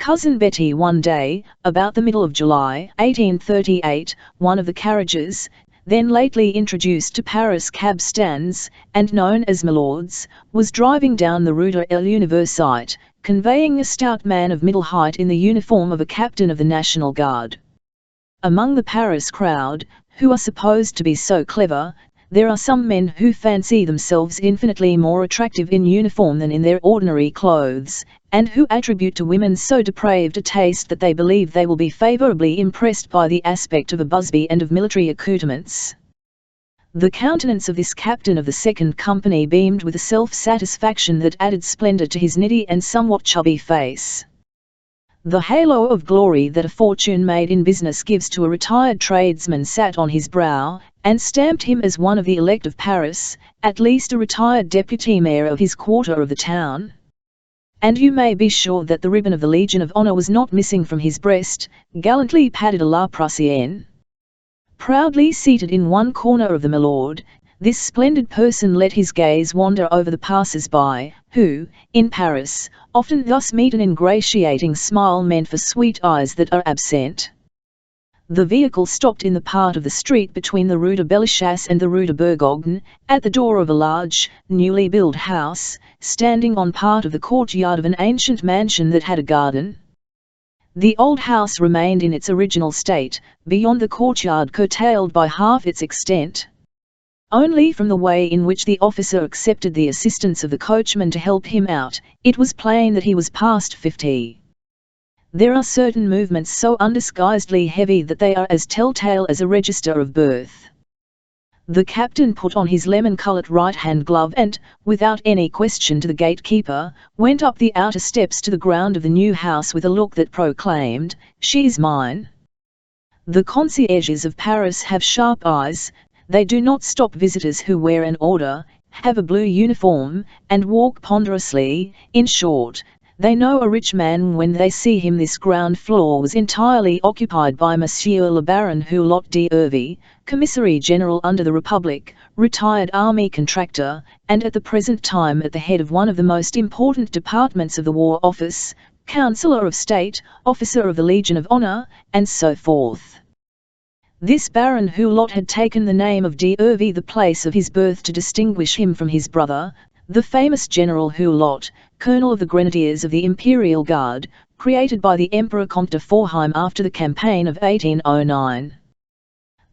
Cousin Betty. One day, about the middle of July 1838, one of the carriages, then lately introduced to Paris cab stands, and known as Milord's, was driving down the Rue de l'Université, conveying a stout man of middle height in the uniform of a captain of the National Guard. Among the Paris crowd, who are supposed to be so clever, there are some men who fancy themselves infinitely more attractive in uniform than in their ordinary clothes, and who attribute to women so depraved a taste that they believe they will be favourably impressed by the aspect of a busby and of military accoutrements. The countenance of this captain of the second company beamed with a self-satisfaction that added splendour to his nitty and somewhat chubby face. The halo of glory that a fortune made in business gives to a retired tradesman sat on his brow, and stamped him as one of the elect of Paris, at least a retired deputy mayor of his quarter of the town. And you may be sure that the ribbon of the Legion of Honor was not missing from his breast, gallantly padded à la Prussienne. Proudly seated in one corner of the milord, this splendid person let his gaze wander over the passers-by, who, in Paris, often thus meet an ingratiating smile meant for sweet eyes that are absent. The vehicle stopped in the part of the street between the Rue de Bellechasse and the Rue de Bourgogne, at the door of a large, newly built house, standing on part of the courtyard of an ancient mansion that had a garden. The old house remained in its original state, beyond the courtyard curtailed by half its extent. Only from the way in which the officer accepted the assistance of the coachman to help him out, it was plain that he was past 50. There are certain movements so undisguisedly heavy that they are as telltale as a register of birth. The captain put on his lemon-coloured right-hand glove and, without any question to the gatekeeper, went up the outer steps to the ground of the new house with a look that proclaimed, "She's mine." The concierges of Paris have sharp eyes. They do not stop visitors who wear an order, have a blue uniform, and walk ponderously. In short, they know a rich man when they see him. This ground floor was entirely occupied by Monsieur le Baron Hulot d'Hervey, Commissary General under the Republic, retired army contractor, and at the present time at the head of one of the most important departments of the War Office, Councillor of State, Officer of the Legion of Honor, and so forth. This Baron Hulot had taken the name of d'Hervey, the place of his birth, to distinguish him from his brother, the famous General Hulot, Colonel of the Grenadiers of the Imperial Guard, created by the Emperor Comte de Forheim after the campaign of 1809.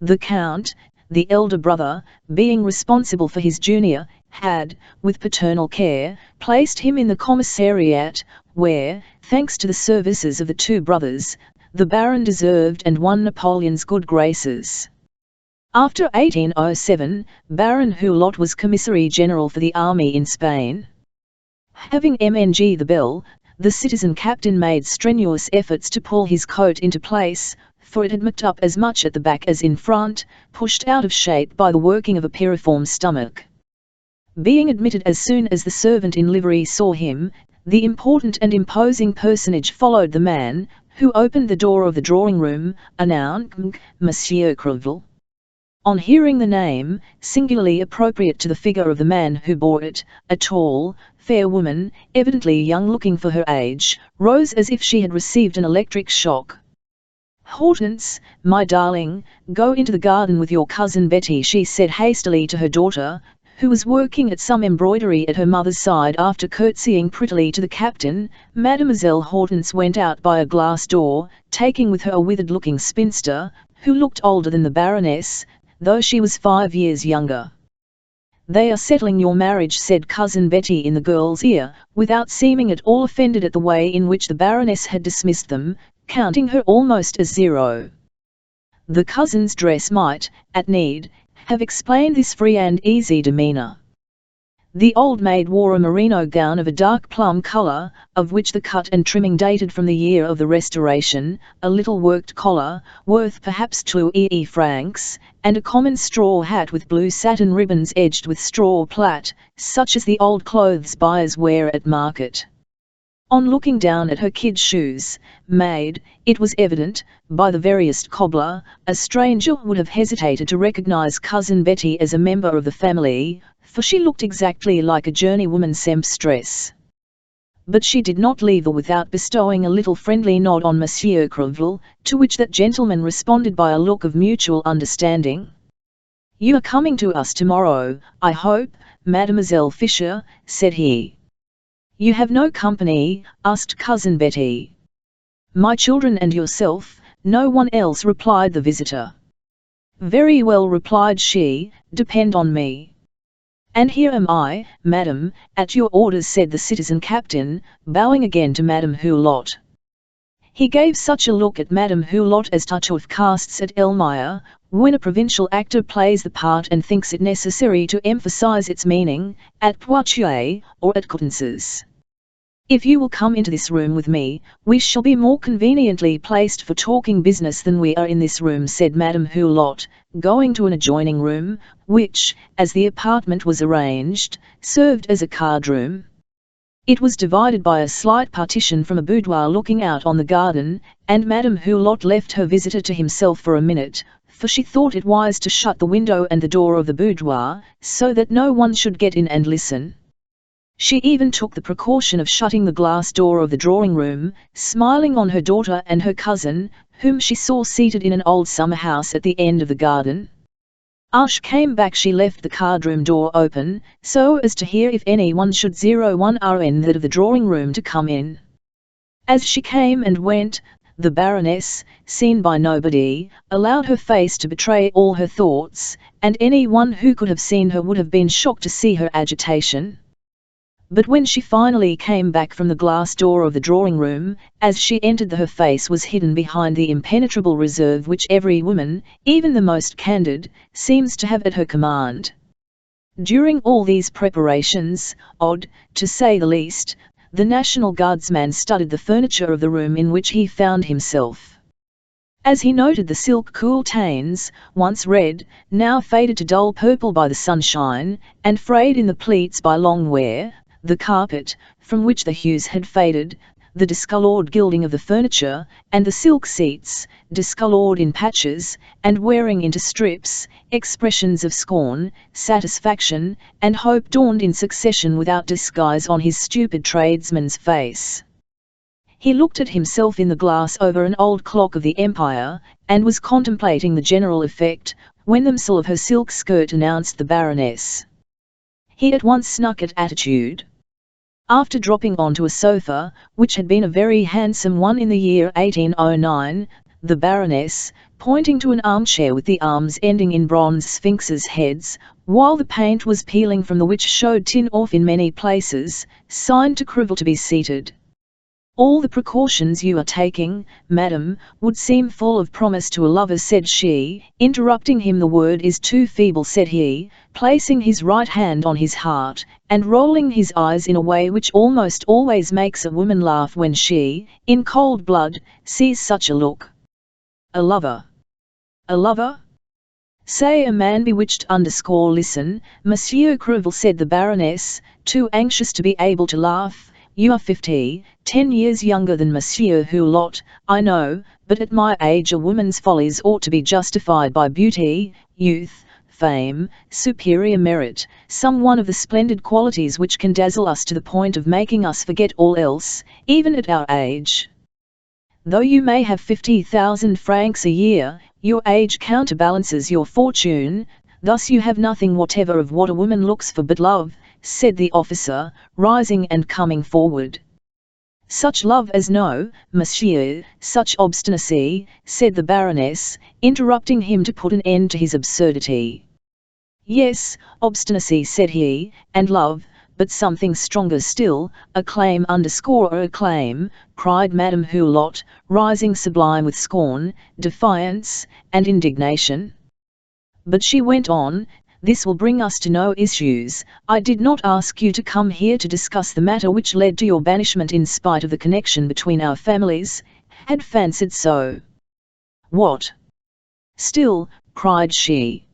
The Count, the elder brother, being responsible for his junior, had, with paternal care, placed him in the commissariat, where, thanks to the services of the two brothers, the Baron deserved and won Napoleon's good graces. After 1807, Baron Hulot was Commissary General for the army in Spain. Having MNG the bell, the citizen captain made strenuous efforts to pull his coat into place, for it had mucked up as much at the back as in front, pushed out of shape by the working of a piriform stomach. Being admitted as soon as the servant in livery saw him, the important and imposing personage followed the man, who opened the door of the drawing-room, announced, "Monsieur Crevel." On hearing the name, singularly appropriate to the figure of the man who bore it, a tall, fair woman, evidently young-looking for her age, rose as if she had received an electric shock. "Hortense, my darling, go into the garden with your cousin Betty," she said hastily to her daughter, who was working at some embroidery at her mother's side. After curtsying prettily to the captain, Mademoiselle Hortense went out by a glass door, taking with her a withered-looking spinster, who looked older than the Baroness, though she was 5 years younger. "They are settling your marriage," said Cousin Betty in the girl's ear, without seeming at all offended at the way in which the Baroness had dismissed them, counting her almost as zero. The cousin's dress might, at need, have explained this free and easy demeanour. The old maid wore a merino gown of a dark plum colour, of which the cut and trimming dated from the year of the Restoration, a little worked collar, worth perhaps 2 francs, and a common straw hat with blue satin ribbons edged with straw plait, such as the old clothes buyers wear at market. On looking down at her kid shoes, made, it was evident, by the veriest cobbler, a stranger would have hesitated to recognize Cousin Betty as a member of the family, for she looked exactly like a journeywoman sempstress. But she did not leave her without bestowing a little friendly nod on Monsieur Crevel, to which that gentleman responded by a look of mutual understanding. "You are coming to us tomorrow, I hope, Mademoiselle Fisher," said he. "You have no company?" asked Cousin Betty. "My children and yourself, no one else," replied the visitor. "Very well," replied she, "depend on me." "And here am I, madam, at your orders," said the citizen captain, bowing again to Madame Hulot. He gave such a look at Madame Hulot as Touchworth casts at Elmire, when a provincial actor plays the part and thinks it necessary to emphasize its meaning, at Poitiers, or at Coutances. "If you will come into this room with me, we shall be more conveniently placed for talking business than we are in this room," said Madame Hulot, going to an adjoining room, which, as the apartment was arranged, served as a card room. It was divided by a slight partition from a boudoir looking out on the garden, and Madame Hulot left her visitor to himself for a minute, for she thought it wise to shut the window and the door of the boudoir, so that no one should get in and listen. She even took the precaution of shutting the glass door of the drawing-room, smiling on her daughter and her cousin, whom she saw seated in an old summer house at the end of the garden. As she came back she left the card-room door open, so as to hear if anyone should 01 RN that of the drawing-room to come in. As she came and went, the Baroness, seen by nobody, allowed her face to betray all her thoughts, and anyone who could have seen her would have been shocked to see her agitation. But when she finally came back from the glass door of the drawing-room, as she entered her face was hidden behind the impenetrable reserve which every woman, even the most candid, seems to have at her command. During all these preparations, odd, to say the least, the National Guardsman studied the furniture of the room in which he found himself. As he noted the silk coultertains, once red, now faded to dull purple by the sunshine, and frayed in the pleats by long wear, the carpet, from which the hues had faded, the discoloured gilding of the furniture, and the silk seats, discoloured in patches, and wearing into strips, expressions of scorn, satisfaction, and hope dawned in succession without disguise on his stupid tradesman's face. He looked at himself in the glass over an old clock of the Empire, and was contemplating the general effect, when the missile of her silk skirt announced the Baroness. He at once snuck at attitude. After dropping onto a sofa, which had been a very handsome one in the year 1809, the Baroness, pointing to an armchair with the arms ending in bronze sphinxes' heads, while the paint was peeling from the which showed tin off in many places, signed to Crevel to be seated. "All the precautions you are taking, madam, would seem full of promise to a lover," said she, interrupting him. "The word is too feeble," said he, placing his right hand on his heart, and rolling his eyes in a way which almost always makes a woman laugh when she, in cold blood, sees such a look. "A lover? A lover? Say a man bewitched listen, Monsieur Crevel," said the Baroness, too anxious to be able to laugh. "You are 50, 10 years younger than Monsieur Hulot, I know, but at my age a woman's follies ought to be justified by beauty, youth, fame, superior merit, some one of the splendid qualities which can dazzle us to the point of making us forget all else, even at our age. Though you may have 50,000 francs a year, your age counterbalances your fortune, thus you have nothing whatever of what a woman looks for but love," said the officer, rising and coming forward. "Such love as no, monsieur, such obstinacy," said the Baroness, interrupting him to put an end to his absurdity. "Yes, obstinacy," said he, "and love, but something stronger still, acclaim acclaim," cried Madame Hulot, rising sublime with scorn, defiance, and indignation. But she went on, "This will bring us to no issues. I did not ask you to come here to discuss the matter which led to your banishment in spite of the connection between our families, had fancied so." "What? Still," cried she.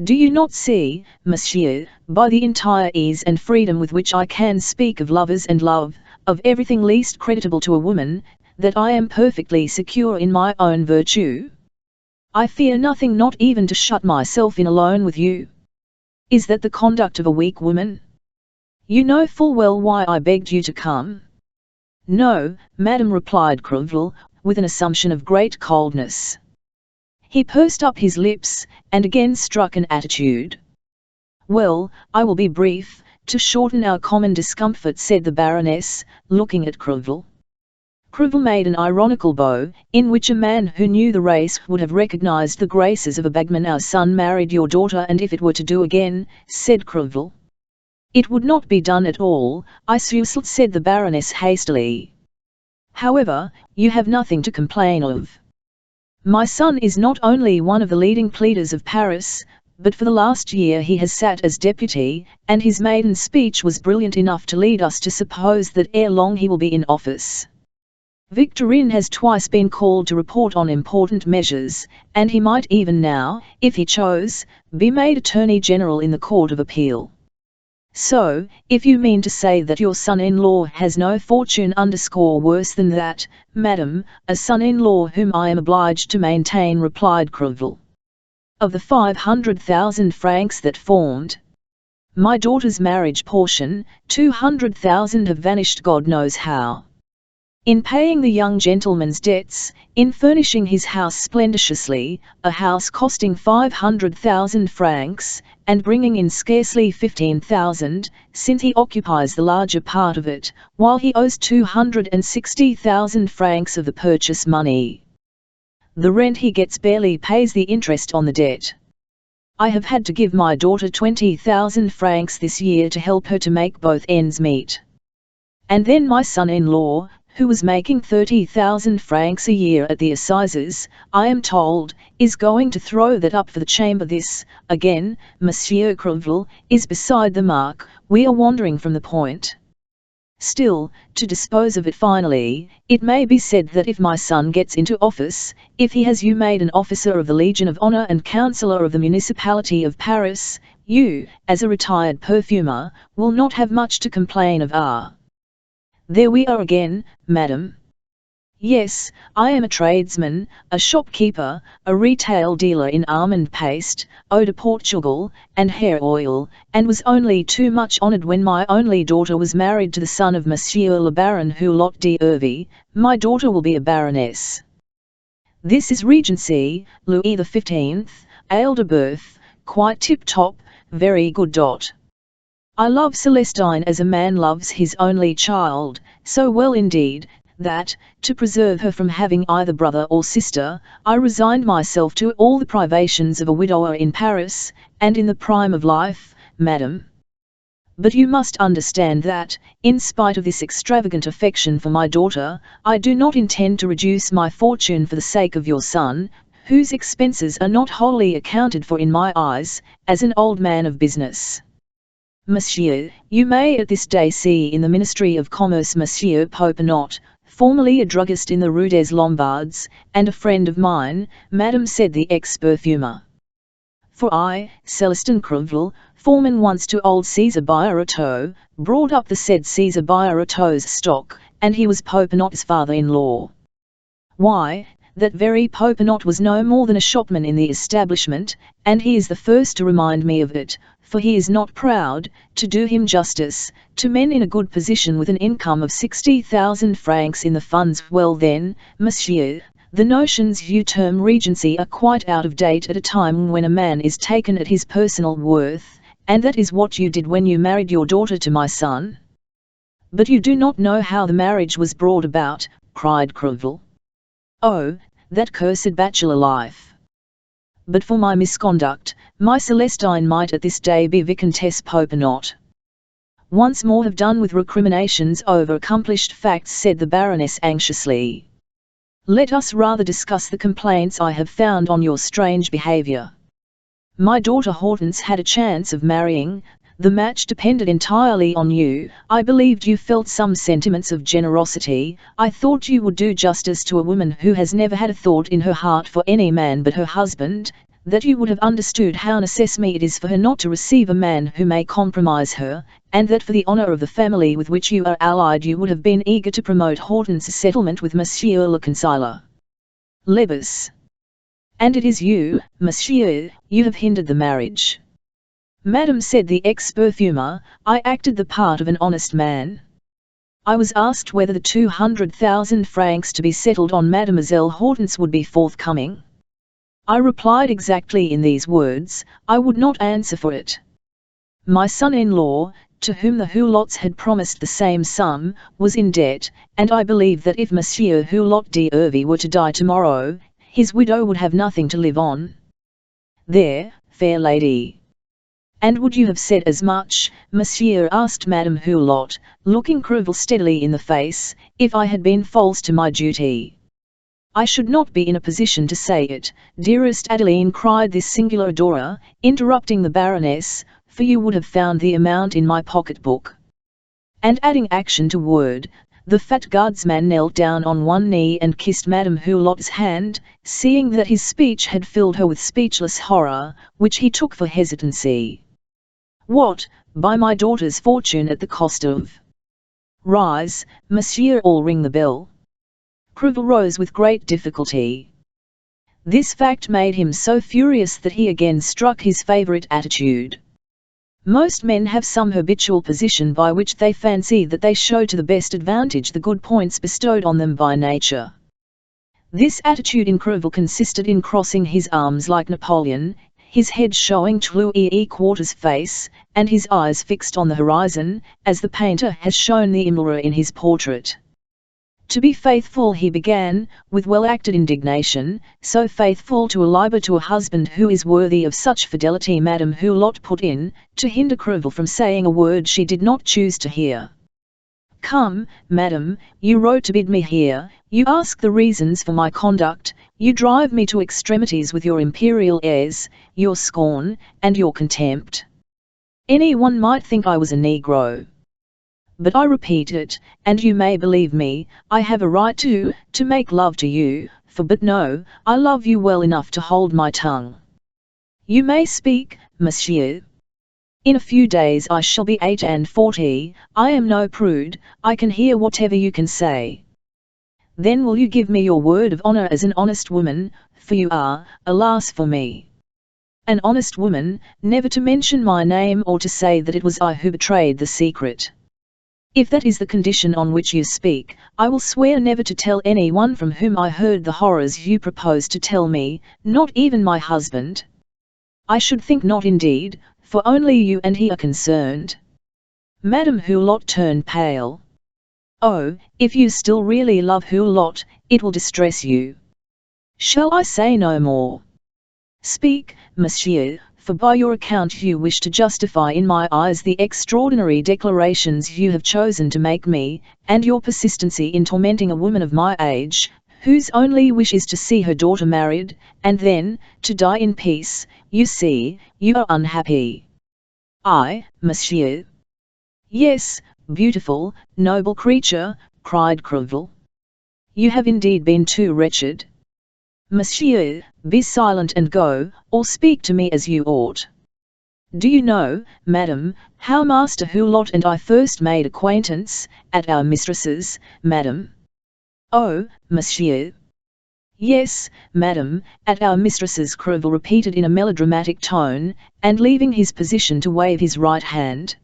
"Do you not see, monsieur, by the entire ease and freedom with which I can speak of lovers and love, of everything least creditable to a woman, that I am perfectly secure in my own virtue? I fear nothing, not even to shut myself in alone with you. Is that the conduct of a weak woman? You know full well why I begged you to come." No, madam, replied Crevel, with an assumption of great coldness. He pursed up his lips, and again struck an attitude. Well, I will be brief, to shorten our common discomfort, said the Baroness, looking at Crevel. Crevel made an ironical bow, in which a man who knew the race would have recognized the graces of a bagman. Our son married your daughter, and if it were to do again, said Crevel. It would not be done at all, I suppose, said the Baroness hastily. However, you have nothing to complain of. My son is not only one of the leading pleaders of Paris, but for the last year he has sat as deputy, and his maiden speech was brilliant enough to lead us to suppose that ere long he will be in office. Victorine has twice been called to report on important measures, and he might even now, if he chose, be made Attorney General in the Court of Appeal. So, if you mean to say that your son-in-law has no fortune, worse than that, madam, a son-in-law whom I am obliged to maintain, replied Crevel. Of the 500,000 francs that formed my daughter's marriage portion, 200,000 have vanished God knows how. In paying the young gentleman's debts, in furnishing his house splendorously, a house costing 500,000 francs, and bringing in scarcely 15,000, since he occupies the larger part of it, while he owes 260,000 francs of the purchase money. The rent he gets barely pays the interest on the debt. I have had to give my daughter 20,000 francs this year to help her to make both ends meet. And then my son-in-law, who was making 30,000 francs a year at the assizes, I am told, is going to throw that up for the chamber. This, again, Monsieur Crevel, is beside the mark. We are wandering from the point. Still, to dispose of it finally, it may be said that if my son gets into office, if he has you made an officer of the Legion of Honor and Councillor of the Municipality of Paris, you, as a retired perfumer, will not have much to complain of. There we are again, madam. Yes, I am a tradesman, a shopkeeper, a retail dealer in almond paste, eau de Portugal, and hair oil, and was only too much honoured when my only daughter was married to the son of Monsieur le Baron Hulot d'Hervey. My daughter will be a baroness. This is Regency, Louis XV, Aile de Birth, quite tip-top, very good. I love Celestine as a man loves his only child, so well indeed, that, to preserve her from having either brother or sister, I resigned myself to all the privations of a widower in Paris, and in the prime of life, madam. But you must understand that, in spite of this extravagant affection for my daughter, I do not intend to reduce my fortune for the sake of your son, whose expenses are not wholly accounted for in my eyes, as an old man of business. Monsieur, you may at this day see in the Ministry of Commerce Monsieur Popinot, formerly a druggist in the Rue des Lombards, and a friend of mine, madam, said the ex-perfumer. For I, Celestin Crevel, foreman once to old Caesar Birotteau, brought up the said Caesar Birotteau's stock, and he was Popinot's father-in-law. Why, that very Popinot was no more than a shopman in the establishment, and he is the first to remind me of it, for he is not proud, to do him justice, to men in a good position with an income of 60,000 francs in the funds. Well then, monsieur, the notions you term Regency are quite out of date at a time when a man is taken at his personal worth, and that is what you did when you married your daughter to my son. But you do not know how the marriage was brought about, cried Crevel. Oh, that cursed bachelor life! But for my misconduct, my Celestine might at this day be Vicomtesse Popinot. Once more have done with recriminations over accomplished facts, said the Baroness anxiously. Let us rather discuss the complaints I have found on your strange behaviour. My daughter Hortense had a chance of marrying. The match depended entirely on you. I believed you felt some sentiments of generosity. I thought you would do justice to a woman who has never had a thought in her heart for any man but her husband, that you would have understood how necessary it is for her not to receive a man who may compromise her, and that for the honour of the family with which you are allied you would have been eager to promote Hortense's settlement with Monsieur le Councillor Lebas. And it is you, monsieur, you have hindered the marriage. Madam, said the ex-perfumer, I acted the part of an honest man. I was asked whether the 200,000 francs to be settled on Mademoiselle Hortense would be forthcoming. I replied exactly in these words: I would not answer for it. My son-in-law, to whom the Hulots had promised the same sum, was in debt, and I believe that if Monsieur Hulot d'Hervey were to die tomorrow, his widow would have nothing to live on. There, fair lady. And would you have said as much, monsieur, asked Madame Hulot, looking Crevel steadily in the face, if I had been false to my duty? I should not be in a position to say it, dearest Adeline, cried this singular adorer, interrupting the Baroness, for you would have found the amount in my pocket-book. And adding action to word, the fat guardsman knelt down on one knee and kissed Madame Hulot's hand, seeing that his speech had filled her with speechless horror, which he took for hesitancy. What, by my daughter's fortune at the cost of? Rise, monsieur, all ring the bell. Crevel rose with great difficulty. This fact made him so furious that he again struck his favourite attitude. Most men have some habitual position by which they fancy that they show to the best advantage the good points bestowed on them by nature. This attitude in Crevel consisted in crossing his arms like Napoleon, his head showing to Louis Quarter's face, and his eyes fixed on the horizon, as the painter has shown the Imlerer in his portrait. To be faithful, he began, with well-acted indignation, so faithful to a liber to a husband who is worthy of such fidelity, Madame Hulot put in, to hinder Crevel from saying a word she did not choose to hear. Come, madam, you wrote to bid me here, you ask the reasons for my conduct, you drive me to extremities with your imperial airs, your scorn, and your contempt. Any one might think I was a Negro. But I repeat it, and you may believe me, I have a right to make love to you, for but no, I love you well enough to hold my tongue. You may speak, monsieur. In a few days I shall be 48, I am no prude, I can hear whatever you can say. Then will you give me your word of honour as an honest woman, for you are, alas for me, an honest woman, never to mention my name or to say that it was I who betrayed the secret? If that is the condition on which you speak, I will swear never to tell any one from whom I heard the horrors you propose to tell me, not even my husband. I should think not indeed, for only you and he are concerned. Madame Hulot turned pale. Oh, if you still really love Hulot, it will distress you. Shall I say no more? Speak, monsieur, for by your account you wish to justify in my eyes the extraordinary declarations you have chosen to make me, and your persistency in tormenting a woman of my age, whose only wish is to see her daughter married, and then, to die in peace. You see, you are unhappy. I, monsieur? Yes, beautiful, noble creature, cried Crevel. You have indeed been too wretched. Monsieur, be silent and go, or speak to me as you ought. Do you know, madam, how Master Hulot and I first made acquaintance, at our mistress's, madam? Oh, monsieur. Yes, madam, at our mistress's, Crevel repeated in a melodramatic tone, and leaving his position to wave his right hand.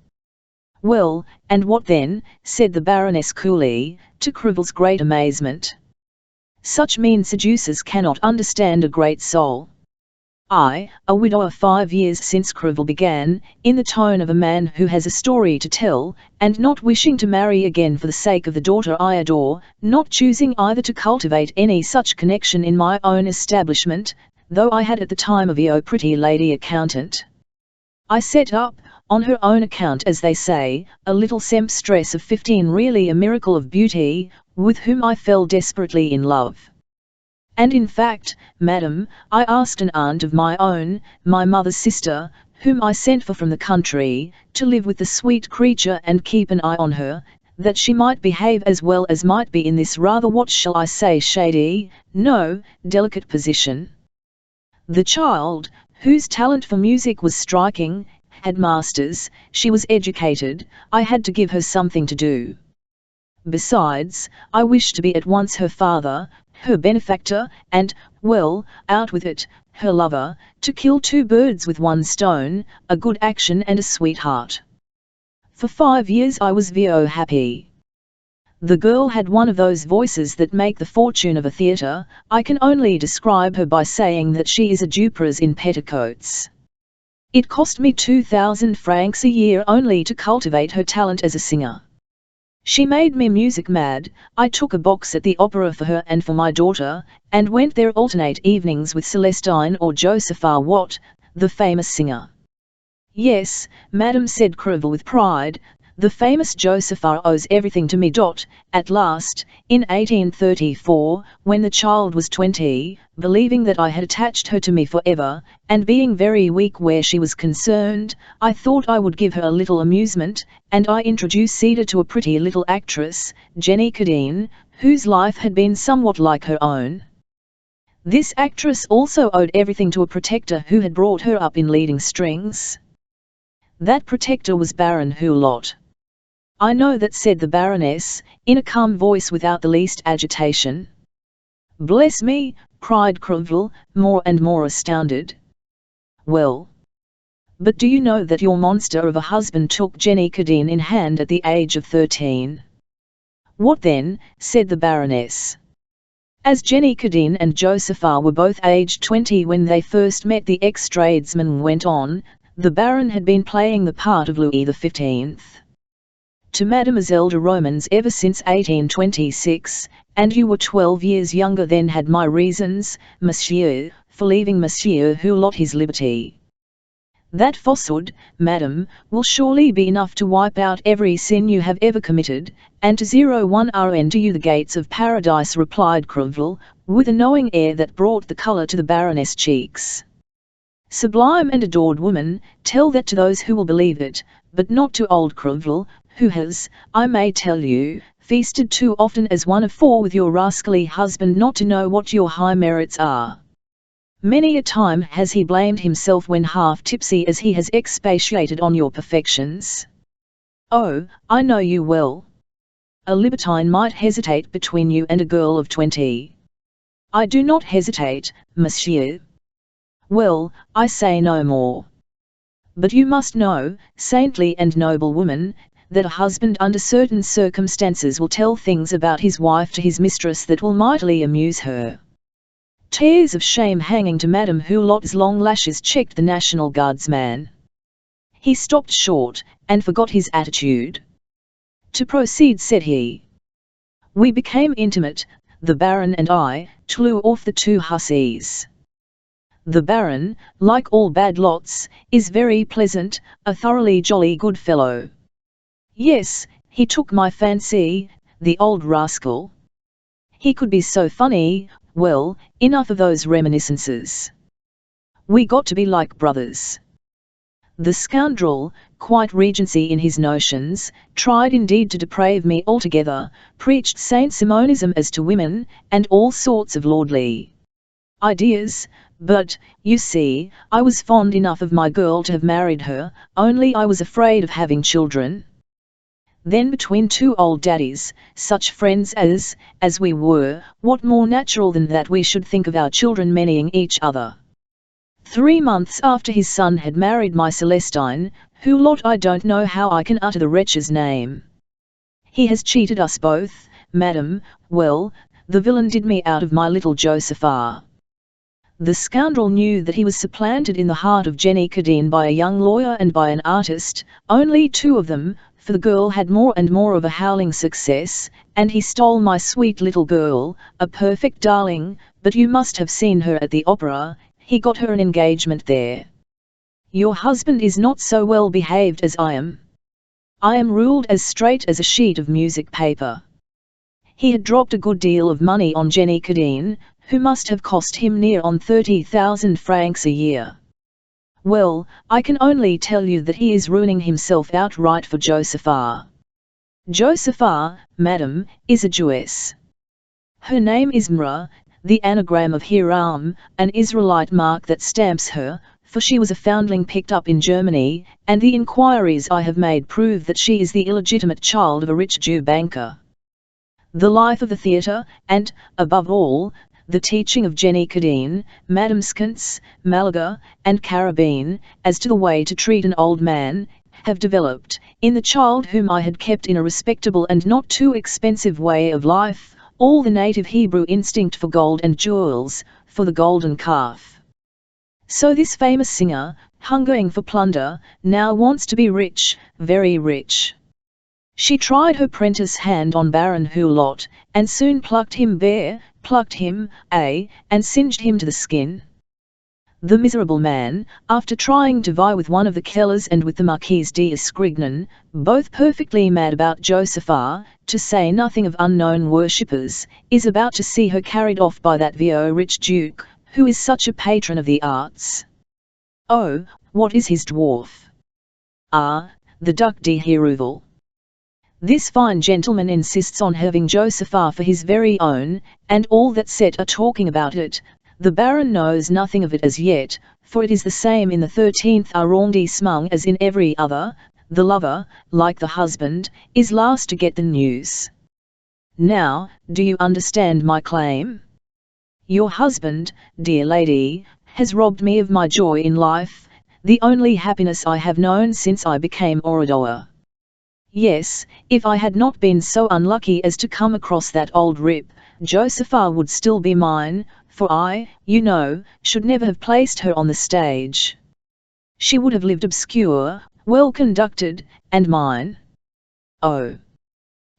Well, and what then? Said the Baroness coolly, to Crevel's great amazement. Such mean seducers cannot understand a great soul. I, a widower 5 years since, Crevel began, in the tone of a man who has a story to tell, and not wishing to marry again for the sake of the daughter I adore, not choosing either to cultivate any such connection in my own establishment, though I had at the time a VO pretty lady accountant. I set up, on her own account as they say, a little sempstress of 15, really a miracle of beauty, with whom I fell desperately in love. And in fact, madam, I asked an aunt of my own, my mother's sister, whom I sent for from the country, to live with the sweet creature and keep an eye on her, that she might behave as well as might be in this rather, what shall I say, shady, no, delicate position. The child, whose talent for music was striking, had masters, she was educated, I had to give her something to do. Besides, I wished to be at once her father, her benefactor, and, well, out with it, her lover, to kill 2 birds with 1 stone, a good action and a sweetheart. For 5 years I was VO happy. The girl had one of those voices that make the fortune of a theatre. I can only describe her by saying that she is a Duperas in petticoats. It cost me 2,000 francs a year only to cultivate her talent as a singer. She made me music mad. I took a box at the opera for her and for my daughter, and went there alternate evenings with Celestine or Josepha Watt, the famous singer. Yes, madam, said Crevel with pride, the famous Josepha owes everything to me. At last, in 1834, when the child was 20, believing that I had attached her to me forever, and being very weak where she was concerned, I thought I would give her a little amusement, and I introduced Cedar to a pretty little actress, Jenny Cadine, whose life had been somewhat like her own. This actress also owed everything to a protector who had brought her up in leading strings. That protector was Baron Hulot. I know that, said the Baroness, in a calm voice without the least agitation. Bless me, cried Crevel, more and more astounded. Well, but do you know that your monster of a husband took Jenny Cadine in hand at the age of 13? What then, said the Baroness. As Jenny Cadine and Josepha were both aged 20 when they first met, the ex-tradesman went on, the Baron had been playing the part of Louis XV. To Mademoiselle de Romans ever since 1826, and you were 12 years younger then. Had my reasons, monsieur, for leaving Monsieur Hulot his liberty. That falsehood, madam, will surely be enough to wipe out every sin you have ever committed, and to 01 RN to you the gates of paradise, replied Crevel, with a knowing air that brought the colour to the Baroness' cheeks. Sublime and adored woman, tell that to those who will believe it, but not to old Crevel, who has, I may tell you, feasted too often as one of four with your rascally husband not to know what your high merits are. Many a time has he blamed himself when half tipsy as he has expatiated on your perfections. Oh, I know you well. A libertine might hesitate between you and a girl of 20. I do not hesitate, monsieur. Well, I say no more. But you must know, saintly and noble woman, that a husband under certain circumstances will tell things about his wife to his mistress that will mightily amuse her. Tears of shame hanging to Madame Hulot's long lashes checked the National Guardsman. He stopped short, and forgot his attitude. To proceed, said he. We became intimate, the Baron and I, flew off the two hussies. The Baron, like all bad lots, is very pleasant, a thoroughly jolly good fellow. Yes, he took my fancy, the old rascal. He could be so funny. Well, enough of those reminiscences. We got to be like brothers. The scoundrel, quite Regency in his notions, tried indeed to deprave me altogether, preached Saint-Simonism as to women, and all sorts of lordly ideas, but, you see, I was fond enough of my girl to have married her, only I was afraid of having children. Then between two old daddies, such friends as we were, what more natural than that we should think of our children marrying each other? 3 months after his son had married my Celestine, Hulot, I don't know how I can utter the wretch's name. He has cheated us both, madam. Well, the villain did me out of my little Josepha. The scoundrel knew that he was supplanted in the heart of Jenny Cadine by a young lawyer and by an artist, only 2 of them, for the girl had more and more of a howling success, and he stole my sweet little girl, a perfect darling, but you must have seen her at the opera. He got her an engagement there. Your husband is not so well behaved as I am. I am ruled as straight as a sheet of music paper. He had dropped a good deal of money on Jenny Cadine, who must have cost him near on 30,000 francs a year. Well, I can only tell you that he is ruining himself outright for Josepha. Josepha, madam, is a Jewess. Her name is Mra, the anagram of Hiram, an Israelite mark that stamps her, for she was a foundling picked up in Germany, and the inquiries I have made prove that she is the illegitimate child of a rich Jew banker. The life of the theatre, and, above all, the teaching of Jenny Cadine, Madame Skantz, Malaga, and Carabine, as to the way to treat an old man, have developed, in the child whom I had kept in a respectable and not too expensive way of life, all the native Hebrew instinct for gold and jewels, for the golden calf. So this famous singer, hungering for plunder, now wants to be rich, very rich. She tried her prentice hand on Baron Hulot, and soon plucked him bare, and singed him to the skin. The miserable man, after trying to vie with one of the Kellers and with the Marquise d'Escrignon, both perfectly mad about Josephine, to say nothing of unknown worshippers, is about to see her carried off by that vieux rich duke, who is such a patron of the arts. Oh, what is his dwarf? Ah, the Duc de Herouville. This fine gentleman insists on having Josephine for his very own, and all that set are talking about it. The Baron knows nothing of it as yet, for it is the same in the 13th arrondissement as in every other. The lover, like the husband, is last to get the news. Now, do you understand my claim? Your husband, dear lady, has robbed me of my joy in life, the only happiness I have known since I became Oradour. Yes, if I had not been so unlucky as to come across that old rip, Josephine would still be mine, for I, you know, should never have placed her on the stage. She would have lived obscure, well conducted, and mine. Oh!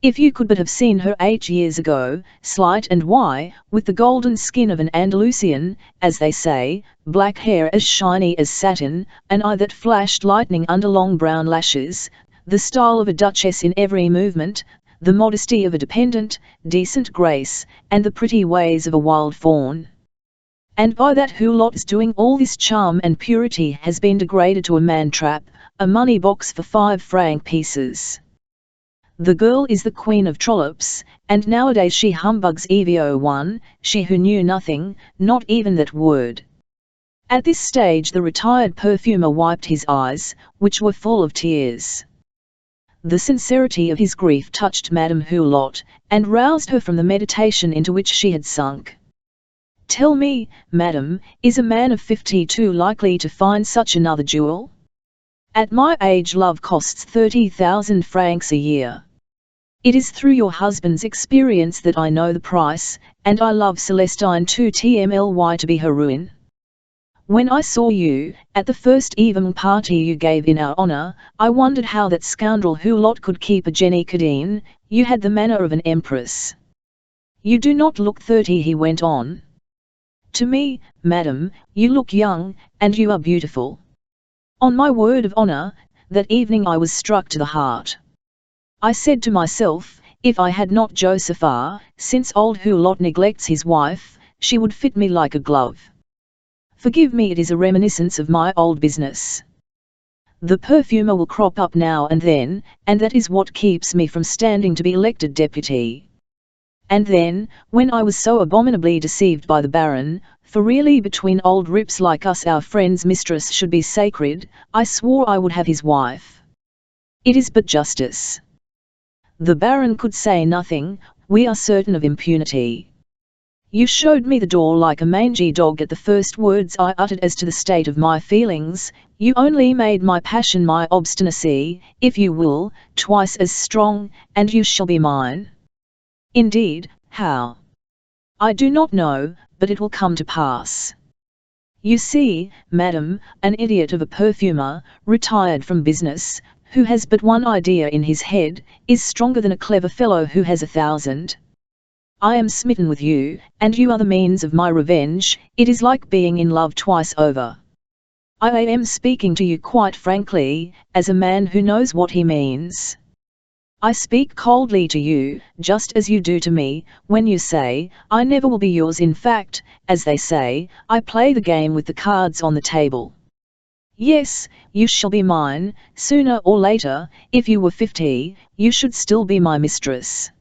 If you could but have seen her 8 years ago, slight and white, with the golden skin of an Andalusian, as they say, black hair as shiny as satin, an eye that flashed lightning under long brown lashes, the style of a duchess in every movement, the modesty of a dependent, decent grace, and the pretty ways of a wild fawn. And by that Hulot is doing all this charm and purity has been degraded to a man-trap, a money-box for 5-franc pieces. The girl is the queen of trollops, and nowadays she humbugs everyone, she who knew nothing, not even that word. At this stage the retired perfumer wiped his eyes, which were full of tears. The sincerity of his grief touched Madame Hulot, and roused her from the meditation into which she had sunk. Tell me, madam, is a man of 52 likely to find such another jewel? At my age love costs 30,000 francs a year. It is through your husband's experience that I know the price, and I love Celestine too tmly to be her ruin. When I saw you, at the first evening party you gave in our honour, I wondered how that scoundrel Hulot could keep a Jenny Cadine. You had the manner of an empress. You do not look 30, he went on. To me, madam, you look young, and you are beautiful. On my word of honour, that evening I was struck to the heart. I said to myself, if I had not Josephine, since old Hulot neglects his wife, she would fit me like a glove. Forgive me, it is a reminiscence of my old business. The perfumer will crop up now and then, and that is what keeps me from standing to be elected deputy. And then, when I was so abominably deceived by the Baron, for really between old rips like us our friend's mistress should be sacred, I swore I would have his wife. It is but justice. The Baron could say nothing, we are certain of impunity. You showed me the door like a mangy dog at the first words I uttered as to the state of my feelings, you only made my passion, my obstinacy, if you will, twice as strong, and you shall be mine. Indeed, how? I do not know, but it will come to pass. You see, madam, an idiot of a perfumer, retired from business, who has but one idea in his head, is stronger than a clever fellow who has 1,000. I am smitten with you, and you are the means of my revenge. It is like being in love twice over. I am speaking to you quite frankly, as a man who knows what he means. I speak coldly to you, just as you do to me, when you say, I never will be yours. In fact, as they say, I play the game with the cards on the table. Yes, you shall be mine, sooner or later. If you were 50, you should still be my mistress.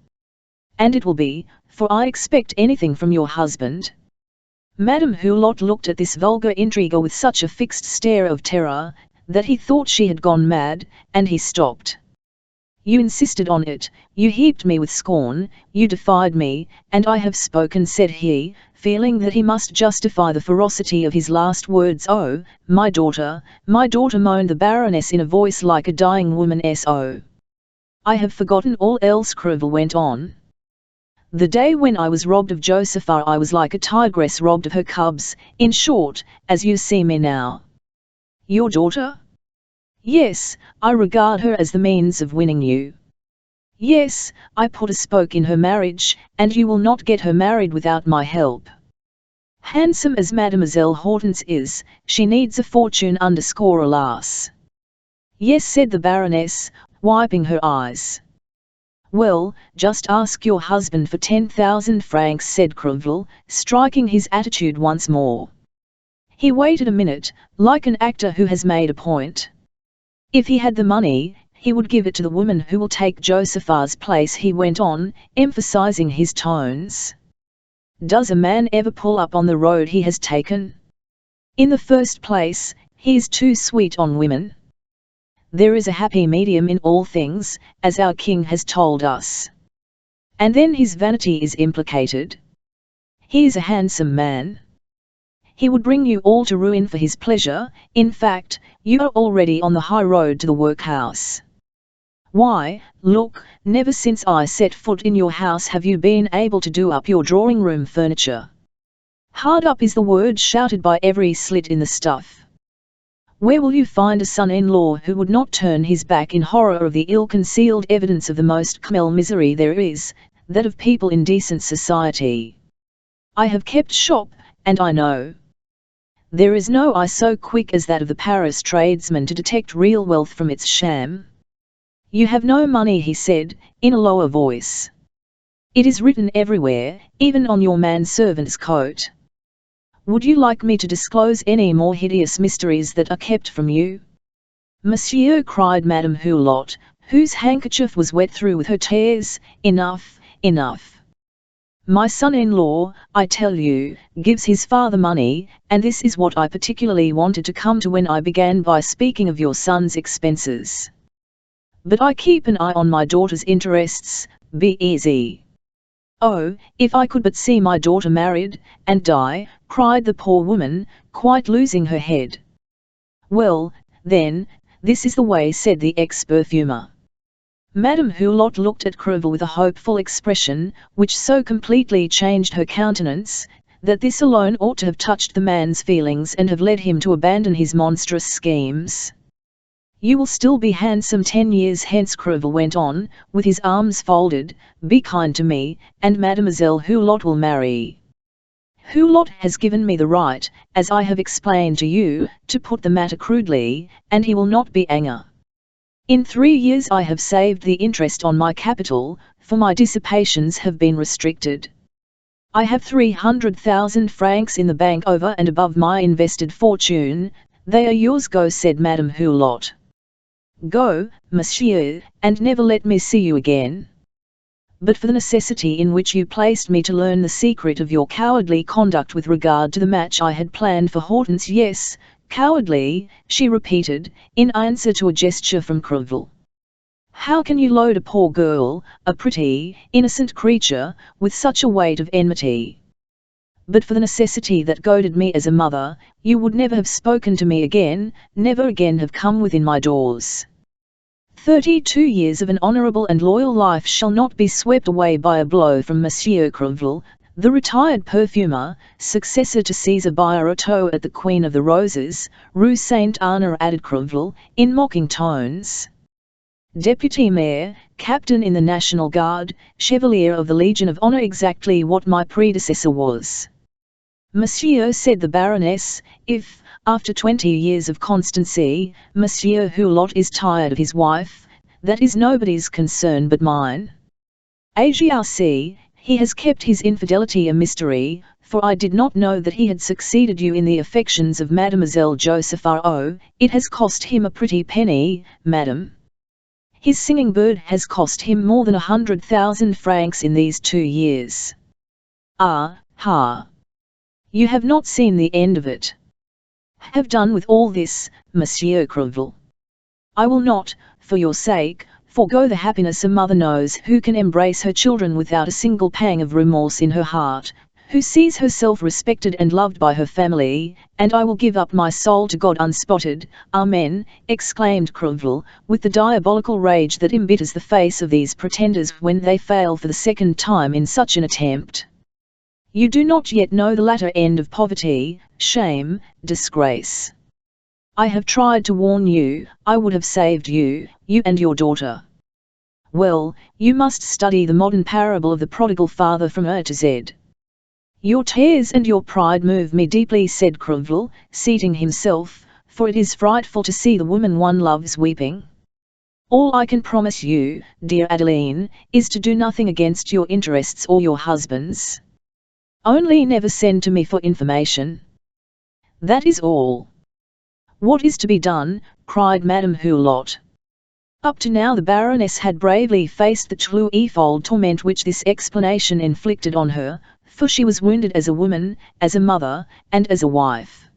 And it will be, for I expect anything from your husband. Madame Hulot looked at this vulgar intriguer with such a fixed stare of terror, that he thought she had gone mad, and he stopped. You insisted on it, you heaped me with scorn, you defied me, and I have spoken, said he, feeling that he must justify the ferocity of his last words. Oh, my daughter, moaned the Baroness in a voice like a dying woman's. Oh, I have forgotten all else, Crevel went on. The day when I was robbed of Josepha, I was like a tigress robbed of her cubs, in short, as you see me now. Your daughter? Yes, I regard her as the means of winning you. Yes, I put a spoke in her marriage, and you will not get her married without my help. Handsome as Mademoiselle Hortense is, she needs a fortune, alas. Yes, said the Baroness, wiping her eyes. Well, just ask your husband for 10,000 francs, said Crevel, striking his attitude once more. He waited a minute, like an actor who has made a point. If he had the money, he would give it to the woman who will take Josepha's place, he went on, emphasizing his tones. Does a man ever pull up on the road he has taken? In the first place, he is too sweet on women. There is a happy medium in all things, as our king has told us. And then his vanity is implicated. He is a handsome man. He would bring you all to ruin for his pleasure. In fact, you are already on the high road to the workhouse. Why, look, never since I set foot in your house have you been able to do up your drawing-room furniture. Hard up is the word shouted by every slit in the stuff. Where will you find a son-in-law who would not turn his back in horror of the ill-concealed evidence of the most criminal misery there is, that of people in decent society? I have kept shop, and I know. There is no eye so quick as that of the Paris tradesman to detect real wealth from its sham. You have no money, he said, in a lower voice. It is written everywhere, even on your manservant's coat. Would you like me to disclose any more hideous mysteries that are kept from you? Monsieur, cried Madame Hulot, whose handkerchief was wet through with her tears, enough, enough. My son-in-law, I tell you, gives his father money, and this is what I particularly wanted to come to when I began by speaking of your son's expenses. But I keep an eye on my daughter's interests, be easy. Oh, if I could but see my daughter married, and die, cried the poor woman, quite losing her head. Well, then, this is the way, said the ex-perfumer. Madame Hulot looked at Crevel with a hopeful expression, which so completely changed her countenance, that this alone ought to have touched the man's feelings and have led him to abandon his monstrous schemes. You will still be handsome 10 years hence, Crevel went on, with his arms folded. Be kind to me, and Mademoiselle Hulot will marry. Hulot has given me the right, as I have explained to you, to put the matter crudely, and he will not be angry. In 3 years I have saved the interest on my capital, for my dissipations have been restricted. I have 300,000 francs in the bank over and above my invested fortune. They are yours. Go, said Madame Hulot. Go, monsieur, and never let me see you again. But for the necessity in which you placed me to learn the secret of your cowardly conduct with regard to the match I had planned for Hortense. Yes, cowardly, she repeated, in answer to a gesture from Crevel. How can you load a poor girl, a pretty, innocent creature, with such a weight of enmity? But for the necessity that goaded me as a mother, you would never have spoken to me again, never again have come within my doors. 32 years of an honourable and loyal life shall not be swept away by a blow from Monsieur Crevel, the retired perfumer, successor to Caesar Birotteau at the Queen of the Roses, Rue Saint-Honore, added Crevel, in mocking tones. Deputy Mayor, Captain in the National Guard, Chevalier of the Legion of Honor, exactly what my predecessor was. Monsieur, said the Baroness, if, after 20 years of constancy, Monsieur Hulot is tired of his wife, that is nobody's concern but mine. AGRC, he has kept his infidelity a mystery, for I did not know that he had succeeded you in the affections of Mademoiselle Josepha. Oh, it has cost him a pretty penny, madame. His singing bird has cost him more than 100,000 francs in these 2 years. Ah, ha! You have not seen the end of it. Have done with all this, Monsieur Crevel. I will not, for your sake, forgo the happiness a mother knows who can embrace her children without a single pang of remorse in her heart, who sees herself respected and loved by her family, and I will give up my soul to God unspotted. Amen, exclaimed Cromwell, with the diabolical rage that embitters the face of these pretenders when they fail for the second time in such an attempt. You do not yet know the latter end of poverty, shame, disgrace. I have tried to warn you, I would have saved you, you and your daughter. Well, you must study the modern parable of the prodigal father from A to Z. Your tears and your pride move me deeply, said Cromwell, seating himself, for it is frightful to see the woman one loves weeping. All I can promise you, dear Adeline, is to do nothing against your interests or your husband's. Only never send to me for information. That is all. What is to be done? Cried Madame Hulot. Up to now the Baroness had bravely faced the twofold torment which this explanation inflicted on her, for she was wounded as a woman, as a mother, and as a wife.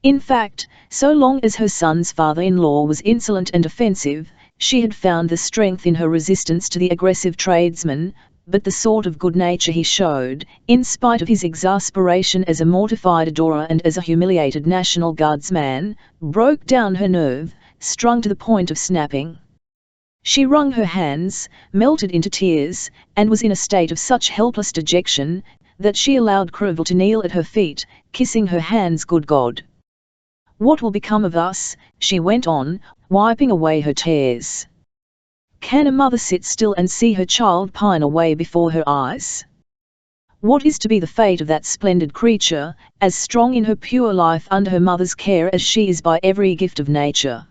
In fact, so long as her son's father-in-law was insolent and offensive, she had found the strength in her resistance to the aggressive tradesman, but the sort of good nature he showed, in spite of his exasperation as a mortified adorer and as a humiliated National Guardsman, broke down her nerve, strung to the point of snapping. She wrung her hands, melted into tears, and was in a state of such helpless dejection, that she allowed Cromwell to kneel at her feet, kissing her hands. Good God! What will become of us? She went on, wiping away her tears. Can a mother sit still and see her child pine away before her eyes? What is to be the fate of that splendid creature, as strong in her pure life under her mother's care as she is by every gift of nature?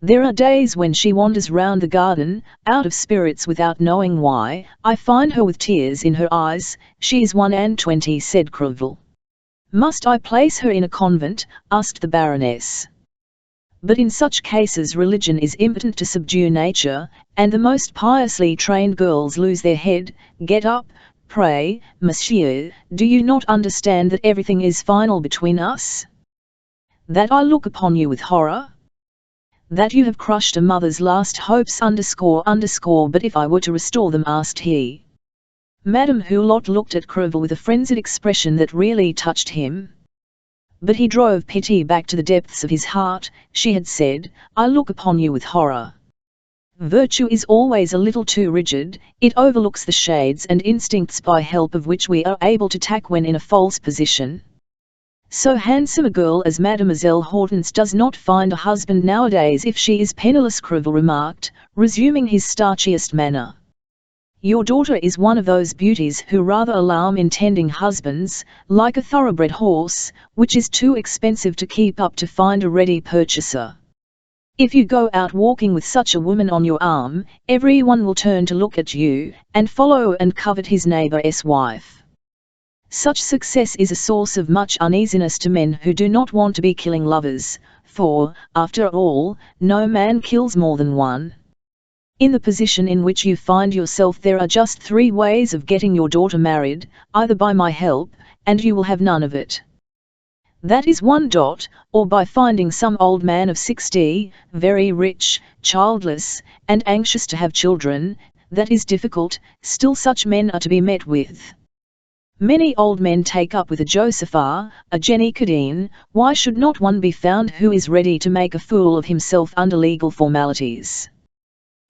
There are days when she wanders round the garden, out of spirits without knowing why. I find her with tears in her eyes. She is 21, said Cromwell. Must I place her in a convent? Asked the Baroness. But in such cases religion is impotent to subdue nature, and the most piously trained girls lose their head. Get up, pray, monsieur, do you not understand that everything is final between us? That I look upon you with horror? That you have crushed a mother's last hopes __, but if I were to restore them, asked he. Madame Hulot looked at Cromwell with a frenzied expression that really touched him. But he drove pity back to the depths of his heart. She had said, I look upon you with horror. Virtue is always a little too rigid, it overlooks the shades and instincts by help of which we are able to tack when in a false position. So handsome a girl as Mademoiselle Hortense does not find a husband nowadays if she is penniless, Cromwell remarked, resuming his starchiest manner. Your daughter is one of those beauties who rather alarm intending husbands, like a thoroughbred horse, which is too expensive to keep up to find a ready purchaser. If you go out walking with such a woman on your arm, everyone will turn to look at you, and follow and covet his neighbour's wife. Such success is a source of much uneasiness to men who do not want to be killing lovers, for, after all, no man kills more than one. In the position in which you find yourself there are just 3 ways of getting your daughter married, either by my help, and you will have none of it. That is 1. Or by finding some old man of 60, very rich, childless, and anxious to have children. That is difficult, still such men are to be met with. Many old men take up with a Josepha, a Jenny Cadine. Why should not one be found who is ready to make a fool of himself under legal formalities?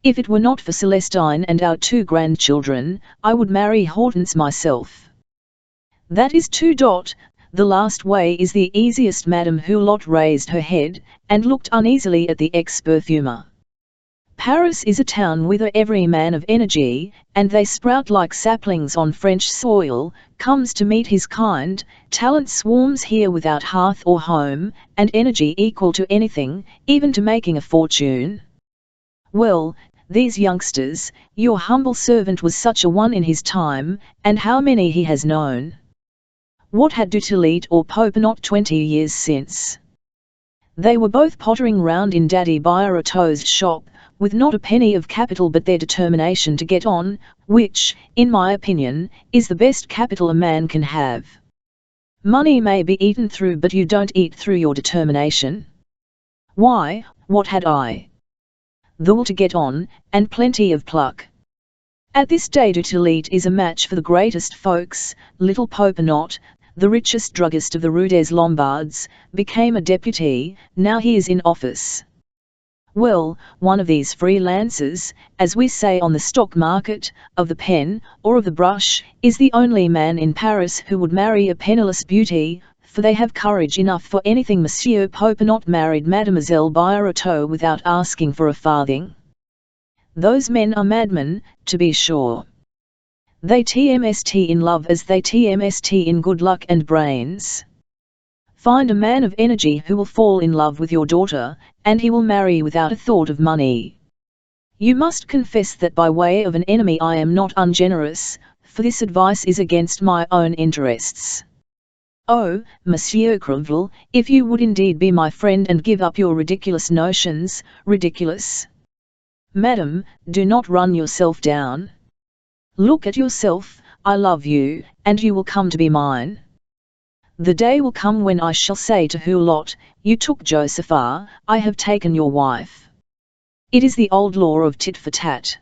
If it were not for Celestine and our 2 grandchildren, I would marry Hortense myself. That is 2. The last way is the easiest. Madame Hulot raised her head, and looked uneasily at the ex-perfumer. Paris is a town whither every man of energy, and they sprout like saplings on French soil, comes to meet his kind. Talent swarms here without hearth or home, and energy equal to anything, even to making a fortune. Well, these youngsters, your humble servant was such a one in his time, and how many he has known. What had du Tillet or Pope not 20 years since? They were both pottering round in Daddy Birotteau's shop, with not a penny of capital but their determination to get on, which, in my opinion, is the best capital a man can have. Money may be eaten through, but you don't eat through your determination. Why, what had I? the will to get on, and plenty of pluck. At this day Dutillite is a match for the greatest folks. Little Popinot, the richest druggist of the Rue des Lombards, became a deputy. Now he is in office. Well, one of these freelancers, as we say on the stock market, of the pen, or of the brush, is the only man in Paris who would marry a penniless beauty, for they have courage enough for anything. Monsieur Popinot married Mademoiselle Birotteau without asking for a farthing. Those men are madmen, to be sure. They TMST in love as they TMST in good luck and brains. Find a man of energy who will fall in love with your daughter, and he will marry without a thought of money. You must confess that by way of an enemy I am not ungenerous, for this advice is against my own interests. Oh, Monsieur Crevel, if you would indeed be my friend and give up your ridiculous notions, ridiculous. Madam, do not run yourself down. Look at yourself, I love you, and you will come to be mine. The day will come when I shall say to Hulot, you took Josepha, I have taken your wife. It is the old law of tit for tat.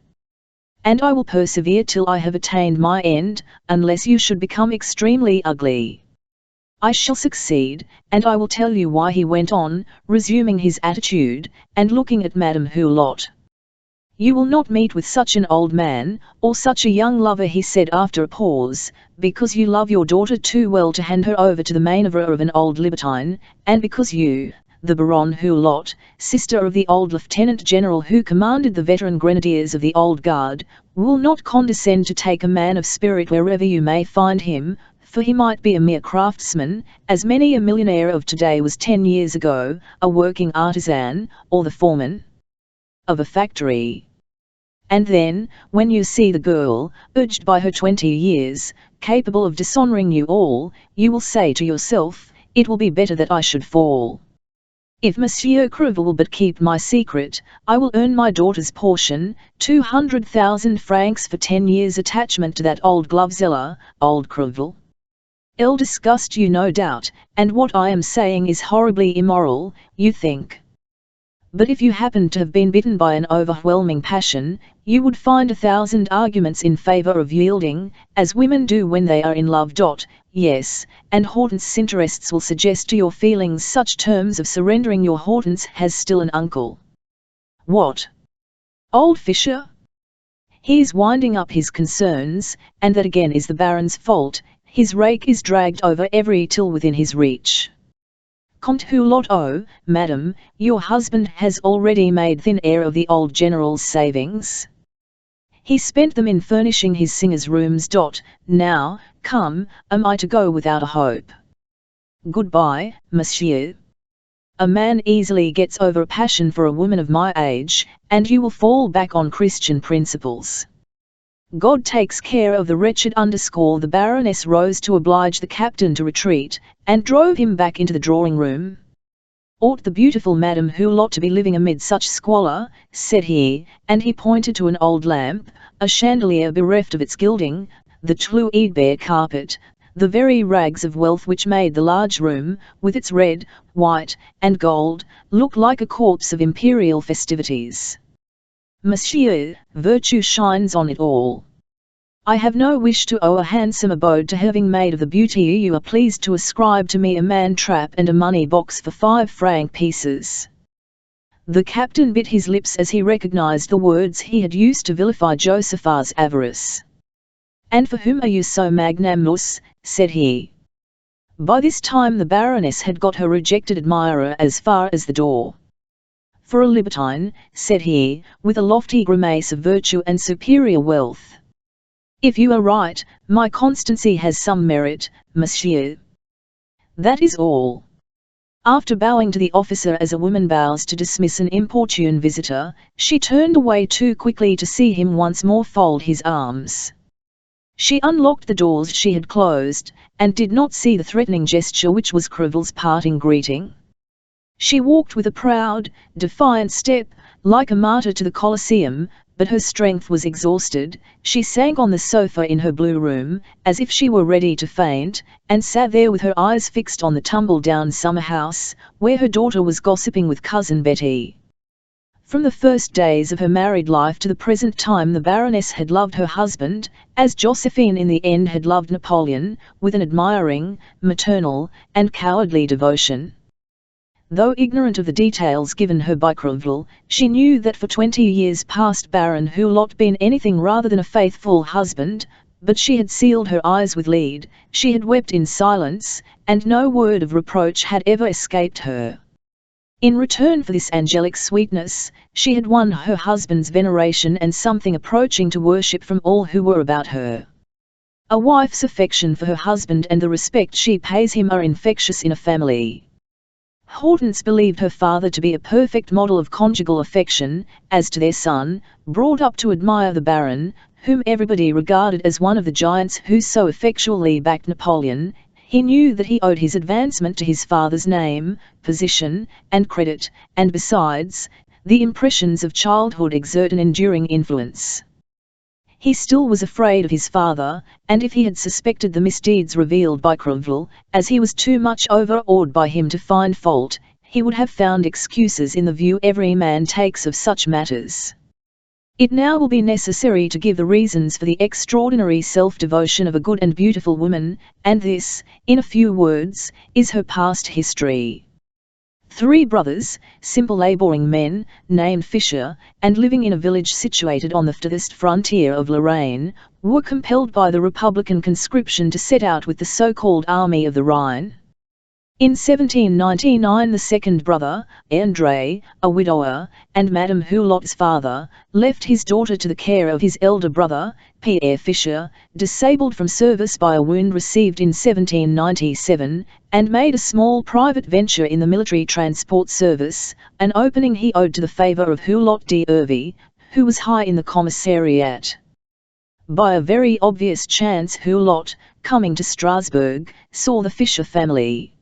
And I will persevere till I have attained my end, unless you should become extremely ugly. I shall succeed, and I will tell you why. He went on, resuming his attitude, and looking at Madame Hulot. You will not meet with such an old man, or such a young lover, he said after a pause, because you love your daughter too well to hand her over to the manœuvre of an old libertine, and because you, the Baronne Hulot, sister of the old Lieutenant General who commanded the veteran grenadiers of the Old Guard, will not condescend to take a man of spirit wherever you may find him, for he might be a mere craftsman, as many a millionaire of today was 10 years ago, a working artisan, or the foreman of a factory. And then, when you see the girl, urged by her 20 years, capable of dishonoring you all, you will say to yourself, it will be better that I should fall. If Monsieur Crevel will but keep my secret, I will earn my daughter's portion, 200,000 francs for 10 years' attachment to that old gloveseller, old Crevel. It'll disgust you no doubt, and what I am saying is horribly immoral, you think. But if you happened to have been bitten by an overwhelming passion, you would find 1,000 arguments in favor of yielding, as women do when they are in love. Yes, and Hortense's interests will suggest to your feelings such terms of surrendering. Your Hortense has still an uncle. What? Old Fisher? He is winding up his concerns, and that again is the Baron's fault. His rake is dragged over every till within his reach. Comte Hulot, oh, madam, your husband has already made thin air of the old general's savings. He spent them in furnishing his singers' rooms. Now, come, am I to go without a hope? Goodbye, monsieur. A man easily gets over a passion for a woman of my age, and you will fall back on Christian principles. God takes care of the wretched. The Baroness rose to oblige the captain to retreat, and drove him back into the drawing-room. Ought the beautiful Madame Hulot to be living amid such squalor, said he, and he pointed to an old lamp, a chandelier bereft of its gilding, the tweed carpet, the very rags of wealth which made the large room, with its red, white, and gold, look like a corpse of imperial festivities. Monsieur, virtue shines on it all. I have no wish to owe a handsome abode to having made of the beauty you are pleased to ascribe to me a man-trap and a money-box for 5-franc pieces. The captain bit his lips as he recognized the words he had used to vilify Josepha's avarice. And for whom are you so magnanimous, said he. By this time the Baroness had got her rejected admirer as far as the door. For a libertine, said he, with a lofty grimace of virtue and superior wealth. If you are right, my constancy has some merit, monsieur. That is all. After bowing to the officer as a woman bows to dismiss an importune visitor, she turned away too quickly to see him once more fold his arms. She unlocked the doors she had closed, and did not see the threatening gesture which was Crevel's parting greeting. She walked with a proud, defiant step, like a martyr to the Colosseum, but her strength was exhausted. She sank on the sofa in her blue room, as if she were ready to faint, and sat there with her eyes fixed on the tumble-down summer house, where her daughter was gossiping with Cousin Betty. From the first days of her married life to the present time, the Baroness had loved her husband, as Josephine in the end had loved Napoleon, with an admiring, maternal, and cowardly devotion. Though ignorant of the details given her by Crevel, she knew that for 20 years past Baron Hulot been anything rather than a faithful husband, but she had sealed her eyes with lead, she had wept in silence, and no word of reproach had ever escaped her. In return for this angelic sweetness, she had won her husband's veneration and something approaching to worship from all who were about her. A wife's affection for her husband and the respect she pays him are infectious in a family. Hortense believed her father to be a perfect model of conjugal affection. As to their son, brought up to admire the Baron, whom everybody regarded as one of the giants who so effectually backed Napoleon, he knew that he owed his advancement to his father's name, position, and credit, and besides, the impressions of childhood exert an enduring influence. He still was afraid of his father, and if he had suspected the misdeeds revealed by Crevel, as he was too much overawed by him to find fault, he would have found excuses in the view every man takes of such matters. It now will be necessary to give the reasons for the extraordinary self-devotion of a good and beautiful woman, and this, in a few words, is her past history. 3 brothers, simple labouring men, named Fischer, and living in a village situated on the furthest frontier of Lorraine, were compelled by the Republican conscription to set out with the so-called Army of the Rhine. In 1799 the second brother, André, a widower, and Madame Hulot's father, left his daughter to the care of his elder brother, Pierre Fischer, disabled from service by a wound received in 1797, and made a small private venture in the military transport service, an opening he owed to the favour of Hulot d'Hervey, who was high in the commissariat. By a very obvious chance Hulot, coming to Strasbourg, saw the Fischer family.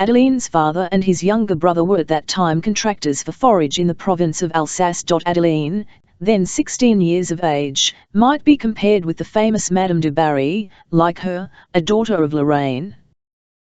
Adeline's father and his younger brother were at that time contractors for forage in the province of Alsace. Adeline, then 16 years of age, might be compared with the famous Madame du Barry, like her, a daughter of Lorraine.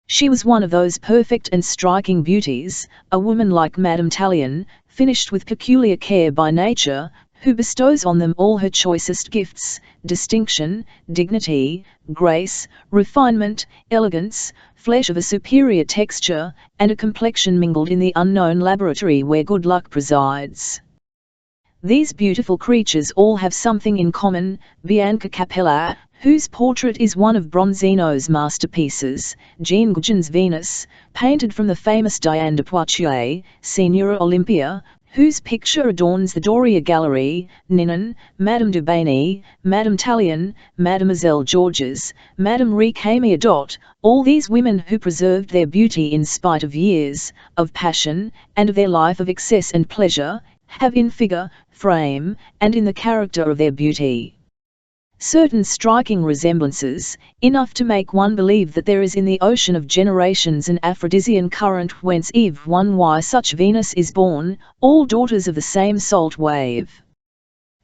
She was one of those perfect and striking beauties, a woman like Madame Tallien, finished with peculiar care by nature, who bestows on them all her choicest gifts, distinction, dignity, grace, refinement, elegance, flesh of a superior texture, and a complexion mingled in the unknown laboratory where good luck presides. These beautiful creatures all have something in common. Bianca Capella, whose portrait is one of Bronzino's masterpieces, Jean Goujon's Venus, painted from the famous Diane de Poitiers, Signora Olympia, whose picture adorns the Doria Gallery, Ninon, Madame du Barry, Madame Tallien, Mademoiselle Georges, Madame Récamier. All these women who preserved their beauty in spite of years, of passion, and of their life of excess and pleasure, have in figure, frame, and in the character of their beauty certain striking resemblances, enough to make one believe that there is in the ocean of generations an Aphrodisian current whence Eve won why such Venus is born, all daughters of the same salt wave.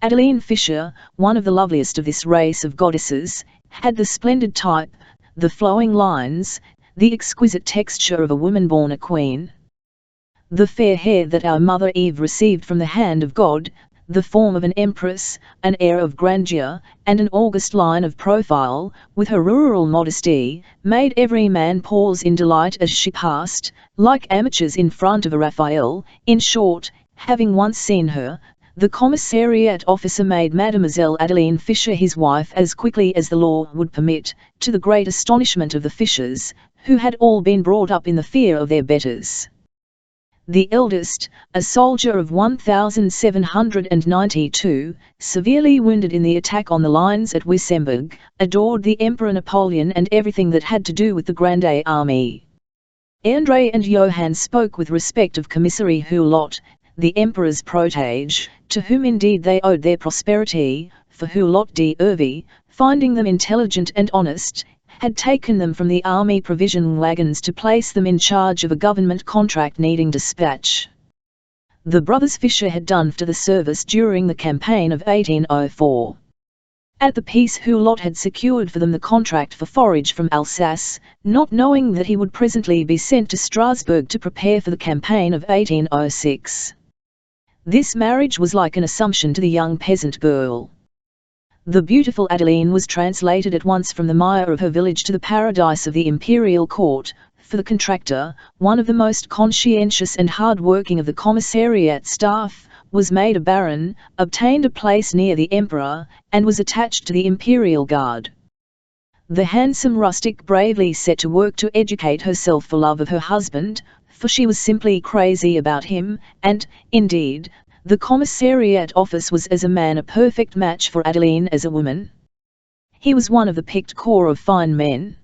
Adeline Fischer, one of the loveliest of this race of goddesses, had the splendid type, the flowing lines, the exquisite texture of a woman born a queen. The fair hair that our mother Eve received from the hand of God, the form of an empress, an air of grandeur, and an august line of profile, with her rural modesty, made every man pause in delight as she passed, like amateurs in front of a Raphael. In short, having once seen her, the commissariat officer made Mademoiselle Adeline Fischer his wife as quickly as the law would permit, to the great astonishment of the Fischers, who had all been brought up in the fear of their betters. The eldest, a soldier of 1792, severely wounded in the attack on the lines at Wissembourg, adored the Emperor Napoleon and everything that had to do with the Grande Army. André and Johann spoke with respect of Commissary Hulot, the Emperor's protege, to whom indeed they owed their prosperity, for Hulot d'Hervey, finding them intelligent and honest, had taken them from the army provision wagons to place them in charge of a government contract needing dispatch. The brothers Fischer had done for the service during the campaign of 1804. At the peace Hulot had secured for them the contract for forage from Alsace, not knowing that he would presently be sent to Strasbourg to prepare for the campaign of 1806. This marriage was like an assumption to the young peasant girl. The beautiful Adeline was translated at once from the mire of her village to the paradise of the imperial court, for the contractor, one of the most conscientious and hard-working of the commissariat staff, was made a baron, obtained a place near the emperor, and was attached to the imperial guard. The handsome rustic bravely set to work to educate herself for love of her husband, for she was simply crazy about him, and, indeed, the commissariat office was as a man a perfect match for Adeline as a woman. He was one of the picked corps of fine men.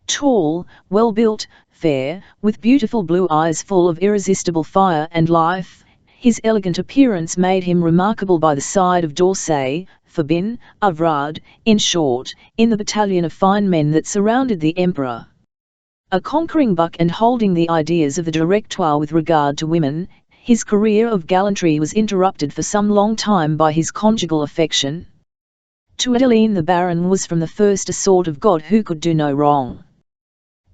Tall, well-built, fair, with beautiful blue eyes full of irresistible fire and life, his elegant appearance made him remarkable by the side of D'Orsay, Fabin, Avrard, in short, in the battalion of fine men that surrounded the emperor. A conquering buck and holding the ideas of the Directoire with regard to women, his career of gallantry was interrupted for some long time by his conjugal affection. To Adeline the Baron was from the first a sort of god who could do no wrong.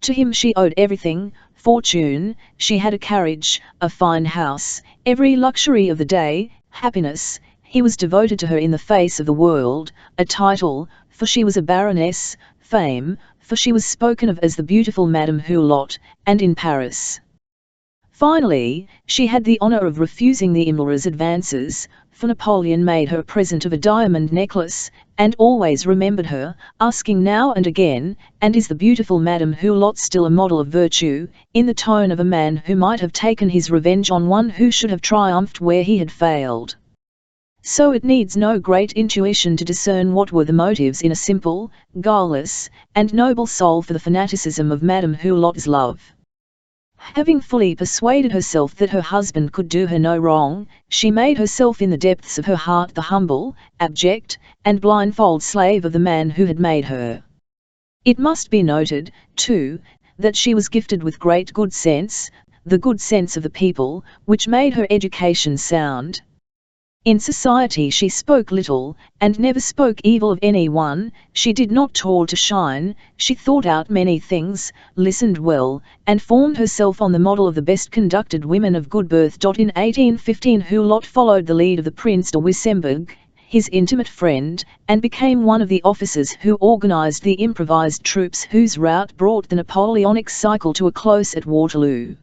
To him she owed everything, fortune, she had a carriage, a fine house, every luxury of the day, happiness, he was devoted to her in the face of the world, a title, for she was a baroness, fame, for she was spoken of as the beautiful Madame Hulot, and in Paris. Finally, she had the honor of refusing the Imler's advances, for Napoleon made her a present of a diamond necklace, and always remembered her, asking now and again, "And is the beautiful Madame Hulot still a model of virtue?" in the tone of a man who might have taken his revenge on one who should have triumphed where he had failed. So it needs no great intuition to discern what were the motives in a simple, guileless, and noble soul for the fanaticism of Madame Hulot's love. Having fully persuaded herself that her husband could do her no wrong, she made herself in the depths of her heart the humble, abject, and blindfold slave of the man who had made her. It must be noted, too, that she was gifted with great good sense, the good sense of the people, which made her education sound. In society she spoke little, and never spoke evil of any one, she did not toil to shine, she thought out many things, listened well, and formed herself on the model of the best conducted women of good birth. In 1815 Hulot followed the lead of the Prince de Wissembourg, his intimate friend, and became one of the officers who organized the improvised troops whose rout brought the Napoleonic cycle to a close at Waterloo.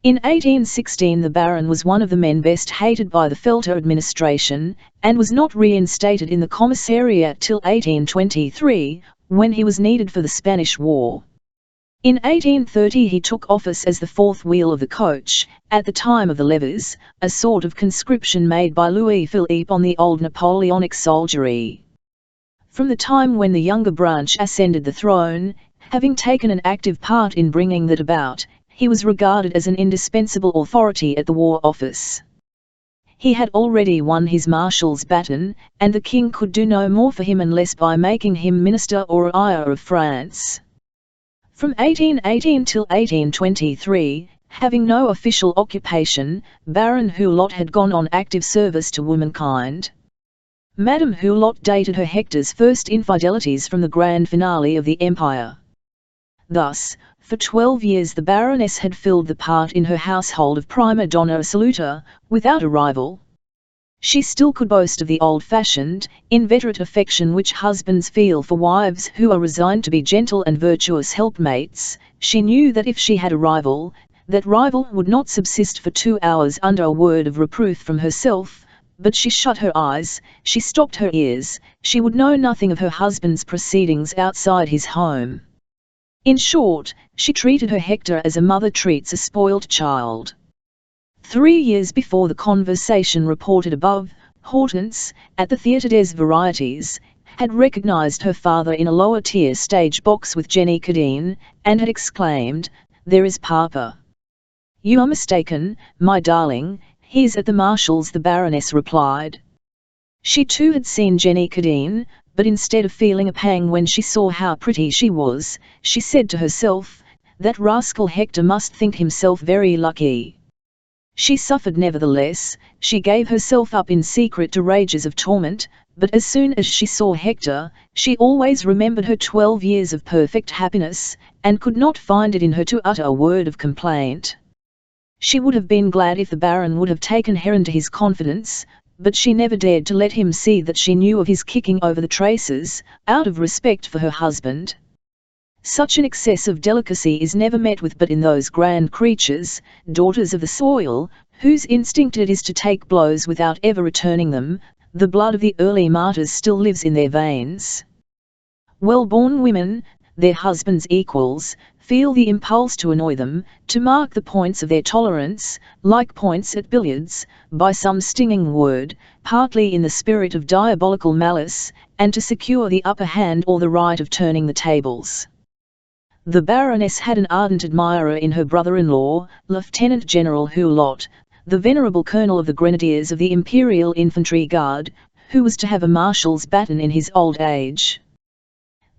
In 1816 the Baron was one of the men best hated by the Felter administration, and was not reinstated in the commissariat till 1823, when he was needed for the Spanish War. In 1830 he took office as the fourth wheel of the coach, at the time of the levies, a sort of conscription made by Louis-Philippe on the old Napoleonic soldiery. From the time when the younger branch ascended the throne, having taken an active part in bringing that about, he was regarded as an indispensable authority at the War Office. He had already won his marshal's baton, and the king could do no more for him unless by making him minister or heir of France. From 1818 till 1823, having no official occupation, Baron Hulot had gone on active service to womankind. Madame Hulot dated her Hector's first infidelities from the grand finale of the Empire. Thus, for 12 years the Baroness had filled the part in her household of prima donna assoluta, without a rival. She still could boast of the old-fashioned, inveterate affection which husbands feel for wives who are resigned to be gentle and virtuous helpmates. She knew that if she had a rival, that rival would not subsist for 2 hours under a word of reproof from herself, but she shut her eyes, she stopped her ears, she would know nothing of her husband's proceedings outside his home. In short, she treated her Hector as a mother treats a spoilt child. 3 years before the conversation reported above, Hortense, at the Theatre des Varieties, had recognized her father in a lower-tier stage box with Jenny Cadine, and had exclaimed, "There is Papa." "You are mistaken, my darling, he is at the Marshal's," the Baroness replied. She too had seen Jenny Cadine, but instead of feeling a pang when she saw how pretty she was, she said to herself, "That rascal Hector must think himself very lucky." She suffered nevertheless, she gave herself up in secret to rages of torment, but as soon as she saw Hector, she always remembered her 12 years of perfect happiness, and could not find it in her to utter a word of complaint. She would have been glad if the Baron would have taken her into his confidence, but she never dared to let him see that she knew of his kicking over the traces, out of respect for her husband. Such an excess of delicacy is never met with but in those grand creatures, daughters of the soil, whose instinct it is to take blows without ever returning them. The blood of the early martyrs still lives in their veins. Well-born women, their husbands' equals, feel the impulse to annoy them, to mark the points of their tolerance, like points at billiards, by some stinging word, partly in the spirit of diabolical malice, and to secure the upper hand or the right of turning the tables. The Baroness had an ardent admirer in her brother-in-law, Lieutenant General Hulot, the venerable colonel of the Grenadiers of the Imperial Infantry Guard, who was to have a marshal's baton in his old age.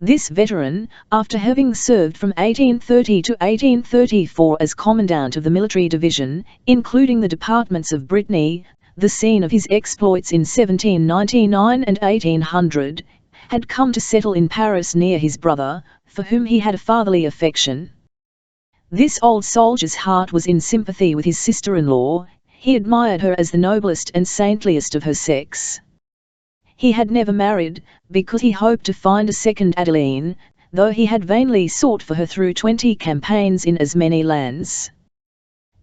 This veteran, after having served from 1830 to 1834 as commandant of the military division, including the departments of Brittany, the scene of his exploits in 1799 and 1800, had come to settle in Paris near his brother, for whom he had a fatherly affection. This old soldier's heart was in sympathy with his sister-in-law. He admired her as the noblest and saintliest of her sex. He had never married, because he hoped to find a second Adeline, though he had vainly sought for her through 20 campaigns in as many lands.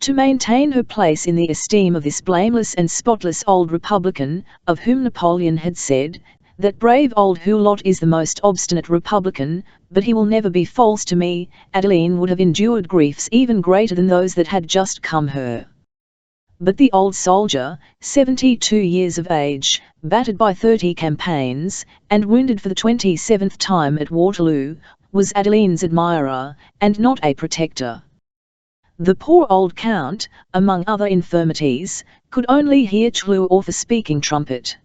To maintain her place in the esteem of this blameless and spotless old republican, of whom Napoleon had said, "That brave old Hulot is the most obstinate republican, but he will never be false to me," Adeline would have endured griefs even greater than those that had just come her. But the old soldier, 72 years of age, battered by 30 campaigns, and wounded for the 27th time at Waterloo, was Adeline's admirer, and not a protector. The poor old count, among other infirmities, could only hear Chlou off a speaking trumpet.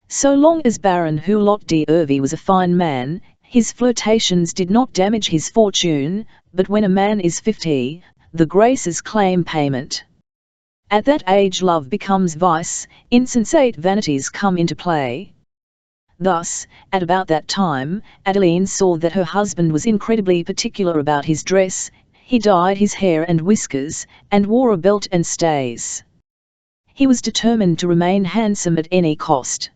So long as Baron Hulot d'Hervey was a fine man, his flirtations did not damage his fortune, but when a man is 50, the Graces claim payment. At that age love becomes vice, insensate vanities come into play. Thus, at about that time, Adeline saw that her husband was incredibly particular about his dress. He dyed his hair and whiskers, and wore a belt and stays. He was determined to remain handsome at any cost.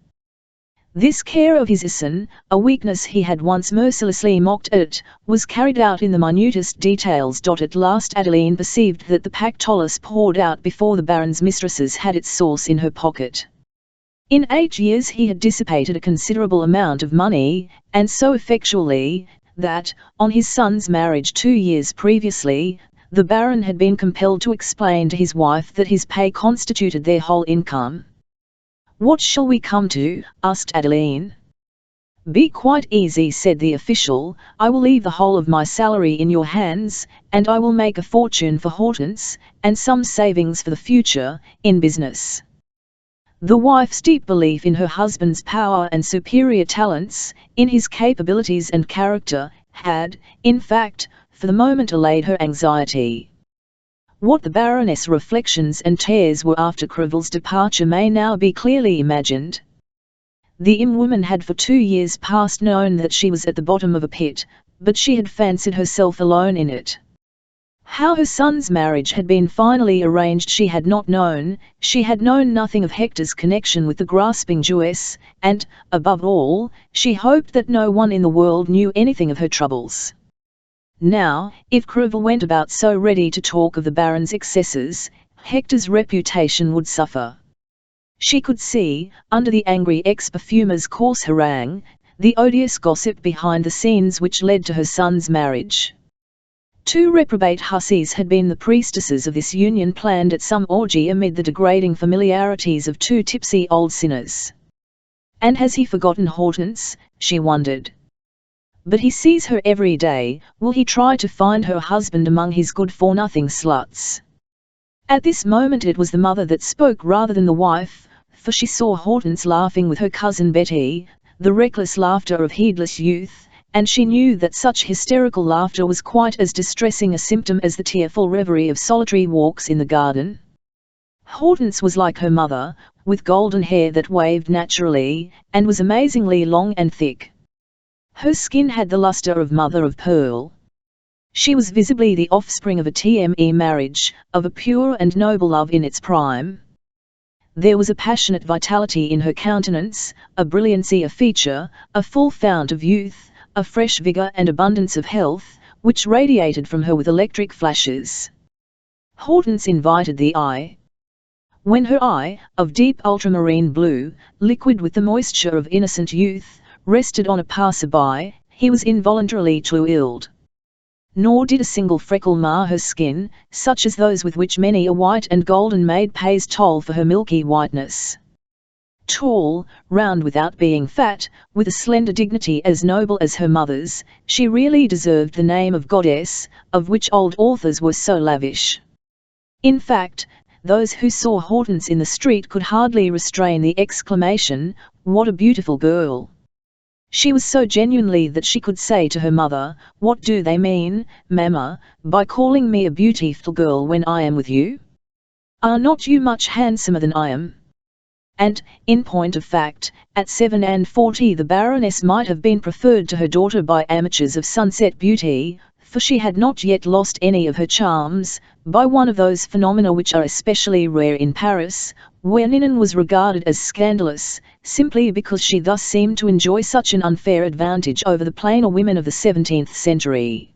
This care of his person, a weakness he had once mercilessly mocked at, was carried out in the minutest details. At last Adeline perceived that the Pactolus poured out before the Baron's mistresses had its source in her pocket. In 8 years he had dissipated a considerable amount of money, and so effectually, that, on his son's marriage 2 years previously, the Baron had been compelled to explain to his wife that his pay constituted their whole income. "What shall we come to?" asked Adeline. "Be quite easy," said the official. "I will leave the whole of my salary in your hands, and I will make a fortune for Hortense, and some savings for the future, in business." The wife's deep belief in her husband's power and superior talents, in his capabilities and character, had, in fact, for the moment allayed her anxiety. What the Baroness' reflections and tears were after Crevel's departure may now be clearly imagined. The woman had for 2 years past known that she was at the bottom of a pit, but she had fancied herself alone in it. How her son's marriage had been finally arranged she had not known. She had known nothing of Hector's connection with the grasping Jewess, and, above all, she hoped that no one in the world knew anything of her troubles. Now, if Crevel went about so ready to talk of the Baron's excesses, Hector's reputation would suffer. She could see, under the angry ex-perfumer's coarse harangue, the odious gossip behind the scenes which led to her son's marriage. 2 reprobate hussies had been the priestesses of this union planned at some orgy amid the degrading familiarities of 2 tipsy old sinners. And has he forgotten Hortense, she wondered. But he sees her every day. Will he try to find her husband among his good-for-nothing sluts? At this moment it was the mother that spoke rather than the wife, for she saw Hortense laughing with her cousin Betty, the reckless laughter of heedless youth, and she knew that such hysterical laughter was quite as distressing a symptom as the tearful reverie of solitary walks in the garden. Hortense was like her mother, with golden hair that waved naturally, and was amazingly long and thick. Her skin had the luster of mother of pearl. She was visibly the offspring of a TME marriage, of a pure and noble love in its prime. There was a passionate vitality in her countenance, a brilliancy of feature, a full fount of youth, a fresh vigour and abundance of health, which radiated from her with electric flashes. Hortense invited the eye. When her eye, of deep ultramarine blue, liquid with the moisture of innocent youth, rested on a passer-by, he was involuntarily thrilled. Nor did a single freckle mar her skin, such as those with which many a white and golden maid pays toll for her milky whiteness. Tall, round without being fat, with a slender dignity as noble as her mother's, she really deserved the name of goddess, of which old authors were so lavish. In fact, those who saw Hortense in the street could hardly restrain the exclamation, "What a beautiful girl!" She was so genuinely that she could say to her mother, "What do they mean, Mamma, by calling me a beautiful girl when I am with you? Are not you much handsomer than I am?" And, in point of fact, at 47 the Baroness might have been preferred to her daughter by amateurs of sunset beauty, for she had not yet lost any of her charms, by one of those phenomena which are especially rare in Paris, where Ninon was regarded as scandalous, simply because she thus seemed to enjoy such an unfair advantage over the plainer women of the 17th century.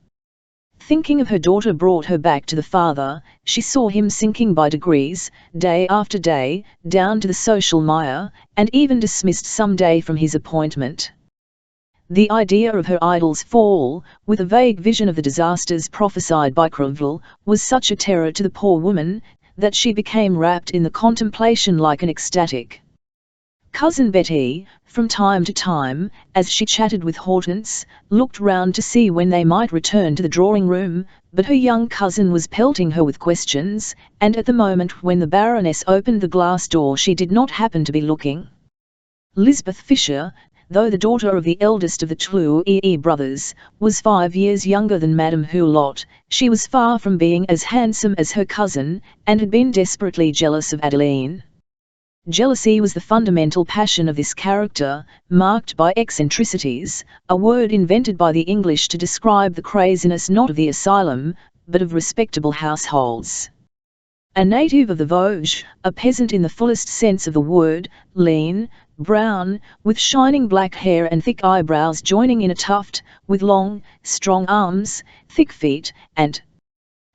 Thinking of her daughter brought her back to the father. She saw him sinking by degrees, day after day, down to the social mire, and even dismissed some day from his appointment. The idea of her idol's fall, with a vague vision of the disasters prophesied by Crevel, was such a terror to the poor woman, that she became wrapped in the contemplation like an ecstatic. Cousin Betty, from time to time, as she chatted with Hortense, looked round to see when they might return to the drawing-room, but her young cousin was pelting her with questions, and at the moment when the Baroness opened the glass door she did not happen to be looking. Lisbeth Fisher, though the daughter of the eldest of the True brothers, was 5 years younger than Madame Hulot, she was far from being as handsome as her cousin, and had been desperately jealous of Adeline. Jealousy was the fundamental passion of this character, marked by eccentricities, a word invented by the English to describe the craziness not of the asylum, but of respectable households. A native of the Vosges, a peasant in the fullest sense of the word, lean, brown, with shining black hair and thick eyebrows joining in a tuft, with long, strong arms, thick feet, and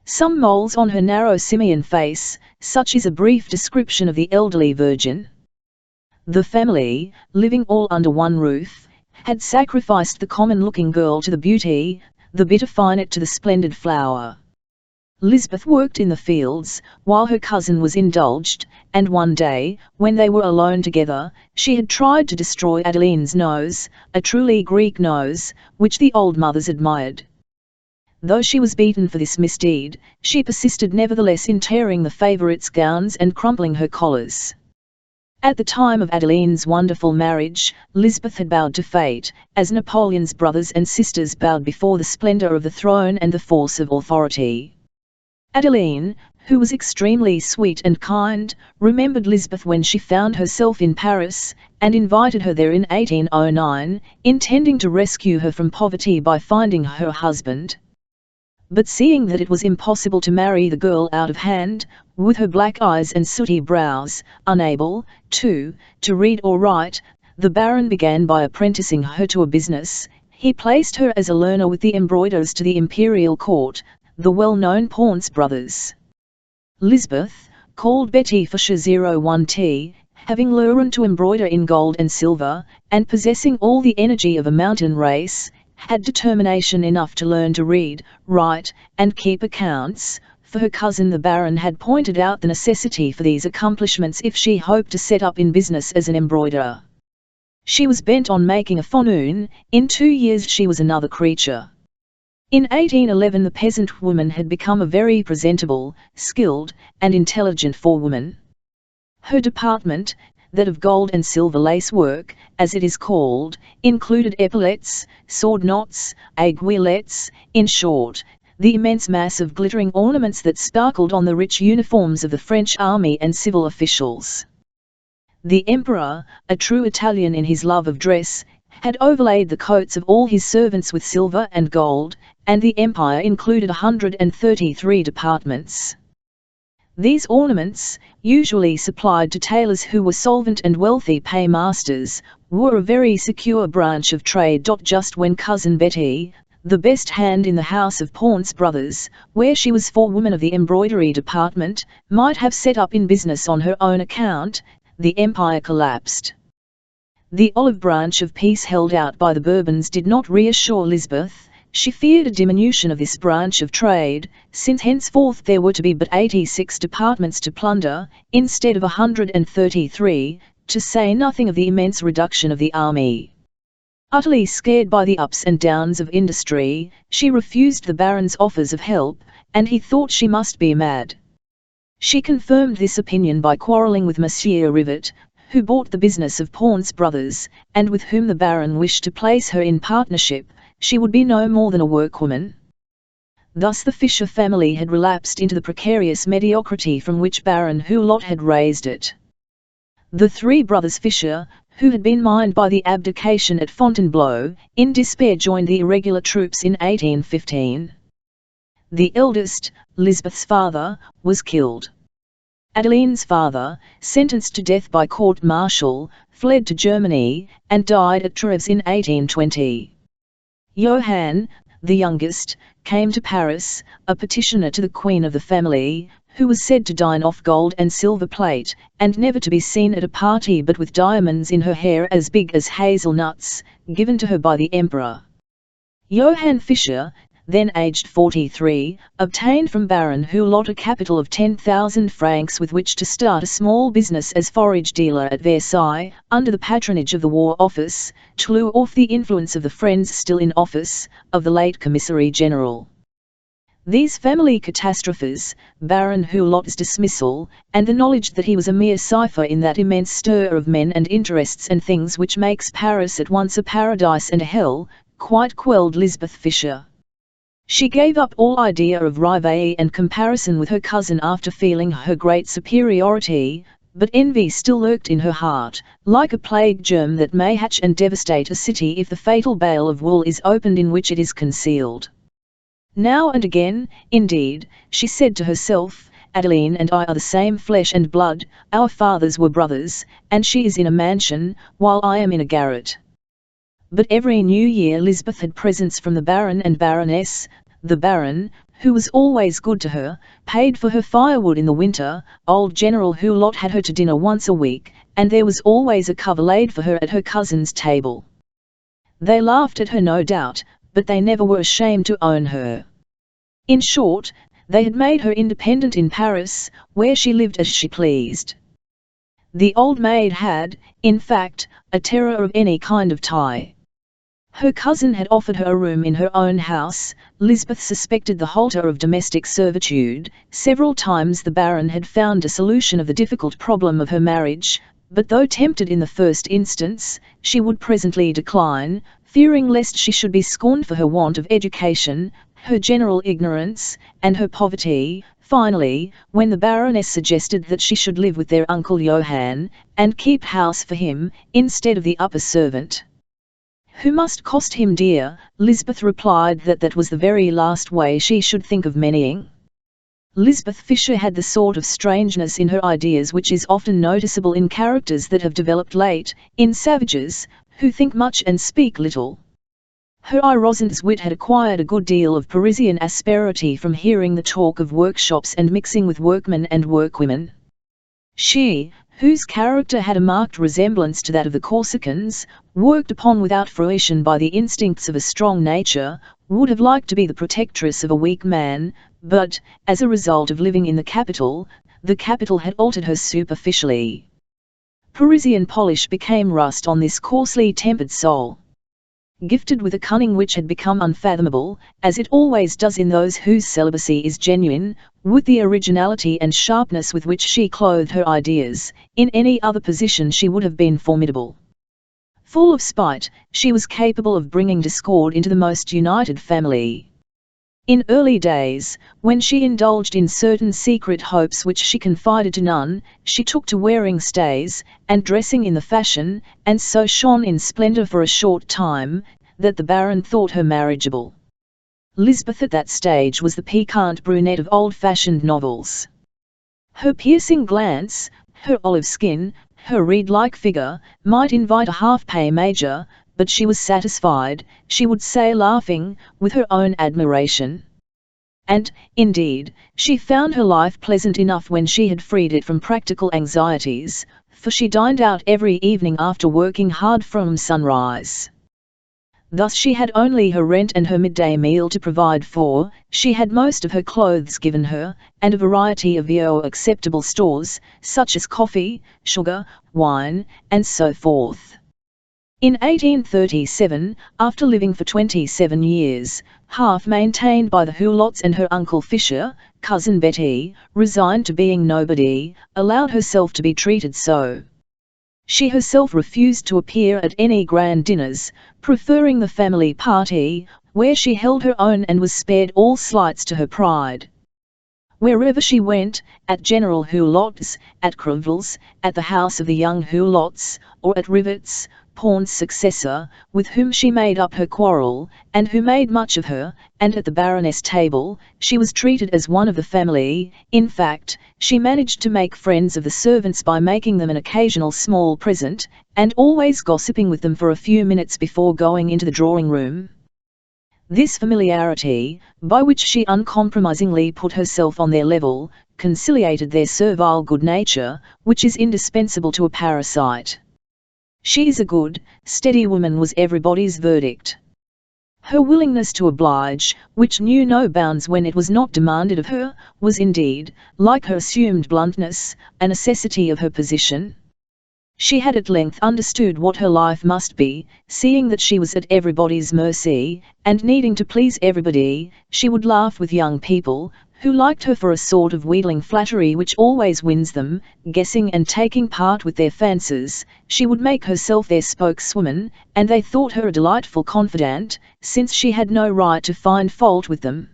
some moles on her narrow simian face, such is a brief description of the elderly virgin. The family, living all under one roof, had sacrificed the common-looking girl to the beauty, the bitter finet to the splendid flower. Lisbeth worked in the fields, while her cousin was indulged, and one day, when they were alone together, she had tried to destroy Adeline's nose, a truly Greek nose, which the old mothers admired. Though she was beaten for this misdeed, she persisted nevertheless in tearing the favourites' gowns and crumpling her collars. At the time of Adeline's wonderful marriage, Lisbeth had bowed to fate, as Napoleon's brothers and sisters bowed before the splendour of the throne and the force of authority. Adeline, who was extremely sweet and kind, remembered Lisbeth when she found herself in Paris, and invited her there in 1809, intending to rescue her from poverty by finding her husband. But seeing that it was impossible to marry the girl out of hand, with her black eyes and sooty brows, unable, too, to read or write, the Baron began by apprenticing her to a business. He placed her as a learner with the embroiderers to the imperial court, the well-known Ponce brothers. Lisbeth, called Betty Fisher 01T, having learned to embroider in gold and silver, and possessing all the energy of a mountain race, had determination enough to learn to read, write, and keep accounts, for her cousin the Baron had pointed out the necessity for these accomplishments if she hoped to set up in business as an embroiderer. She was bent on making a fortune. In 2 years she was another creature. In 1811 the peasant woman had become a very presentable, skilled, and intelligent forewoman. Her department, that of gold and silver lace work, as it is called, included epaulettes, sword knots, aiguillettes, in short, the immense mass of glittering ornaments that sparkled on the rich uniforms of the French army and civil officials. The Emperor, a true Italian in his love of dress, had overlaid the coats of all his servants with silver and gold, and the empire included 133 departments. These ornaments, usually supplied to tailors who were solvent and wealthy paymasters, were a very secure branch of trade. Just when Cousin Betty, the best hand in the house of Paunce Brothers, where she was forewoman of the embroidery department, might have set up in business on her own account, the empire collapsed. The olive branch of peace held out by the Bourbons did not reassure Lisbeth. She feared a diminution of this branch of trade, since henceforth there were to be but 86 departments to plunder, instead of 133, to say nothing of the immense reduction of the army. Utterly scared by the ups and downs of industry, she refused the Baron's offers of help, and he thought she must be mad. She confirmed this opinion by quarrelling with Monsieur Rivet, who bought the business of Paunce Brothers, and with whom the Baron wished to place her in partnership. She would be no more than a workwoman. Thus the Fisher family had relapsed into the precarious mediocrity from which Baron Hulot had raised it. The three brothers Fisher, who had been mined by the abdication at Fontainebleau, in despair joined the irregular troops in 1815. The eldest, Lisbeth's father, was killed. Adeline's father, sentenced to death by court-martial, fled to Germany, and died at Treves in 1820. Johann, the youngest, came to Paris, a petitioner to the queen of the family, who was said to dine off gold and silver plate, and never to be seen at a party but with diamonds in her hair as big as hazelnuts, given to her by the emperor. Johann Fischer, then aged 43, obtained from Baron Hulot a capital of 10,000 francs with which to start a small business as forage dealer at Versailles, under the patronage of the War Office, to off the influence of the friends still in office, of the late Commissary General. These family catastrophes, Baron Hulot's dismissal, and the knowledge that he was a mere cipher in that immense stir of men and interests and things which makes Paris at once a paradise and a hell, quite quelled Lisbeth Fisher. She gave up all idea of rivalry and comparison with her cousin after feeling her great superiority, but envy still lurked in her heart, like a plague germ that may hatch and devastate a city if the fatal bale of wool is opened in which it is concealed. Now and again, indeed, she said to herself, Adeline and I are the same flesh and blood, our fathers were brothers, and she is in a mansion, while I am in a garret. But every new year Lisbeth had presents from the Baron and Baroness. The Baron, who was always good to her, paid for her firewood in the winter, old General Hulot had her to dinner once a week, and there was always a cover laid for her at her cousin's table. They laughed at her no doubt, but they never were ashamed to own her. In short, they had made her independent in Paris, where she lived as she pleased. The old maid had, in fact, a terror of any kind of tie. Her cousin had offered her a room in her own house. Lisbeth suspected the halter of domestic servitude. Several times the Baron had found a solution of the difficult problem of her marriage, but though tempted in the first instance, she would presently decline, fearing lest she should be scorned for her want of education, her general ignorance, and her poverty. Finally, when the Baroness suggested that she should live with their uncle Johann, and keep house for him, instead of the upper servant, who must cost him dear, Lisbeth replied that that was the very last way she should think of marrying. Lisbeth Fisher had the sort of strangeness in her ideas which is often noticeable in characters that have developed late, in savages, who think much and speak little. Her Rosin's wit had acquired a good deal of Parisian asperity from hearing the talk of workshops and mixing with workmen and workwomen. She, whose character had a marked resemblance to that of the Corsicans, worked upon without fruition by the instincts of a strong nature, would have liked to be the protectress of a weak man, but, as a result of living in the capital had altered her superficially. Parisian polish became rust on this coarsely tempered soul. Gifted with a cunning which had become unfathomable, as it always does in those whose celibacy is genuine, with the originality and sharpness with which she clothed her ideas, in any other position she would have been formidable. Full of spite, she was capable of bringing discord into the most united family. In early days, when she indulged in certain secret hopes which she confided to none, she took to wearing stays, and dressing in the fashion, and so shone in splendour for a short time, that the Baron thought her marriageable. Lisbeth at that stage was the piquant brunette of old-fashioned novels. Her piercing glance, her olive skin, her reed-like figure, might invite a half-pay major, but she was satisfied, she would say laughing, with her own admiration. And, indeed, she found her life pleasant enough when she had freed it from practical anxieties, for she dined out every evening after working hard from sunrise. Thus she had only her rent and her midday meal to provide for, she had most of her clothes given her, and a variety of acceptable stores, such as coffee, sugar, wine, and so forth. In 1837, after living for 27 years, half maintained by the Hulots and her uncle Fisher, cousin Betty, resigned to being nobody, allowed herself to be treated so. She herself refused to appear at any grand dinners, preferring the family party, where she held her own and was spared all slights to her pride. Wherever she went, at General Hulot's, at Crevel's, at the house of the young Hulots, or at Rivet's, Pawn's successor, with whom she made up her quarrel, and who made much of her, and at the Baroness' table, she was treated as one of the family. In fact, she managed to make friends of the servants by making them an occasional small present, and always gossiping with them for a few minutes before going into the drawing-room. This familiarity, by which she uncompromisingly put herself on their level, conciliated their servile good nature, which is indispensable to a parasite. "She is a good, steady woman," was everybody's verdict. Her willingness to oblige, which knew no bounds when it was not demanded of her, was indeed, like her assumed bluntness, a necessity of her position. She had at length understood what her life must be, seeing that she was at everybody's mercy, and needing to please everybody. She would laugh with young people, who liked her for a sort of wheedling flattery which always wins them, guessing and taking part with their fancies. She would make herself their spokeswoman, and they thought her a delightful confidante, since she had no right to find fault with them.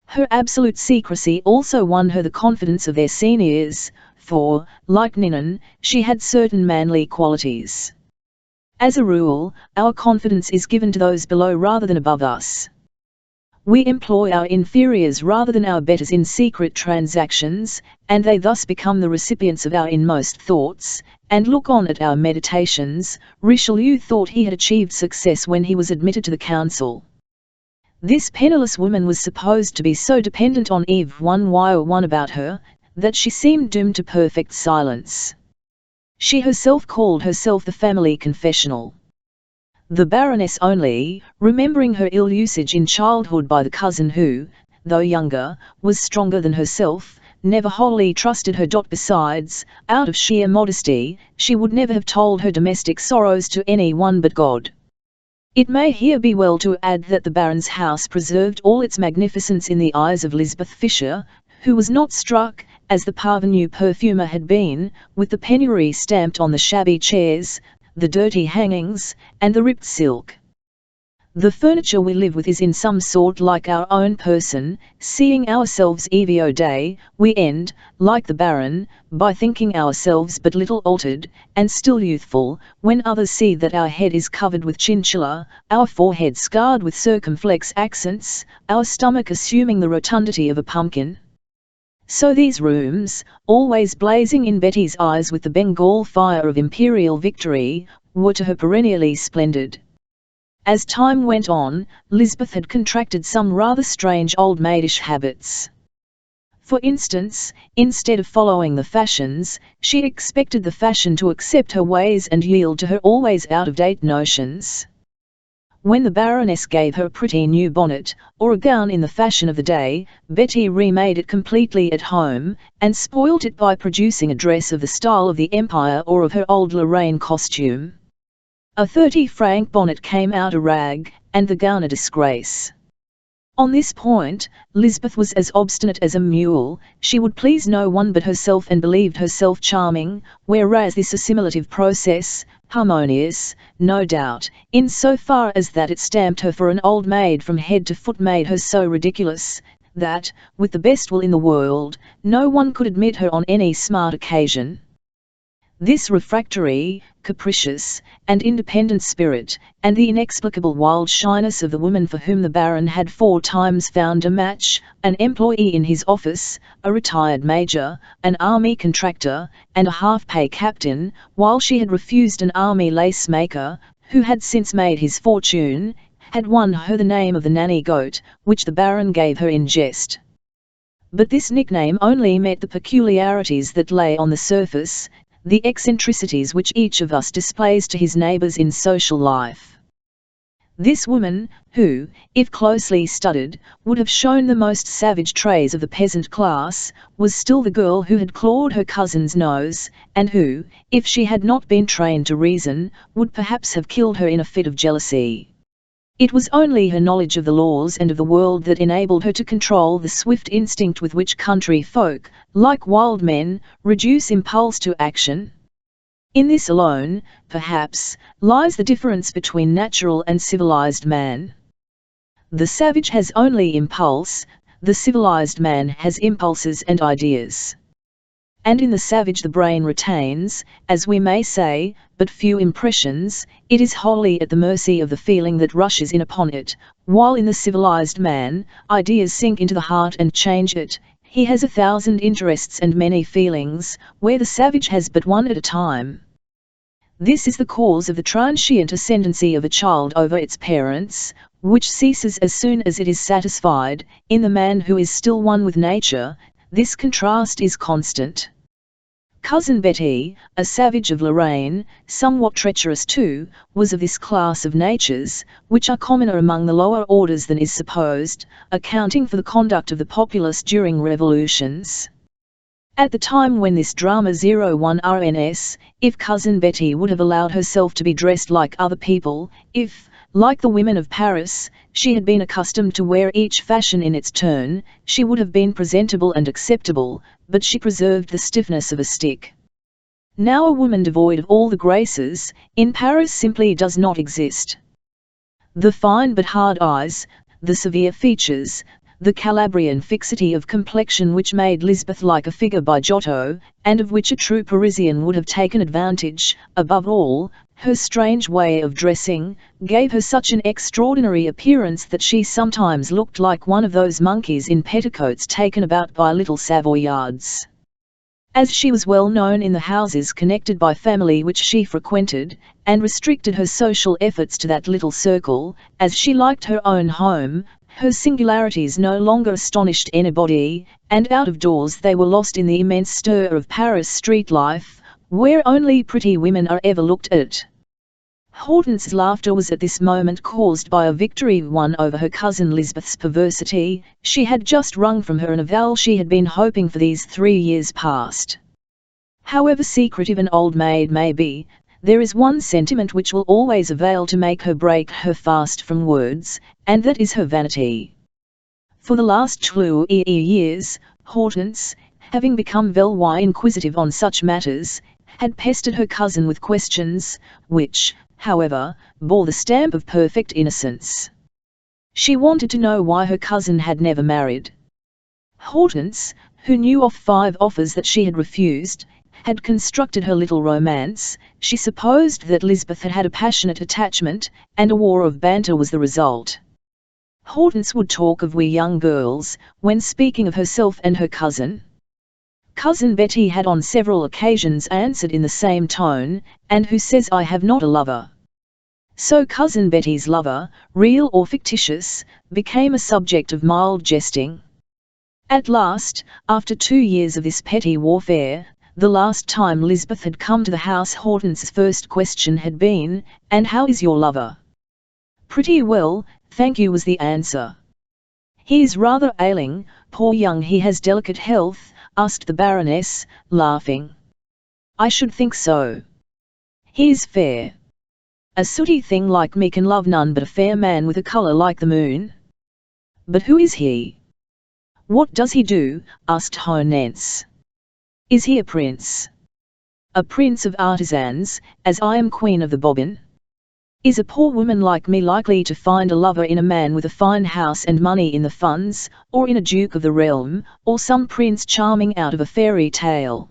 Her absolute secrecy also won her the confidence of their seniors, for, like Ninon, she had certain manly qualities. As a rule, our confidence is given to those below rather than above us. We employ our inferiors rather than our betters in secret transactions, and they thus become the recipients of our inmost thoughts, and look on at our meditations. Richelieu thought he had achieved success when he was admitted to the council. This penniless woman was supposed to be so dependent on everyone about her, that she seemed doomed to perfect silence. She herself called herself the family confessional. The Baroness only, remembering her ill usage in childhood by the cousin who, though younger, was stronger than herself, never wholly trusted her. Besides, out of sheer modesty, she would never have told her domestic sorrows to any one but God. It may here be well to add that the Baron's house preserved all its magnificence in the eyes of Lisbeth Fisher, who was not struck, as the parvenu perfumer had been, with the penury stamped on the shabby chairs, the dirty hangings, and the ripped silk. The furniture we live with is in some sort like our own person. Seeing ourselves every day, we end, like the Baron, by thinking ourselves but little altered, and still youthful, when others see that our head is covered with chinchilla, our forehead scarred with circumflex accents, our stomach assuming the rotundity of a pumpkin. So these rooms, always blazing in Betty's eyes with the Bengal fire of imperial victory, were to her perennially splendid. As time went on, Lisbeth had contracted some rather strange old-maidish habits. For instance, instead of following the fashions, she expected the fashion to accept her ways and yield to her always out-of-date notions. When the Baroness gave her a pretty new bonnet, or a gown in the fashion of the day, Betty remade it completely at home, and spoilt it by producing a dress of the style of the Empire or of her old Lorraine costume. A 30-franc bonnet came out a rag, and the gown a disgrace. On this point, Lisbeth was as obstinate as a mule. She would please no one but herself and believed herself charming, whereas this assimilative process, harmonious, no doubt, in so far as that it stamped her for an old maid from head to foot, made her so ridiculous, that, with the best will in the world, no one could admit her on any smart occasion. This refractory, capricious, and independent spirit, and the inexplicable wild shyness of the woman for whom the Baron had 4 times found a match, an employee in his office, a retired major, an army contractor, and a half-pay captain, while she had refused an army lace-maker, who had since made his fortune, had won her the name of the nanny goat, which the Baron gave her in jest. But this nickname only met the peculiarities that lay on the surface, the eccentricities which each of us displays to his neighbours in social life. This woman, who, if closely studied, would have shown the most savage traits of the peasant class, was still the girl who had clawed her cousin's nose, and who, if she had not been trained to reason, would perhaps have killed her in a fit of jealousy. It was only her knowledge of the laws and of the world that enabled her to control the swift instinct with which country folk, like wild men, reduce impulse to action. In this alone, perhaps, lies the difference between natural and civilized man. The savage has only impulse, the civilized man has impulses and ideas. And in the savage the brain retains, as we may say, but few impressions, it is wholly at the mercy of the feeling that rushes in upon it, while in the civilized man, ideas sink into the heart and change it. He has 1,000 interests and many feelings, where the savage has but one at a time. This is the cause of the transient ascendancy of a child over its parents, which ceases as soon as it is satisfied. In the man who is still one with nature, this contrast is constant. Cousin Betty, a savage of Lorraine, somewhat treacherous too, was of this class of natures, which are commoner among the lower orders than is supposed, accounting for the conduct of the populace during revolutions. At the time when this drama 01 RNS, if Cousin Betty would have allowed herself to be dressed like other people, if, like the women of Paris, she had been accustomed to wear each fashion in its turn, she would have been presentable and acceptable, but she preserved the stiffness of a stick. Now a woman devoid of all the graces, in Paris simply does not exist. The fine but hard eyes, the severe features, the Calabrian fixity of complexion which made Lisbeth like a figure by Giotto, and of which a true Parisian would have taken advantage, above all, her strange way of dressing, gave her such an extraordinary appearance that she sometimes looked like one of those monkeys in petticoats taken about by little Savoyards. As she was well known in the houses connected by family which she frequented, and restricted her social efforts to that little circle, as she liked her own home, her singularities no longer astonished anybody, and out of doors they were lost in the immense stir of Paris street life, where only pretty women are ever looked at. Hortense's laughter was at this moment caused by a victory won over her cousin Lisbeth's perversity. She had just wrung from her an avowal she had been hoping for these 3 years past. However secretive an old maid may be, there is one sentiment which will always avail to make her break her fast from words, and that is her vanity. For the last 2 years, Hortense, having become very inquisitive on such matters, had pestered her cousin with questions, which, however, bore the stamp of perfect innocence. She wanted to know why her cousin had never married. Hortense, who knew of 5 offers that she had refused, had constructed her little romance. She supposed that Lisbeth had had a passionate attachment, and a war of banter was the result. Hortense would talk of we young girls, when speaking of herself and her cousin. Cousin Betty had on several occasions answered in the same tone, "And who says I have not a lover?" So Cousin Betty's lover, real or fictitious, became a subject of mild jesting. At last, after 2 years of this petty warfare, the last time Lisbeth had come to the house Hortense's first question had been, "And how is your lover?" "Pretty well, thank you," was the answer. "He is rather ailing, poor young he has delicate health?" asked the Baroness, laughing. "I should think so. He is fair. A sooty thing like me can love none but a fair man with a colour like the moon." "But who is he? What does he do?" asked Hortense. "Is he a prince?" "A prince of artisans, as I am queen of the bobbin. Is a poor woman like me likely to find a lover in a man with a fine house and money in the funds, or in a duke of the realm, or some prince charming out of a fairy tale?"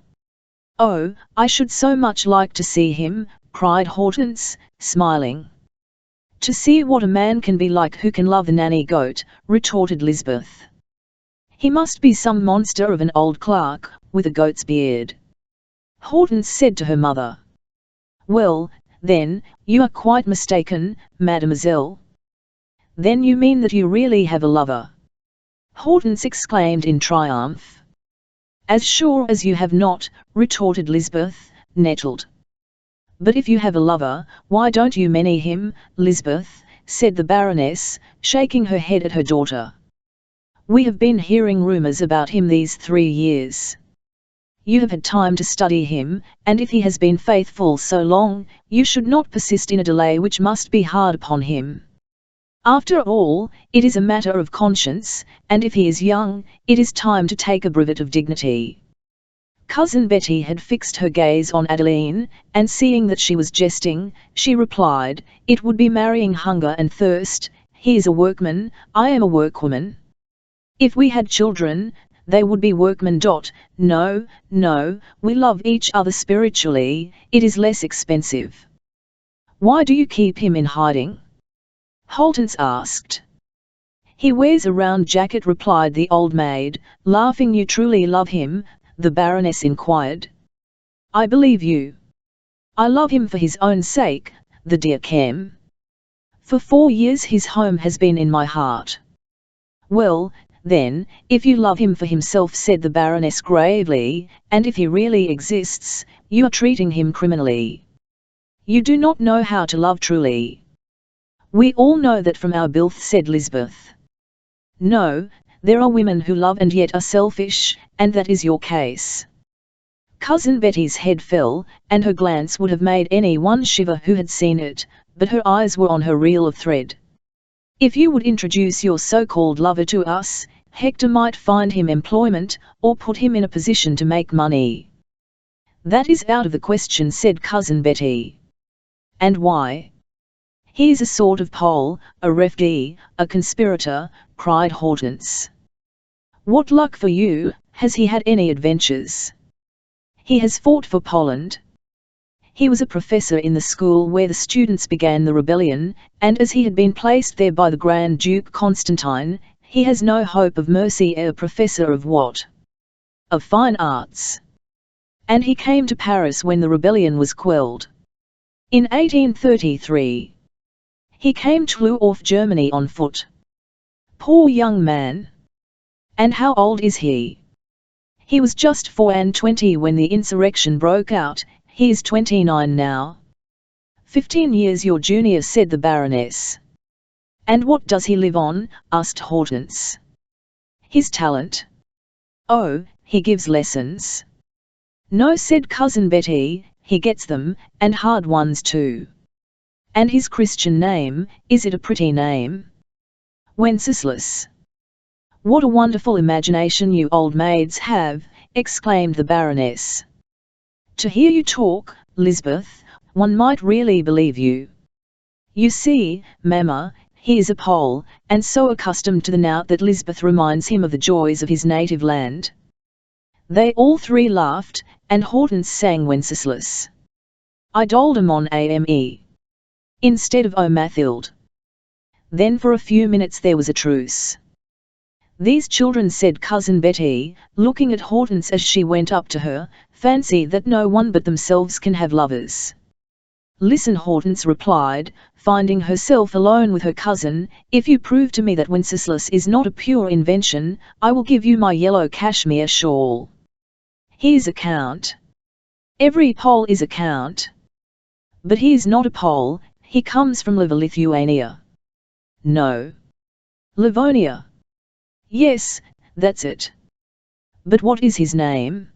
Oh, I should so much like to see him, cried Hortense, smiling. To see what a man can be like who can love a nanny goat, retorted Lisbeth. He must be some monster of an old clerk, with a goat's beard. Hortense said to her mother. Well, then, you are quite mistaken, mademoiselle. Then you mean that you really have a lover? Hortense exclaimed in triumph. As sure as you have not, retorted Lisbeth, nettled. But if you have a lover, why don't you marry him, Lisbeth, said the Baroness, shaking her head at her daughter. We have been hearing rumours about him these 3 years. You have had time to study him, and if he has been faithful so long, you should not persist in a delay which must be hard upon him. After all, it is a matter of conscience, and if he is young, it is time to take a brevet of dignity. Cousin Betty had fixed her gaze on Adeline, and seeing that she was jesting, she replied, It would be marrying hunger and thirst. He is a workman, I am a workwoman. If we had children, they would be workmen. No, no, we love each other spiritually, it is less expensive. Why do you keep him in hiding? Hortense asked. He wears a round jacket, replied the old maid, laughing. You truly love him? The Baroness inquired. I believe you. I love him for his own sake, the dear Cam. For 4 years his home has been in my heart. Well, then, if you love him for himself, said the Baroness gravely, and if he really exists, you are treating him criminally. You do not know how to love truly. We all know that from our birth, said Lisbeth. No, there are women who love and yet are selfish, and that is your case. Cousin Betty's head fell, and her glance would have made anyone shiver who had seen it, but her eyes were on her reel of thread. If you would introduce your so-called lover to us, Hector might find him employment, or put him in a position to make money. That is out of the question, said Cousin Betty. And why? He is a sort of Pole, a refugee, a conspirator, cried Hortense. What luck for you, has he had any adventures? He has fought for Poland. He was a professor in the school where the students began the rebellion, and as he had been placed there by the Grand Duke Constantine, he has no hope of mercy. A professor of what? Of fine arts. And he came to Paris when the rebellion was quelled. In 1833. He came to off Germany on foot. Poor young man. And how old is he? He was just 24 when the insurrection broke out. He is 29 now. 15 years your junior, said the Baroness. And what does he live on? Asked Hortense. His talent. Oh, he gives lessons. No, said Cousin Betty, he gets them, and hard ones too. And his Christian name, is it a pretty name? Wenceslas. What a wonderful imagination you old maids have, exclaimed the Baroness. To hear you talk, Lisbeth, one might really believe you. You see, Mamma, he is a Pole, and so accustomed to the knout that Lisbeth reminds him of the joys of his native land. They all three laughed, and Hortense sang Wenceslas. Idole mon ame. Instead of O Mathilde. Then for a few minutes there was a truce. These children, said Cousin Betty, looking at Hortense as she went up to her, fancy that no one but themselves can have lovers. Listen, Hortense replied, finding herself alone with her cousin, if you prove to me that Wenceslas is not a pure invention, I will give you my yellow cashmere shawl. He is a count. Every Pole is a count. But he is not a Pole, he comes from Lithuania. No. Livonia. Yes, that's it. But what is his name?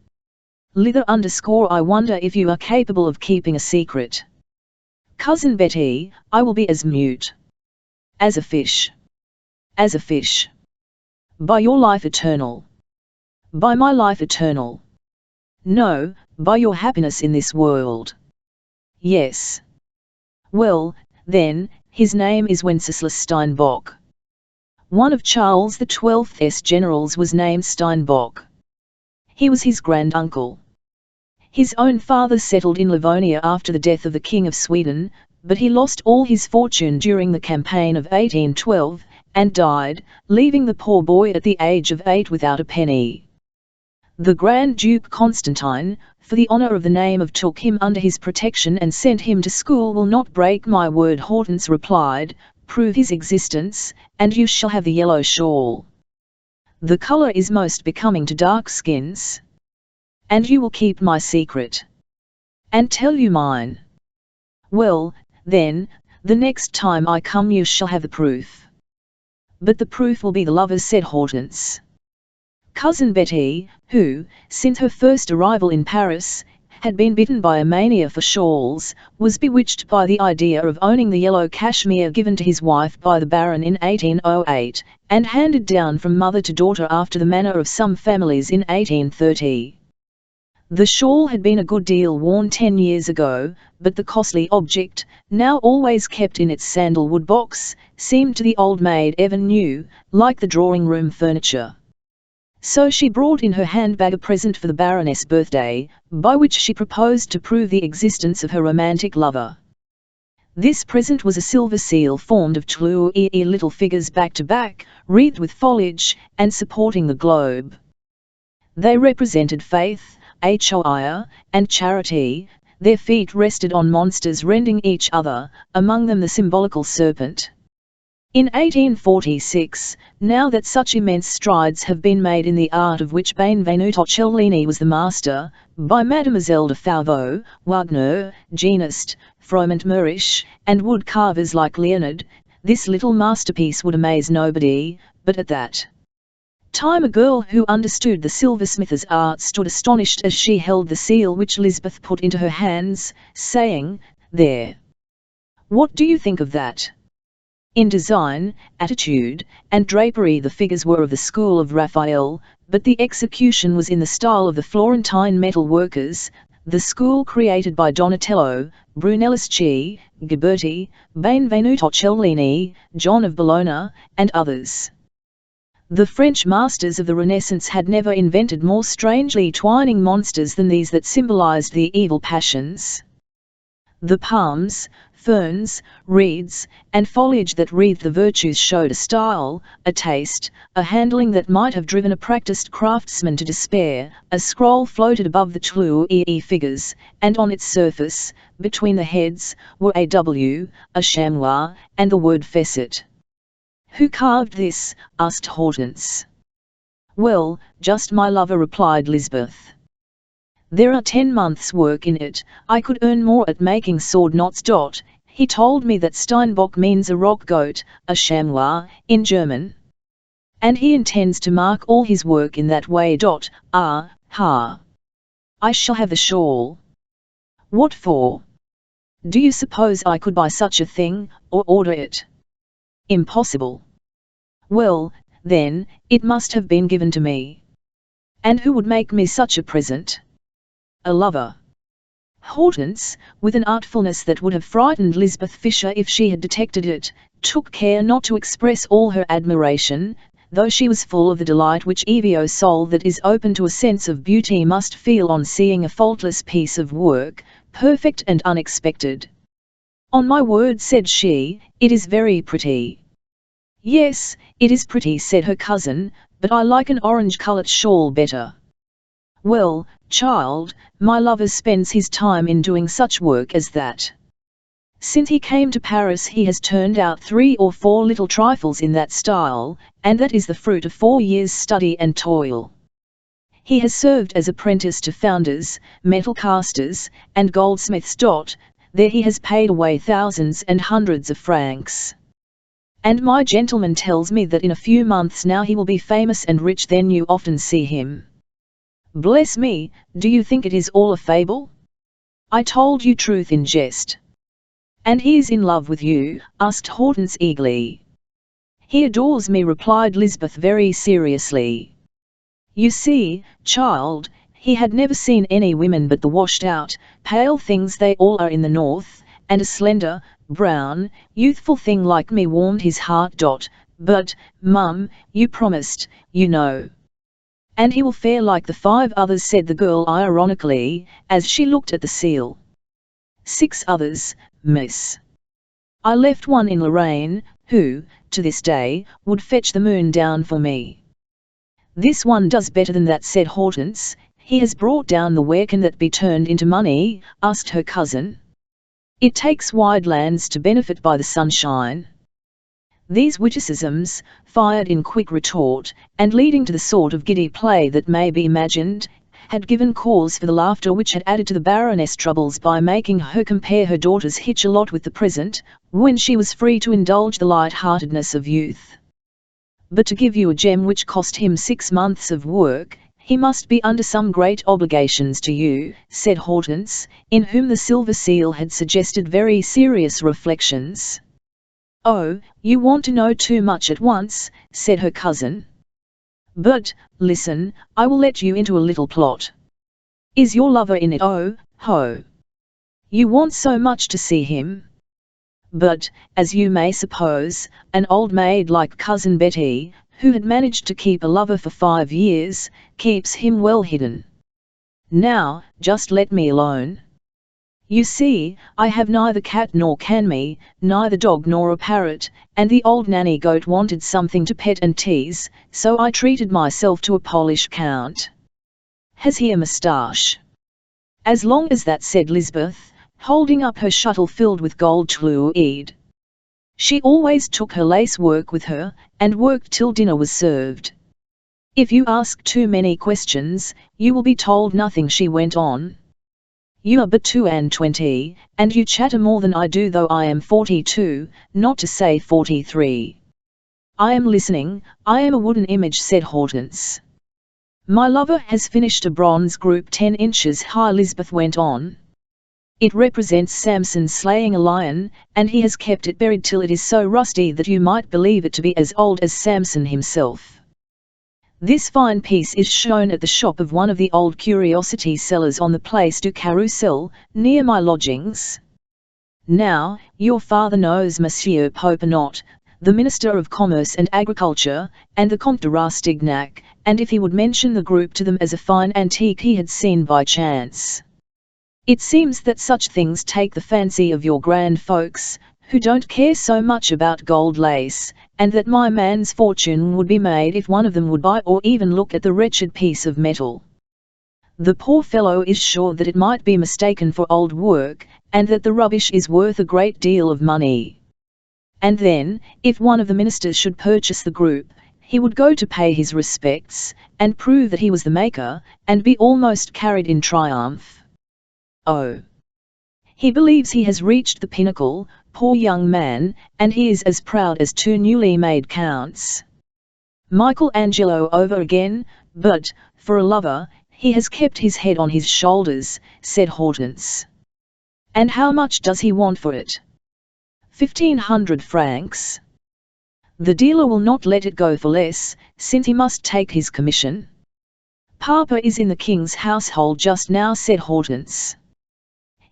Lither_. I wonder if you are capable of keeping a secret. Cousin Betty, I will be as mute. As a fish. As a fish. By your life eternal. By my life eternal. No, by your happiness in this world. Yes. Well, then, his name is Wenceslas Steinbock. One of Charles XII's generals was named Steinbock. He was his granduncle. His own father settled in Livonia after the death of the King of Sweden, but he lost all his fortune during the campaign of 1812, and died, leaving the poor boy at the age of 8 without a penny. The Grand Duke Constantine, for the honour of the name of, took him under his protection and sent him to school. Will not break my word, Hortense replied. Prove his existence, and you shall have the yellow shawl. The colour is most becoming to dark skins. And you will keep my secret. And tell you mine. Well, then, the next time I come you shall have the proof. But the proof will be the lovers, said Hortense. Cousin Betty, who, since her first arrival in Paris, had been bitten by a mania for shawls, was bewitched by the idea of owning the yellow cashmere given to his wife by the Baron in 1808, and handed down from mother to daughter after the manner of some families in 1830. The shawl had been a good deal worn 10 years ago, but the costly object, now always kept in its sandalwood box, seemed to the old maid ever new, like the drawing-room furniture. So she brought in her handbag a present for the Baroness' birthday, by which she proposed to prove the existence of her romantic lover. This present was a silver seal formed of two little figures back to back, wreathed with foliage, and supporting the globe. They represented Faith, Joy, and Charity. Their feet rested on monsters rending each other, among them the symbolical serpent. In 1846, now that such immense strides have been made in the art of which Benvenuto Cellini was the master, by Mademoiselle de Fauveau, Wagner, Genest, Froment Murisch, and wood carvers like Leonard, this little masterpiece would amaze nobody, but at that time a girl who understood the silversmith's art stood astonished as she held the seal which Lisbeth put into her hands, saying, "There! What do you think of that?" In design, attitude, and drapery the figures were of the school of Raphael, but the execution was in the style of the Florentine metal workers, the school created by Donatello, Brunelleschi, Ghiberti, Benvenuto Cellini, John of Bologna, and others. The French masters of the Renaissance had never invented more strangely twining monsters than these that symbolized the evil passions. The palms, ferns, reeds, and foliage that wreathed the virtues showed a style, a taste, a handling that might have driven a practiced craftsman to despair. A scroll floated above the two figures, and on its surface, between the heads, were a W, a chamois, and the word Fesset. "Who carved this?" asked Hortense. "Well, just my lover," replied Lisbeth. "There are 10 months' work in it. I could earn more at making sword knots. He told me that Steinbock means a rock goat, a chamois, in German. And he intends to mark all his work in that way. Ah, ha! I shall have the shawl." "What for? Do you suppose I could buy such a thing, or order it?" "Impossible." "Well, then, it must have been given to me. And who would make me such a present?" "A lover." Hortense, with an artfulness that would have frightened Lisbeth Fisher if she had detected it, took care not to express all her admiration, though she was full of the delight which every soul that is open to a sense of beauty must feel on seeing a faultless piece of work, perfect and unexpected. "On my word," said she, "it is very pretty." "Yes, it is pretty," said her cousin, "but I like an orange-coloured shawl better." "Well, child, my lover spends his time in doing such work as that. Since he came to Paris he has turned out 3 or 4 little trifles in that style, and that is the fruit of 4 years' study and toil. He has served as apprentice to founders, metal casters, and goldsmiths. There he has paid away thousands and hundreds of francs. And my gentleman tells me that in a few months now he will be famous and rich. Then you often see him. Bless me, do you think it is all a fable? I told you truth in jest." "And he is in love with you?" asked Hortense eagerly. "He adores me," replied Lisbeth very seriously. "You see, child, he had never seen any women but the washed-out, pale things they all are in the north, and a slender, brown, youthful thing like me warmed his heart. But, Mum, you promised, you know." "And he will fare like the 5 others," said the girl ironically, as she looked at the seal. "6 others, miss. I left one in Lorraine, who, to this day, would fetch the moon down for me." "This one does better than that," said Hortense. "He has brought down the where can that be turned into money?" asked her cousin. "It takes wide lands to benefit by the sunshine." These witticisms, fired in quick retort, and leading to the sort of giddy play that may be imagined, had given cause for the laughter which had added to the Baroness' troubles by making her compare her daughter's hitch a lot with the present, when she was free to indulge the light-heartedness of youth. "But to give you a gem which cost him 6 months of work, he must be under some great obligations to you," said Hortense, in whom the silver seal had suggested very serious reflections. "Oh, you want to know too much at once," said her cousin. "But, listen, I will let you into a little plot. Is your lover in it? Oh, ho! You want so much to see him? But, as you may suppose, an old maid like Cousin Betty, who had managed to keep a lover for 5 years, keeps him well hidden. Now, just let me alone. You see, I have neither cat nor can me, neither dog nor a parrot, and the old nanny goat wanted something to pet and tease, so I treated myself to a Polish count. Has he a moustache?" "As long as that," said Lisbeth, holding up her shuttle filled with gold fluid. "She always took her lace work with her, and worked till dinner was served." "If you ask too many questions, you will be told nothing," she went on. "You are but 22, and you chatter more than I do, though I am 42, not to say 43. "I am listening, I am a wooden image," said Hortense. "My lover has finished a bronze group 10 inches high," Lisbeth went on. "It represents Samson slaying a lion, and he has kept it buried till it is so rusty that you might believe it to be as old as Samson himself. This fine piece is shown at the shop of one of the old curiosity sellers on the Place du Carrousel, near my lodgings. Now, your father knows Monsieur Popinot, the Minister of Commerce and Agriculture, and the Comte de Rastignac, and if he would mention the group to them as a fine antique he had seen by chance. It seems that such things take the fancy of your grand folks, who don't care so much about gold lace, and that my man's fortune would be made if one of them would buy or even look at the wretched piece of metal. The poor fellow is sure that it might be mistaken for old work, and that the rubbish is worth a great deal of money. And then, if one of the ministers should purchase the group, he would go to pay his respects, and prove that he was the maker, and be almost carried in triumph. Oh! He believes he has reached the pinnacle, poor young man, and he is as proud as 2 newly made counts. Michelangelo over again, but, for a lover, he has kept his head on his shoulders," said Hortense. "And how much does he want for it?" 1,500 francs. "The dealer will not let it go for less, since he must take his commission." "Papa is in the king's household just now," said Hortense.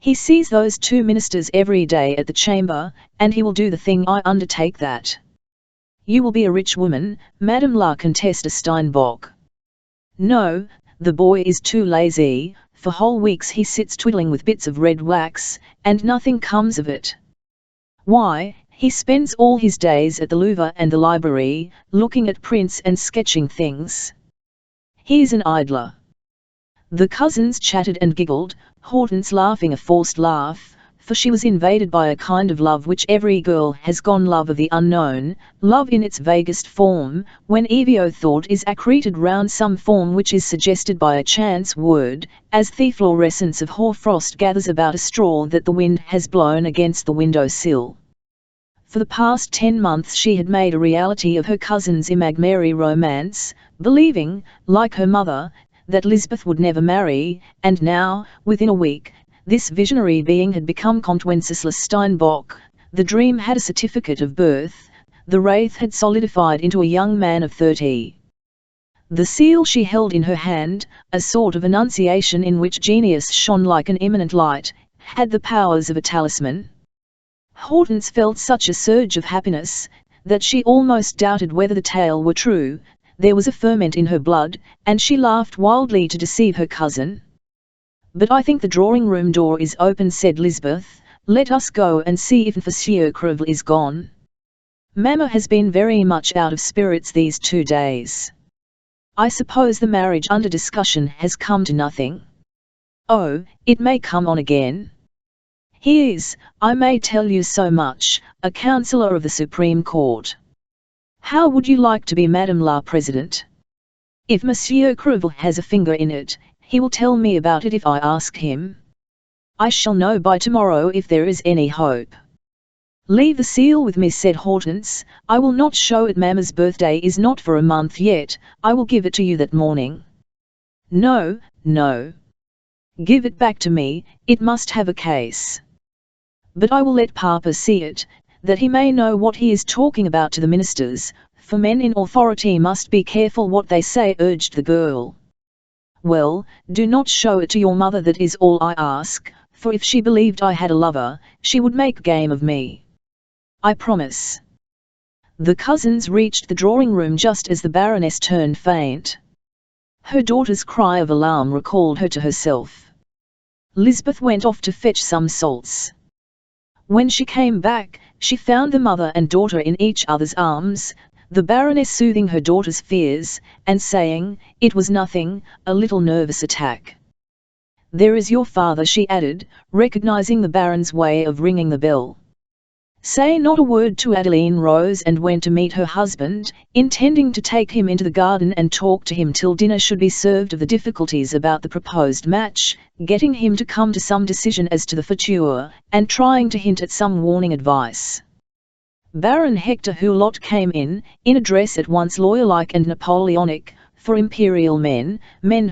"He sees those 2 ministers every day at the chamber, and he will do the thing, I undertake that." "You will be a rich woman, Madame la Comtesse de Steinbock." "No, the boy is too lazy, for whole weeks he sits twiddling with bits of red wax, and nothing comes of it. Why, he spends all his days at the Louvre and the library, looking at prints and sketching things. He is an idler." The cousins chatted and giggled, Hortense laughing a forced laugh, for she was invaded by a kind of love which every girl has gone, love of the unknown, love in its vaguest form, when Evio thought is accreted round some form which is suggested by a chance word, as the fluorescence of hoarfrost gathers about a straw that the wind has blown against the window-sill. For the past 10 months she had made a reality of her cousin's imaginary romance, believing, like her mother, that Lisbeth would never marry, and now, within a week, this visionary being had become Comte Wenceslas Steinbock. The dream had a certificate of birth, the wraith had solidified into a young man of 30. The seal she held in her hand, a sort of annunciation in which genius shone like an imminent light, had the powers of a talisman. Hortense felt such a surge of happiness, that she almost doubted whether the tale were true, there was a ferment in her blood, and she laughed wildly to deceive her cousin. "But I think the drawing-room door is open," said Lisbeth. "Let us go and see if Monsieur Crevel is gone. Mamma has been very much out of spirits these 2 days. I suppose the marriage under discussion has come to nothing." "Oh, it may come on again. He is, I may tell you so much, a councillor of the Supreme Court. How would you like to be Madame la Présidente? If Monsieur Crevel has a finger in it, he will tell me about it if I ask him. I shall know by tomorrow if there is any hope." "Leave the seal with me," said Hortense. "I will not show it. Mamma's birthday is not for a month yet. I will give it to you that morning." "No, no. Give it back to me, it must have a case." "But I will let Papa see it, that he may know what he is talking about to the ministers, for men in authority must be careful what they say," urged the girl. "Well, do not show it to your mother, that is all I ask, for if she believed I had a lover, she would make game of me. I promise." The cousins reached the drawing-room just as the Baroness turned faint. Her daughter's cry of alarm recalled her to herself. Lisbeth went off to fetch some salts. When she came back, she found the mother and daughter in each other's arms, the Baroness soothing her daughter's fears, and saying, "It was nothing, a little nervous attack. There is your father," she added, recognizing the Baron's way of ringing the bell. Say not a word to Adeline rose and went to meet her husband, intending to take him into the garden and talk to him till dinner should be served of the difficulties about the proposed match, getting him to come to some decision as to the future, and trying to hint at some warning advice. Baron Hector Hulot came in a dress at once lawyer-like and Napoleonic, for imperial men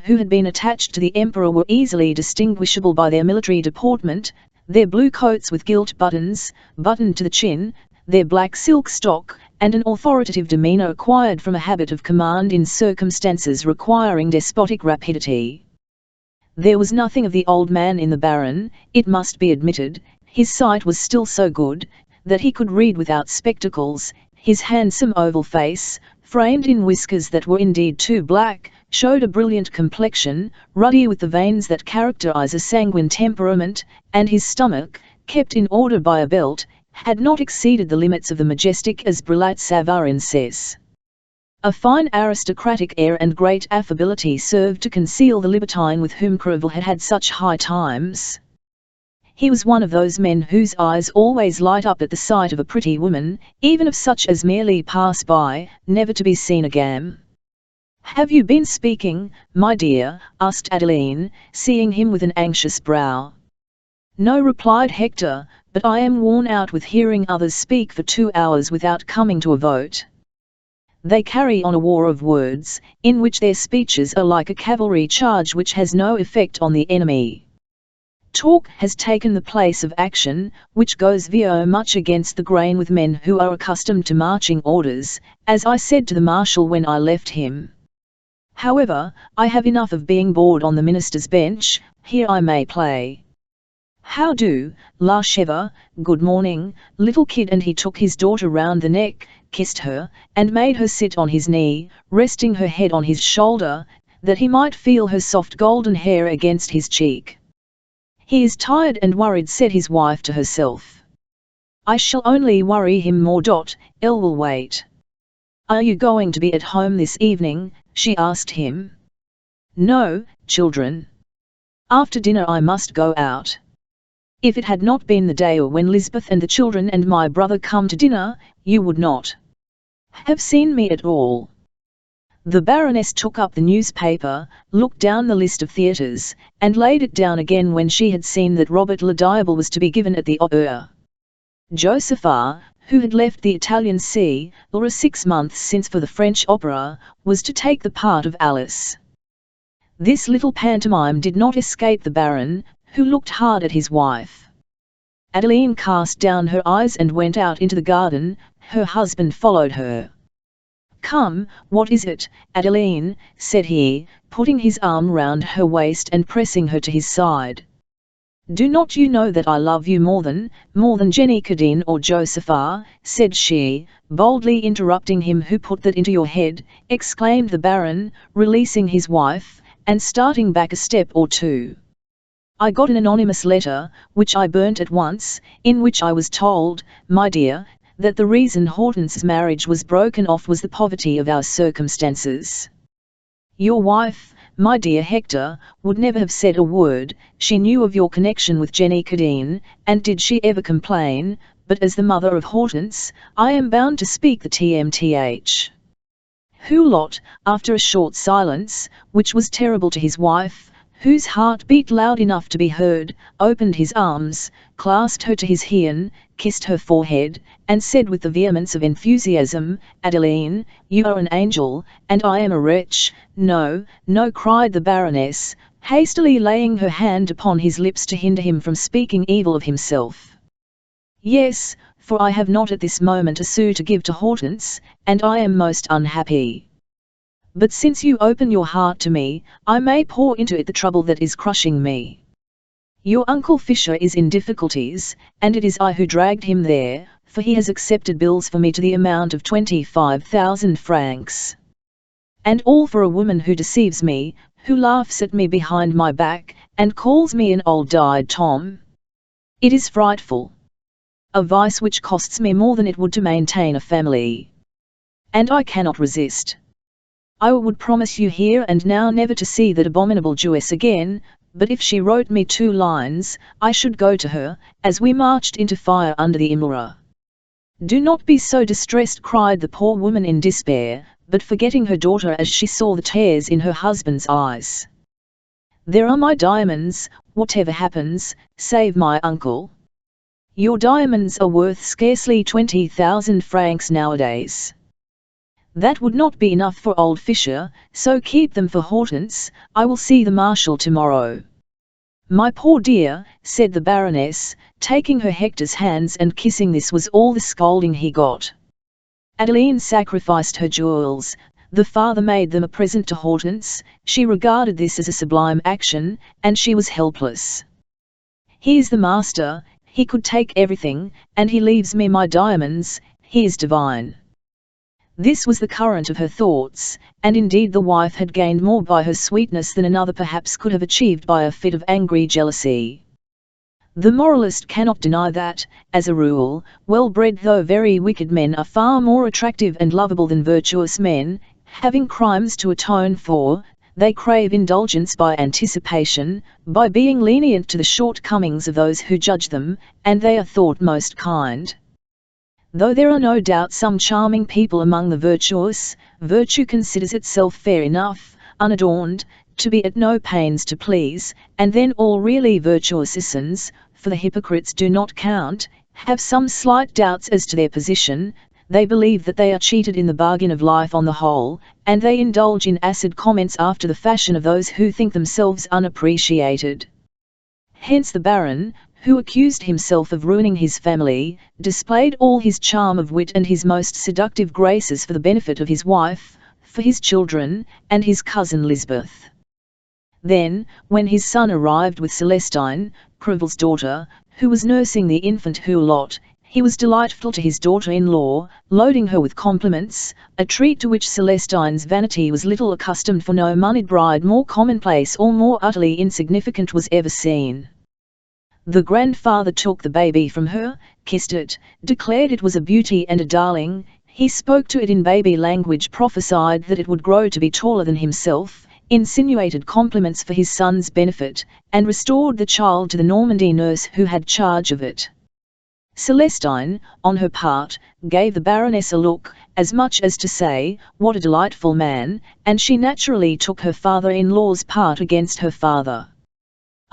who had been attached to the emperor were easily distinguishable by their military deportment, their blue coats with gilt buttons, buttoned to the chin, their black silk stock, and an authoritative demeanour acquired from a habit of command in circumstances requiring despotic rapidity. There was nothing of the old man in the Baron, it must be admitted. His sight was still so good, that he could read without spectacles. His handsome oval face, framed in whiskers that were indeed too black, showed a brilliant complexion, ruddy with the veins that characterize a sanguine temperament, and his stomach, kept in order by a belt, had not exceeded the limits of the majestic, as Brillat Savarin says. A fine aristocratic air and great affability served to conceal the libertine with whom Crevel had had such high times. He was one of those men whose eyes always light up at the sight of a pretty woman, even of such as merely pass by, never to be seen again. "Have you been speaking, my dear?" asked Adeline, seeing him with an anxious brow. "No," replied Hector, "but I am worn out with hearing others speak for 2 hours without coming to a vote. They carry on a war of words, in which their speeches are like a cavalry charge which has no effect on the enemy. Talk has taken the place of action, which goes very much against the grain with men who are accustomed to marching orders, as I said to the Marshal when I left him. However, I have enough of being bored on the minister's bench, here I may play. How do, La Chèvre, good morning, little kid," and he took his daughter round the neck, kissed her, and made her sit on his knee, resting her head on his shoulder, that he might feel her soft golden hair against his cheek. "He is tired and worried," said his wife to herself. "I shall only worry him more. Elle will wait." "Are you going to be at home this evening?" she asked him. "No, children. After dinner I must go out. If it had not been the day when Lisbeth and the children and my brother come to dinner, you would not have seen me at all." The Baroness took up the newspaper, looked down the list of theatres, and laid it down again when she had seen that Robert le Diable was to be given at the Opera. Josepha, who had left the Italian Sea, 6 months since for the French opera, was to take the part of Alice. This little pantomime did not escape the Baron, who looked hard at his wife. Adeline cast down her eyes and went out into the garden. Her husband followed her. "Come, what is it, Adeline?" said he, putting his arm round her waist and pressing her to his side. "Do not you know that I love you more than Jenny Cadine or Josepha?" said she, boldly interrupting him. "Who put that into your head?" exclaimed the Baron, releasing his wife, and starting back a step or two. "I got an anonymous letter, which I burnt at once, in which I was told, my dear, that the reason Hortense's marriage was broken off was the poverty of our circumstances. Your wife, my dear Hector, would never have said a word. She knew of your connection with Jenny Cadine, and did she ever complain? But as the mother of Hortense, I am bound to speak the TMTH. Hulot, after a short silence, which was terrible to his wife, whose heart beat loud enough to be heard, opened his arms, clasped her to his heian, kissed her forehead, and said with the vehemence of enthusiasm, "Adeline, you are an angel, and I am a wretch." "No, no," cried the Baroness, hastily laying her hand upon his lips to hinder him from speaking evil of himself. "Yes, for I have not at this moment a sou to give to Hortense, and I am most unhappy. But since you open your heart to me, I may pour into it the trouble that is crushing me. Your Uncle Fisher is in difficulties, and it is I who dragged him there, for he has accepted bills for me to the amount of 25,000 francs. And all for a woman who deceives me, who laughs at me behind my back, and calls me an old dyed Tom. It is frightful. A vice which costs me more than it would to maintain a family. And I cannot resist. I would promise you here and now never to see that abominable Jewess again, but if she wrote me 2 lines, I should go to her, as we marched into fire under the Imura." "Do not be so distressed," cried the poor woman in despair, but forgetting her daughter as she saw the tears in her husband's eyes. "There are my diamonds, whatever happens, save my uncle. Your diamonds are worth scarcely 20,000 francs nowadays. That would not be enough for old Fisher, so keep them for Hortense. I will see the Marshal tomorrow." "My poor dear," said the Baroness, taking her Hector's hands and kissing. This was all the scolding he got. Adeline sacrificed her jewels, the father made them a present to Hortense. She regarded this as a sublime action, and she was helpless. "He is the master, he could take everything, and he leaves me my diamonds. He is divine." This was the current of her thoughts, and indeed the wife had gained more by her sweetness than another perhaps could have achieved by a fit of angry jealousy. The moralist cannot deny that, as a rule, well-bred though very wicked men are far more attractive and lovable than virtuous men. Having crimes to atone for, they crave indulgence by anticipation, by being lenient to the shortcomings of those who judge them, and they are thought most kind. Though there are no doubt some charming people among the virtuous, virtue considers itself fair enough, unadorned, to be at no pains to please, and then all really virtuous citizens, for the hypocrites do not count, have some slight doubts as to their position. They believe that they are cheated in the bargain of life on the whole, and they indulge in acid comments after the fashion of those who think themselves unappreciated. Hence the Baron, who accused himself of ruining his family, displayed all his charm of wit and his most seductive graces for the benefit of his wife, for his children, and his cousin Lisbeth. Then, when his son arrived with Celestine, Crevel's daughter, who was nursing the infant Hulot, he was delightful to his daughter-in-law, loading her with compliments, a treat to which Celestine's vanity was little accustomed, for no moneyed bride more commonplace or more utterly insignificant was ever seen. The grandfather took the baby from her, kissed it, declared it was a beauty and a darling. He spoke to it in baby language, prophesied that it would grow to be taller than himself, insinuated compliments for his son's benefit, and restored the child to the Normandy nurse who had charge of it. Celestine, on her part, gave the Baroness a look, as much as to say, "What a delightful man," and she naturally took her father-in-law's part against her father.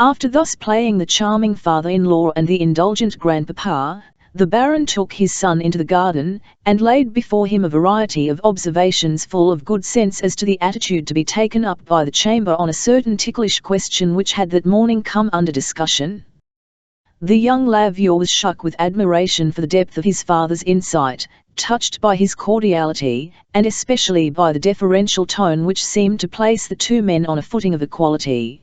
After thus playing the charming father-in-law and the indulgent grandpapa, the Baron took his son into the garden, and laid before him a variety of observations full of good sense as to the attitude to be taken up by the chamber on a certain ticklish question which had that morning come under discussion. The young Lavier was struck with admiration for the depth of his father's insight, touched by his cordiality, and especially by the deferential tone which seemed to place the two men on a footing of equality.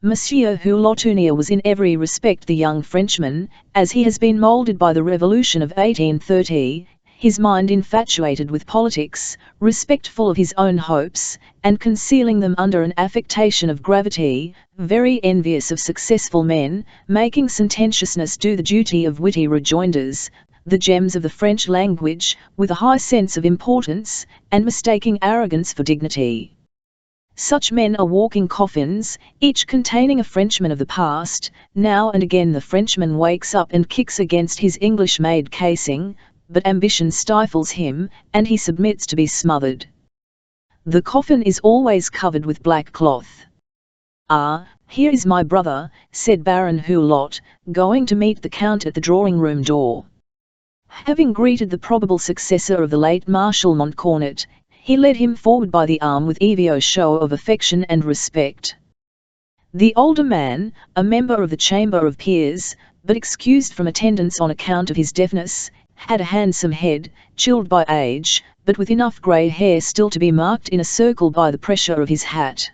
Monsieur Hulot was in every respect the young Frenchman, as he has been moulded by the Revolution of 1830, his mind infatuated with politics, respectful of his own hopes, and concealing them under an affectation of gravity, very envious of successful men, making sententiousness do the duty of witty rejoinders, the gems of the French language, with a high sense of importance, and mistaking arrogance for dignity. Such men are walking coffins, each containing a Frenchman of the past. Now and again the Frenchman wakes up and kicks against his English-made casing, but ambition stifles him, and he submits to be smothered. The coffin is always covered with black cloth. "Ah, here is my brother," said Baron Hulot, going to meet the Count at the drawing-room door. Having greeted the probable successor of the late Marshal Montcornet, he led him forward by the arm with evio show of affection and respect. The older man, a member of the Chamber of Peers, but excused from attendance on account of his deafness, had a handsome head, chilled by age, but with enough grey hair still to be marked in a circle by the pressure of his hat.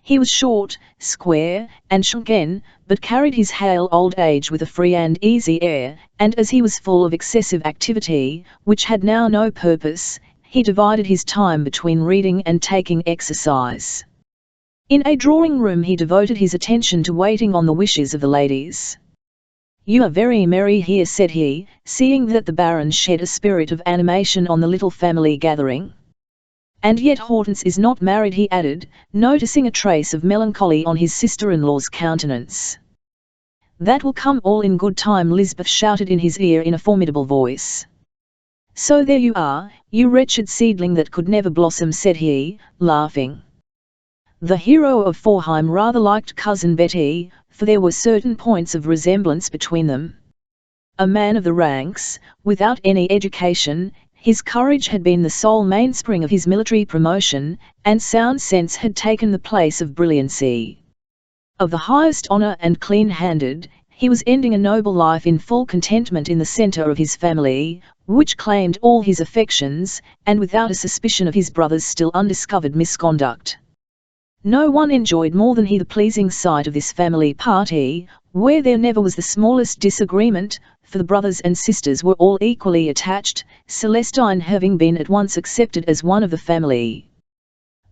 He was short, square, and shrunken, but carried his hale old age with a free and easy air, and as he was full of excessive activity, which had now no purpose, he divided his time between reading and taking exercise. In a drawing-room he devoted his attention to waiting on the wishes of the ladies. "You are very merry here," said he, seeing that the Baron shed a spirit of animation on the little family gathering. "And yet Hortense is not married," he added, noticing a trace of melancholy on his sister-in-law's countenance. "That will come all in good time," Lisbeth shouted in his ear in a formidable voice. "So there you are, you wretched seedling that could never blossom," said he, laughing. The hero of Forheim rather liked Cousin Betty, for there were certain points of resemblance between them. A man of the ranks, without any education, his courage had been the sole mainspring of his military promotion, and sound sense had taken the place of brilliancy. Of the highest honour and clean-handed, he was ending a noble life in full contentment in the centre of his family, which claimed all his affections, and without a suspicion of his brother's still undiscovered misconduct. No one enjoyed more than he the pleasing sight of this family party, where there never was the smallest disagreement, for the brothers and sisters were all equally attached, Celestine having been at once accepted as one of the family.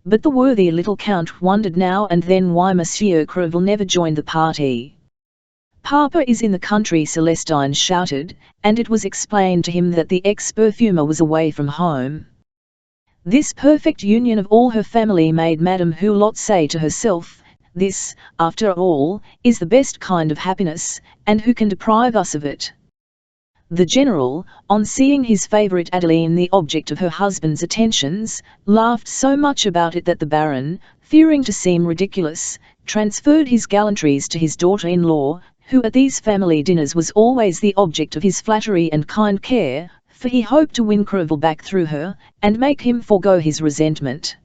But the worthy little Count wondered now and then why Monsieur Crevel never joined the party. "Papa is in the country," Celestine shouted, and it was explained to him that the ex-perfumer was away from home. This perfect union of all her family made Madame Hulot say to herself, "This, after all, is the best kind of happiness, and who can deprive us of it?" The general, on seeing his favourite Adeline the object of her husband's attentions, laughed so much about it that the Baron, fearing to seem ridiculous, transferred his gallantries to his daughter-in-law, who at these family dinners was always the object of his flattery and kind care, for he hoped to win Crevel back through her, and make him forego his resentment.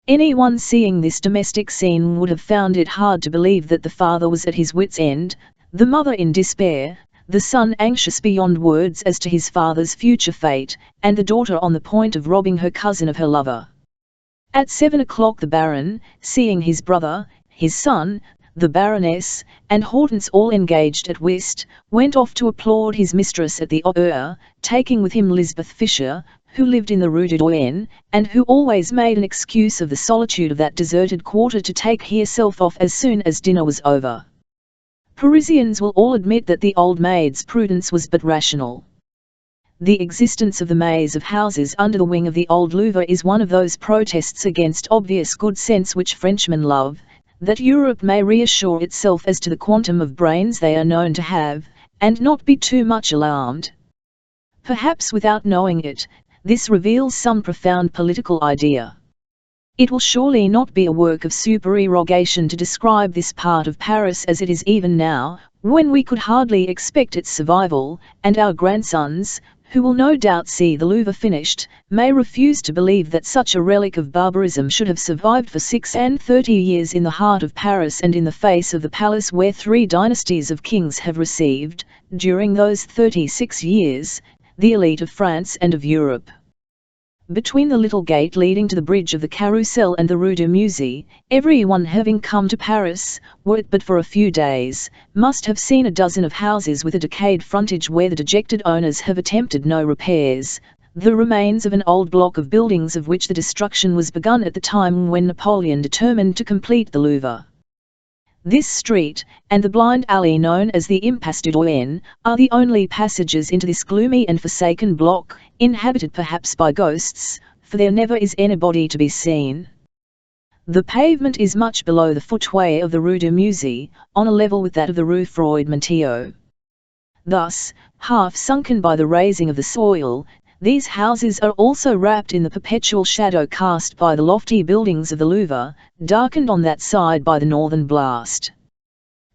Anyone seeing this domestic scene would have found it hard to believe that the father was at his wits' end, the mother in despair, the son anxious beyond words as to his father's future fate, and the daughter on the point of robbing her cousin of her lover. At 7 o'clock the Baron, seeing his brother, his son, the Baroness, and Hortense all engaged at whist, went off to applaud his mistress at the opera, taking with him Lisbeth Fischer, who lived in the Rue du Doyen, and who always made an excuse of the solitude of that deserted quarter to take herself off as soon as dinner was over. Parisians will all admit that the old maid's prudence was but rational. The existence of the maze of houses under the wing of the old Louvre is one of those protests against obvious good sense which Frenchmen love, that Europe may reassure itself as to the quantum of brains they are known to have, and not be too much alarmed. Perhaps without knowing it, this reveals some profound political idea. It will surely not be a work of supererogation to describe this part of Paris as it is even now, when we could hardly expect its survival, and our grandsons, who will no doubt see the Louvre finished, may refuse to believe that such a relic of barbarism should have survived for 36 years in the heart of Paris and in the face of the palace where 3 dynasties of kings have received, during those 36 years, the elite of France and of Europe. Between the little gate leading to the bridge of the Carrousel and the Rue du Musée, everyone having come to Paris, were it but for a few days, must have seen a dozen of houses with a decayed frontage where the dejected owners have attempted no repairs, the remains of an old block of buildings of which the destruction was begun at the time when Napoleon determined to complete the Louvre. This street, and the blind alley known as the Impasse du Doyen, are the only passages into this gloomy and forsaken block, inhabited perhaps by ghosts, for there never is anybody to be seen. The pavement is much below the footway of the Rue du Musée, on a level with that of the Rue Freud-Montillo. Thus, half sunken by the raising of the soil, these houses are also wrapped in the perpetual shadow cast by the lofty buildings of the Louvre, darkened on that side by the northern blast.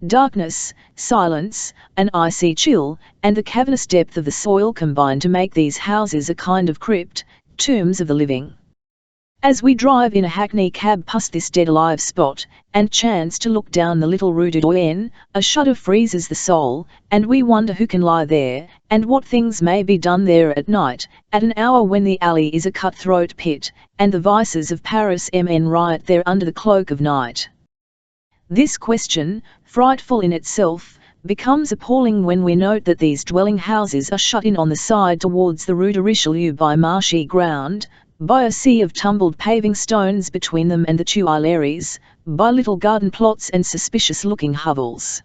Darkness, silence, an icy chill, and the cavernous depth of the soil combine to make these houses a kind of crypt, tombs of the living. As we drive in a hackney cab past this dead-alive spot, and chance to look down the little Rue du Doyen, a shudder freezes the soul, and we wonder who can lie there, and what things may be done there at night, at an hour when the alley is a cut-throat pit, and the vices of Paris men riot there under the cloak of night. This question, frightful in itself, becomes appalling when we note that these dwelling houses are shut in on the side towards the Rue de Richelieu by marshy ground, by a sea of tumbled paving stones between them and the Tuileries, by little garden plots and suspicious-looking hovels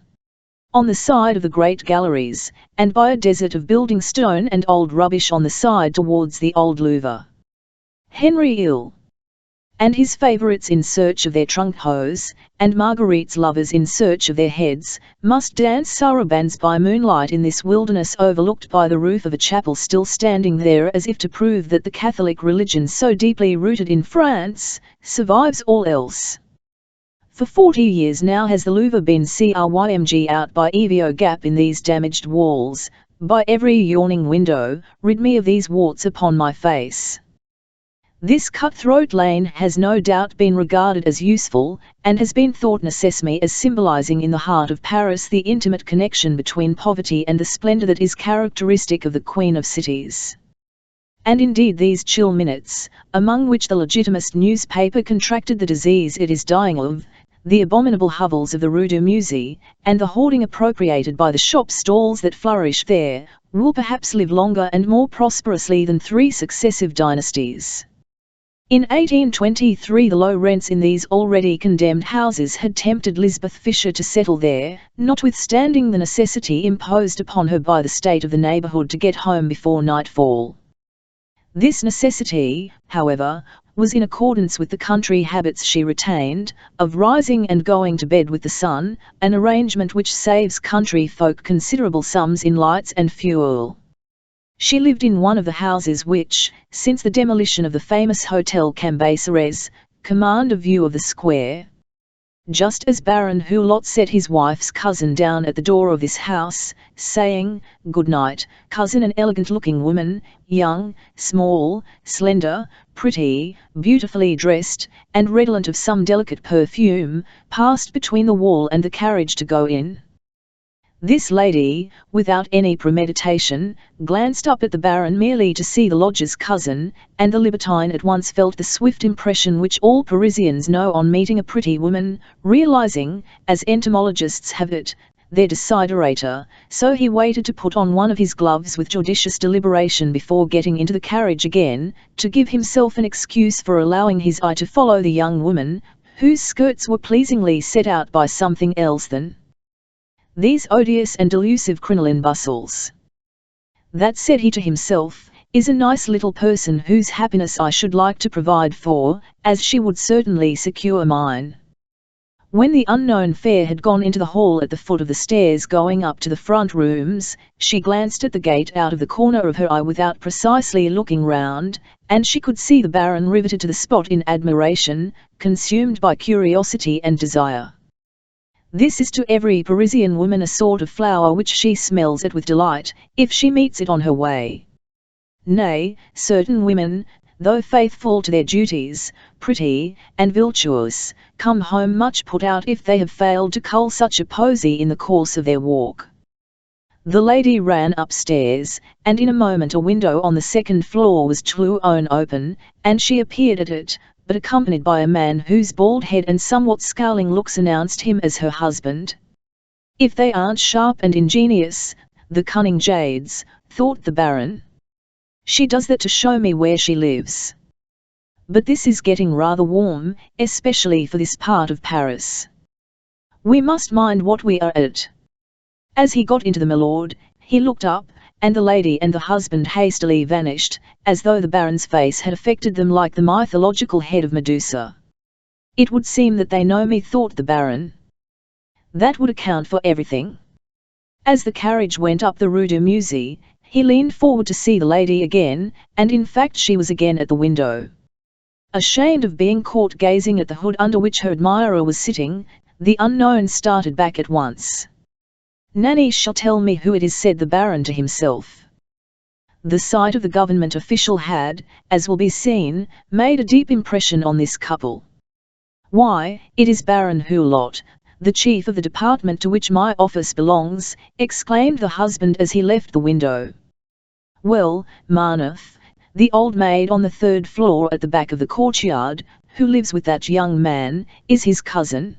on the side of the great galleries, and by a desert of building stone and old rubbish on the side towards the old Louvre. Henry Ill and his favourites in search of their trunk hose, and Marguerite's lovers in search of their heads, must dance sarabands by moonlight in this wilderness overlooked by the roof of a chapel still standing there as if to prove that the Catholic religion so deeply rooted in France, survives all else. For 40 years now has the Louvre been crymged out by Evio Gap in these damaged walls, by every yawning window, rid me of these warts upon my face. This cut-throat lane has no doubt been regarded as useful, and has been thought necessary as symbolizing in the heart of Paris the intimate connection between poverty and the splendor that is characteristic of the Queen of Cities. And indeed these chill minutes, among which the Legitimist newspaper contracted the disease it is dying of, the abominable hovels of the Rue du Musée, and the hoarding appropriated by the shop stalls that flourish there, will perhaps live longer and more prosperously than 3 successive dynasties. In 1823 the low rents in these already condemned houses had tempted Lisbeth Fisher to settle there, notwithstanding the necessity imposed upon her by the state of the neighbourhood to get home before nightfall. This necessity, however, was in accordance with the country habits she retained, of rising and going to bed with the sun, an arrangement which saves country folk considerable sums in lights and fuel. She lived in one of the houses which, since the demolition of the famous Hotel Cambacérès, command a view of the square. Just as Baron Hulot set his wife's cousin down at the door of this house, saying, "Good night, cousin," an elegant-looking woman, young, small, slender, pretty, beautifully dressed, and redolent of some delicate perfume, passed between the wall and the carriage to go in. This lady, without any premeditation, glanced up at the Baron merely to see the lodger's cousin, and the libertine at once felt the swift impression which all Parisians know on meeting a pretty woman, realizing, as entomologists have it, their desiderator, so he waited to put on one of his gloves with judicious deliberation before getting into the carriage again, to give himself an excuse for allowing his eye to follow the young woman, whose skirts were pleasingly set out by something else than these odious and delusive crinoline bustles. "That," said he to himself, "is a nice little person whose happiness I should like to provide for, as she would certainly secure mine." When the unknown fair had gone into the hall at the foot of the stairs going up to the front rooms, she glanced at the gate out of the corner of her eye without precisely looking round, and she could see the Baron riveted to the spot in admiration, consumed by curiosity and desire. This is to every Parisian woman a sort of flower which she smells at with delight, if she meets it on her way. Nay, certain women, though faithful to their duties, pretty, and virtuous, come home much put out if they have failed to cull such a posy in the course of their walk. The lady ran upstairs, and in a moment a window on the second floor was thrown open, and she appeared at it, but accompanied by a man whose bald head and somewhat scowling looks announced him as her husband. If they aren't sharp and ingenious, the cunning jades, thought the Baron. She does that to show me where she lives. But this is getting rather warm, especially for this part of Paris. We must mind what we are at. As he got into the milord, he looked up, and the lady and the husband hastily vanished, as though the Baron's face had affected them like the mythological head of Medusa. It would seem that they know me, thought the Baron. That would account for everything. As the carriage went up the Rue du Musée, he leaned forward to see the lady again, and in fact she was again at the window. Ashamed of being caught gazing at the hood under which her admirer was sitting, the unknown started back at once. Nanny shall tell me who it is, said the Baron to himself. The sight of the government official had, as will be seen, made a deep impression on this couple. Why, it is Baron Hulot, the chief of the department to which my office belongs, exclaimed the husband as he left the window. Well, Marneffe, the old maid on the third floor at the back of the courtyard, who lives with that young man, is his cousin.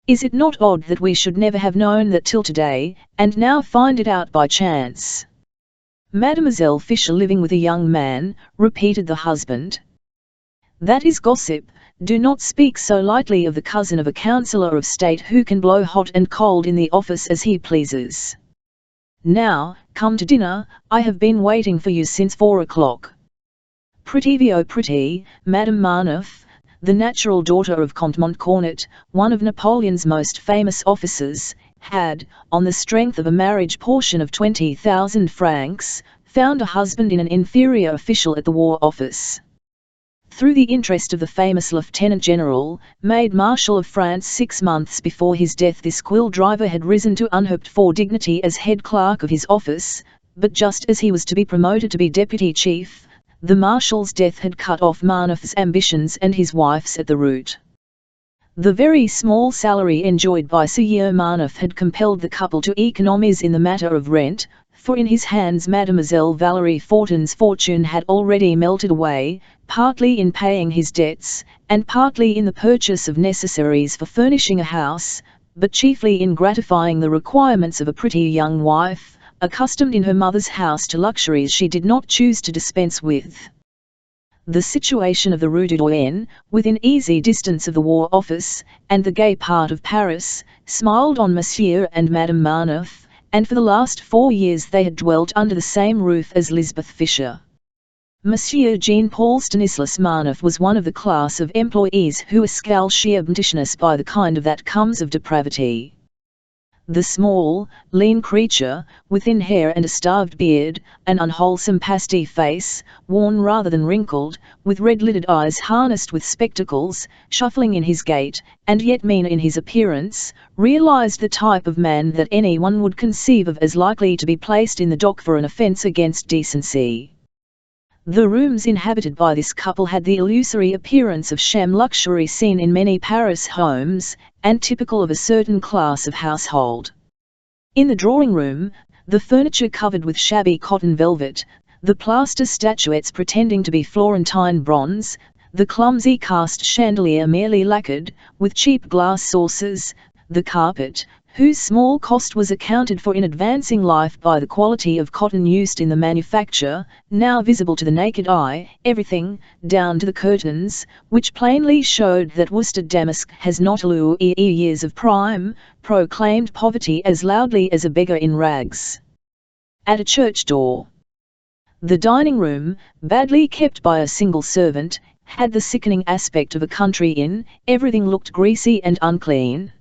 Is it not odd that we should never have known that till today, and now find it out by chance? Mademoiselle Fisher living with a young man, repeated the husband. That is gossip. Do not speak so lightly of the cousin of a councillor of state who can blow hot and cold in the office as he pleases. Now, come to dinner, I have been waiting for you since 4 o'clock. Pretty, oh pretty, Madame Marneffe, the natural daughter of Comte Montcornet, one of Napoleon's most famous officers, had, on the strength of a marriage portion of 20,000 francs, found a husband in an inferior official at the War Office. Through the interest of the famous Lieutenant General, made Marshal of France 6 months before his death, this quill driver had risen to unhoped for dignity as head clerk of his office, but just as he was to be promoted to be deputy chief, the Marshal's death had cut off Marneffe's ambitions and his wife's at the root. The very small salary enjoyed by Sieur Marneffe had compelled the couple to economies in the matter of rent, for in his hands Mademoiselle Valerie Fortin's fortune had already melted away, partly in paying his debts, and partly in the purchase of necessaries for furnishing a house, but chiefly in gratifying the requirements of a pretty young wife, accustomed in her mother's house to luxuries she did not choose to dispense with. The situation of the Rue du Doyen, within easy distance of the War Office, and the gay part of Paris, smiled on Monsieur and Madame Marneffe, and for the last 4 years they had dwelt under the same roof as Lisbeth Fisher. Monsieur Jean-Paul Stanislas Marneffe was one of the class of employees who escale sheer brutishness by the kind of that comes of depravity. The small, lean creature, with thin hair and a starved beard, an unwholesome pasty face, worn rather than wrinkled, with red-lidded eyes harnessed with spectacles, shuffling in his gait, and yet mean in his appearance, realized the type of man that anyone would conceive of as likely to be placed in the dock for an offence against decency. The rooms inhabited by this couple had the illusory appearance of sham luxury seen in many Paris homes, and typical of a certain class of household. In the drawing-room, the furniture covered with shabby cotton velvet, the plaster statuettes pretending to be Florentine bronze, the clumsy cast chandelier merely lacquered, with cheap glass saucers, the carpet, whose small cost was accounted for in advancing life by the quality of cotton used in the manufacture, now visible to the naked eye, everything, down to the curtains, which plainly showed that worsted damask has not years of prime, proclaimed poverty as loudly as a beggar in rags. At a church door. The dining-room, badly kept by a single servant, had the sickening aspect of a country inn, everything looked greasy and unclean.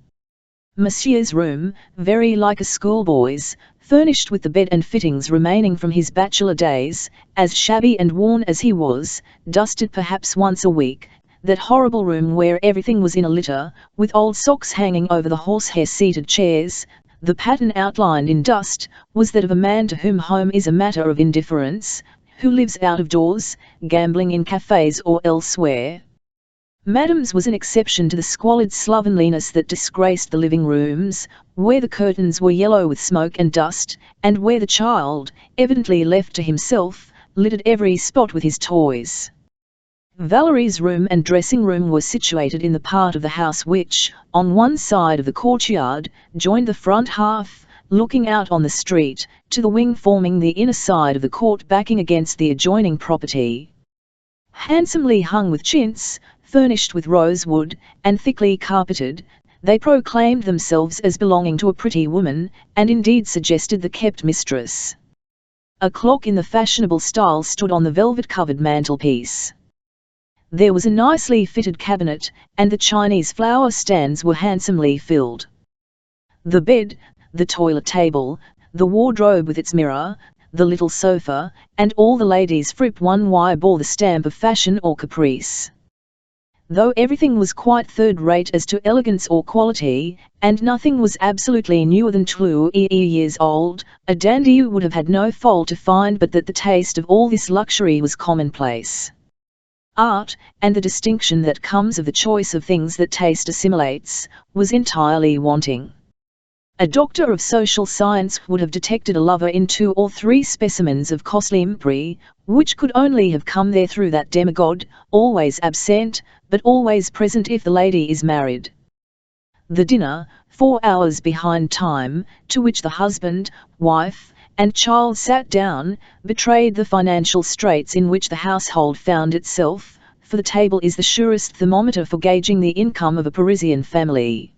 Monsieur's room, very like a schoolboy's, furnished with the bed and fittings remaining from his bachelor days, as shabby and worn as he was, dusted perhaps once a week, that horrible room where everything was in a litter, with old socks hanging over the horsehair-seated chairs, the pattern outlined in dust, was that of a man to whom home is a matter of indifference, who lives out of doors, gambling in cafes or elsewhere. Madame's was an exception to the squalid slovenliness that disgraced the living rooms, where the curtains were yellow with smoke and dust, and where the child, evidently left to himself, littered every spot with his toys. Valerie's room and dressing room were situated in the part of the house which, on one side of the courtyard, joined the front half, looking out on the street, to the wing forming the inner side of the court backing against the adjoining property. Handsomely hung with chintz, furnished with rosewood, and thickly carpeted, they proclaimed themselves as belonging to a pretty woman, and indeed suggested the kept mistress. A clock in the fashionable style stood on the velvet-covered mantelpiece. There was a nicely fitted cabinet, and the Chinese flower stands were handsomely filled. The bed, the toilet table, the wardrobe with its mirror, the little sofa, and all the ladies' frip 1y bore the stamp of fashion or caprice. Though everything was quite third-rate as to elegance or quality, and nothing was absolutely newer than 2 years old, a dandy would have had no fault to find but that the taste of all this luxury was commonplace. Art, and the distinction that comes of the choice of things that taste assimilates, was entirely wanting. A doctor of social science would have detected a lover in 2 or 3 specimens of costumery, which could only have come there through that demigod, always absent, but always present if the lady is married. The dinner, 4 hours behind time, to which the husband, wife, and child sat down, betrayed the financial straits in which the household found itself, for the table is the surest thermometer for gauging the income of a Parisian family.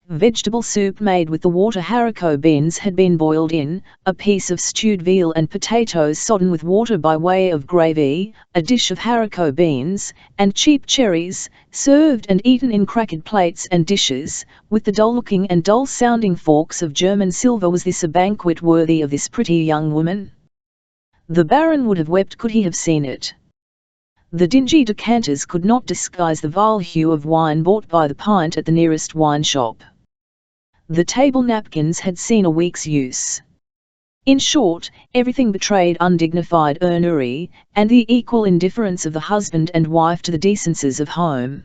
Vegetable soup made with the water haricot beans had been boiled in, a piece of stewed veal and potatoes sodden with water by way of gravy, a dish of haricot beans, and cheap cherries, served and eaten in cracked plates and dishes, with the dull-looking and dull-sounding forks of German silver. Was this a banquet worthy of this pretty young woman? The Baron would have wept could he have seen it. The dingy decanters could not disguise the vile hue of wine bought by the pint at the nearest wine shop. The table napkins had seen a week's use. In short, everything betrayed undignified ennui, and the equal indifference of the husband and wife to the decencies of home.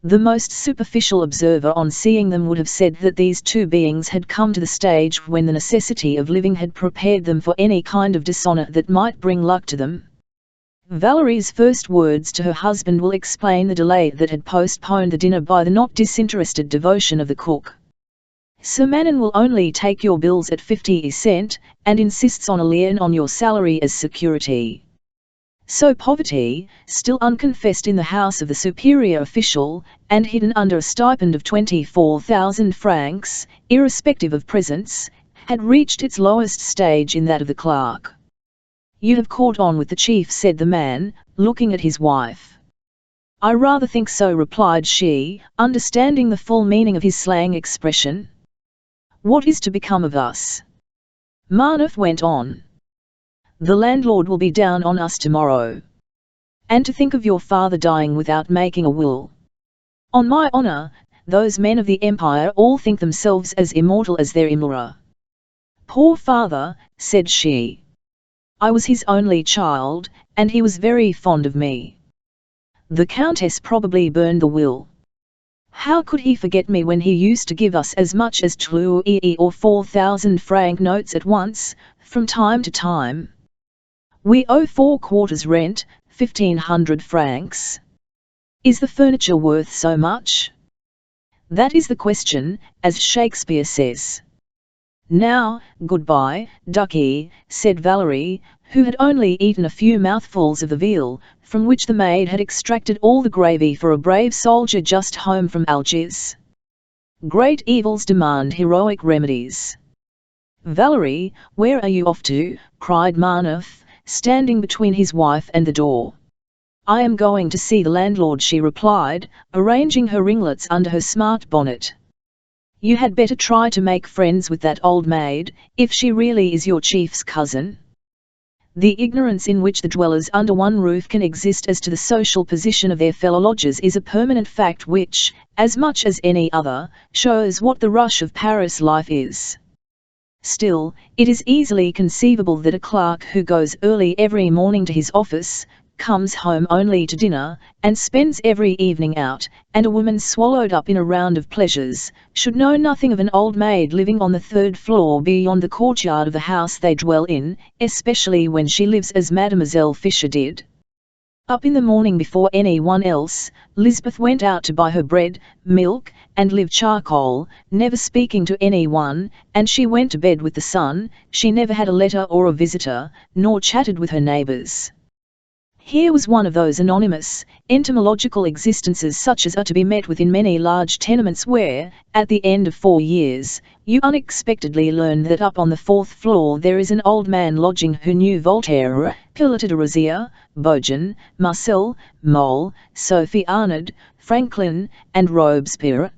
The most superficial observer on seeing them would have said that these 2 beings had come to the stage when the necessity of living had prepared them for any kind of dishonour that might bring luck to them. Valerie's first words to her husband will explain the delay that had postponed the dinner by the not disinterested devotion of the cook. Sir Manon will only take your bills at 50 cents, and insists on a lien on your salary as security. So poverty, still unconfessed in the house of the superior official, and hidden under a stipend of 24,000 francs, irrespective of presents, had reached its lowest stage in that of the clerk. "You have caught on with the chief," said the man, looking at his wife. "I rather think so," replied she, understanding the full meaning of his slang expression. "What is to become of us?" Marneffe went on. "The landlord will be down on us tomorrow. And to think of your father dying without making a will. On my honour, those men of the Empire all think themselves as immortal as their Imra." "Poor father," said she. "I was his only child, and he was very fond of me. The Countess probably burned the will. How could he forget me when he used to give us as much as 2 or 4,000 franc notes at once, from time to time? We owe 4 quarters rent, 1,500 francs. Is the furniture worth so much? That is the question, as Shakespeare says. Now, goodbye, ducky," said Valerie, who had only eaten a few mouthfuls of the veal, from which the maid had extracted all the gravy for a brave soldier just home from Algiers. "Great evils demand heroic remedies." "Valerie, where are you off to?" cried Marneffe, standing between his wife and the door. "I am going to see the landlord," she replied, arranging her ringlets under her smart bonnet. "You had better try to make friends with that old maid, if she really is your chief's cousin. The ignorance in which the dwellers under one roof can exist as to the social position of their fellow lodgers is a permanent fact which, as much as any other, shows what the rush of Paris life is. Still, it is easily conceivable that a clerk who goes early every morning to his office, comes home only to dinner, and spends every evening out, and a woman swallowed up in a round of pleasures, should know nothing of an old maid living on the third floor beyond the courtyard of the house they dwell in, especially when she lives as Mademoiselle Fisher did. Up in the morning before anyone else, Lisbeth went out to buy her bread, milk, and live charcoal, never speaking to anyone, and she went to bed with the sun. She never had a letter or a visitor, nor chatted with her neighbours. Here was one of those anonymous, entomological existences such as are to be met with in many large tenements where, at the end of 4 years, you unexpectedly learn that up on the 4th floor there is an old man lodging who knew Voltaire, Pilot de Rosier, Bogen, Marcel, Mole, Sophie Arnaud, Franklin, and Robespierre.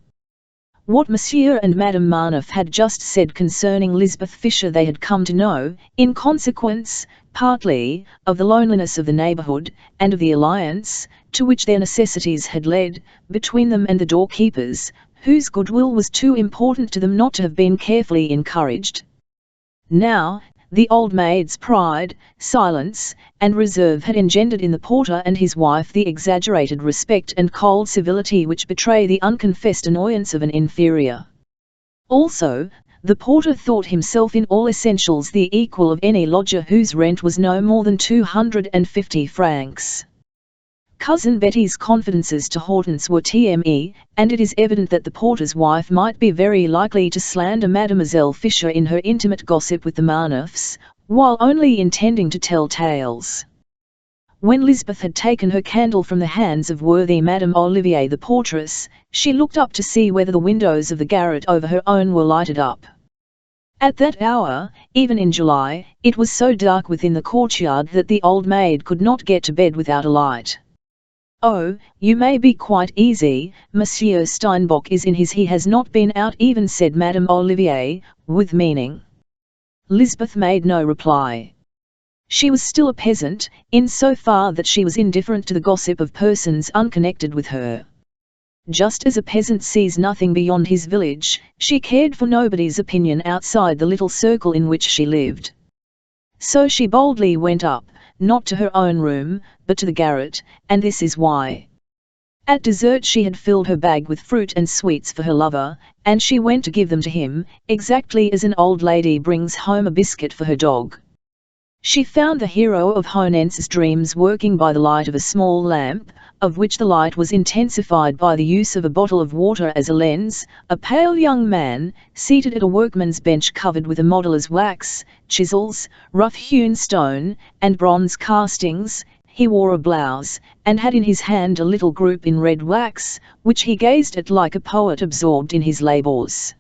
What Monsieur and Madame Marneffe had just said concerning Lisbeth Fisher they had come to know, in consequence, partly, of the loneliness of the neighbourhood, and of the alliance, to which their necessities had led, between them and the doorkeepers, whose goodwill was too important to them not to have been carefully encouraged. Now, the old maid's pride, silence, and reserve had engendered in the porter and his wife the exaggerated respect and cold civility which betray the unconfessed annoyance of an inferior. Also, the porter thought himself in all essentials the equal of any lodger whose rent was no more than 250 francs. Cousin Betty's confidences to Hortense were TME, and it is evident that the porter's wife might be very likely to slander Mademoiselle Fisher in her intimate gossip with the Marneffes, while only intending to tell tales. When Lisbeth had taken her candle from the hands of worthy Madame Olivier the portress, she looked up to see whether the windows of the garret over her own were lighted up. At that hour, even in July, it was so dark within the courtyard that the old maid could not get to bed without a light. "Oh, you may be quite easy, Monsieur Steinbock is in his he has not been out even," said Madame Olivier, with meaning. Lisbeth made no reply. She was still a peasant, in so far that she was indifferent to the gossip of persons unconnected with her. Just as a peasant sees nothing beyond his village, she cared for nobody's opinion outside the little circle in which she lived. So she boldly went up, not to her own room, but to the garret, and this is why. At dessert she had filled her bag with fruit and sweets for her lover, and she went to give them to him, exactly as an old lady brings home a biscuit for her dog. She found the hero of Honence's dreams working by the light of a small lamp, of which the light was intensified by the use of a bottle of water as a lens, a pale young man, seated at a workman's bench covered with a modeller's wax, chisels, rough-hewn stone, and bronze castings. He wore a blouse, and had in his hand a little group in red wax, which he gazed at like a poet absorbed in his labours.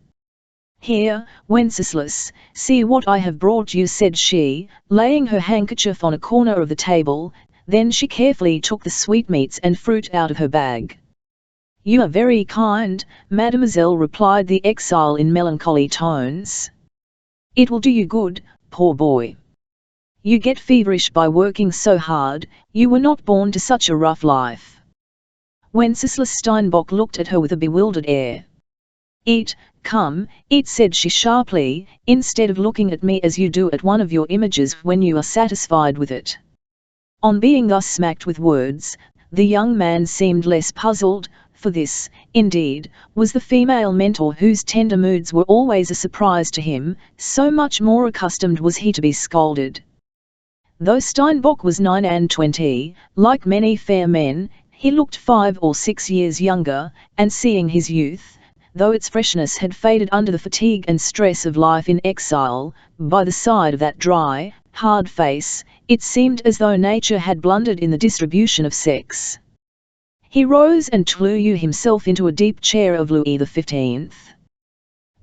"Here, Wenceslas, see what I have brought you," said she, laying her handkerchief on a corner of the table. Then she carefully took the sweetmeats and fruit out of her bag. "You are very kind, mademoiselle," replied the exile in melancholy tones. "It will do you good, poor boy. You get feverish by working so hard, you were not born to such a rough life." Wenceslas Steinbock looked at her with a bewildered air. "Eat, come, eat," said she sharply, "instead of looking at me as you do at one of your images when you are satisfied with it." On being thus smacked with words, the young man seemed less puzzled, for this, indeed, was the female mentor whose tender moods were always a surprise to him, so much more accustomed was he to be scolded. Though Steinbock was 29, like many fair men, he looked 5 or 6 years younger, and seeing his youth, though its freshness had faded under the fatigue and stress of life in exile, by the side of that dry, hard face, it seemed as though nature had blundered in the distribution of sex. He rose and threw himself into a deep chair of Louis XV.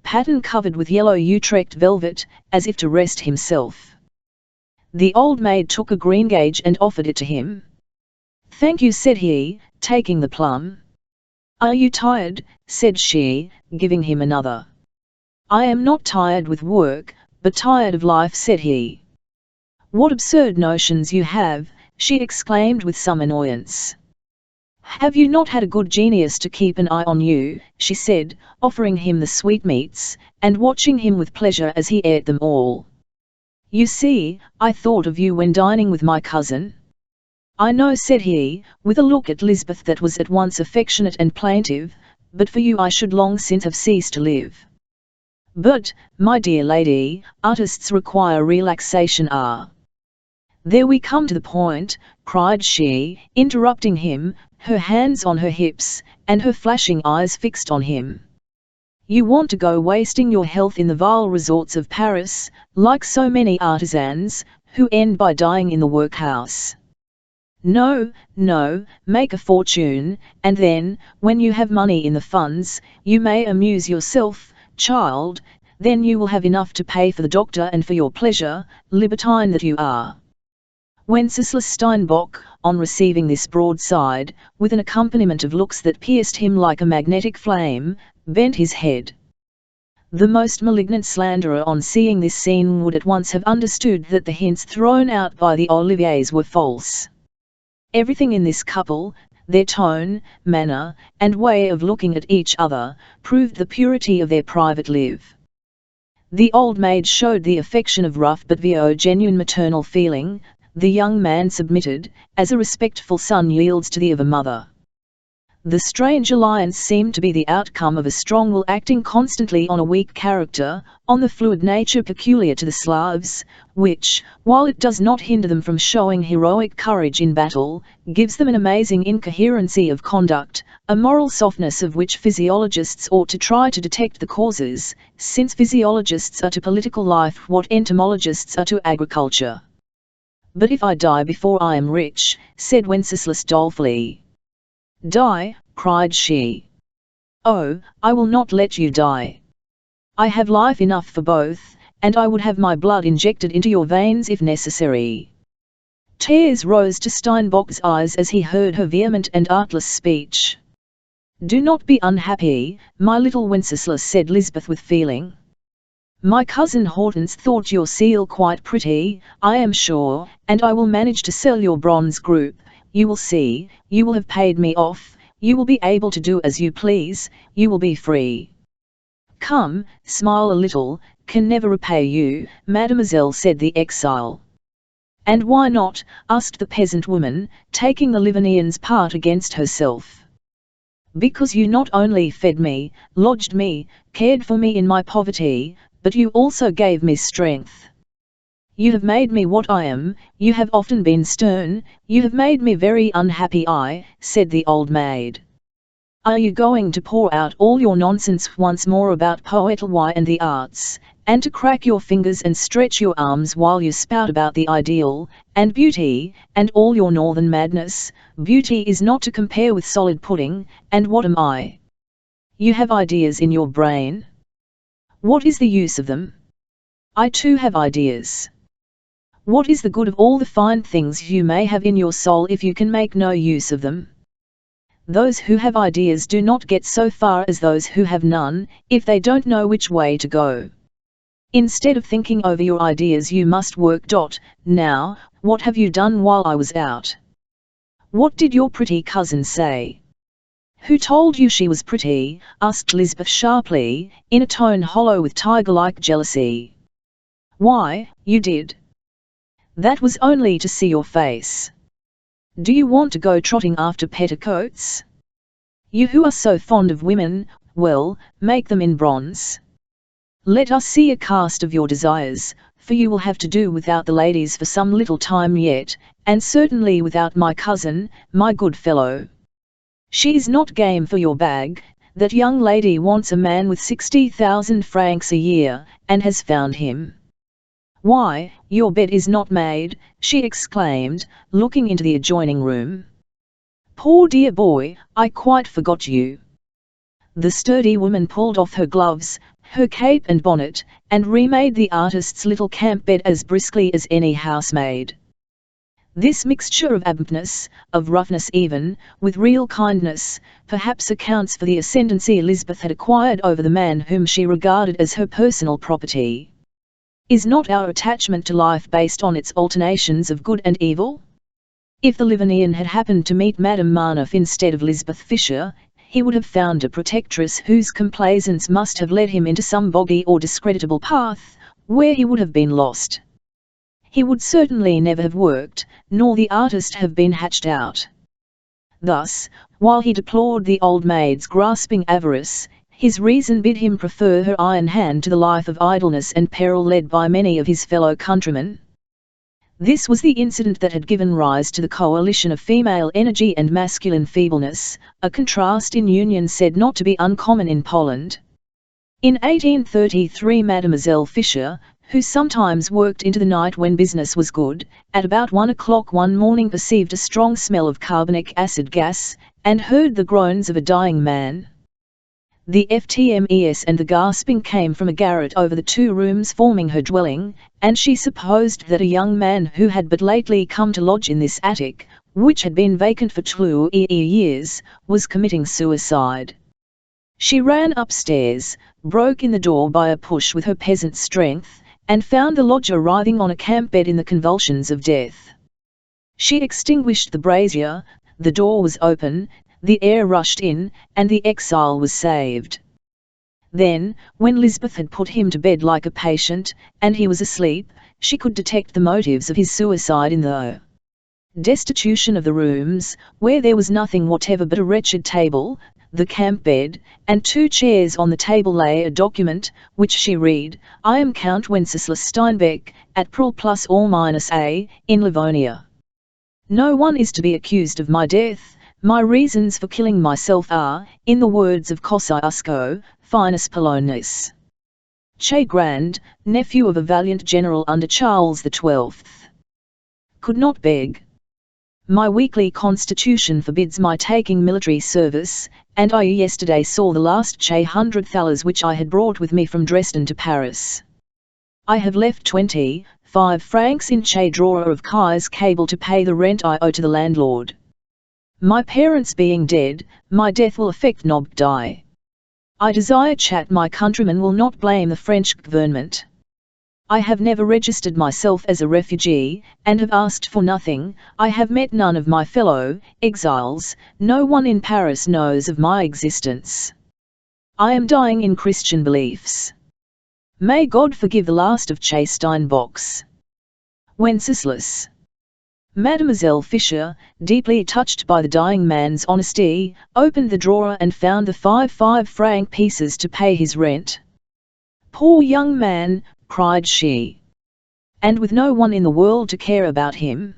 Pattern covered with yellow Utrecht velvet, as if to rest himself. The old maid took a greengage and offered it to him. "Thank you," said he, taking the plum. "Are you tired?" said she, giving him another. "I am not tired with work, but tired of life," said he. "What absurd notions you have!" she exclaimed with some annoyance. "Have you not had a good genius to keep an eye on you?" she said, offering him the sweetmeats, and watching him with pleasure as he ate them all. "You see, I thought of you when dining with my cousin." "I know," said he, with a look at Lisbeth that was at once affectionate and plaintive, "but for you I should long since have ceased to live." "But, my dear lady, artists require relaxation." "Ah, there we come to the point," cried she, interrupting him, her hands on her hips, and her flashing eyes fixed on him. "You want to go wasting your health in the vile resorts of Paris, like so many artisans, who end by dying in the workhouse. No, no, make a fortune, and then, when you have money in the funds, you may amuse yourself, child, then you will have enough to pay for the doctor and for your pleasure, libertine that you are." Wenceslas Steinbock, on receiving this broadside, with an accompaniment of looks that pierced him like a magnetic flame, bent his head. The most malignant slanderer on seeing this scene would at once have understood that the hints thrown out by the Oliviers were false. Everything in this couple, their tone, manner, and way of looking at each other, proved the purity of their private life. The old maid showed the affection of rough but genuine maternal feeling. The young man submitted, as a respectful son yields to the of a mother. The strange alliance seemed to be the outcome of a strong will acting constantly on a weak character, on the fluid nature peculiar to the Slavs, which, while it does not hinder them from showing heroic courage in battle, gives them an amazing incoherency of conduct, a moral softness of which physiologists ought to try to detect the causes, since physiologists are to political life what entomologists are to agriculture. "But if I die before I am rich," said Wenceslas dolefully. "Die?" cried she. "Oh, I will not let you die. I have life enough for both, and I would have my blood injected into your veins if necessary." Tears rose to Steinbock's eyes as he heard her vehement and artless speech. "Do not be unhappy, my little Wenceslas," said Lisbeth with feeling. "My cousin Hortense thought your seal quite pretty, I am sure, and I will manage to sell your bronze group. You will see, you will have paid me off, you will be able to do as you please, you will be free." "Come, smile a little, can never repay you, mademoiselle," said the exile. "And why not?" asked the peasant woman, taking the Livonian's part against herself. "Because you not only fed me, lodged me, cared for me in my poverty, but you also gave me strength. You have made me what I am, you have often been stern, you have made me very unhappy." "I," said the old maid. "Are you going to pour out all your nonsense once more about poetry and the arts, and to crack your fingers and stretch your arms while you spout about the ideal, and beauty, and all your northern madness? Beauty is not to compare with solid pudding, and what am I? You have ideas in your brain. What is the use of them? I too have ideas. What is the good of all the fine things you may have in your soul if you can make no use of them? Those who have ideas do not get so far as those who have none, if they don't know which way to go. Instead of thinking over your ideas you must work. Now, what have you done while I was out? What did your pretty cousin say?" "Who told you she was pretty?" asked Lisbeth sharply, in a tone hollow with tiger-like jealousy. "Why, you did. That was only to see your face. Do you want to go trotting after petticoats? You who are so fond of women, well, make them in bronze. Let us see a cast of your desires, for you will have to do without the ladies for some little time yet, and certainly without my cousin, my good fellow. She's not game for your bag. That young lady wants a man with 60,000 francs a year, and has found him. Why, your bed is not made," she exclaimed, looking into the adjoining room. "Poor dear boy, I quite forgot you." The sturdy woman pulled off her gloves, her cape and bonnet, and remade the artist's little camp bed as briskly as any housemaid. This mixture of abruptness, of roughness even, with real kindness, perhaps accounts for the ascendancy Lisbeth had acquired over the man whom she regarded as her personal property. Is not our attachment to life based on its alternations of good and evil? If the Livonian had happened to meet Madame Marnoff instead of Lisbeth Fisher, he would have found a protectress whose complaisance must have led him into some boggy or discreditable path, where he would have been lost. he would certainly never have worked, nor the artist have been hatched out. Thus, while he deplored the old maid's grasping avarice, his reason bid him prefer her iron hand to the life of idleness and peril led by many of his fellow countrymen. This was the incident that had given rise to the coalition of female energy and masculine feebleness, a contrast in union said not to be uncommon in Poland. In 1833 Mademoiselle Fischer, who sometimes worked into the night when business was good, at about 1 o'clock one morning perceived a strong smell of carbonic acid gas, and heard the groans of a dying man. The ftmes and the gasping came from a garret over the 2 rooms forming her dwelling, and she supposed that a young man who had but lately come to lodge in this attic, which had been vacant for 2 years, was committing suicide. She ran upstairs, broke in the door by a push with her peasant strength, and found the lodger writhing on a camp bed in the convulsions of death. She extinguished the brazier, the door was open, the air rushed in, and the exile was saved. Then, when Lisbeth had put him to bed like a patient, and he was asleep, she could detect the motives of his suicide in the destitution of the rooms, where there was nothing whatever but a wretched table, the camp bed, and 2 chairs. On the table lay a document, which she read: I am Count Wenceslas Steinbeck, at Prul plus or minus A, in Livonia. No one is to be accused of my death. My reasons for killing myself are, in the words of Kosciuszko, Finus Polonus. Che Grand, nephew of a valiant general under Charles XII. Could not beg. My weekly constitution forbids my taking military service, and I yesterday saw the last Che 100 thalers which I had brought with me from Dresden to Paris. I have left 25 francs in Che drawer of Kai's cable to pay the rent I owe to the landlord. My parents being dead, my death will affect Nob die. I desire chat my countrymen will not blame the French government. I have never registered myself as a refugee, and have asked for nothing. I have met none of my fellow exiles, no one in Paris knows of my existence. I am dying in Christian beliefs. May God forgive the last of Che Steinbocks. Wenceslas. Mademoiselle Fischer, deeply touched by the dying man's honesty, opened the drawer and found the 5 franc pieces to pay his rent. Poor young man, cried she. And with no one in the world to care about him.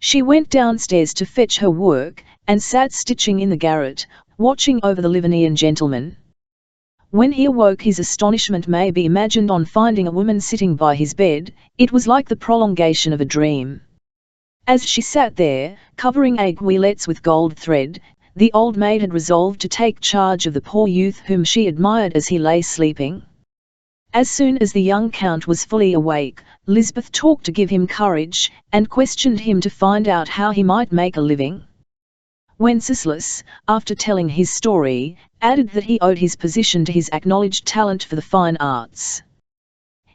She went downstairs to fetch her work, and sat stitching in the garret, watching over the Livonian gentleman. When he awoke his astonishment may be imagined on finding a woman sitting by his bed. It was like the prolongation of a dream. As she sat there, covering aiguillettes with gold thread, the old maid had resolved to take charge of the poor youth whom she admired as he lay sleeping. As soon as the young count was fully awake, Lisbeth talked to give him courage, and questioned him to find out how he might make a living. Wenceslas, after telling his story, added that he owed his position to his acknowledged talent for the fine arts.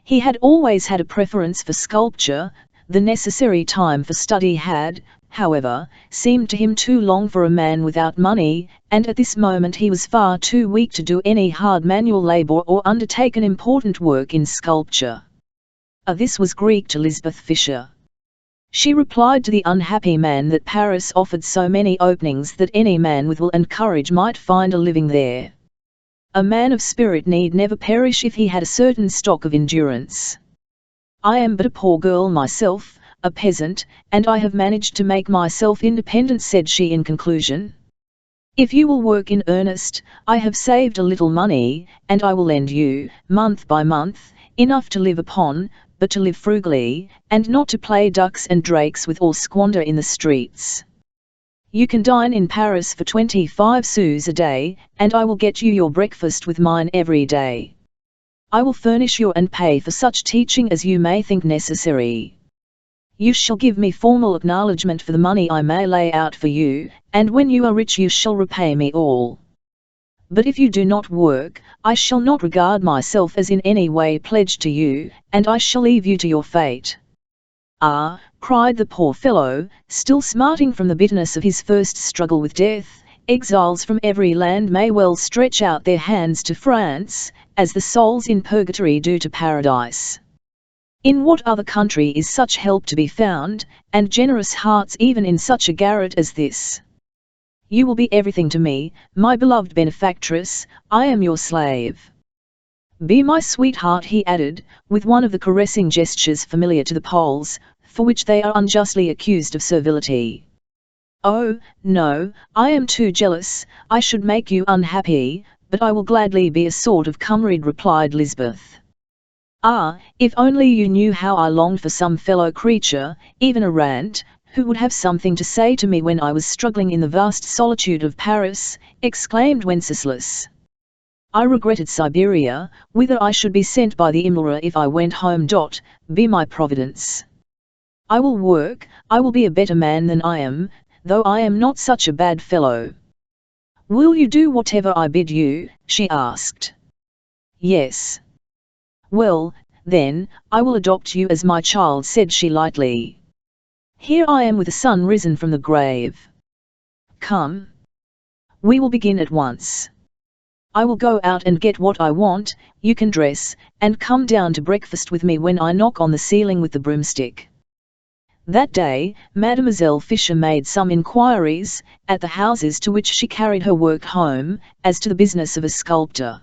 He had always had a preference for sculpture. The necessary time for study had, however, seemed to him too long for a man without money, and at this moment he was far too weak to do any hard manual labor or undertake an important work in sculpture. This was Greek to Lisbeth Fischer. She replied to the unhappy man that Paris offered so many openings that any man with will and courage might find a living there. A man of spirit need never perish if he had a certain stock of endurance. I am but a poor girl myself, a peasant, and I have managed to make myself independent, said she in conclusion. If you will work in earnest, I have saved a little money, and I will lend you, month by month, enough to live upon, but to live frugally, and not to play ducks and drakes with or squander in the streets. You can dine in Paris for 25 sous a day, and I will get you your breakfast with mine every day. I will furnish you and pay for such teaching as you may think necessary. You shall give me formal acknowledgement for the money I may lay out for you, and when you are rich you shall repay me all. But if you do not work, I shall not regard myself as in any way pledged to you, and I shall leave you to your fate. Ah, cried the poor fellow, still smarting from the bitterness of his first struggle with death, exiles from every land may well stretch out their hands to France, as the souls in purgatory do to paradise. In what other country is such help to be found, and generous hearts even in such a garret as this? You will be everything to me, my beloved benefactress, I am your slave. Be my sweetheart, he added, with one of the caressing gestures familiar to the Poles, for which they are unjustly accused of servility. Oh, no, I am too jealous, I should make you unhappy, but I will gladly be a sort of comrade, replied Lisbeth. Ah, if only you knew how I longed for some fellow creature, even a rant, who would have something to say to me when I was struggling in the vast solitude of Paris, exclaimed Wenceslas. I regretted Siberia, whither I should be sent by the Imlra if I went home. Be my providence. I will work, I will be a better man than I am, though I am not such a bad fellow. Will you do whatever I bid you? She asked. Yes. Well, then, I will adopt you as my child, said she lightly. Here I am with the sun risen from the grave. Come. We will begin at once. I will go out and get what I want, you can dress, and come down to breakfast with me when I knock on the ceiling with the broomstick. That day, Mademoiselle Fisher made some inquiries, at the houses to which she carried her work home, as to the business of a sculptor.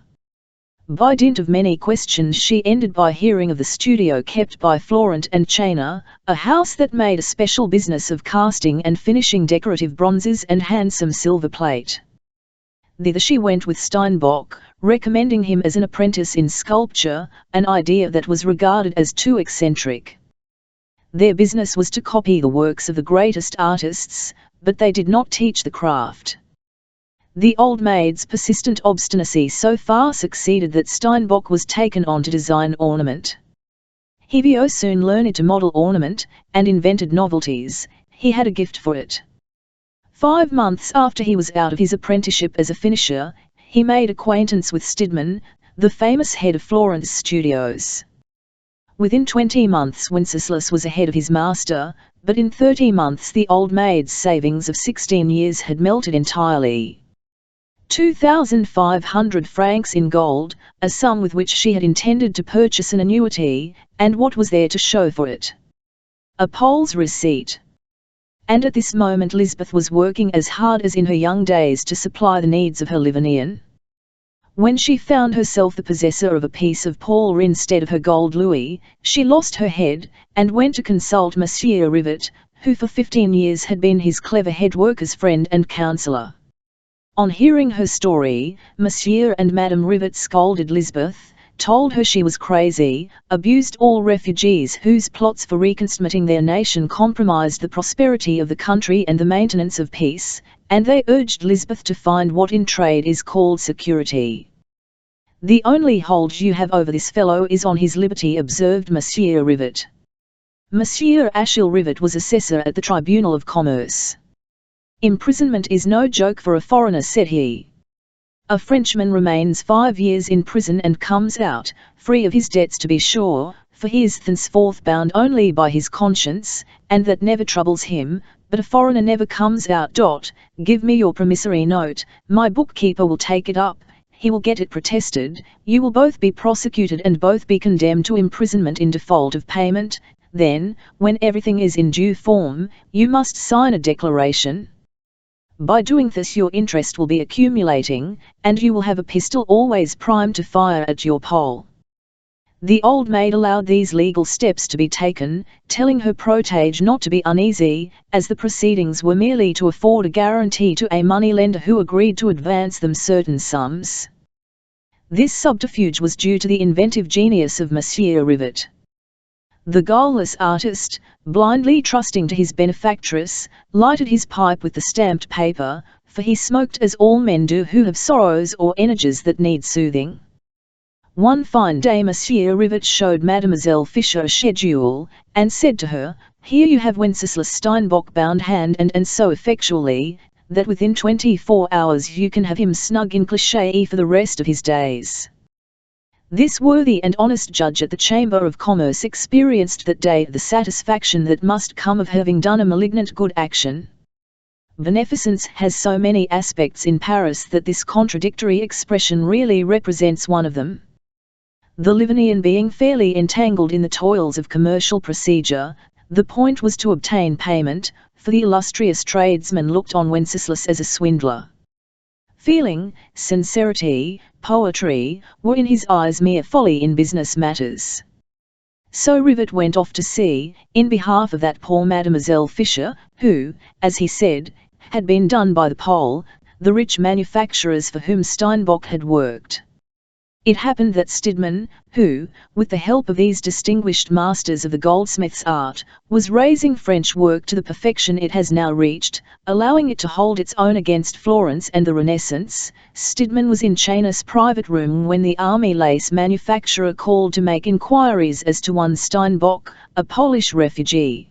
By dint of many questions she ended by hearing of the studio kept by Florent and Chayner, a house that made a special business of casting and finishing decorative bronzes and handsome silver plate. Thither she went with Steinbock, recommending him as an apprentice in sculpture, an idea that was regarded as too eccentric. Their business was to copy the works of the greatest artists, but they did not teach the craft. The old maid's persistent obstinacy so far succeeded that Steinbock was taken on to design ornament. Hevio soon learned to model ornament, and invented novelties. He had a gift for it. 5 months after he was out of his apprenticeship as a finisher, he made acquaintance with Stidmann, the famous head of Florent's studios. Within 20 months Wenceslas was ahead of his master, but in 30 months the old maid's savings of 16 years had melted entirely. 2,500 francs in gold, a sum with which she had intended to purchase an annuity, and what was there to show for it? A Pole's receipt. And at this moment Lisbeth was working as hard as in her young days to supply the needs of her Livonian. When she found herself the possessor of a piece of Paul instead of her gold louis, she lost her head, and went to consult Monsieur Rivet, who for 15 years had been his clever head worker's friend and counsellor. On hearing her story, Monsieur and Madame Rivet scolded Lisbeth, told her she was crazy, abused all refugees whose plots for reconstructing their nation compromised the prosperity of the country and the maintenance of peace, and they urged Lisbeth to find what in trade is called security. The only hold you have over this fellow is on his liberty, observed Monsieur Rivet. Monsieur Achille Rivet was assessor at the Tribunal of Commerce. Imprisonment is no joke for a foreigner, said he. A Frenchman remains 5 years in prison and comes out, free of his debts to be sure, for he is thenceforth bound only by his conscience, and that never troubles him, but a foreigner never comes out. Give me your promissory note, my bookkeeper will take it up, he will get it protested, you will both be prosecuted and both be condemned to imprisonment in default of payment, then, when everything is in due form, you must sign a declaration. By doing this your interest will be accumulating, and you will have a pistol always primed to fire at your pole. The old maid allowed these legal steps to be taken, telling her protege not to be uneasy, as the proceedings were merely to afford a guarantee to a money-lender who agreed to advance them certain sums. This subterfuge was due to the inventive genius of Monsieur Rivet. The guileless artist, blindly trusting to his benefactress, lighted his pipe with the stamped paper, for he smoked as all men do who have sorrows or energies that need soothing. One fine day Monsieur Rivet showed Mademoiselle Fisher a schedule, and said to her, "Here you have Wenceslas Steinbock bound hand and so effectually, that within 24 hours you can have him snug in Cliché for the rest of his days." This worthy and honest judge at the Chamber of Commerce experienced that day the satisfaction that must come of having done a malignant good action. Beneficence has so many aspects in Paris that this contradictory expression really represents one of them. The Livonian being fairly entangled in the toils of commercial procedure, the point was to obtain payment, for the illustrious tradesman looked on Wenceslas as a swindler. Feeling, sincerity, poetry, were in his eyes mere folly in business matters. So Rivet went off to sea, in behalf of that poor Mademoiselle Fisher, who, as he said, had been done by the Pole, the rich manufacturers for whom Steinbock had worked. It happened that Stidmann, who, with the help of these distinguished masters of the goldsmith's art, was raising French work to the perfection it has now reached, allowing it to hold its own against Florence and the Renaissance, Stidmann was in Chayna's private room when the army lace manufacturer called to make inquiries as to one Steinbock, a Polish refugee.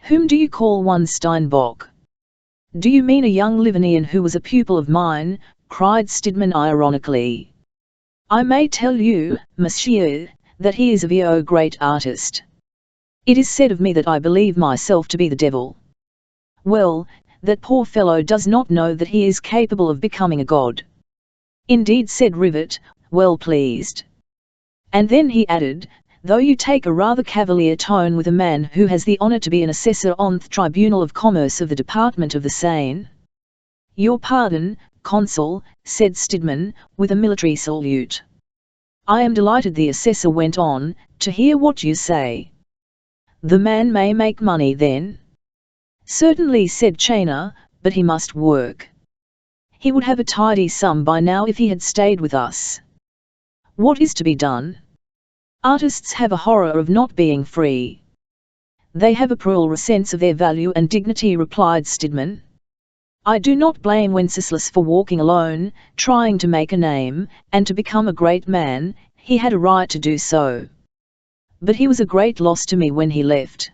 "Whom do you call one Steinbock? Do you mean a young Livonian who was a pupil of mine?" cried Stidmann ironically. "I may tell you, monsieur, that he is a very great artist. It is said of me that I believe myself to be the devil. Well, that poor fellow does not know that he is capable of becoming a god." "Indeed," said Rivet, well pleased. And then he added, "though you take a rather cavalier tone with a man who has the honor to be an assessor on the Tribunal of Commerce of the Department of the Seine." "Your pardon, Consul," said Stidmann, with a military salute. "I am delighted," the assessor went on, "to hear what you say. The man may make money then?" "Certainly," said Chayna, "but he must work. He would have a tidy sum by now if he had stayed with us." "What is to be done?" "Artists have a horror of not being free. They have a cruel sense of their value and dignity," replied Stidmann. "I do not blame Wenceslas for walking alone, trying to make a name, and to become a great man. He had a right to do so. But he was a great loss to me when he left."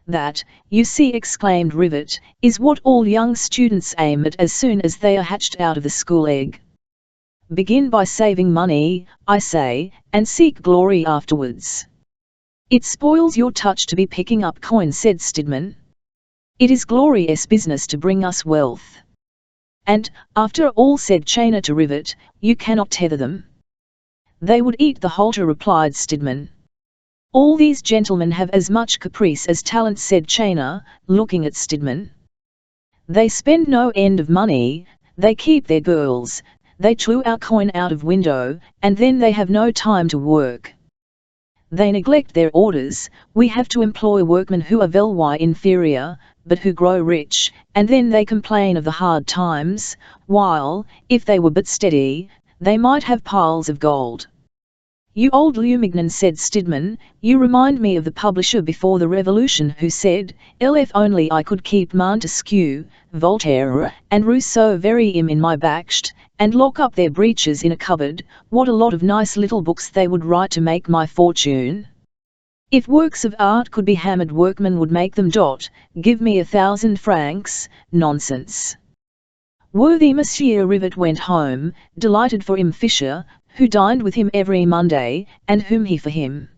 "That, you see," exclaimed Rivet, "is what all young students aim at as soon as they are hatched out of the school egg. Begin by saving money, I say, and seek glory afterwards." "It spoils your touch to be picking up coins," said Stidmann. "It is glorious business to bring us wealth." "And, after all," said Chayna to Rivet, "you cannot tether them." "They would eat the halter," replied Stidmann. "All these gentlemen have as much caprice as talent," said Chayna, looking at Stidmann. "They spend no end of money, they keep their girls, they chew our coin out of window, and then they have no time to work. They neglect their orders. We have to employ workmen who are very inferior, but who grow rich, and then they complain of the hard times, while, if they were but steady, they might have piles of gold." "You old Lumignan," said Stidmann, "you remind me of the publisher before the Revolution who said, 'If only I could keep Montesquieu, Voltaire, and Rousseau very in my backst, and lock up their breeches in a cupboard, what a lot of nice little books they would write to make my fortune. If works of art could be hammered, workmen would make them. Give me 1,000 francs, nonsense." Worthy Monsieur Rivet went home, delighted for M. Fisher, who dined with him every Monday, and whom he for him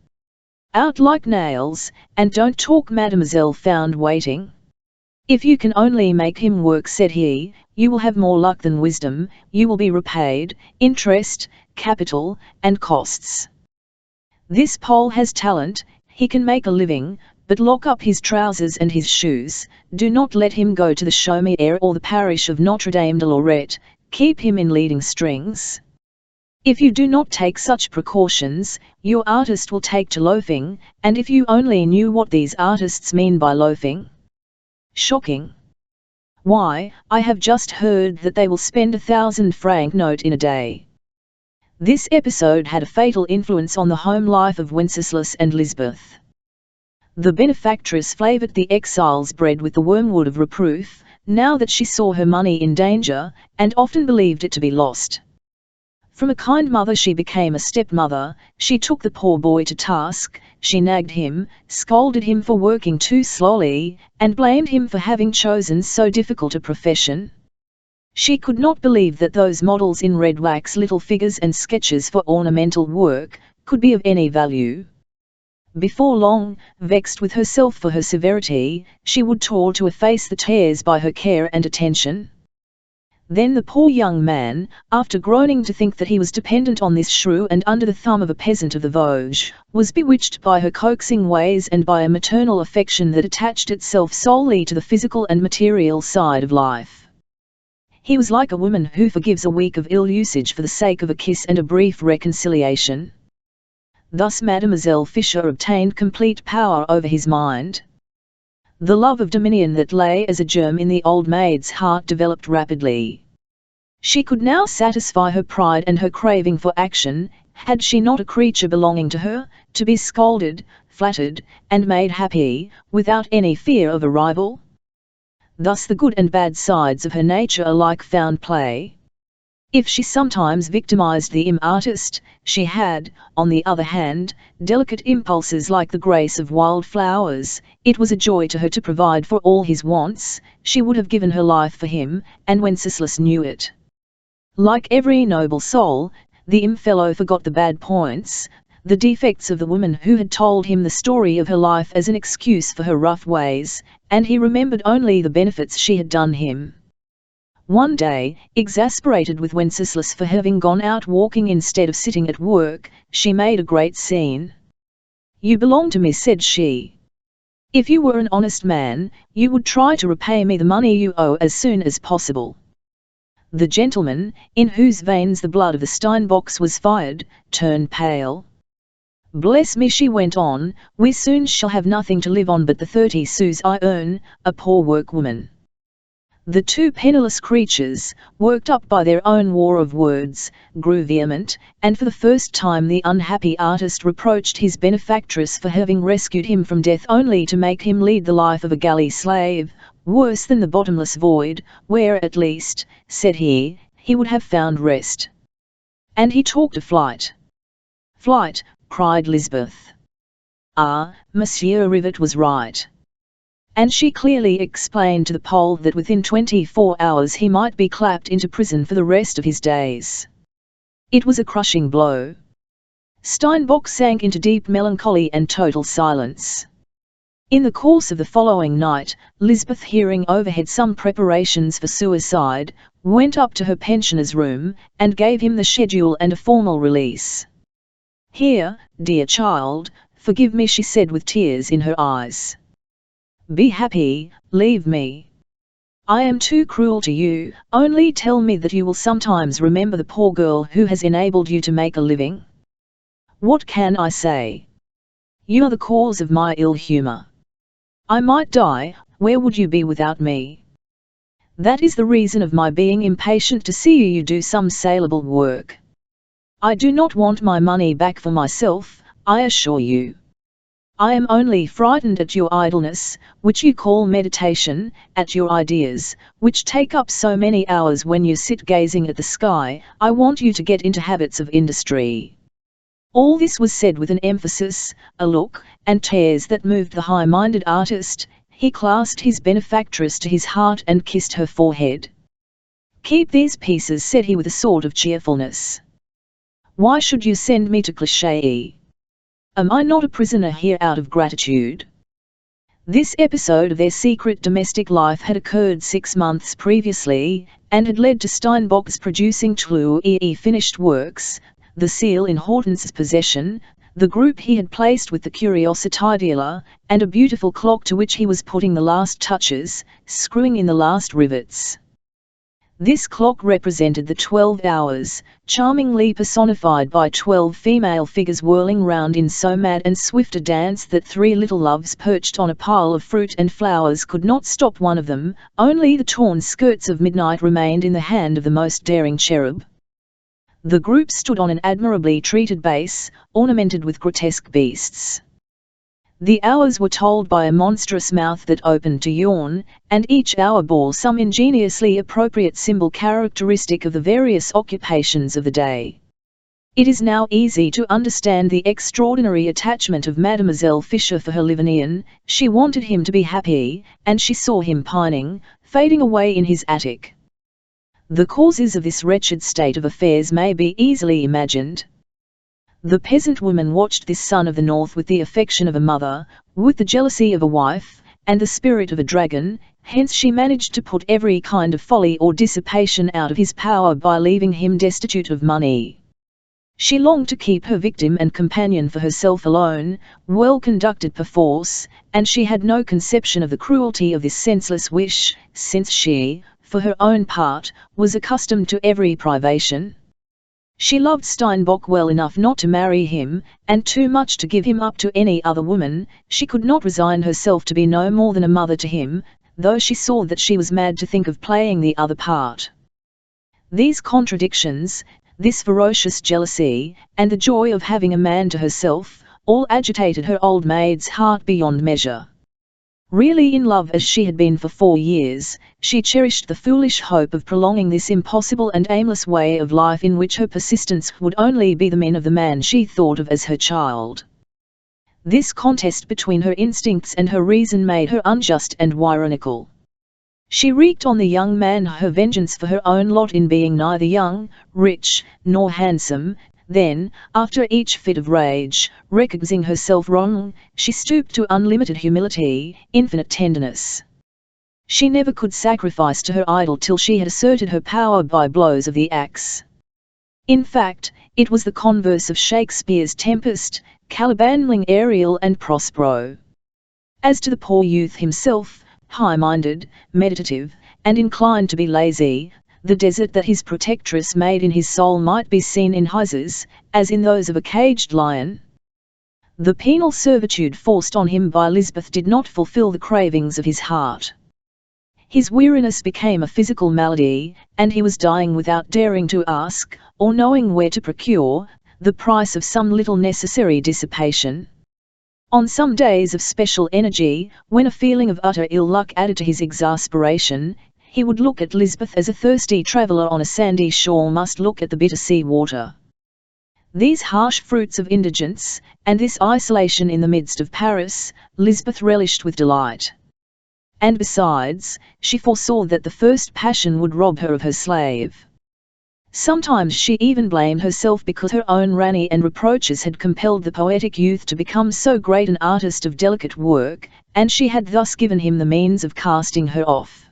out like nails, and don't talk Mademoiselle found waiting. "If you can only make him work," said he, "you will have more luck than wisdom, you will be repaid, interest, capital, and costs. This Pole has talent, he can make a living, but lock up his trousers and his shoes, do not let him go to the Chaumière or the parish of Notre Dame de Lorette, keep him in leading strings. If you do not take such precautions, your artist will take to loafing, and if you only knew what these artists mean by loafing. Shocking! Why, I have just heard that they will spend 1,000-franc note in a day." This episode had a fatal influence on the home life of Wenceslas and Lisbeth. The benefactress flavoured the exile's bread with the wormwood of reproof, now that she saw her money in danger, and often believed it to be lost. From a kind mother she became a stepmother, she took the poor boy to task, she nagged him, scolded him for working too slowly, and blamed him for having chosen so difficult a profession. She could not believe that those models in red wax, little figures and sketches for ornamental work, could be of any value. Before long, vexed with herself for her severity, she would toil to efface the tears by her care and attention. Then the poor young man, after groaning to think that he was dependent on this shrew and under the thumb of a peasant of the Vosges, was bewitched by her coaxing ways and by a maternal affection that attached itself solely to the physical and material side of life. He was like a woman who forgives a week of ill usage for the sake of a kiss and a brief reconciliation. Thus Mademoiselle Fischer obtained complete power over his mind. The love of dominion that lay as a germ in the old maid's heart developed rapidly. She could now satisfy her pride and her craving for action. Had she not a creature belonging to her, to be scolded, flattered, and made happy, without any fear of a rival? Thus the good and bad sides of her nature alike found play. If she sometimes victimized the artist, she had, on the other hand, delicate impulses like the grace of wild flowers. It was a joy to her to provide for all his wants. She would have given her life for him, and Wenceslas knew it. Like every noble soul, the fellow forgot the bad points, the defects of the woman who had told him the story of her life as an excuse for her rough ways, and he remembered only the benefits she had done him. One day, exasperated with Wenceslas for having gone out walking instead of sitting at work, she made a great scene. "You belong to me," said she. "If you were an honest man, you would try to repay me the money you owe as soon as possible." The gentleman, in whose veins the blood of the Steinbocks was fired, turned pale. "Bless me," she went on, "we soon shall have nothing to live on but the 30 sous I earn, a poor workwoman." The two penniless creatures, worked up by their own war of words, grew vehement, and for the first time the unhappy artist reproached his benefactress for having rescued him from death only to make him lead the life of a galley slave, worse than the bottomless void, where at least, said he would have found rest. And he talked of flight. "Flight," cried Lisbeth. "Ah, Monsieur Rivet was right." And she clearly explained to the Pole that within 24 hours he might be clapped into prison for the rest of his days. It was a crushing blow. Steinbock sank into deep melancholy and total silence. In the course of the following night, Lisbeth, hearing overhead some preparations for suicide, went up to her pensioner's room, and gave him the schedule and a formal release. "Here, dear child, forgive me," she said with tears in her eyes. "Be happy, leave me. I am too cruel to you, only tell me that you will sometimes remember the poor girl who has enabled you to make a living. What can I say? You are the cause of my ill humor. I might die, where would you be without me? That is the reason of my being impatient to see you do some saleable work. I do not want my money back for myself, I assure you. I am only frightened at your idleness, which you call meditation, at your ideas, which take up so many hours when you sit gazing at the sky. I want you to get into habits of industry." All this was said with an emphasis, a look, and tears that moved the high-minded artist. He clasped his benefactress to his heart and kissed her forehead. "Keep these pieces," said he with a sort of cheerfulness. "Why should you send me to Cliché? Am I not a prisoner here out of gratitude?" This episode of their secret domestic life had occurred 6 months previously, and had led to Steinbock's producing two finished works, the seal in Hortense's possession, the group he had placed with the curiosity dealer, and a beautiful clock to which he was putting the last touches, screwing in the last rivets. This clock represented the 12 hours, charmingly personified by 12 female figures whirling round in so mad and swift a dance that 3 little loves perched on a pile of fruit and flowers could not stop one of them. Only the torn skirts of midnight remained in the hand of the most daring cherub. The group stood on an admirably treated base, ornamented with grotesque beasts. The hours were told by a monstrous mouth that opened to yawn, and each hour bore some ingeniously appropriate symbol characteristic of the various occupations of the day. It is now easy to understand the extraordinary attachment of Mademoiselle Fischer for her Livonian. She wanted him to be happy, and she saw him pining, fading away in his attic. The causes of this wretched state of affairs may be easily imagined. The peasant woman watched this son of the north with the affection of a mother, with the jealousy of a wife, and the spirit of a dragon, hence she managed to put every kind of folly or dissipation out of his power by leaving him destitute of money. She longed to keep her victim and companion for herself alone, well conducted perforce, and she had no conception of the cruelty of this senseless wish, since she, for her own part, was accustomed to every privation. She loved Steinbock well enough not to marry him, and too much to give him up to any other woman. She could not resign herself to be no more than a mother to him, though she saw that she was mad to think of playing the other part. These contradictions, this ferocious jealousy, and the joy of having a man to herself, all agitated her old maid's heart beyond measure. Really in love as she had been for 4 years, she cherished the foolish hope of prolonging this impossible and aimless way of life in which her persistence would only be the mean of the man she thought of as her child. This contest between her instincts and her reason made her unjust and tyrannical. She wreaked on the young man her vengeance for her own lot in being neither young, rich, nor handsome. Then, after each fit of rage, recognizing herself wrong, she stooped to unlimited humility, infinite tenderness. She never could sacrifice to her idol till she had asserted her power by blows of the axe. In fact, it was the converse of Shakespeare's Tempest, Calibanling Ariel and Prospero. As to the poor youth himself, high-minded, meditative, and inclined to be lazy, the desert that his protectress made in his soul might be seen in his, as in those of a caged lion. The penal servitude forced on him by Lisbeth did not fulfill the cravings of his heart. His weariness became a physical malady, and he was dying without daring to ask, or knowing where to procure, the price of some little necessary dissipation. On some days of special energy, when a feeling of utter ill luck added to his exasperation, he would look at Lisbeth as a thirsty traveller on a sandy shore must look at the bitter sea water. These harsh fruits of indigence, and this isolation in the midst of Paris, Lisbeth relished with delight. And besides, she foresaw that the first passion would rob her of her slave. Sometimes she even blamed herself because her own ranny and reproaches had compelled the poetic youth to become so great an artist of delicate work, and she had thus given him the means of casting her off.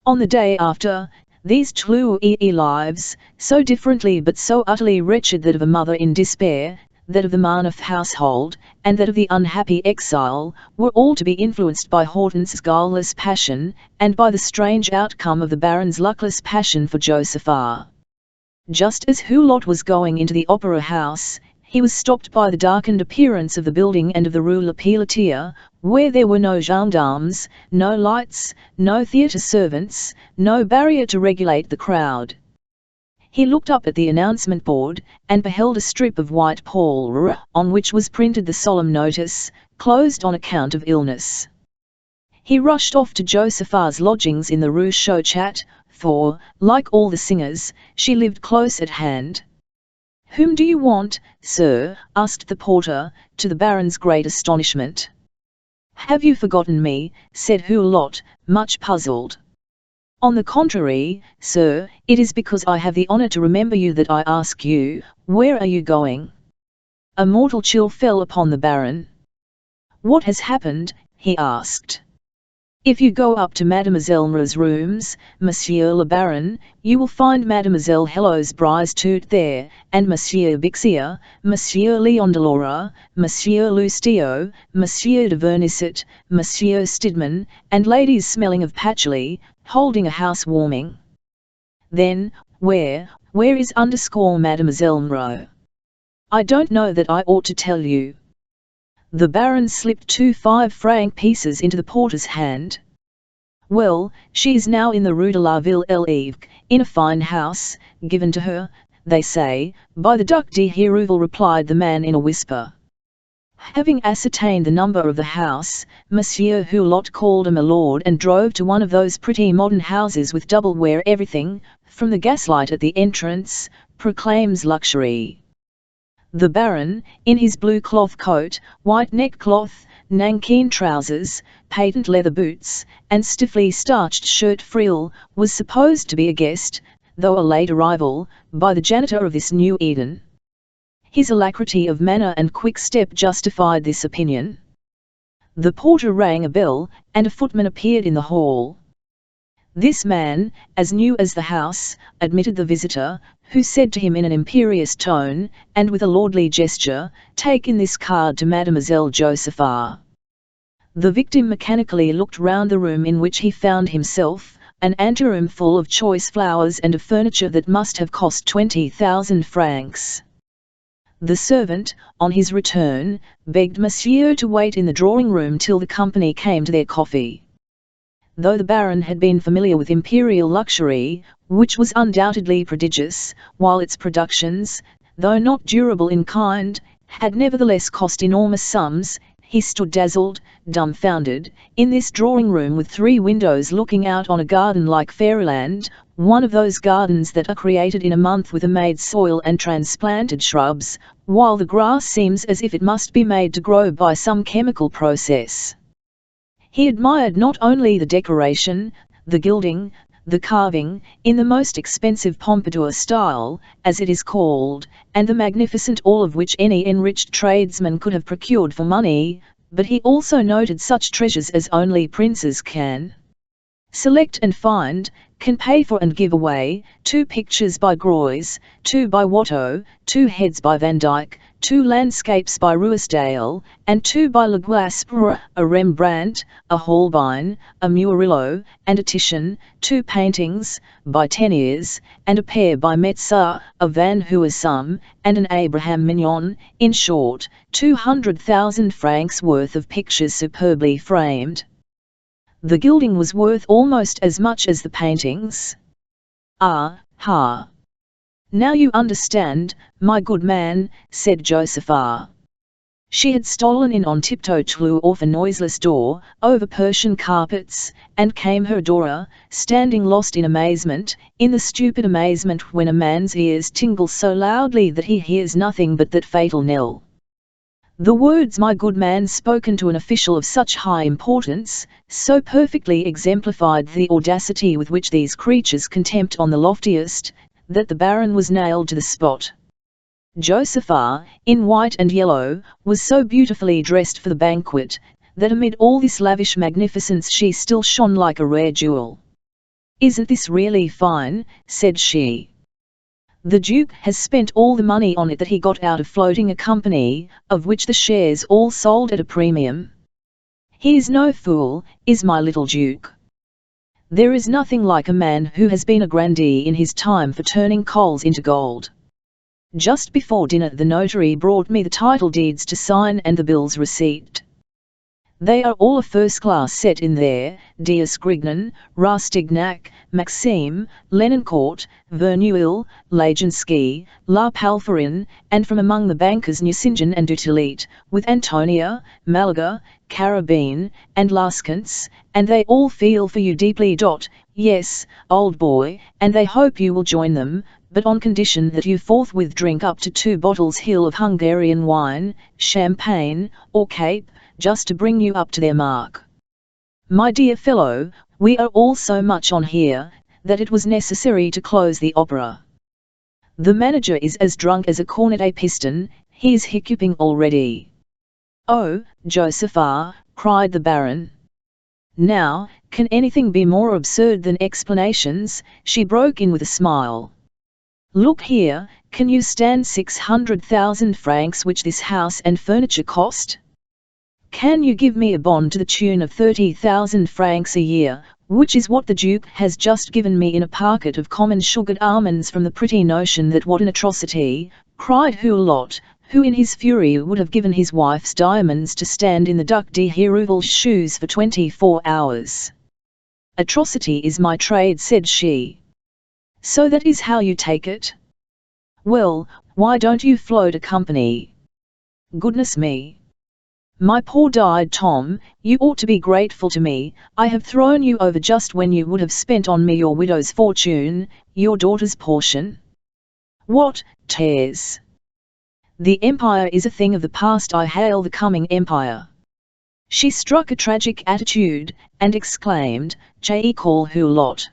On the day after, these two lives, so differently but so utterly wretched, that of a mother in despair, that of the man of household, and that of the unhappy exile, were all to be influenced by Hortense's guileless passion, and by the strange outcome of the Baron's luckless passion for Josepha. Just as Hulot was going into the opera house, he was stopped by the darkened appearance of the building and of the Rue La Pilotière, where there were no gendarmes, no lights, no theatre servants, no barrier to regulate the crowd. He looked up at the announcement board, and beheld a strip of white pall on which was printed the solemn notice, closed on account of illness. He rushed off to Josepha's lodgings in the Rue Chauchat, for, like all the singers, she lived close at hand. "Whom do you want, sir?" asked the porter, to the Baron's great astonishment. "Have you forgotten me?" said Hulot, much puzzled. "On the contrary, sir, it is because I have the honor to remember you that I ask you, where are you going?" A mortal chill fell upon the Baron. "What has happened?" he asked. "If you go up to Mademoiselle Mra's rooms, Monsieur le Baron, you will find Mademoiselle Hello's Brisetout there, and Monsieur Bixier, Monsieur Leondelaura, Monsieur Loustio, Monsieur de Vernisset, Monsieur Stidman, and ladies smelling of patchouli, holding a house-warming." "Then, where is Mademoiselle Mra?" "I don't know that I ought to tell you." The Baron slipped 2 5-franc pieces into the porter's hand. "Well, she is now in the Rue de la Ville l'Evêque, in a fine house, given to her, they say, by the Duc de Hérouville," replied the man in a whisper. Having ascertained the number of the house, Monsieur Hulot called a milord and drove to one of those pretty modern houses with double where everything, from the gaslight at the entrance, proclaims luxury. The Baron, in his blue cloth coat, white neckcloth, nankeen trousers, patent leather boots, and stiffly starched shirt frill, was supposed to be a guest, though a late arrival, by the janitor of this new Eden. His alacrity of manner and quick step justified this opinion. The porter rang a bell, and a footman appeared in the hall. This man, as new as the house, admitted the visitor, who said to him in an imperious tone, and with a lordly gesture, "Take in this card to Mademoiselle Josepha." The victim mechanically looked round the room in which he found himself, an anteroom full of choice flowers and of furniture that must have cost 20,000 francs. The servant, on his return, begged Monsieur to wait in the drawing-room till the company came to their coffee. Though the Baron had been familiar with imperial luxury, which was undoubtedly prodigious, while its productions, though not durable in kind, had nevertheless cost enormous sums, he stood dazzled, dumbfounded, in this drawing-room with 3 windows looking out on a garden like fairyland, one of those gardens that are created in a month with a made soil and transplanted shrubs, while the grass seems as if it must be made to grow by some chemical process. He admired not only the decoration, the gilding, the carving, in the most expensive Pompadour style, as it is called, and the magnificent all of which any enriched tradesman could have procured for money, but he also noted such treasures as only princes can select and find, can pay for and give away: 2 pictures by Greuze, 2 by Watteau, 2 heads by Van Dyck, 2 landscapes by Ruysdael, and 2 by Le Guaspre, a Rembrandt, a Holbein, a Murillo, and a Titian, 2 paintings, by Teniers, and a pair by Metzer, a Van Huysum, and an Abraham Mignon, in short, 200,000 francs worth of pictures superbly framed. The gilding was worth almost as much as the paintings. "Ah, ha! Now you understand, my good man," said Josepha. She had stolen in on tiptoe through off a noiseless door, over Persian carpets, and came her Dora, standing lost in amazement, in the stupid amazement when a man's ears tingle so loudly that he hears nothing but that fatal knell. The words "my good man," spoken to an official of such high importance, so perfectly exemplified the audacity with which these creatures contempt on the loftiest, that the Baron was nailed to the spot. Josepha, in white and yellow, was so beautifully dressed for the banquet, that amid all this lavish magnificence she still shone like a rare jewel. "Isn't this really fine?" said she. "The Duke has spent all the money on it that he got out of floating a company, of which the shares all sold at a premium. He is no fool, is my little Duke. There is nothing like a man who has been a grandee in his time for turning coals into gold. Just before dinner the notary brought me the title deeds to sign and the bills receipt. They are all a first-class set in there: Dias-Grignon, Rastignac, Maxime, Lenoncourt, Verneuil, Laginski, La Palferin, and from among the bankers Nucingen and Dutilliet, with Antonia, Malaga, Carabine, and Lascants, and they all feel for you deeply. Yes, old boy, and they hope you will join them, but on condition that you forthwith drink up to 2 bottles Hill of Hungarian wine, champagne, or Cape, just to bring you up to their mark. My dear fellow, we are all so much on here, that it was necessary to close the opera. The manager is as drunk as a cornet a piston, he is hiccuping already." "Oh, Josepha," cried the Baron. "Now, can anything be more absurd than explanations?" she broke in with a smile. "Look here, can you stand 600,000 francs which this house and furniture cost? Can you give me a bond to the tune of 30,000 francs a year, which is what the Duke has just given me in a packet of common sugared almonds from the pretty notion that what an atrocity," cried Hulot, who in his fury would have given his wife's diamonds to stand in the Duc de Hérouvel's shoes for 24 hours. "Atrocity is my trade," said she. "So that is how you take it? Well, why don't you float a company? Goodness me! My poor died Tom, you ought to be grateful to me. I have thrown you over just when you would have spent on me your widow's fortune, your daughter's portion. What, tears? The empire is a thing of the past. I hail the coming empire." She struck a tragic attitude, and exclaimed, "Je call Hulot.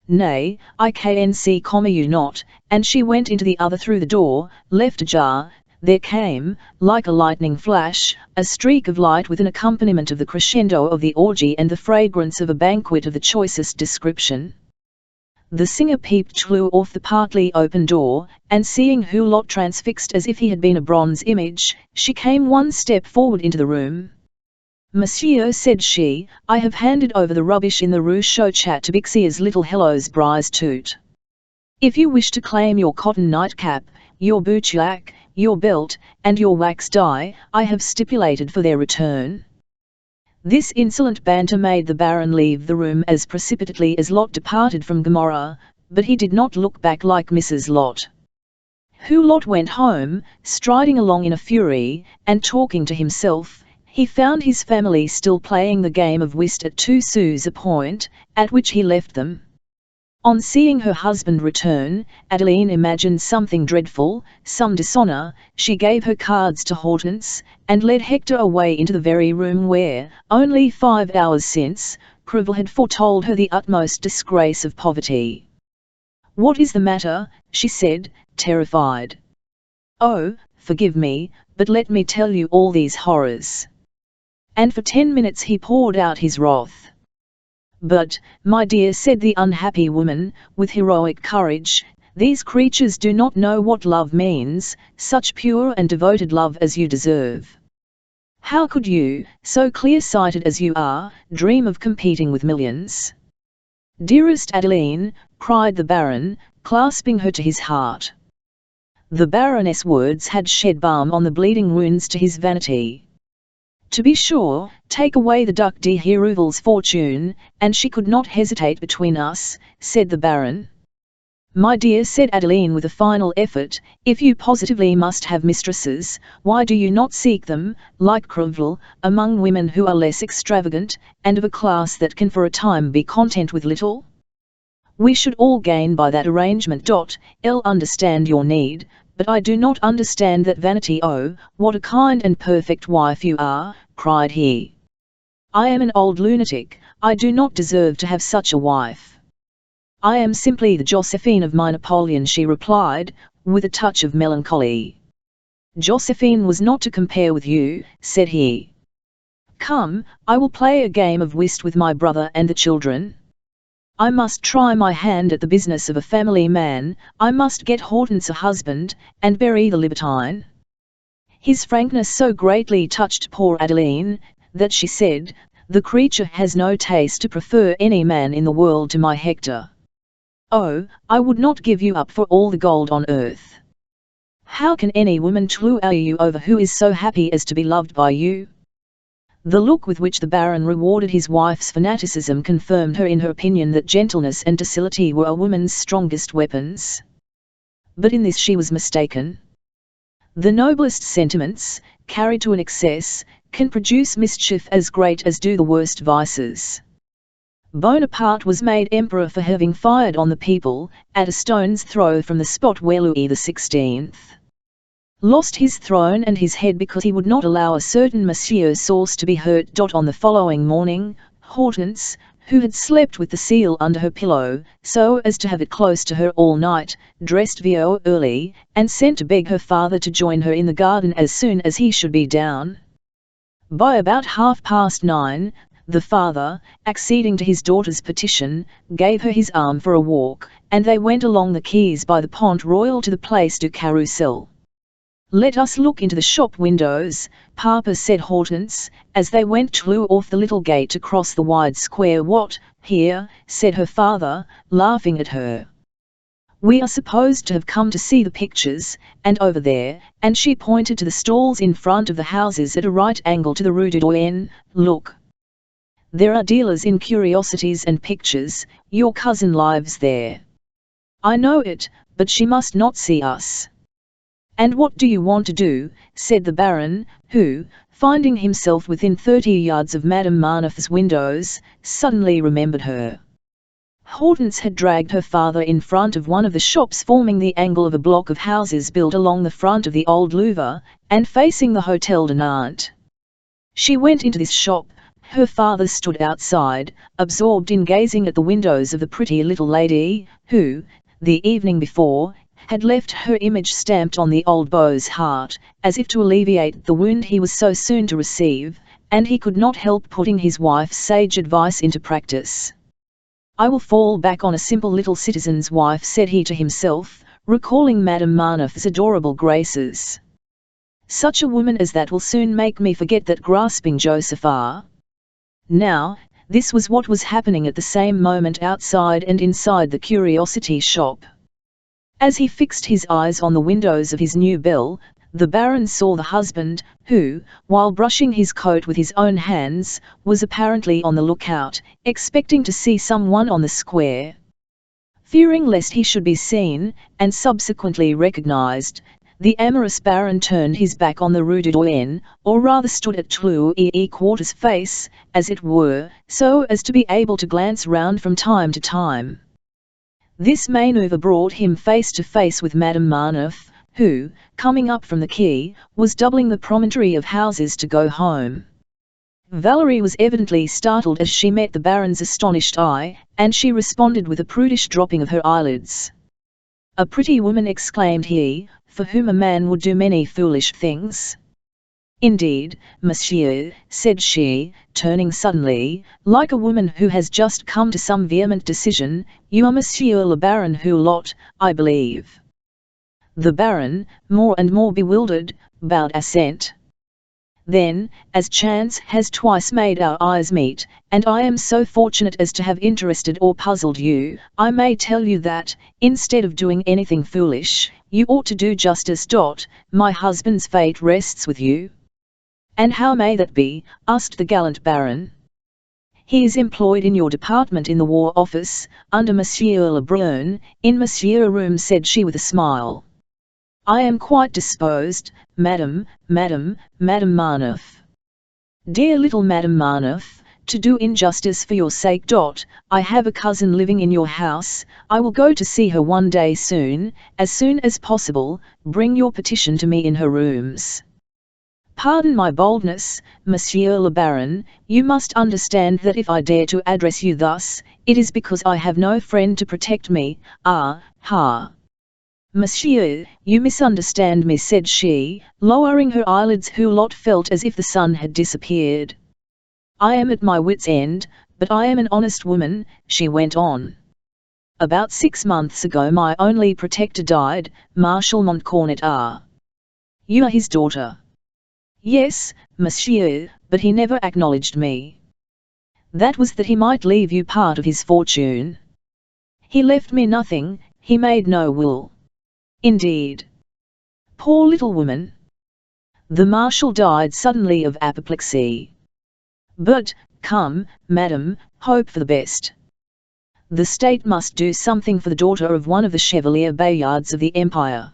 Nay, I can't you not," and she went into the other through the door, left ajar, there came, like a lightning flash, a streak of light with an accompaniment of the crescendo of the orgy and the fragrance of a banquet of the choicest description. The singer peeped through off the partly open door, and seeing Hulot transfixed as if he had been a bronze image, she came one step forward into the room. "Monsieur," said she, "I have handed over the rubbish in the Rue Chauchat to Bixier's little Hello's Brise Tout. If you wish to claim your cotton nightcap, your bouchiac, your belt, and your wax dye, I have stipulated for their return." This insolent banter made the Baron leave the room as precipitately as Lot departed from Gomorrah, but he did not look back like Mrs. Lot. Hulot went home, striding along in a fury, and talking to himself. He found his family still playing the game of whist at 2 sous a point, at which he left them. On seeing her husband return, Adeline imagined something dreadful, some dishonour. She gave her cards to Hortense, and led Hector away into the very room where, only 5 hours since, Crevel had foretold her the utmost disgrace of poverty. "What is the matter?" she said, terrified. "Oh, forgive me, but let me tell you all these horrors." And for 10 minutes he poured out his wrath. "But, my dear," said the unhappy woman, with heroic courage, "these creatures do not know what love means, such pure and devoted love as you deserve. How could you, so clear-sighted as you are, dream of competing with millions?" "Dearest Adeline," cried the Baron, clasping her to his heart. The Baroness' words had shed balm on the bleeding wounds to his vanity. "To be sure, take away the Duc de Hérouvel's fortune, and she could not hesitate between us," said the Baron. "My dear," said Adeline with a final effort, "if you positively must have mistresses, why do you not seek them, like Crevel, among women who are less extravagant, and of a class that can for a time be content with little? We should all gain by that arrangement. I'll understand your need, but I do not understand that vanity." "Oh, what a kind and perfect wife you are," cried he. "I am an old lunatic, I do not deserve to have such a wife." "I am simply the Josephine of my Napoleon," she replied, with a touch of melancholy. "Josephine was not to compare with you," said he. "Come, I will play a game of whist with my brother and the children. I must try my hand at the business of a family man, I must get Hortense a husband, and bury the libertine." His frankness so greatly touched poor Adeline, that she said, "The creature has no taste to prefer any man in the world to my Hector. Oh, I would not give you up for all the gold on earth. How can any woman true you over who is so happy as to be loved by you?" The look with which the Baron rewarded his wife's fanaticism confirmed her in her opinion that gentleness and docility were a woman's strongest weapons. But in this she was mistaken. The noblest sentiments, carried to an excess, can produce mischief as great as do the worst vices. Bonaparte was made emperor for having fired on the people, at a stone's throw from the spot where Louis XVI lost his throne and his head because he would not allow a certain Monsieur Sauce to be hurt. On the following morning, Hortense, who had slept with the seal under her pillow, so as to have it close to her all night, dressed very early, and sent to beg her father to join her in the garden as soon as he should be down. By about 9:30, the father, acceding to his daughter's petition, gave her his arm for a walk, and they went along the quays by the Pont Royal to the Place du Carrousel. "Let us look into the shop windows, Papa," said Hortense, as they went through off the little gate to cross the wide square. "What, here?" said her father, laughing at her. "We are supposed to have come to see the pictures, and over there," and she pointed to the stalls in front of the houses at a right angle to the Rue du Doyen, "look. There are dealers in curiosities and pictures, your cousin lives there." "I know it, but she must not see us." "And what do you want to do?" said the Baron, who, finding himself within 30 yards of Madame Marneffe's windows, suddenly remembered her. Hortense had dragged her father in front of one of the shops forming the angle of a block of houses built along the front of the old Louvre, and facing the Hôtel de Nantes. She went into this shop. Her father stood outside, absorbed in gazing at the windows of the pretty little lady, who, the evening before, had left her image stamped on the old beau's heart, as if to alleviate the wound he was so soon to receive, and he could not help putting his wife's sage advice into practice. "I will fall back on a simple little citizen's wife," said he to himself, recalling Madame Marneffe's adorable graces. "Such a woman as that will soon make me forget that grasping Josepha." Now, this was what was happening at the same moment outside and inside the curiosity shop. As he fixed his eyes on the windows of his new belle, the Baron saw the husband, who, while brushing his coat with his own hands, was apparently on the lookout, expecting to see someone on the square. Fearing lest he should be seen, and subsequently recognized, the amorous Baron turned his back on the Rue du Doyen, or rather stood at Clouet quarters face, as it were, so as to be able to glance round from time to time. This manoeuvre brought him face to face with Madame Marneffe, who, coming up from the quay, was doubling the promontory of houses to go home. Valerie was evidently startled as she met the Baron's astonished eye, and she responded with a prudish dropping of her eyelids. "A pretty woman," exclaimed he, "for whom a man would do many foolish things." "Indeed, monsieur," said she, turning suddenly, like a woman who has just come to some vehement decision, "you are Monsieur le Baron Hulot, I believe." The Baron, more and more bewildered, bowed assent. "Then, as chance has twice made our eyes meet, and I am so fortunate as to have interested or puzzled you, I may tell you that, instead of doing anything foolish, you ought to do justice. My husband's fate rests with you." "And how may that be?" asked the gallant Baron. "He is employed in your department in the War Office, under Monsieur Lebrun, in Monsieur room," said she with a smile. "I am quite disposed, Madame Marneffe. Dear little Madame Marneffe, to do injustice for your sake. I have a cousin living in your house. I will go to see her one day soon as possible. Bring your petition to me in her rooms." "Pardon my boldness, Monsieur le Baron, you must understand that if I dare to address you thus, it is because I have no friend to protect me. Ah, ha! Monsieur, you misunderstand me," said she, lowering her eyelids. Hulot felt as if the sun had disappeared. "I am at my wit's end, but I am an honest woman," she went on. "About 6 months ago my only protector died, Marshal Montcornet. Ah, you are his daughter." "Yes, monsieur, but he never acknowledged me." "That was that he might leave you part of his fortune." "He left me nothing, he made no will." "Indeed? Poor little woman." "The Marshal died suddenly of apoplexy." "But, come, madam, hope for the best. The state must do something for the daughter of one of the Chevalier Bayards of the Empire."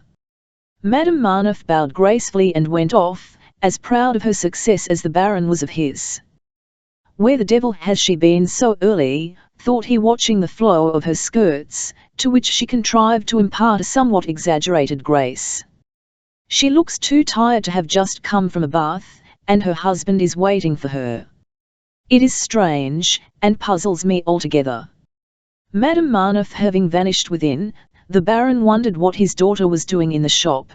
Madame Marneffe bowed gracefully and went off, as proud of her success as the Baron was of his. "Where the devil has she been so early?" thought he, watching the flow of her skirts, to which she contrived to impart a somewhat exaggerated grace. "She looks too tired to have just come from a bath, and her husband is waiting for her. It is strange, and puzzles me altogether." Madame Marneffe having vanished within, the Baron wondered what his daughter was doing in the shop.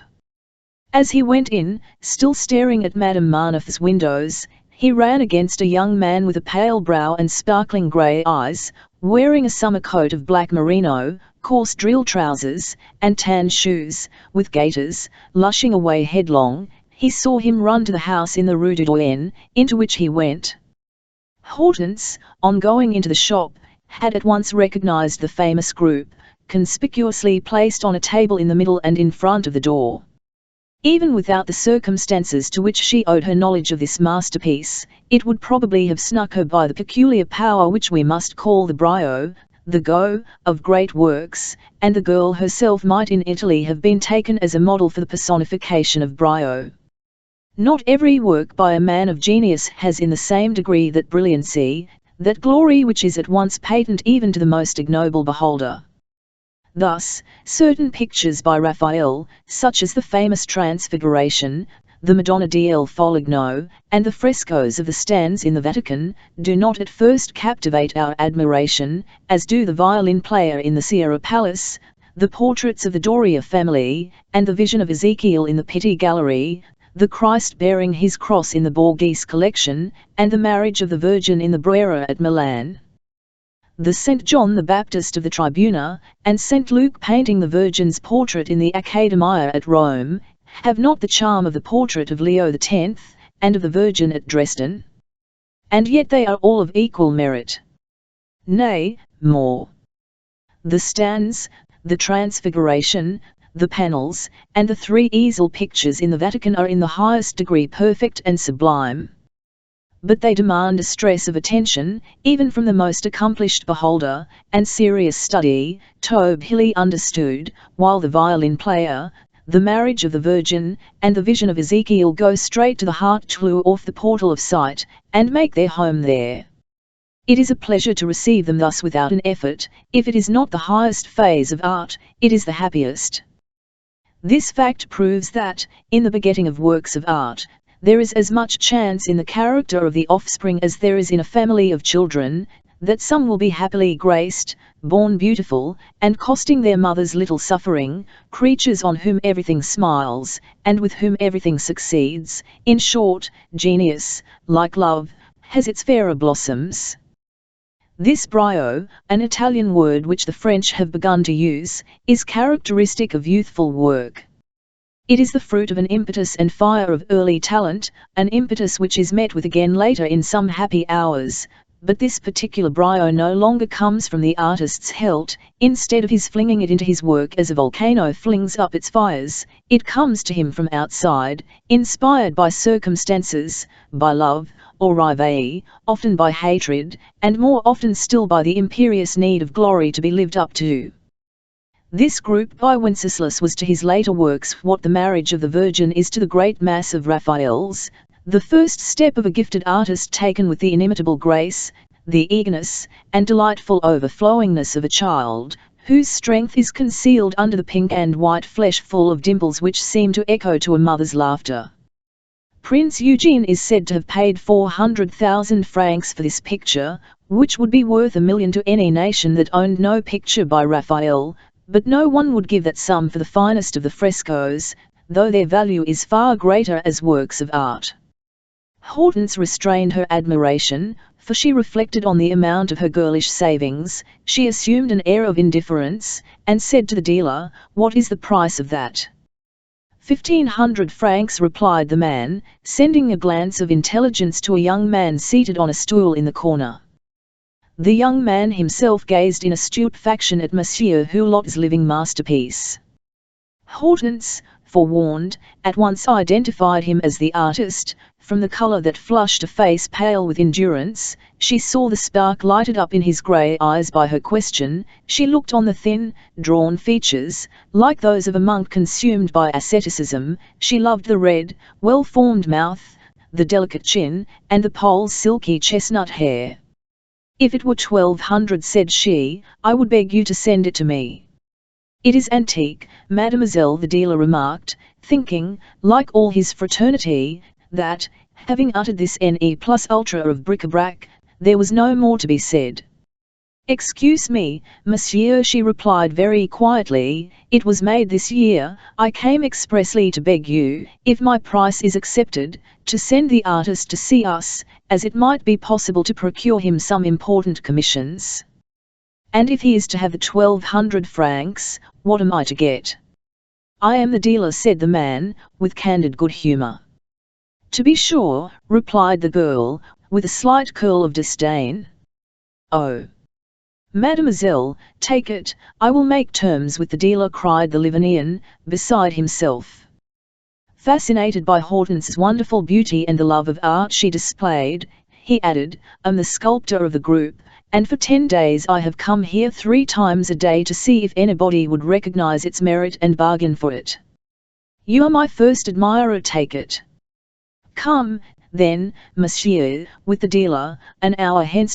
As he went in, still staring at Madame Marneffe's windows, he ran against a young man with a pale brow and sparkling grey eyes, wearing a summer coat of black merino, coarse drill trousers, and tan shoes, with gaiters, lushing away headlong. He saw him run to the house in the Rue du Doyen, into which he went. Hortense, on going into the shop, had at once recognized the famous group, conspicuously placed on a table in the middle and in front of the door. Even without the circumstances to which she owed her knowledge of this masterpiece, it would probably have snuck her by the peculiar power which we must call the brio, the go, of great works, and the girl herself might in Italy have been taken as a model for the personification of brio. Not every work by a man of genius has in the same degree that brilliancy, that glory which is at once patent even to the most ignoble beholder. Thus, certain pictures by Raphael, such as the famous Transfiguration, the Madonna del Foligno, and the frescoes of the stands in the Vatican, do not at first captivate our admiration, as do the violin player in the Sierra Palace, the portraits of the Doria family, and the Vision of Ezekiel in the Pitti Gallery, the Christ bearing his cross in the Borghese collection, and the Marriage of the Virgin in the Brera at Milan. The St. John the Baptist of the Tribuna, and St. Luke painting the Virgin's portrait in the Accademia at Rome, have not the charm of the portrait of Leo X, and of the Virgin at Dresden. And yet they are all of equal merit. Nay, more. The stands, the Transfiguration, the panels, and the 3 easel pictures in the Vatican are in the highest degree perfect and sublime. But they demand a stress of attention, even from the most accomplished beholder, and serious study, to be hilly understood, while the violin player, the Marriage of the Virgin, and the Vision of Ezekiel go straight to the heart through off the portal of sight, and make their home there. It is a pleasure to receive them thus without an effort. If it is not the highest phase of art, it is the happiest. This fact proves that, in the begetting of works of art, there is as much chance in the character of the offspring as there is in a family of children, that some will be happily graced, born beautiful, and costing their mothers little suffering, creatures on whom everything smiles, and with whom everything succeeds. In short, genius, like love, has its fairer blossoms. This brio, an Italian word which the French have begun to use, is characteristic of youthful work. It is the fruit of an impetus and fire of early talent, an impetus which is met with again later in some happy hours, but this particular brio no longer comes from the artist's hilt. Instead of his flinging it into his work as a volcano flings up its fires, it comes to him from outside, inspired by circumstances, by love, or rivalry, often by hatred, and more often still by the imperious need of glory to be lived up to. This group by Wenceslas was to his later works what the Marriage of the Virgin is to the great mass of Raphael's, the first step of a gifted artist taken with the inimitable grace, the eagerness, and delightful overflowingness of a child, whose strength is concealed under the pink and white flesh full of dimples which seem to echo to a mother's laughter. Prince Eugene is said to have paid 400,000 francs for this picture, which would be worth $1 million to any nation that owned no picture by Raphael, but no one would give that sum for the finest of the frescoes, though their value is far greater as works of art. Hortense restrained her admiration, for she reflected on the amount of her girlish savings. She assumed an air of indifference, and said to the dealer, "What is the price of that?" 1,500 francs, replied the man, sending a glance of intelligence to a young man seated on a stool in the corner. The young man himself gazed in stupefaction at Monsieur Hulot's living masterpiece. Hortense, forewarned, at once identified him as the artist. From the colour that flushed a face pale with endurance, she saw the spark lighted up in his grey eyes by her question. She looked on the thin, drawn features, like those of a monk consumed by asceticism. She loved the red, well-formed mouth, the delicate chin, and the Pole's silky chestnut hair. "If it were 1,200, said she, "I would beg you to send it to me." "It is antique, mademoiselle," the dealer remarked, thinking, like all his fraternity, that, having uttered this ne plus ultra of bric-a-brac, there was no more to be said. "Excuse me, monsieur," she replied very quietly, "it was made this year. I came expressly to beg you, if my price is accepted, to send the artist to see us, as it might be possible to procure him some important commissions." "And if he is to have the 1,200 francs, what am I to get?" "I am the dealer," said the man, with candid good humour. "To be sure," replied the girl, with a slight curl of disdain. "Oh, mademoiselle, take it, I will make terms with the dealer," cried the Livonian, beside himself. Fascinated by Hortense's wonderful beauty and the love of art she displayed, he added, "I'm the sculptor of the group, and for 10 days I have come here 3 times a day to see if anybody would recognize its merit and bargain for it. You are my first admirer, take it." "Come, then, monsieur, with the dealer, an hour hence.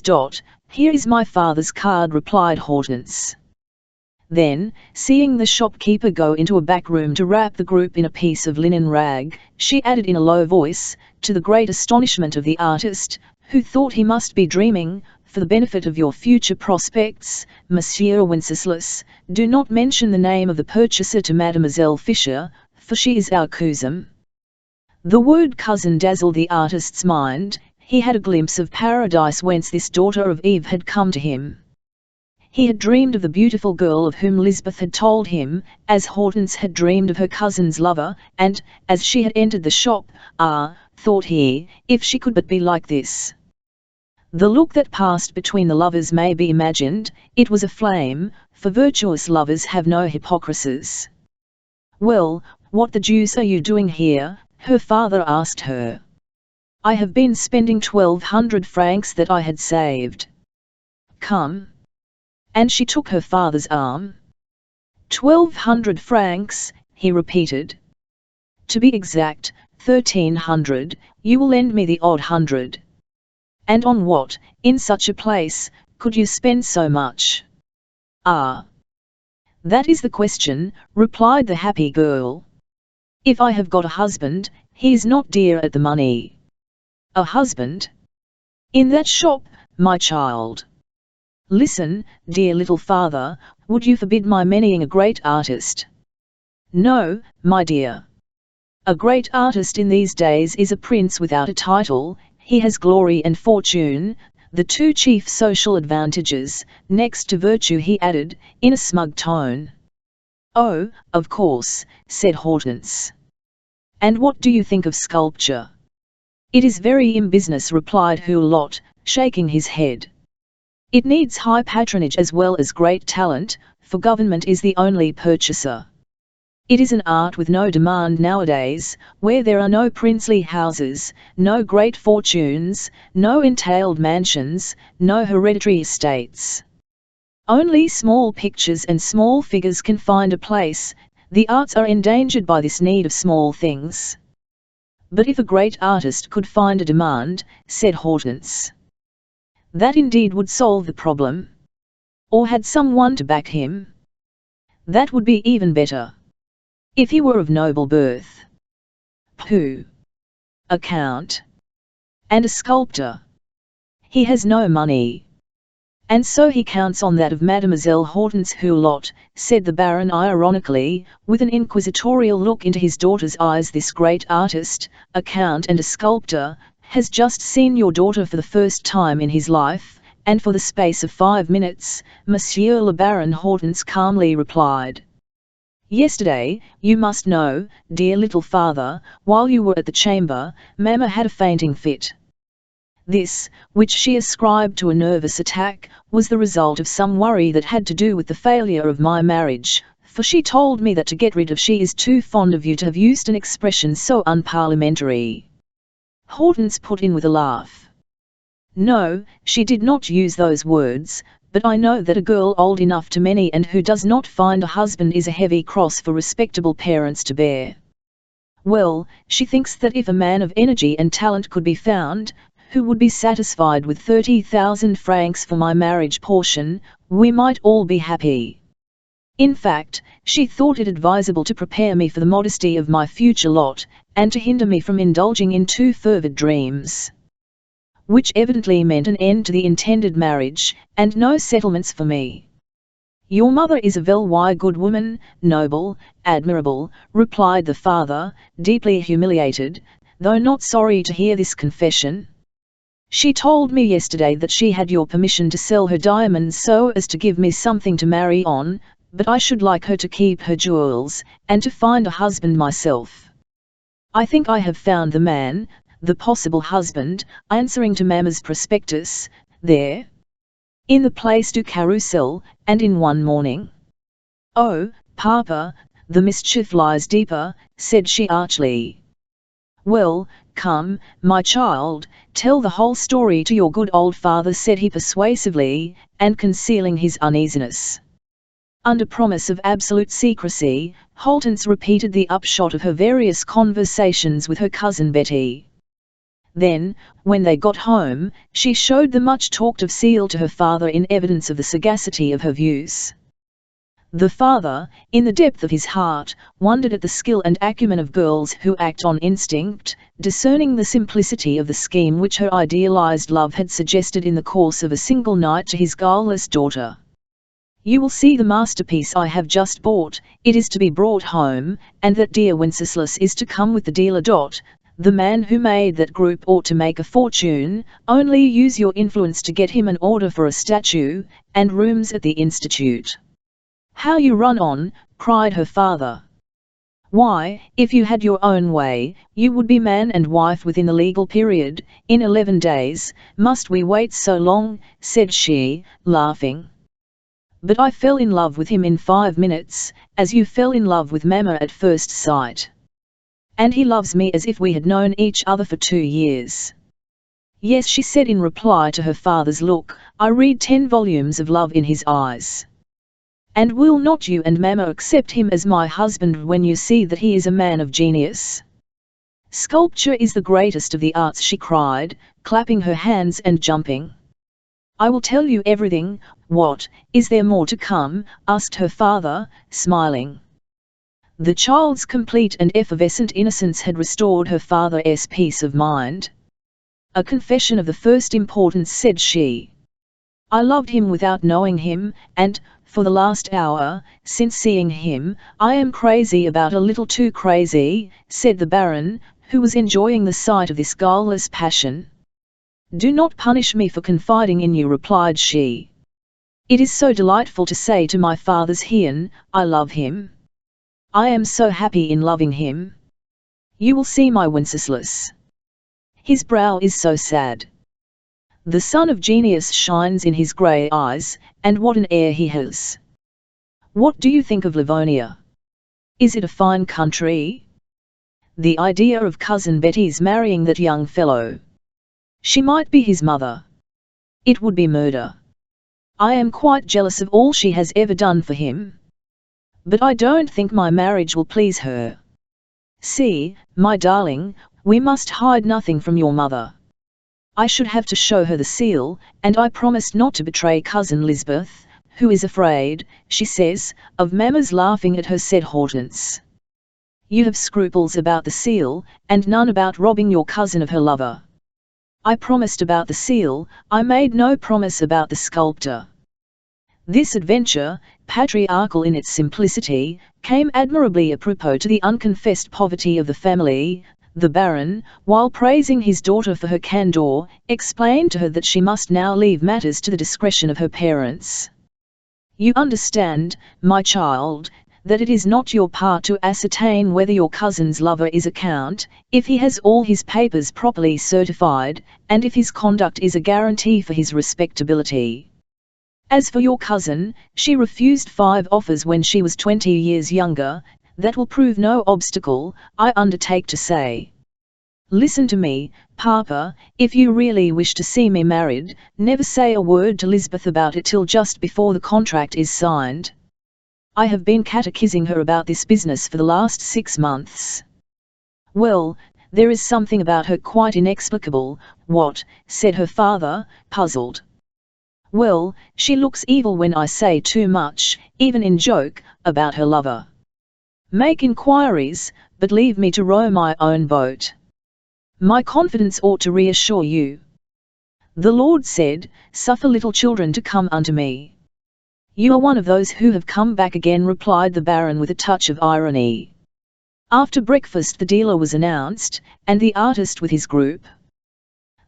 Here is my father's card," replied Hortense. Then, seeing the shopkeeper go into a back room to wrap the group in a piece of linen rag, she added in a low voice, to the great astonishment of the artist, who thought he must be dreaming, for the benefit of your future prospects, Monsieur Wenceslas, do not mention the name of the purchaser to Mademoiselle Fisher, for she is our cousin." The word cousin dazzled the artist's mind. He had a glimpse of paradise whence this daughter of Eve had come to him. He had dreamed of the beautiful girl of whom Lisbeth had told him, as Hortense had dreamed of her cousin's lover, and, as she had entered the shop, thought he, if she could but be like this. The look that passed between the lovers may be imagined. It was a flame, for virtuous lovers have no hypocrisies. "Well, what the deuce are you doing here?" her father asked her. "I have been spending 1,200 francs that I had saved." "Come." And she took her father's arm. 1,200 francs, he repeated. "To be exact, 1,300, you will lend me the odd 100. "And on what, in such a place, could you spend so much?" "Ah! That is the question," replied the happy girl. "If I have got a husband, he is not dear at the money." "A husband? In that shop, my child? Listen, dear little father, would you forbid my marrying a great artist?" "No, my dear. A great artist in these days is a prince without a title. He has glory and fortune, the two chief social advantages, next to virtue," he added, in a smug tone. "Oh, of course," said Hortense. "And what do you think of sculpture?" "It is very in business," replied Hulot, shaking his head. "It needs high patronage as well as great talent, for government is the only purchaser. It is an art with no demand nowadays, where there are no princely houses, no great fortunes, no entailed mansions, no hereditary estates. Only small pictures and small figures can find a place. The arts are endangered by this need of small things." "But if a great artist could find a demand," said Hortense, "that indeed would solve the problem. Or had someone to back him? That would be even better. If he were of noble birth." "Pooh! A count? And a sculptor? He has no money." "And so he counts on that of Mademoiselle Hortense Hulot," said the Baron ironically, with an inquisitorial look into his daughter's eyes. "This great artist, a count and a sculptor, has just seen your daughter for the first time in his life, and for the space of 5 minutes, Monsieur le Baron," Hortense calmly replied. "Yesterday, you must know, dear little father, while you were at the chamber, Mamma had a fainting fit. This, which she ascribed to a nervous attack, was the result of some worry that had to do with the failure of my marriage, for she told me that to get rid of she is too fond of you to have used an expression so unparliamentary." Hortense put in with a laugh. "No, she did not use those words, but I know that a girl old enough to marry and who does not find a husband is a heavy cross for respectable parents to bear. Well, she thinks that if a man of energy and talent could be found, who would be satisfied with 30,000 francs for my marriage portion, we might all be happy. In fact, she thought it advisable to prepare me for the modesty of my future lot, and to hinder me from indulging in too fervid dreams." Which evidently meant an end to the intended marriage, and no settlements for me. "Your mother is a very good woman, noble, admirable," replied the father, deeply humiliated, though not sorry to hear this confession. "She told me yesterday that she had your permission to sell her diamonds so as to give me something to marry on, but I should like her to keep her jewels, and to find a husband myself. I think I have found the man, the possible husband, answering to Mamma's prospectus, there, in the Place du Carrousel, and in one morning." "Oh, Papa, the mischief lies deeper," said she archly. "Well, come, my child, tell the whole story to your good old father," said he persuasively, and concealing his uneasiness. Under promise of absolute secrecy, Hortense repeated the upshot of her various conversations with her cousin Betty. Then, when they got home, she showed the much talked of seal to her father in evidence of the sagacity of her views. The father, in the depth of his heart, wondered at the skill and acumen of girls who act on instinct, discerning the simplicity of the scheme which her idealized love had suggested in the course of a single night to his guileless daughter. "You will see the masterpiece I have just bought, it is to be brought home, and that dear Wenceslas is to come with the dealer. The man who made that group ought to make a fortune, only use your influence to get him an order for a statue, and rooms at the Institute." "How you run on," cried her father. "Why, if you had your own way, you would be man and wife within the legal period, in 11 days, must we wait so long?" said she, laughing. "But I fell in love with him in 5 minutes, as you fell in love with Mamma at first sight. And he loves me as if we had known each other for 2 years. Yes," she said in reply to her father's look, "I read 10 volumes of love in his eyes. And will not you and Mamma accept him as my husband when you see that he is a man of genius?" "Sculpture is the greatest of the arts," she cried, clapping her hands and jumping. "I will tell you everything." "What, is there more to come?" asked her father, smiling. The child's complete and effervescent innocence had restored her father's peace of mind. "A confession of the first importance," said she. "I loved him without knowing him, and, for the last hour, since seeing him, I am crazy about a little too crazy," said the Baron, who was enjoying the sight of this guileless passion. "Do not punish me for confiding in you," replied she. "It is so delightful to say to my father's Hien, I love him. I am so happy in loving him. You will see my Wenceslas. His brow is so sad. The sun of genius shines in his grey eyes, and what an air he has. What do you think of Livonia? Is it a fine country? The idea of Cousin Betty's marrying that young fellow. She might be his mother. It would be murder. I am quite jealous of all she has ever done for him. But I don't think my marriage will please her. See, my darling, we must hide nothing from your mother. I should have to show her the seal, and I promised not to betray Cousin Lisbeth, who is afraid, she says, of Mamma's laughing at her," said Hortense. "You have scruples about the seal, and none about robbing your cousin of her lover." "I promised about the seal, I made no promise about the sculptor." This adventure, patriarchal in its simplicity, came admirably apropos to the unconfessed poverty of the family. The Baron, while praising his daughter for her candour, explained to her that she must now leave matters to the discretion of her parents. "You understand, my child, that it is not your part to ascertain whether your cousin's lover is a count, if he has all his papers properly certified, and if his conduct is a guarantee for his respectability. As for your cousin, she refused 5 offers when she was 20 years younger, that will prove no obstacle, I undertake to say. Listen to me, Papa, if you really wish to see me married, never say a word to Lisbeth about it till just before the contract is signed. I have been catechizing her about this business for the last 6 months. Well, there is something about her quite inexplicable." "What?" said her father, puzzled. "Well, she looks evil when I say too much, even in joke, about her lover. Make inquiries, but leave me to row my own boat. My confidence ought to reassure you. The Lord said, 'Suffer little children to come unto me.' You are one of those who have come back again," replied the Baron with a touch of irony. After breakfast the dealer was announced, and the artist with his group.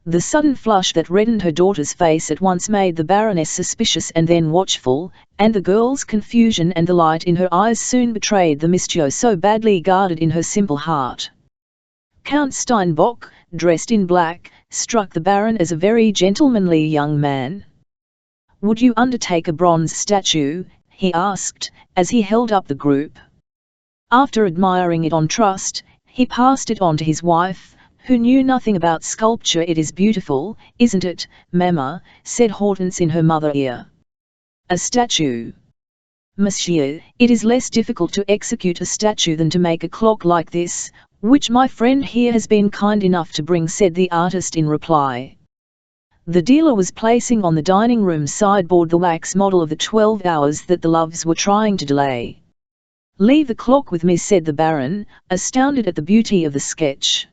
The sudden flush that reddened her daughter's face at once made the Baroness suspicious and then watchful, and the girl's confusion and the light in her eyes soon betrayed the mischief so badly guarded in her simple heart. Count Steinbock, dressed in black, struck the Baron as a very gentlemanly young man. "Would you undertake a bronze statue?" he asked, as he held up the group. After admiring it on trust, he passed it on to his wife, who knew nothing about sculpture. "It is beautiful, isn't it, Mamma?" said Hortense in her mother's ear. "A statue? Monsieur, it is less difficult to execute a statue than to make a clock like this, which my friend here has been kind enough to bring," said the artist in reply. The dealer was placing on the dining room sideboard the wax model of the 12 hours that the Loves were trying to delay. "Leave the clock with me," said the Baron, astounded at the beauty of the sketch.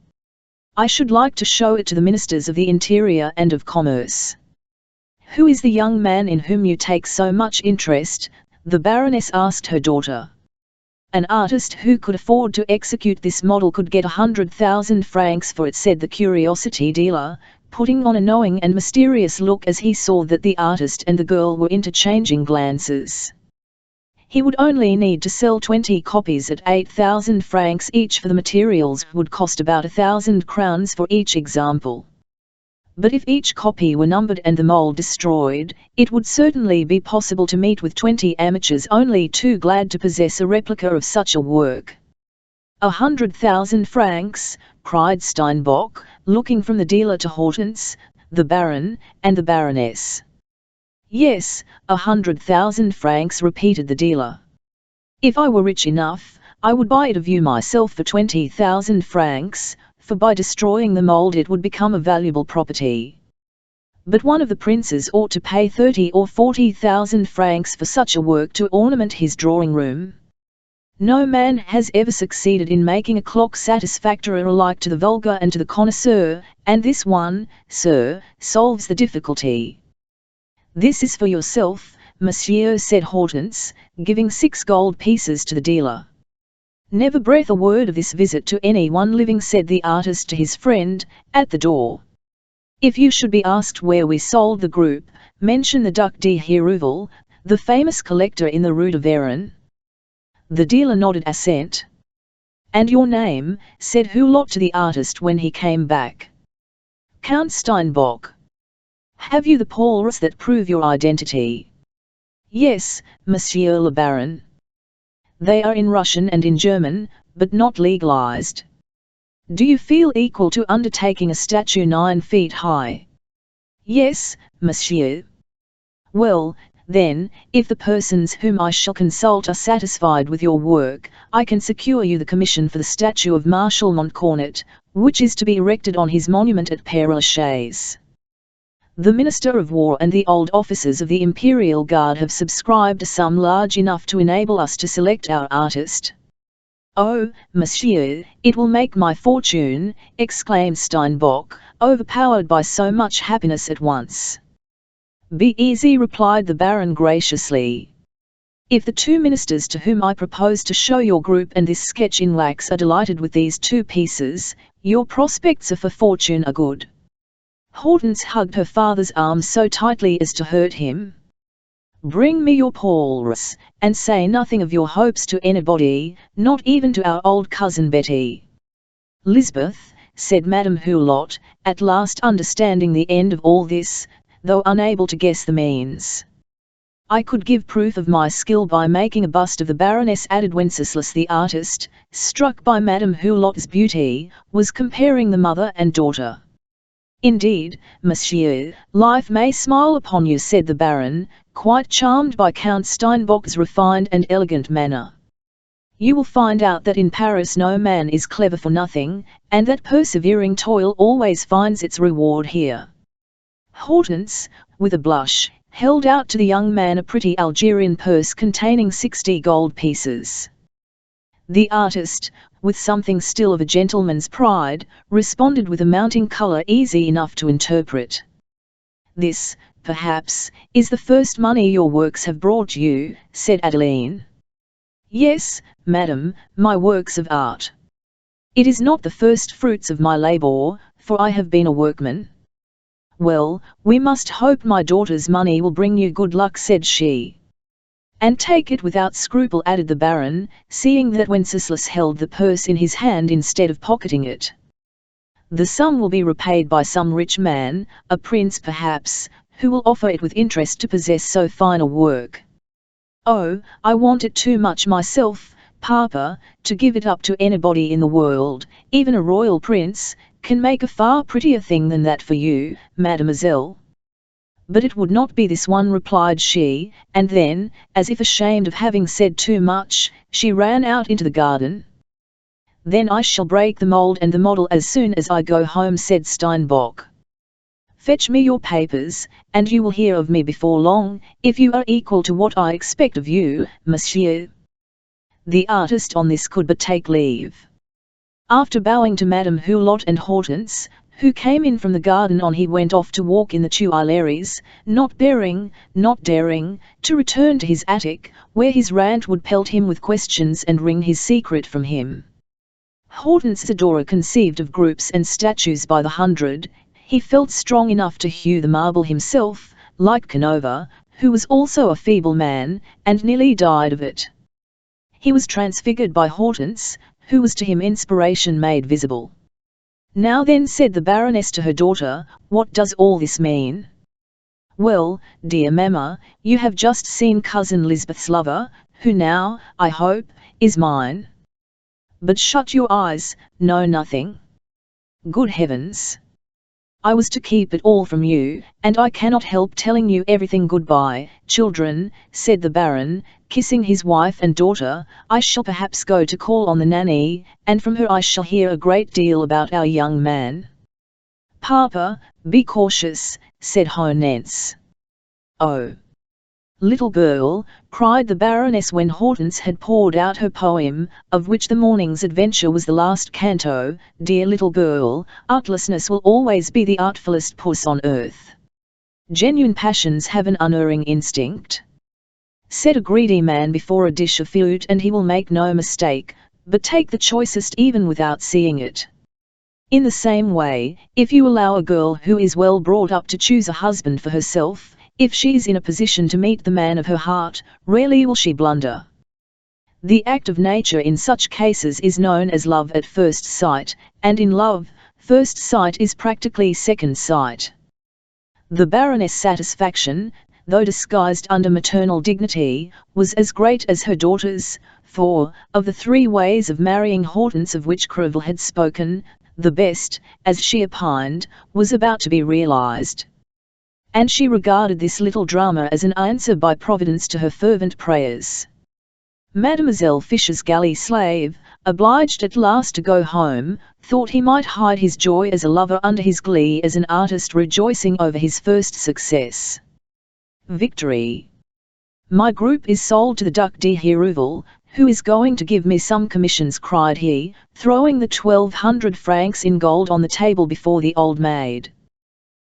"I should like to show it to the Ministers of the Interior and of Commerce." "Who is the young man in whom you take so much interest?" the Baroness asked her daughter. "An artist who could afford to execute this model could get 100,000 francs for it," said the curiosity dealer, putting on a knowing and mysterious look as he saw that the artist and the girl were interchanging glances. He would only need to sell 20 copies at 8,000 francs each, for the materials would cost about 1,000 crowns for each example. But if each copy were numbered and the mold destroyed, it would certainly be possible to meet with 20 amateurs only too glad to possess a replica of such a work. 100,000 francs, cried Steinbock, looking from the dealer to Hortense, the Baron, and the Baroness. "Yes, 100,000 francs," repeated the dealer. "If I were rich enough, I would buy it of you myself for 20,000 francs, for by destroying the mold it would become a valuable property. But one of the princes ought to pay 30 or 40,000 francs for such a work to ornament his drawing room. No man has ever succeeded in making a clock satisfactory alike to the vulgar and to the connoisseur, and this one, sir, solves the difficulty." "This is for yourself, monsieur," said Hortense, giving 6 gold pieces to the dealer. "Never breathe a word of this visit to any one living," said the artist to his friend, at the door. "If you should be asked where we sold the group, mention the Duc de Hérouville, the famous collector in the Rue de Varennes." The dealer nodded assent. "And your name?" said Hulot to the artist when he came back. "Count Steinbock." "Have you the paulras that prove your identity?" "Yes, Monsieur le Baron." "They are in Russian and in German, but not legalized." "Do you feel equal to undertaking a statue 9 feet high?" "Yes, monsieur." "Well, then, if the persons whom I shall consult are satisfied with your work, I can secure you the commission for the statue of Marshal Montcornet, which is to be erected on his monument at Père Lachaise. The Minister of War and the old officers of the Imperial Guard have subscribed a sum large enough to enable us to select our artist." "Oh, monsieur, it will make my fortune," exclaimed Steinbock, overpowered by so much happiness at once. "Be easy," replied the Baron graciously. "If the 2 ministers to whom I propose to show your group and this sketch in wax are delighted with these 2 pieces, your prospects for fortune are good." Hortense hugged her father's arm so tightly as to hurt him. "Bring me your paulras, and say nothing of your hopes to anybody, not even to our old cousin Betty." "Lisbeth," said Madame Hulot, at last understanding the end of all this, though unable to guess the means. "I could give proof of my skill by making a bust of the Baroness," added Wenceslas. The artist, struck by Madame Hulot's beauty, was comparing the mother and daughter. "Indeed, monsieur, life may smile upon you," said the Baron, quite charmed by Count Steinbock's refined and elegant manner. "You will find out that in Paris no man is clever for nothing, and that persevering toil always finds its reward here." Hortense, with a blush, held out to the young man a pretty Algerian purse containing 60 gold pieces. The artist, with something still of a gentleman's pride, responded with a mounting colour easy enough to interpret. "This, perhaps, is the first money your works have brought you," said Adeline. "Yes, madam, my works of art. It is not the first fruits of my labour, for I have been a workman." "Well, we must hope my daughter's money will bring you good luck," said she. "And take it without scruple," added the Baron, seeing that Wenceslas held the purse in his hand instead of pocketing it. "The sum will be repaid by some rich man, a prince perhaps, who will offer it with interest to possess so fine a work." "Oh, I want it too much myself, Papa, to give it up to anybody in the world. Even a royal prince can make a far prettier thing than that for you, mademoiselle." "But it would not be this one," replied she, and then, as if ashamed of having said too much, she ran out into the garden. "Then I shall break the mold and the model as soon as I go home," said Steinbock. Fetch me your papers, and you will hear of me before long, if you are equal to what I expect of you, monsieur." The artist on this could but take leave. After bowing to Madame Hulot and Hortense, who came in from the garden on, he went off to walk in the Tuileries, not daring, to return to his attic, where his rant would pelt him with questions and wring his secret from him. Hortense Adora conceived of groups and statues by the hundred. He felt strong enough to hew the marble himself, like Canova, who was also a feeble man, and nearly died of it. He was transfigured by Hortense, who was to him inspiration made visible. "Now then," said the Baroness to her daughter, "what does all this mean?" "Well, dear mamma, you have just seen Cousin Lisbeth's lover, who now, I hope, is mine. But shut your eyes, know nothing." "Good heavens! I was to keep it all from you, and I cannot help telling you everything. Goodbye, children," said the Baron, kissing his wife and daughter. "I shall perhaps go to call on the nanny, and from her I shall hear a great deal about our young man." "Papa, be cautious," said Hortense. "Oh, little girl," cried the Baroness when Hortense had poured out her poem, of which the morning's adventure was the last canto, "dear little girl, artlessness will always be the artfulest puss on earth. Genuine passions have an unerring instinct. Set a greedy man before a dish of fruit and he will make no mistake, but take the choicest even without seeing it. In the same way, if you allow a girl who is well brought up to choose a husband for herself, if she is in a position to meet the man of her heart, rarely will she blunder. The act of nature in such cases is known as love at first sight, and in love, first sight is practically second sight." The Baroness' satisfaction, though disguised under maternal dignity, was as great as her daughter's, for, of the three ways of marrying Hortense of which Crevel had spoken, the best, as she opined, was about to be realized. And she regarded this little drama as an answer by Providence to her fervent prayers. Mademoiselle Fisher's galley slave, obliged at last to go home, thought he might hide his joy as a lover under his glee as an artist rejoicing over his first success. Victory! "My group is sold to the Duc de Hérouville, who is going to give me some commissions," cried he, throwing the 1,200 francs in gold on the table before the old maid.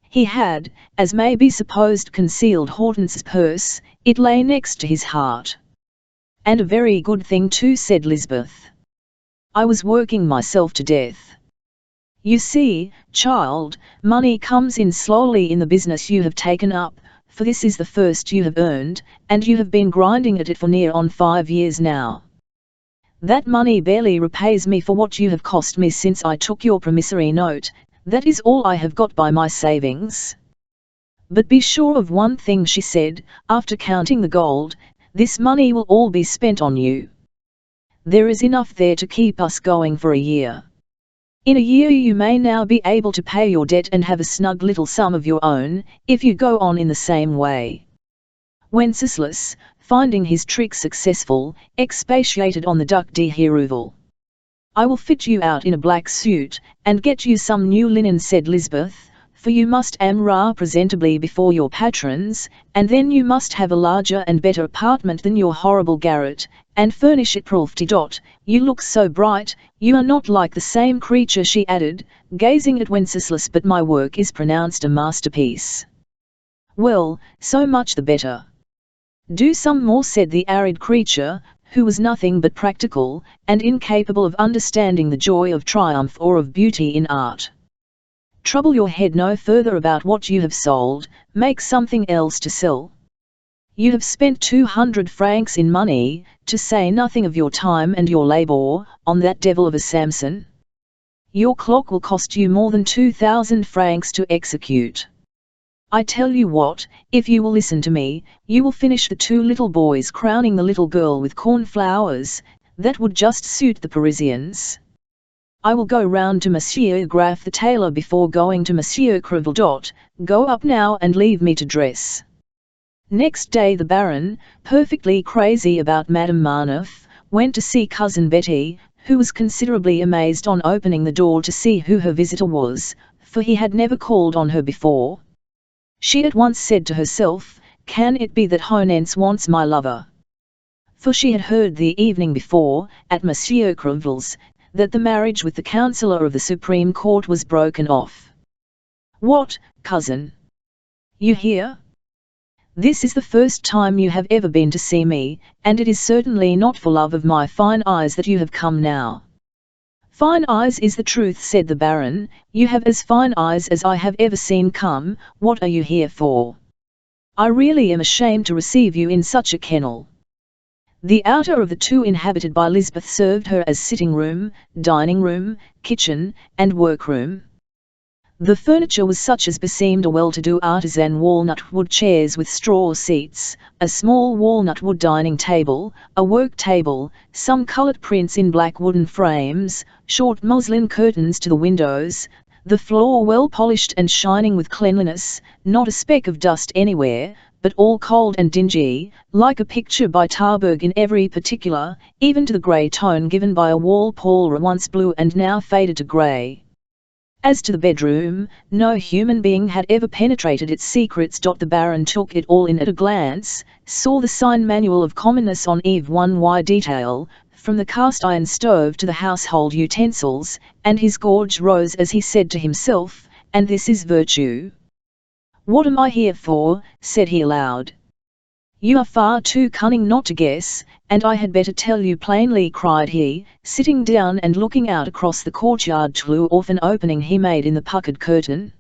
He had, as may be supposed, concealed Hortense's purse. It lay next to his heart. "And a very good thing too," said Lisbeth. "I was working myself to death. You see, child, money comes in slowly in the business you have taken up, for this is the first you have earned, and you have been grinding at it for near on 5 years now. That money barely repays me for what you have cost me since I took your promissory note. That is all I have got by my savings. But be sure of one thing," she said, after counting the gold, "this money will all be spent on you. There is enough there to keep us going for a year. In a year you may now be able to pay your debt and have a snug little sum of your own, if you go on in the same way." Wenceslas, finding his trick successful, expatiated on the Duc de Hérouville. "I will fit you out in a black suit, and get you some new linen," said Lisbeth, "for you must amra presentably before your patrons, and then you must have a larger and better apartment than your horrible garret, and furnish it profti. You look so bright, you are not like the same creature," she added, gazing at Wenceslas, "but my work is pronounced a masterpiece." "Well, so much the better. Do some more," said the arid creature, who was nothing but practical, and incapable of understanding the joy of triumph or of beauty in art. "Trouble your head no further about what you have sold, make something else to sell. You have spent 200 francs in money, to say nothing of your time and your labor, on that devil of a Samson. Your clock will cost you more than 2,000 francs to execute. I tell you what, if you will listen to me, you will finish the 2 little boys crowning the little girl with cornflowers. That would just suit the Parisians. I will go round to Monsieur Graff the tailor before going to Monsieur Crevel. Go up now and leave me to dress." Next day the Baron, perfectly crazy about Madame Marneuf, went to see Cousin Betty, who was considerably amazed on opening the door to see who her visitor was, for he had never called on her before. She at once said to herself, "Can it be that Honence wants my lover?" For she had heard the evening before, at Monsieur Crevel's, that the marriage with the Councillor of the Supreme Court was broken off. "What, cousin? You here? This is the first time you have ever been to see me, and it is certainly not for love of my fine eyes that you have come now." "Fine eyes is the truth," said the Baron. "You have as fine eyes as I have ever seen. Come, what are you here for? I really am ashamed to receive you in such a kennel." The outer of the two inhabited by Lisbeth served her as sitting room, dining room, kitchen, and workroom. The furniture was such as beseemed a well-to-do artisan: walnut wood chairs with straw seats, a small walnut wood dining table, a work table, some coloured prints in black wooden frames, short muslin curtains to the windows, the floor well polished and shining with cleanliness, not a speck of dust anywhere, but all cold and dingy, like a picture by Tarberg in every particular, even to the grey tone given by a wall paler once blue and now faded to grey. As to the bedroom, no human being had ever penetrated its secrets. The Baron took it all in at a glance, saw the sign manual of commonness on Eve 1y detail, from the cast-iron stove to the household utensils, and his gorge rose as he said to himself, "And this is virtue. What am I here for?" said he aloud. "You are far too cunning not to guess, and I had better tell you plainly," cried he, sitting down and looking out across the courtyard through an opening he made in the puckered curtain.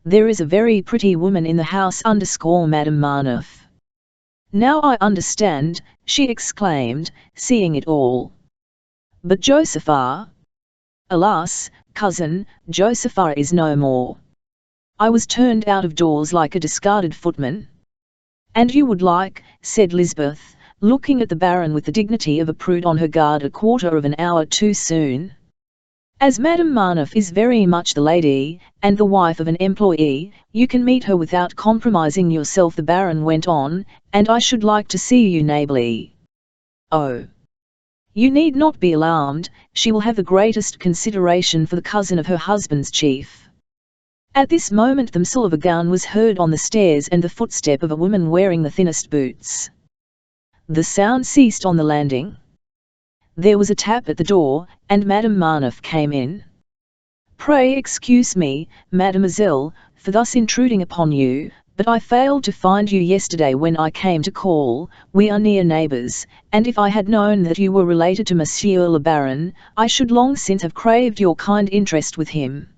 "There is a very pretty woman in the house Madame Marnoff." "Now I understand," she exclaimed, seeing it all. "But Josepha?" "Alas, cousin, Josepha is no more. I was turned out of doors like a discarded footman." "And you would like," said Lisbeth, looking at the Baron with the dignity of a prude on her guard, "a quarter of an hour too soon? As Madame Marnoff is very much the lady, and the wife of an employee, you can meet her without compromising yourself," the Baron went on, "and I should like to see you neighbourly." "Oh, you need not be alarmed, she will have the greatest consideration for the cousin of her husband's chief." At this moment the whistle of a gun was heard on the stairs and the footstep of a woman wearing the thinnest boots. The sound ceased on the landing. There was a tap at the door, and Madame Marnoff came in. "Pray excuse me, mademoiselle, for thus intruding upon you, but I failed to find you yesterday when I came to call. We are near neighbours, and if I had known that you were related to Monsieur le Baron, I should long since have craved your kind interest with him.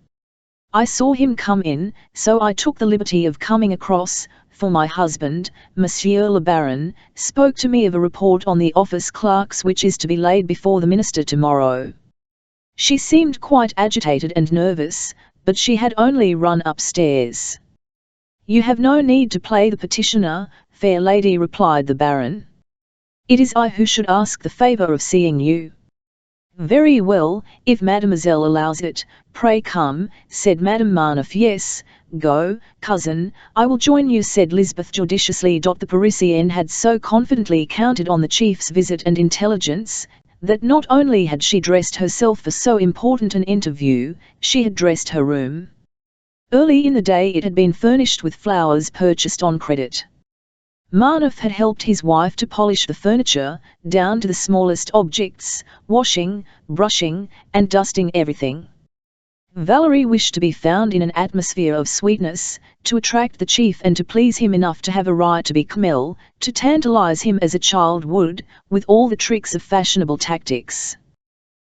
I saw him come in, so I took the liberty of coming across, for my husband, Monsieur le Baron, spoke to me of a report on the office clerks which is to be laid before the minister tomorrow." She seemed quite agitated and nervous, but she had only run upstairs. "You have no need to play the petitioner, fair lady," replied the Baron. "It is I who should ask the favour of seeing you." "Very well, if mademoiselle allows it, pray come," said Madame Marnoff. "Yes, go, cousin, I will join you," said Lisbeth judiciously. The Parisienne had so confidently counted on the chief's visit and intelligence, that not only had she dressed herself for so important an interview, she had dressed her room. Early in the day it had been furnished with flowers purchased on credit. Marnoff had helped his wife to polish the furniture, down to the smallest objects, washing, brushing, and dusting everything. Valerie wished to be found in an atmosphere of sweetness, to attract the chief and to please him enough to have a right to be Camille, to tantalize him as a child would, with all the tricks of fashionable tactics.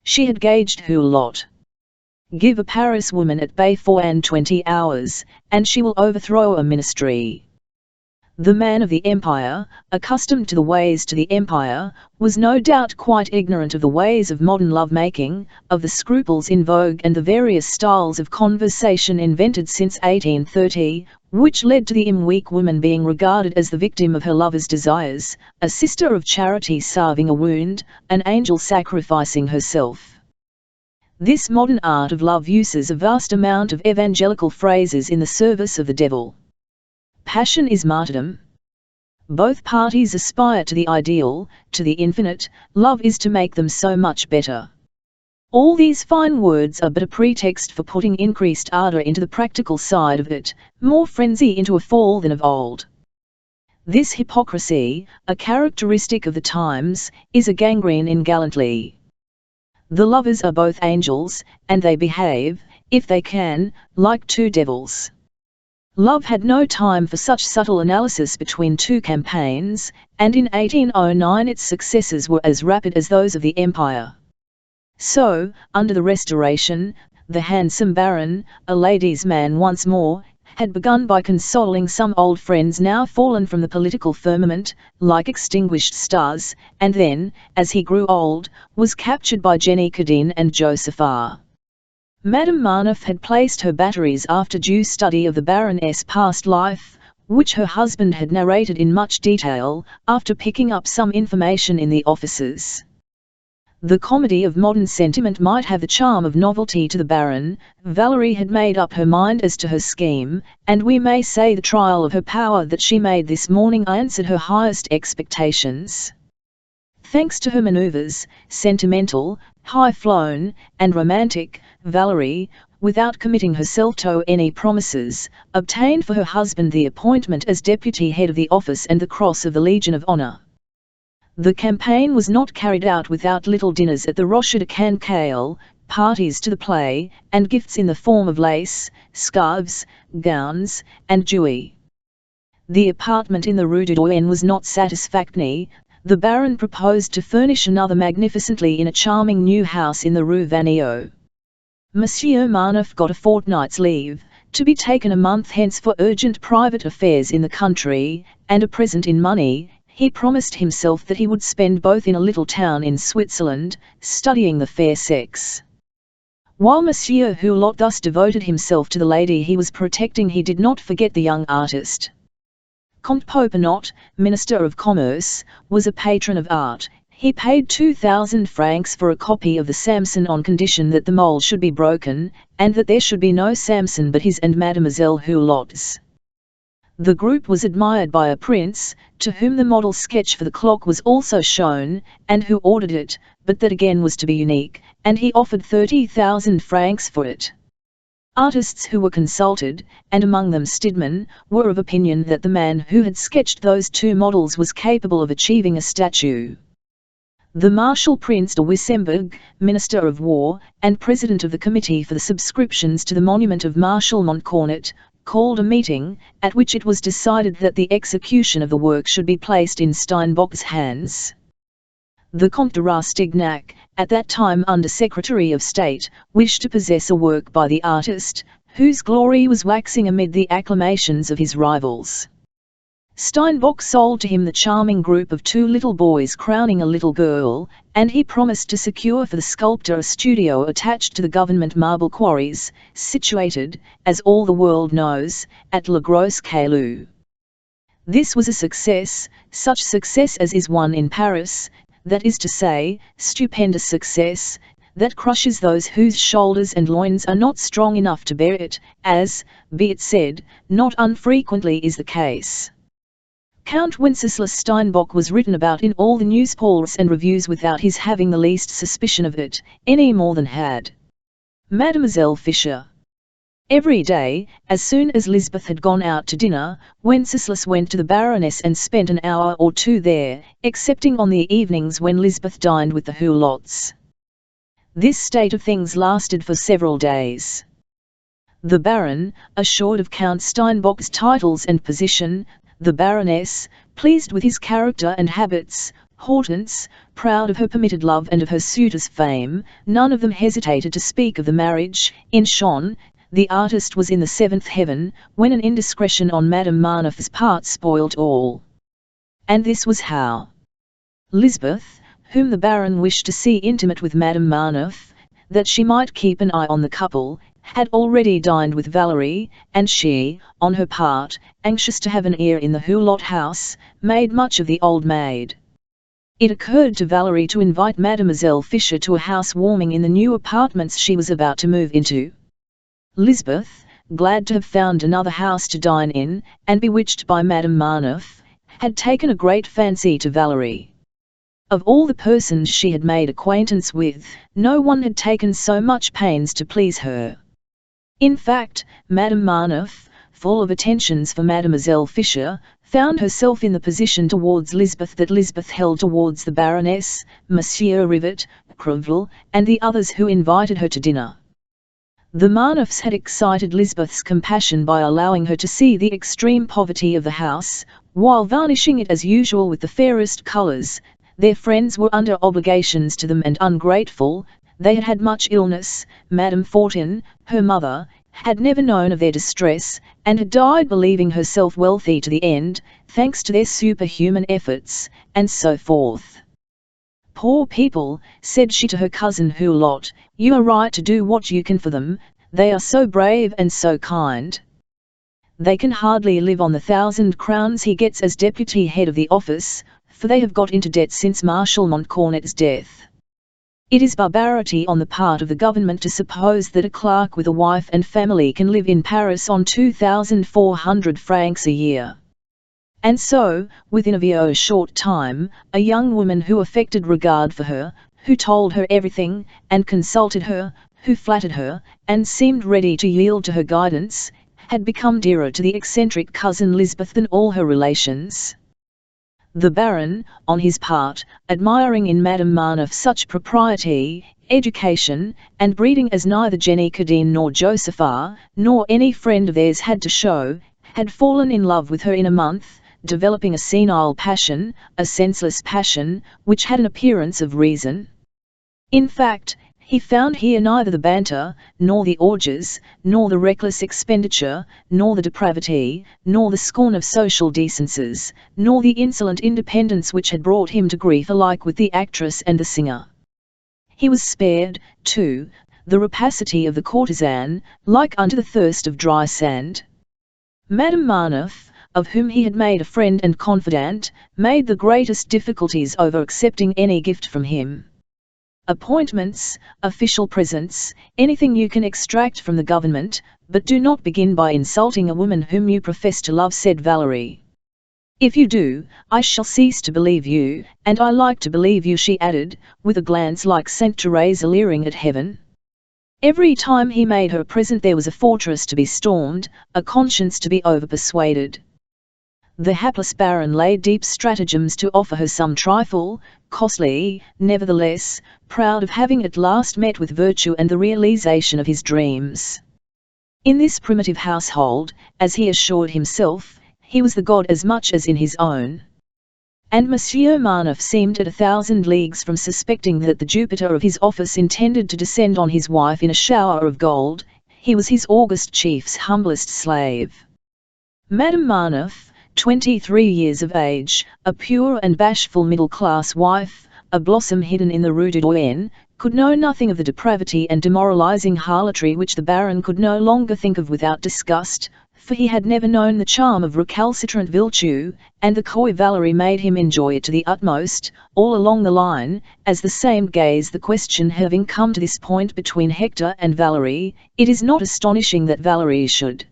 She had gauged Hulot. Give a Paris woman at bay 24 hours, and she will overthrow a ministry. The man of the Empire, accustomed to the ways to the Empire, was no doubt quite ignorant of the ways of modern love-making, of the scruples in vogue and the various styles of conversation invented since 1830, which led to the weak woman being regarded as the victim of her lover's desires, a sister of charity salving a wound, an angel sacrificing herself. This modern art of love uses a vast amount of evangelical phrases in the service of the devil. Passion is martyrdom. Both parties aspire to the ideal, to the infinite. Love is to make them so much better. All these fine words are but a pretext for putting increased ardour into the practical side of it, more frenzy into a fall than of old. This hypocrisy, a characteristic of the times, is a gangrene in gallantly. The lovers are both angels, and they behave, if they can, like two devils. Love had no time for such subtle analysis between two campaigns, and in 1809 its successes were as rapid as those of the Empire. So, under the Restoration, the handsome Baron, a ladies' man once more, had begun by consoling some old friends now fallen from the political firmament, like extinguished stars, and then, as he grew old, was captured by Jenny Cadine and Joseph R. Madame Marneffe had placed her batteries after due study of the Baroness' past life, which her husband had narrated in much detail, after picking up some information in the offices. The comedy of modern sentiment might have the charm of novelty to the Baron. Valerie had made up her mind as to her scheme, and we may say the trial of her power that she made this morning answered her highest expectations. Thanks to her manoeuvres, sentimental, high-flown, and romantic, Valerie, without committing herself to any promises, obtained for her husband the appointment as deputy head of the office and the Cross of the Legion of Honor. The campaign was not carried out without little dinners at the Rocher de Cancale, parties to the play, and gifts in the form of lace, scarves, gowns, and jewelry. The apartment in the Rue du Doyen was not satisfactory. The Baron proposed to furnish another magnificently in a charming new house in the Rue Vanneau. Monsieur Marneffe got a fortnight's leave, to be taken a month hence for urgent private affairs in the country, and a present in money. He promised himself that he would spend both in a little town in Switzerland, studying the fair sex. While Monsieur Hulot thus devoted himself to the lady he was protecting, he did not forget the young artist. Comte Popinot, Minister of Commerce, was a patron of art. He paid 2,000 francs for a copy of the Samson on condition that the mould should be broken, and that there should be no Samson but his and Mademoiselle Hulot's. The group was admired by a prince, to whom the model sketch for the clock was also shown, and who ordered it, but that again was to be unique, and he offered 30,000 francs for it. Artists who were consulted, and among them Stidmann, were of opinion that the man who had sketched those two models was capable of achieving a statue. The Marshal Prince de Wissembourg, Minister of War, and President of the Committee for the subscriptions to the monument of Marshal Montcornet, called a meeting, at which it was decided that the execution of the work should be placed in Steinbock's hands. The Comte de Rastignac, at that time Under Secretary of State, wished to possess a work by the artist, whose glory was waxing amid the acclamations of his rivals. Steinbock sold to him the charming group of two little boys crowning a little girl, and he promised to secure for the sculptor a studio attached to the government marble quarries, situated, as all the world knows, at Le Gros Caillou. This was a success, such success as is won in Paris, that is to say, stupendous success, that crushes those whose shoulders and loins are not strong enough to bear it, as, be it said, not unfrequently is the case. Count Wenceslas Steinbock was written about in all the newspapers and reviews without his having the least suspicion of it, any more than had Mademoiselle Fischer. Every day, as soon as Lisbeth had gone out to dinner, Wenceslas went to the Baroness and spent an hour or two there, excepting on the evenings when Lisbeth dined with the Hulots. This state of things lasted for several days. The Baron, assured of Count Steinbock's titles and position, the Baroness, pleased with his character and habits, Hortense, proud of her permitted love and of her suitor's fame, none of them hesitated to speak of the marriage. In short, the artist was in the seventh heaven, when an indiscretion on Madame Marneffe's part spoilt all. And this was how. Lisbeth, whom the Baron wished to see intimate with Madame Marneffe, that she might keep an eye on the couple, had already dined with Valerie, and she, on her part, anxious to have an ear in the Hulot house, made much of the old maid. It occurred to Valerie to invite Mademoiselle Fischer to a house-warming in the new apartments she was about to move into. Lisbeth, glad to have found another house to dine in, and bewitched by Madame Marneffe, had taken a great fancy to Valerie. Of all the persons she had made acquaintance with, no one had taken so much pains to please her. In fact, Madame Marneffe, full of attentions for Mademoiselle Fischer, found herself in the position towards Lisbeth that Lisbeth held towards the Baroness, Monsieur Rivet, Crevel, and the others who invited her to dinner. The Marneffes had excited Lisbeth's compassion by allowing her to see the extreme poverty of the house, while varnishing it as usual with the fairest colours. Their friends were under obligations to them and ungrateful. They had had much illness. Madame Fortin, her mother, had never known of their distress, and had died believing herself wealthy to the end, thanks to their superhuman efforts, and so forth. "Poor people," said she to her cousin Hulot, "you are right to do what you can for them, they are so brave and so kind. They can hardly live on the 1,000 crowns he gets as deputy head of the office, for they have got into debt since Marshal Montcornet's death. It is barbarity on the part of the government to suppose that a clerk with a wife and family can live in Paris on 2,400 francs a year." And so, within a very short time, a young woman who affected regard for her, who told her everything, and consulted her, who flattered her, and seemed ready to yield to her guidance, had become dearer to the eccentric cousin Lisbeth than all her relations. The Baron, on his part, admiring in Madame Marneffe such propriety, education, and breeding as neither Jenny Cadine nor Josepha, nor any friend of theirs had to show, had fallen in love with her in a month, developing a senile passion, a senseless passion, which had an appearance of reason. In fact, he found here neither the banter, nor the orgies, nor the reckless expenditure, nor the depravity, nor the scorn of social decencies, nor the insolent independence which had brought him to grief alike with the actress and the singer. He was spared, too, the rapacity of the courtesan, like unto the thirst of dry sand. Madame Marneffe, of whom he had made a friend and confidant, made the greatest difficulties over accepting any gift from him. "Appointments, official presents, anything you can extract from the government, but do not begin by insulting a woman whom you profess to love," said Valerie. "If you do, I shall cease to believe you, and I like to believe you," she added, with a glance like Saint Teresa leering at heaven. Every time he made her a present there was a fortress to be stormed, a conscience to be overpersuaded. The hapless Baron laid deep stratagems to offer her some trifle, costly, nevertheless, proud of having at last met with virtue and the realization of his dreams. In this primitive household, as he assured himself, he was the god as much as in his own. And Monsieur Marneffe seemed at 1,000 leagues from suspecting that the Jupiter of his office intended to descend on his wife in a shower of gold. He was his august chief's humblest slave. Madame Marneffe, 23 years of age, a pure and bashful middle-class wife, a blossom hidden in the Rue du Doyen, could know nothing of the depravity and demoralizing harlotry which the Baron could no longer think of without disgust, for he had never known the charm of recalcitrant virtue, and the coy Valerie made him enjoy it to the utmost, all along the line. As the same gaze, the question having come to this point between Hector and Valerie, it is not astonishing that Valerie should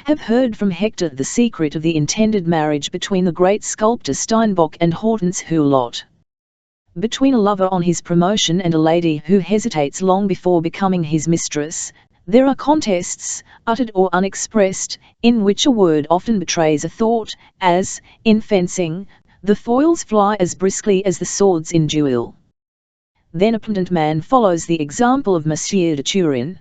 have heard from Hector the secret of the intended marriage between the great sculptor Steinbock and Hortense Hulot. Between a lover on his promotion and a lady who hesitates long before becoming his mistress, there are contests, uttered or unexpressed, in which a word often betrays a thought, as, in fencing, the foils fly as briskly as the swords in duel. Then a pedant man follows the example of Monsieur de Turenne.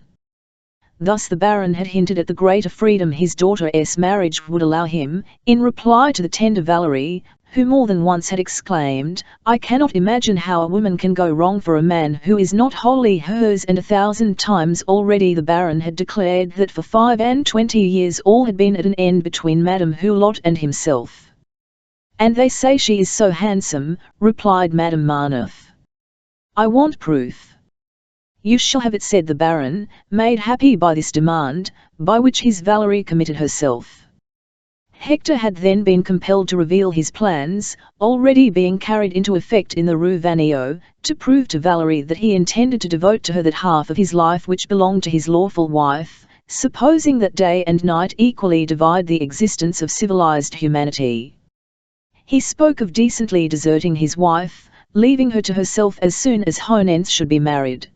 Thus the Baron had hinted at the greater freedom his daughter's marriage would allow him, in reply to the tender Valerie, who more than once had exclaimed, "I cannot imagine how a woman can go wrong for a man who is not wholly hers," and 1,000 times already the Baron had declared that for 25 years all had been at an end between Madame Hulot and himself. "And they say she is so handsome," replied Madame Marneffe. "I want proof." "You shall have it," said the Baron, made happy by this demand, by which his Valerie committed herself. Hector had then been compelled to reveal his plans, already being carried into effect in the Rue Vanneau, to prove to Valerie that he intended to devote to her that half of his life which belonged to his lawful wife, supposing that day and night equally divide the existence of civilized humanity. He spoke of decently deserting his wife, leaving her to herself as soon as Honence should be married.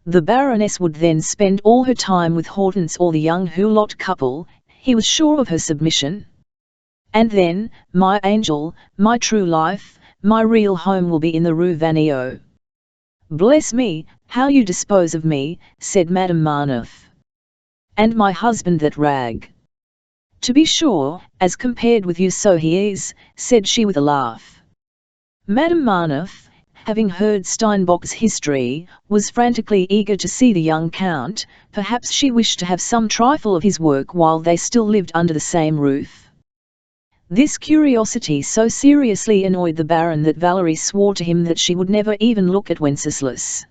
The Baroness would then spend all her time with Hortense or the young Hulot couple. He was sure of her submission. And then, my angel, my true life, my real home will be in the Rue Vanneau. Bless me, how you dispose of me, said Madame Marneuf. And my husband that rag. To be sure, as compared with you so he is, said she with a laugh. Madame Marneuf, having heard Steinbock's history, was frantically eager to see the young Count. Perhaps she wished to have some trifle of his work while they still lived under the same roof. This curiosity so seriously annoyed the Baron that Valerie swore to him that she would never even look at Wenceslas.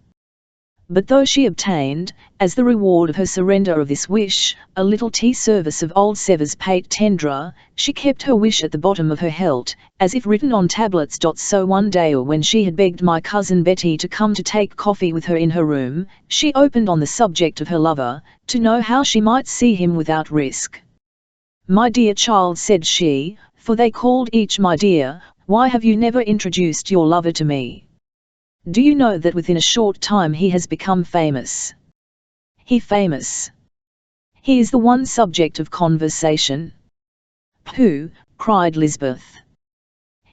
But though she obtained, as the reward of her surrender of this wish, a little tea service of old Sevres pate tendre, she kept her wish at the bottom of her hilt, as if written on tablets. So one day, or when she had begged my cousin Betty to come to take coffee with her in her room, she opened on the subject of her lover, to know how she might see him without risk. "My dear child," said she, for they called each my dear, "why have you never introduced your lover to me? Do you know that within a short time he has become famous? He famous? He is the one subject of conversation." "Pooh!" cried Lisbeth.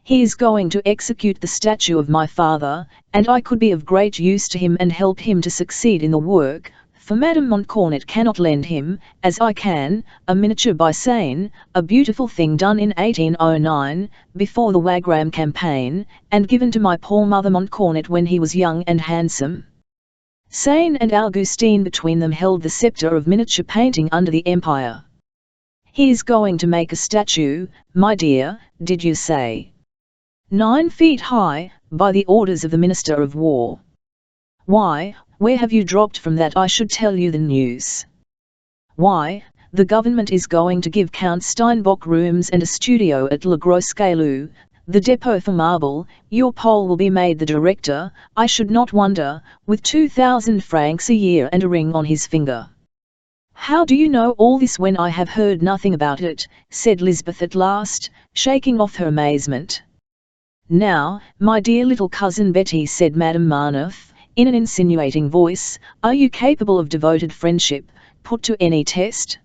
"He is going to execute the statue of my father, and I could be of great use to him and help him to succeed in the work, for Madame Montcornet cannot lend him, as I can, a miniature by Seine, a beautiful thing done in 1809, before the Wagram campaign, and given to my poor mother Montcornet when he was young and handsome." Seine and Augustine between them held the sceptre of miniature painting under the Empire. "He is going to make a statue, my dear, did you say? 9 feet high, by the orders of the Minister of War. Why, where have you dropped from that I should tell you the news? Why, the government is going to give Count Steinbock rooms and a studio at Le Gros Caillou, the depot for marble. Your Pole will be made the director, I should not wonder, with 2,000 francs a year and a ring on his finger." "How do you know all this when I have heard nothing about it?" said Lisbeth at last, shaking off her amazement. "Now, my dear little cousin Betty," said Madame Marneuf, in an insinuating voice, "are you capable of devoted friendship, put to any test?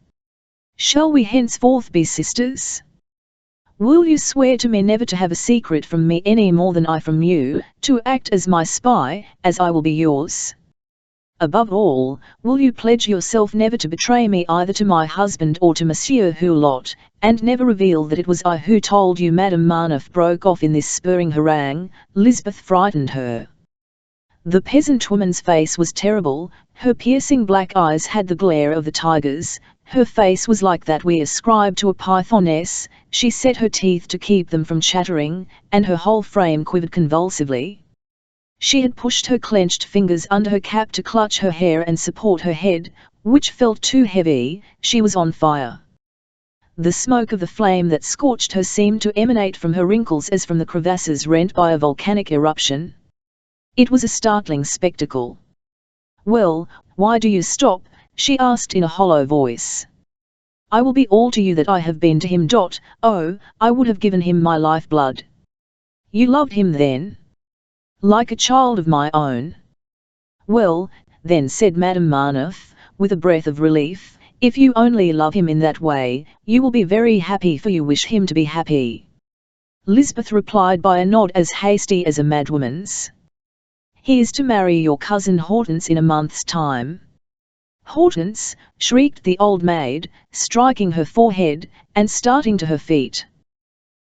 Shall we henceforth be sisters? Will you swear to me never to have a secret from me any more than I from you, to act as my spy, as I will be yours? Above all, will you pledge yourself never to betray me either to my husband or to Monsieur Hulot, and never reveal that it was I who told you?" Madame Marneuf broke off in this spurring harangue. Lisbeth frightened her. The peasant woman's face was terrible, her piercing black eyes had the glare of the tiger's, her face was like that we ascribe to a pythoness. She set her teeth to keep them from chattering, and her whole frame quivered convulsively. She had pushed her clenched fingers under her cap to clutch her hair and support her head, which felt too heavy. She was on fire. The smoke of the flame that scorched her seemed to emanate from her wrinkles as from the crevasses rent by a volcanic eruption. It was a startling spectacle. "Well, why do you stop?" she asked in a hollow voice. "I will be all to you that I have been to him. Oh, I would have given him my lifeblood." "You loved him then?" "Like a child of my own." "Well, then," said Madame Marneuf, with a breath of relief, "if you only love him in that way, you will be very happy, for you wish him to be happy." Lisbeth replied by a nod as hasty as a madwoman's. "He is to marry your cousin Hortense in a month's time." "Hortense!" shrieked the old maid, striking her forehead, and starting to her feet.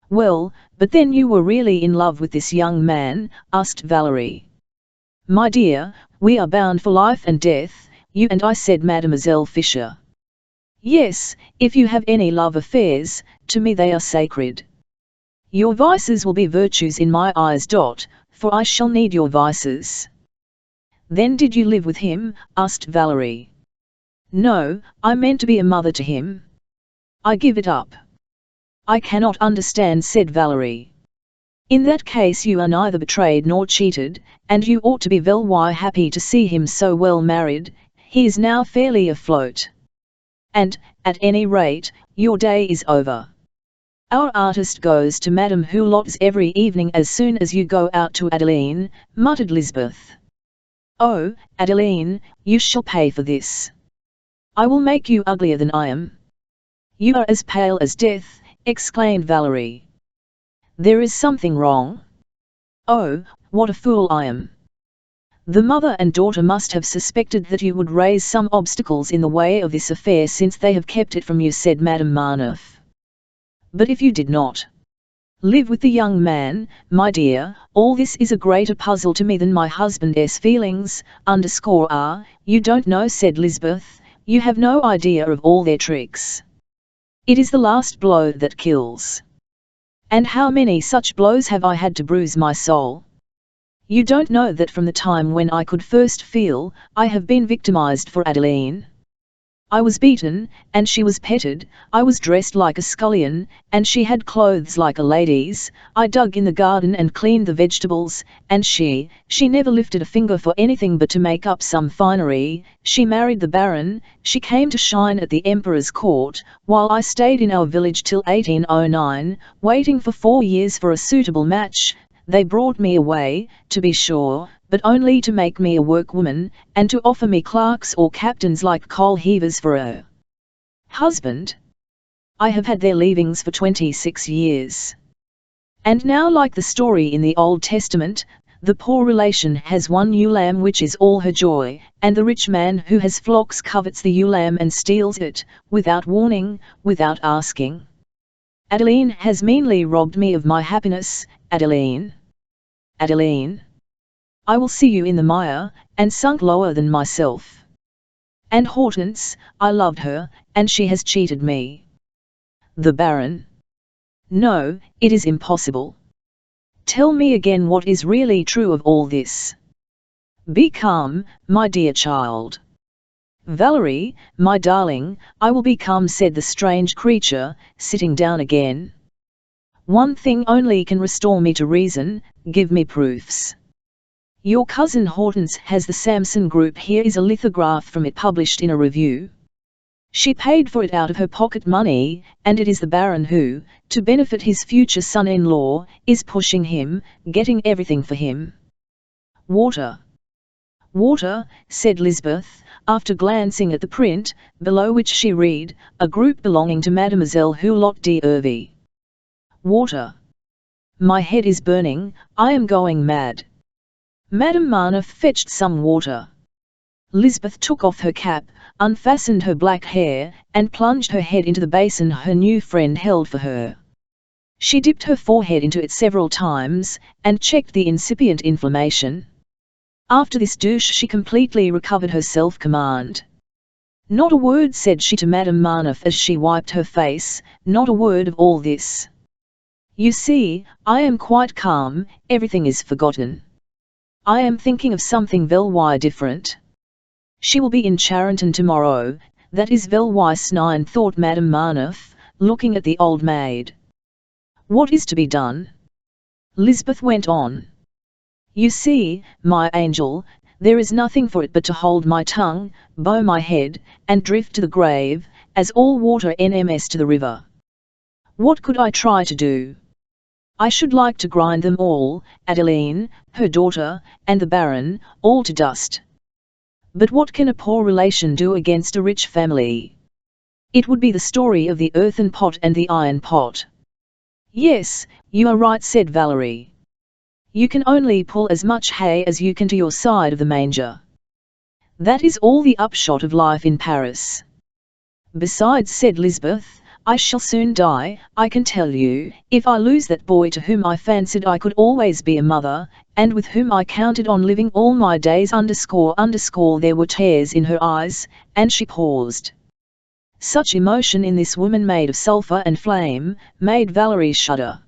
"Well, but then you were really in love with this young man?" asked Valerie. "My dear, we are bound for life and death, you and I," said Mademoiselle Fischer. "Yes, if you have any love affairs, to me they are sacred. Your vices will be virtues in my eyes. For I shall need your vices." "Then did you live with him?" asked Valerie. "No, I meant to be a mother to him. I give it up." "I cannot understand," said Valerie. "In that case you are neither betrayed nor cheated, and you ought to be very happy to see him so well married. He is now fairly afloat. And, at any rate, your day is over. Our artist goes to Madame Hulot's every evening as soon as you go out to Adeline, muttered Lisbeth. Oh, Adeline, you shall pay for this. I will make you uglier than I am. You are as pale as death, exclaimed Valerie. There is something wrong. Oh, what a fool I am. The mother and daughter must have suspected that you would raise some obstacles in the way of this affair since they have kept it from you, said Madame Marneffe. But if you did not live with the young man, my dear, all this is a greater puzzle to me than my husband's feelings, you don't know, said Lisbeth, you have no idea of all their tricks. It is the last blow that kills. And how many such blows have I had to bruise my soul? You don't know that from the time when I could first feel, I have been victimized for Adeline. I was beaten, and she was petted, I was dressed like a scullion, and she had clothes like a lady's, I dug in the garden and cleaned the vegetables, and she never lifted a finger for anything but to make up some finery, she married the Baron, she came to shine at the Emperor's court, while I stayed in our village till 1809, waiting for 4 years for a suitable match. They brought me away, to be sure, but only to make me a workwoman, and to offer me clerks or captains like coal heavers for a husband. I have had their leavings for 26 years. And now, like the story in the Old Testament, the poor relation has one ewe lamb which is all her joy, and the rich man who has flocks covets the ewe lamb and steals it, without warning, without asking. Adeline has meanly robbed me of my happiness, Adeline. Adeline. I will see you in the mire, and sunk lower than myself. And Hortense, I loved her, and she has cheated me. The Baron. No, it is impossible. Tell me again what is really true of all this. Be calm, my dear child. Valerie, my darling, I will be calm, said the strange creature, sitting down again. One thing only can restore me to reason, give me proofs. Your cousin Hortense has the Samson Group. Here is a lithograph from it published in a review. She paid for it out of her pocket money, and it is the Baron who, to benefit his future son-in-law, is pushing him, getting everything for him. Water. Water, said Lisbeth, after glancing at the print, below which she read, a group belonging to Mademoiselle Hulot d'Hervey. Water. My head is burning, I am going mad. Madame Marneffe fetched some water. Lisbeth took off her cap, unfastened her black hair, and plunged her head into the basin her new friend held for her. She dipped her forehead into it several times, and checked the incipient inflammation. After this douche she completely recovered her self-command. Not a word, said she to Madame Marneffe as she wiped her face, not a word of all this. You see, I am quite calm, everything is forgotten. I am thinking of something very different. She will be in Charenton tomorrow, that is very 9, thought Madame Marneffe, looking at the old maid. What is to be done? Lisbeth went on. You see, my angel, there is nothing for it but to hold my tongue, bow my head, and drift to the grave, as all water nms to the river. What could I try to do? I should like to grind them all, Adeline, her daughter, and the Baron, all to dust. But what can a poor relation do against a rich family? It would be the story of the earthen pot and the iron pot. Yes, you are right, said Valerie. You can only pull as much hay as you can to your side of the manger. That is all the upshot of life in Paris. Besides, said Lisbeth, I shall soon die, I can tell you, if I lose that boy to whom I fancied I could always be a mother, and with whom I counted on living all my days. There were tears in her eyes, and she paused. Such emotion in this woman made of sulphur and flame, made Valerie shudder.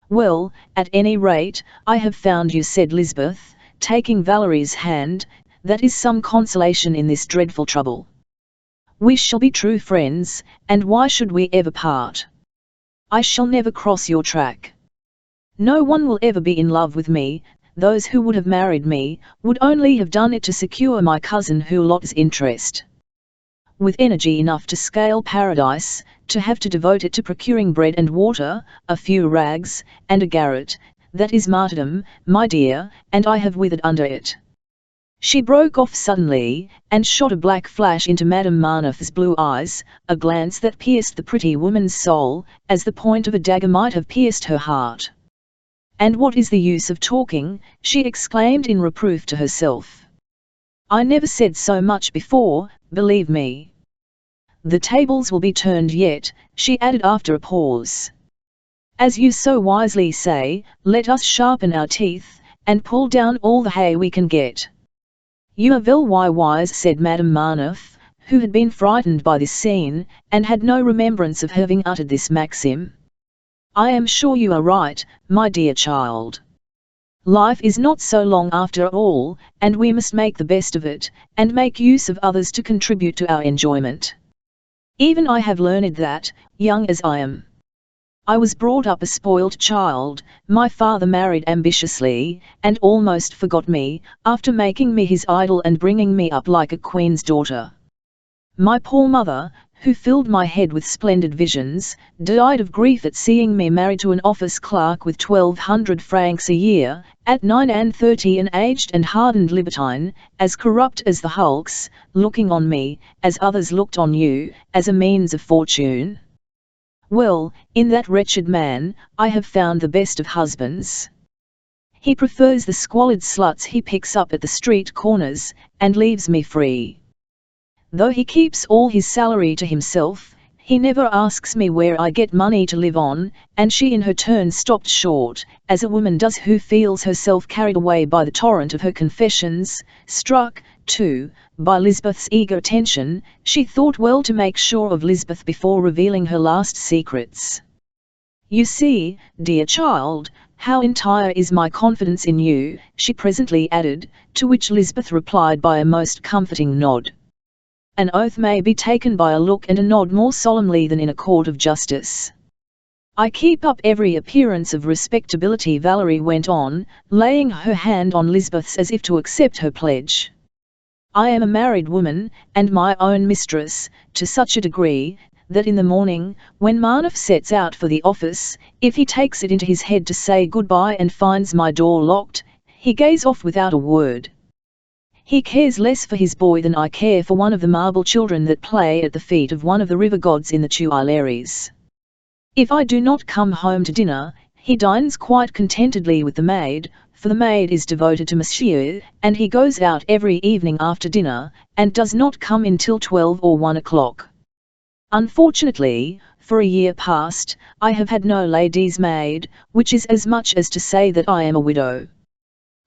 Well, at any rate, I have found you, said Lisbeth, taking Valerie's hand, that is some consolation in this dreadful trouble. We shall be true friends, and why should we ever part? I shall never cross your track. No one will ever be in love with me, those who would have married me, would only have done it to secure my cousin Hulot's interest. With energy enough to scale paradise, to have to devote it to procuring bread and water, a few rags, and a garret, that is martyrdom, my dear, and I have withered under it." She broke off suddenly, and shot a black flash into Madame Marneffe's blue eyes, a glance that pierced the pretty woman's soul, as the point of a dagger might have pierced her heart. "And what is the use of talking?" she exclaimed in reproof to herself. "I never said so much before, believe me. The tables will be turned yet," she added after a pause. "As you so wisely say, let us sharpen our teeth, and pull down all the hay we can get." "You are very wise," said Madame Marneffe, who had been frightened by this scene, and had no remembrance of having uttered this maxim. "I am sure you are right, my dear child. Life is not so long after all, and we must make the best of it, and make use of others to contribute to our enjoyment. Even I have learned that, young as I am. I was brought up a spoilt child, my father married ambitiously, and almost forgot me, after making me his idol and bringing me up like a queen's daughter. My poor mother, who filled my head with splendid visions, died of grief at seeing me married to an office clerk with 1,200 francs a year, at 39, an aged and hardened libertine, as corrupt as the hulks, looking on me, as others looked on you, as a means of fortune. Well, in that wretched man, I have found the best of husbands. He prefers the squalid sluts he picks up at the street corners, and leaves me free. Though he keeps all his salary to himself, he never asks me where I get money to live on," and she in her turn stopped short, as a woman does who feels herself carried away by the torrent of her confessions. Struck, too, by Lisbeth's eager attention, she thought well to make sure of Lisbeth before revealing her last secrets. "You see, dear child, how entire is my confidence in you," she presently added, to which Lisbeth replied by a most comforting nod. An oath may be taken by a look and a nod more solemnly than in a court of justice. "I keep up every appearance of respectability," Valerie went on, laying her hand on Lisbeth's as if to accept her pledge. "I am a married woman, and my own mistress, to such a degree, that in the morning, when Marneffe sets out for the office, if he takes it into his head to say goodbye and finds my door locked, he goes off without a word. He cares less for his boy than I care for one of the marble children that play at the feet of one of the river gods in the Tuileries. If I do not come home to dinner, he dines quite contentedly with the maid, for the maid is devoted to Monsieur, and he goes out every evening after dinner, and does not come in till 12 or 1 o'clock. Unfortunately, for a year past, I have had no lady's maid, which is as much as to say that I am a widow.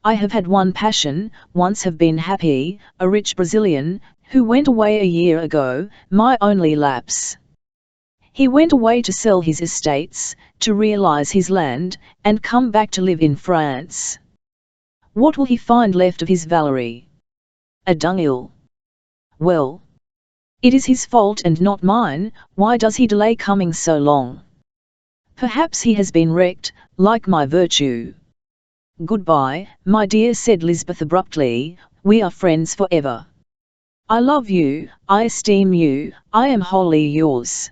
I have had one passion, once have been happy, a rich Brazilian, who went away a year ago, my only lapse. He went away to sell his estates, to realize his land, and come back to live in France. What will he find left of his Valerie? A dunghill. Well, it is his fault and not mine. Why does he delay coming so long? Perhaps he has been wrecked, like my virtue. Goodbye, my dear, said Lisbeth abruptly, we are friends forever. I love you, I esteem you, I am wholly yours.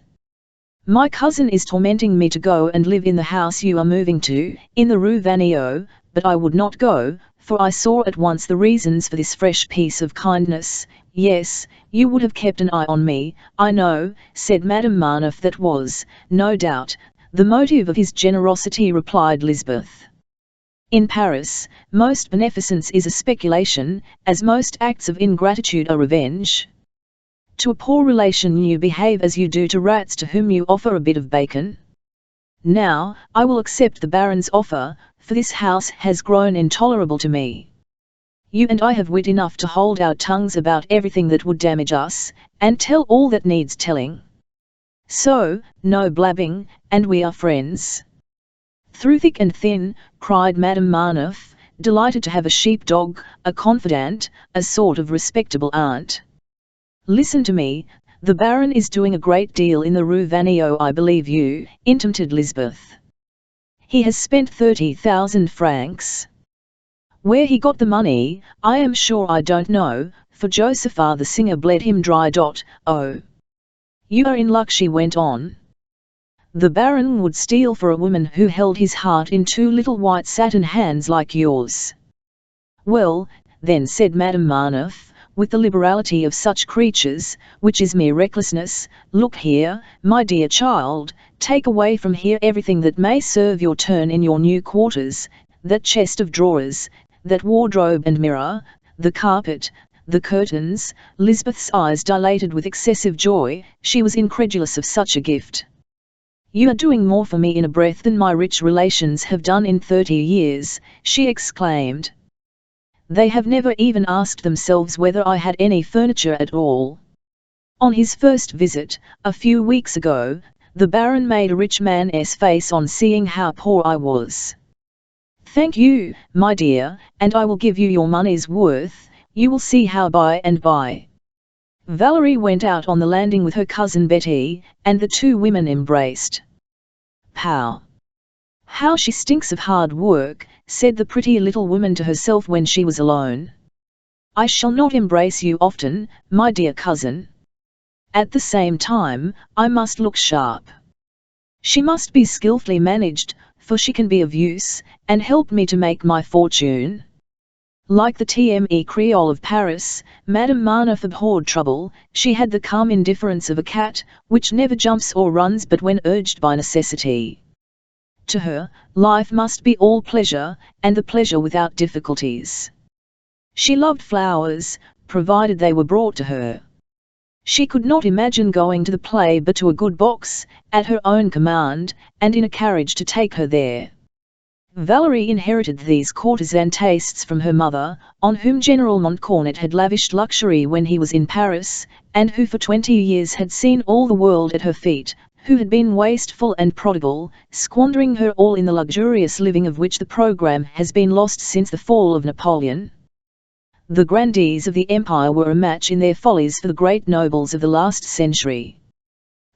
My cousin is tormenting me to go and live in the house you are moving to, in the Rue Vanneau, but I would not go, for I saw at once the reasons for this fresh piece of kindness. Yes, you would have kept an eye on me, I know, said Madame Marneffe. That was, no doubt, the motive of his generosity, replied Lisbeth. In Paris, most beneficence is a speculation, as most acts of ingratitude are revenge. To a poor relation you behave as you do to rats to whom you offer a bit of bacon. Now, I will accept the Baron's offer, for this house has grown intolerable to me. You and I have wit enough to hold our tongues about everything that would damage us, and tell all that needs telling. So, no blabbing, and we are friends. Through thick and thin, cried Madame Marneffe, delighted to have a sheep-dog, a confidant, a sort of respectable aunt. Listen to me, the Baron is doing a great deal in the Rue Vanneau, I believe you, intimated Lisbeth. He has spent 30,000 francs. Where he got the money, I am sure I don't know, for Josepha the singer bled him dry. Oh! You are in luck, she went on. The Baron would steal for a woman who held his heart in two little white satin hands like yours. Well, then, said Madame Marneffe, with the liberality of such creatures, which is mere recklessness, look here, my dear child, take away from here everything that may serve your turn in your new quarters, that chest of drawers, that wardrobe and mirror, the carpet, the curtains. Lisbeth's eyes dilated with excessive joy. She was incredulous of such a gift. You are doing more for me in a breath than my rich relations have done in 30 years, she exclaimed. They have never even asked themselves whether I had any furniture at all. On his first visit, a few weeks ago, the Baron made a rich man's face on seeing how poor I was. Thank you, my dear, and I will give you your money's worth, you will see how by and by. Valerie went out on the landing with her cousin Betty, and the two women embraced. Pow! How she stinks of hard work, said the pretty little woman to herself when she was alone. I shall not embrace you often, my dear cousin. At the same time, I must look sharp. She must be skillfully managed, for she can be of use, and help me to make my fortune. Like the TME Creole of Paris, Madame Marneffe abhorred trouble. She had the calm indifference of a cat, which never jumps or runs but when urged by necessity. To her, life must be all pleasure, and the pleasure without difficulties. She loved flowers, provided they were brought to her. She could not imagine going to the play but to a good box, at her own command, and in a carriage to take her there. Valerie inherited these courtesan tastes from her mother, on whom General Montcornet had lavished luxury when he was in Paris, and who for 20 years had seen all the world at her feet, who had been wasteful and prodigal, squandering her all in the luxurious living of which the programme has been lost since the fall of Napoleon. The grandees of the empire were a match in their follies for the great nobles of the last century.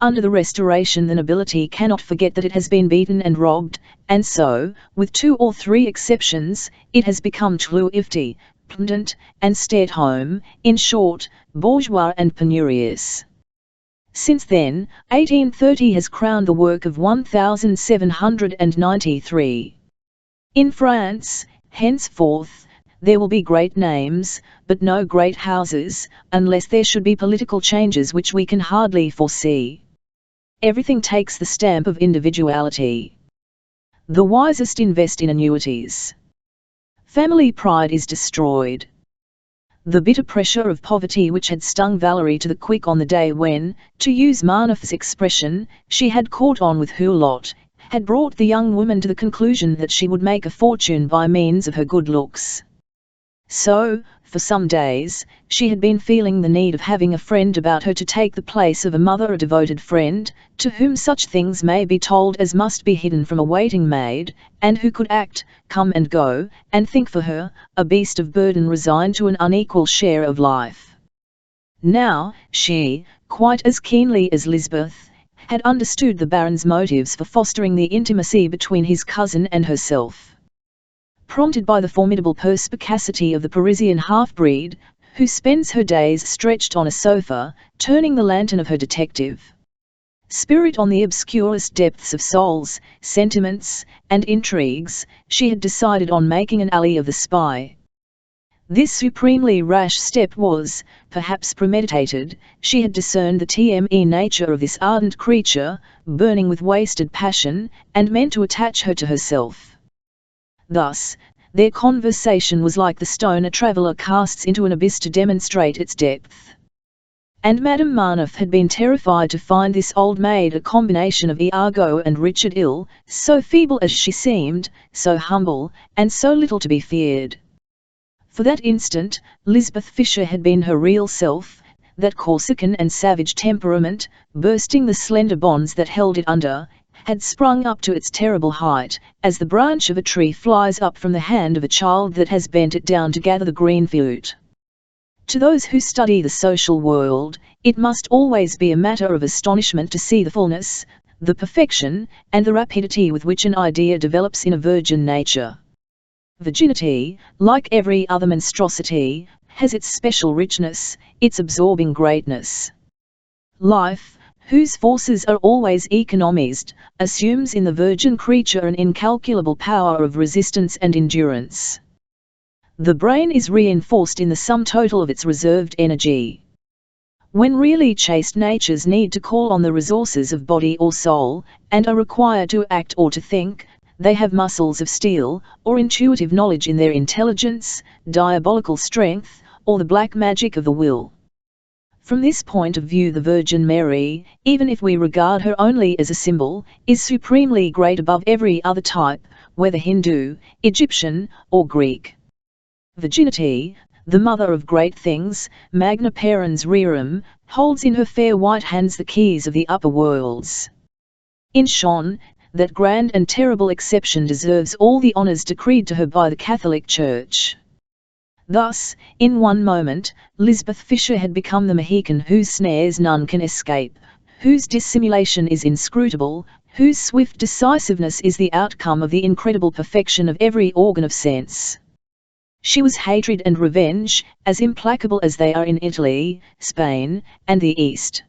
Under the Restoration the nobility cannot forget that it has been beaten and robbed, and so, with 2 or 3 exceptions, it has become tlouifty, pedant, and stay-at-home, in short, bourgeois and penurious. Since then, 1830 has crowned the work of 1793. In France, henceforth, there will be great names, but no great houses, unless there should be political changes which we can hardly foresee. Everything takes the stamp of individuality. The wisest invest in annuities. Family pride is destroyed. The bitter pressure of poverty which had stung Valerie to the quick on the day when, to use Marneffe's expression, she had caught on with Hulot, had brought the young woman to the conclusion that she would make a fortune by means of her good looks. So, for some days, she had been feeling the need of having a friend about her to take the place of a mother, a devoted friend, to whom such things may be told as must be hidden from a waiting maid, and who could act, come and go, and think for her, a beast of burden resigned to an unequal share of life. Now, she, quite as keenly as Lisbeth, had understood the Baron's motives for fostering the intimacy between his cousin and herself. Prompted by the formidable perspicacity of the Parisian half-breed, who spends her days stretched on a sofa, turning the lantern of her detective spirit on the obscurest depths of souls, sentiments, and intrigues, she had decided on making an ally of the spy. This supremely rash step was, perhaps premeditated. She had discerned the TME nature of this ardent creature, burning with wasted passion, and meant to attach her to herself. Thus, their conversation was like the stone a traveller casts into an abyss to demonstrate its depth. And Madame Marneffe had been terrified to find this old maid a combination of Iago and Richard Ill, so feeble as she seemed, so humble, and so little to be feared. For that instant, Lisbeth Fisher had been her real self, that Corsican and savage temperament, bursting the slender bonds that held it under, had sprung up to its terrible height, as the branch of a tree flies up from the hand of a child that has bent it down to gather the green fruit. To those who study the social world, it must always be a matter of astonishment to see the fullness, the perfection, and the rapidity with which an idea develops in a virgin nature. Virginity, like every other monstrosity, has its special richness, its absorbing greatness. Life, whose forces are always economized, assumes in the virgin creature an incalculable power of resistance and endurance. The brain is reinforced in the sum total of its reserved energy. When really chaste natures need to call on the resources of body or soul, and are required to act or to think, they have muscles of steel, or intuitive knowledge in their intelligence, diabolical strength, or the black magic of the will. From this point of view, the Virgin Mary, even if we regard her only as a symbol, is supremely great above every other type, whether Hindu, Egyptian, or Greek. Virginity, the mother of great things, Magna Parens Rerum, holds in her fair white hands the keys of the upper worlds. In short, that grand and terrible exception deserves all the honours decreed to her by the Catholic Church. Thus, in one moment, Lisbeth Fisher had become the Mohican whose snares none can escape, whose dissimulation is inscrutable, whose swift decisiveness is the outcome of the incredible perfection of every organ of sense. She was hatred and revenge, as implacable as they are in Italy, Spain, and the East.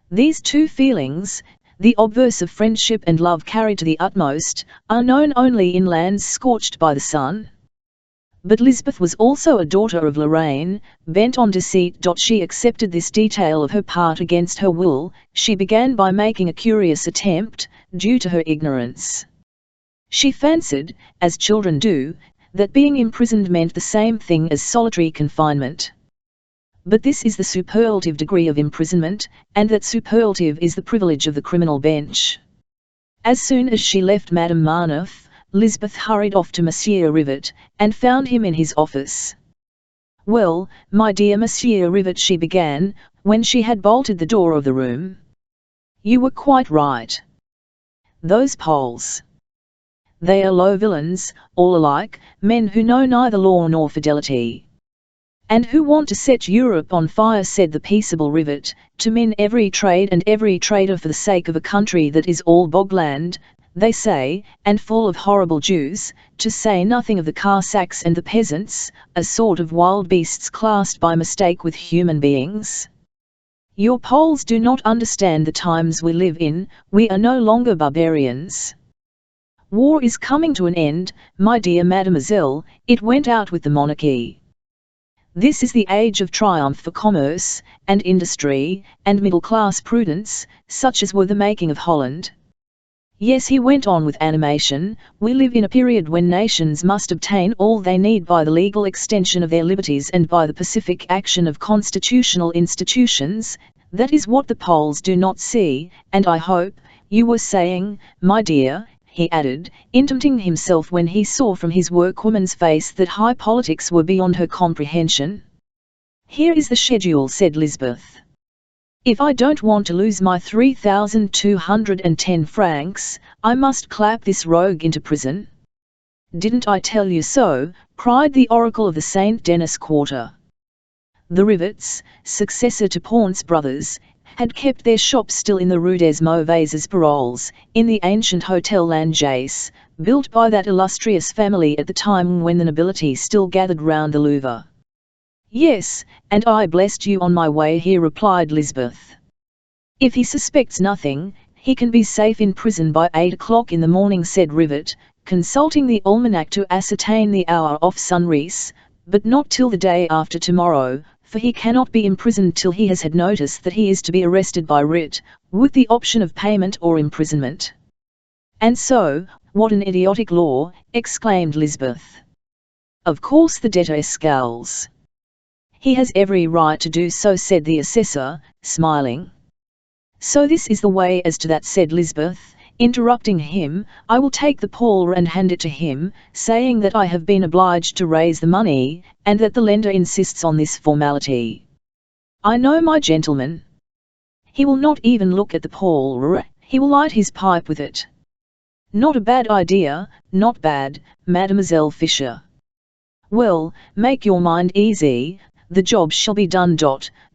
These two feelings, the obverse of friendship and love carried to the utmost, are known only in lands scorched by the sun. But Lisbeth was also a daughter of Lorraine, bent on deceit. She accepted this detail of her part against her will. She began by making a curious attempt, due to her ignorance. She fancied, as children do, that being imprisoned meant the same thing as solitary confinement. But this is the superlative degree of imprisonment, and that superlative is the privilege of the criminal bench. As soon as she left Madame Marneffe, Lisbeth hurried off to Monsieur Rivet, and found him in his office. "Well, my dear Monsieur Rivet," she began, when she had bolted the door of the room. "You were quite right. Those Poles. They are low villains, all alike, men who know neither law nor fidelity. And who want to set Europe on fire," said the peaceable Rivet, "to min every trade and every trader for the sake of a country that is all bogland, they say, and full of horrible Jews, to say nothing of the Cossacks and the peasants, a sort of wild beasts classed by mistake with human beings. Your Poles do not understand the times we live in. We are no longer barbarians. War is coming to an end, my dear mademoiselle, it went out with the monarchy. This is the age of triumph for commerce, and industry, and middle-class prudence, such as were the making of Holland. Yes," he went on with animation, "we live in a period when nations must obtain all they need by the legal extension of their liberties and by the pacific action of constitutional institutions. That is what the Poles do not see, and I hope, you were saying, my dear," he added, interrupting himself when he saw from his workwoman's face that high politics were beyond her comprehension. "Here is the schedule," said Lisbeth. "If I don't want to lose my 3,210 francs, I must clap this rogue into prison." "Didn't I tell you so?" cried the oracle of the St. Denis quarter. The Rivets, successor to Ponce brothers, had kept their shop still in the Rue des Mauvaises Paroles, in the ancient Hotel Langeais, built by that illustrious family at the time when the nobility still gathered round the Louvre. "Yes, and I blessed you on my way here," replied Lisbeth. "If he suspects nothing, he can be safe in prison by 8 o'clock in the morning," said Rivet, consulting the almanac to ascertain the hour of sunrise, "but not till the day after tomorrow, for he cannot be imprisoned till he has had notice that he is to be arrested by writ, with the option of payment or imprisonment." "And so, what an idiotic law!" exclaimed Lisbeth. "Of course the debtor scowls." "He has every right to do so," said the assessor, smiling. "So this is the way as to that," said Lisbeth, interrupting him. "I will take the pawl and hand it to him, saying that I have been obliged to raise the money, and that the lender insists on this formality. I know my gentleman. He will not even look at the pawl, he will light his pipe with it. Not a bad idea, not bad, Mademoiselle Fisher. Well, make your mind easy, the job shall be done.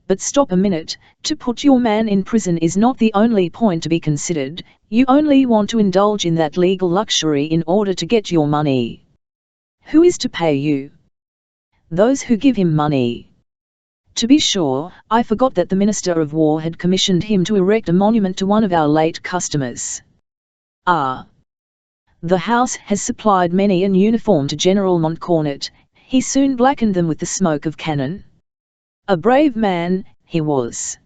But stop a minute, to put your man in prison is not the only point to be considered. You only want to indulge in that legal luxury in order to get your money. Who is to pay you? Those who give him money. To be sure, I forgot that the Minister of War had commissioned him to erect a monument to one of our late customers. Ah! The House has supplied many an uniform to General Montcornet. He soon blackened them with the smoke of cannon. A brave man, he was.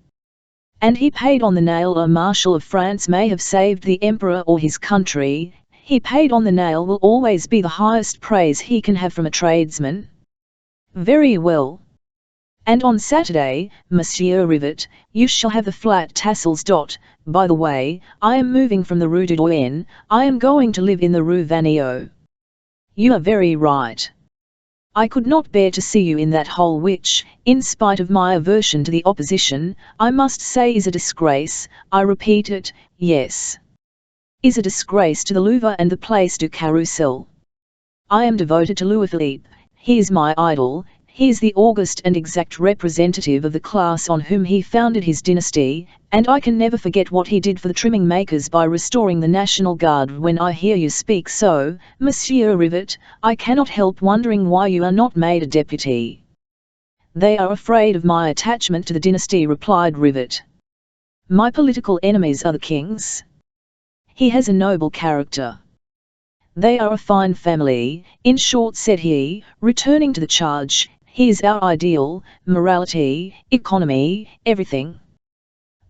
And he paid on the nail. A Marshal of France may have saved the Emperor or his country. He paid on the nail will always be the highest praise he can have from a tradesman. Very well. And on Saturday, Monsieur Rivet, you shall have the flat tassels. By the way, I am moving from the Rue du Doyen. I am going to live in the Rue Vaneau. You are very right. I could not bear to see you in that hole which, in spite of my aversion to the opposition, I must say is a disgrace. I repeat it, yes. Is a disgrace to the Louvre and the Place du Carrousel. I am devoted to Louis Philippe. He is my idol. He is the august and exact representative of the class on whom he founded his dynasty, and I can never forget what he did for the trimming makers by restoring the National Guard. When I hear you speak so, Monsieur Rivet, I cannot help wondering why you are not made a deputy. They are afraid of my attachment to the dynasty, replied Rivet. My political enemies are the kings. He has a noble character. They are a fine family. In short, said he, returning to the charge, he is our ideal, morality, economy, everything.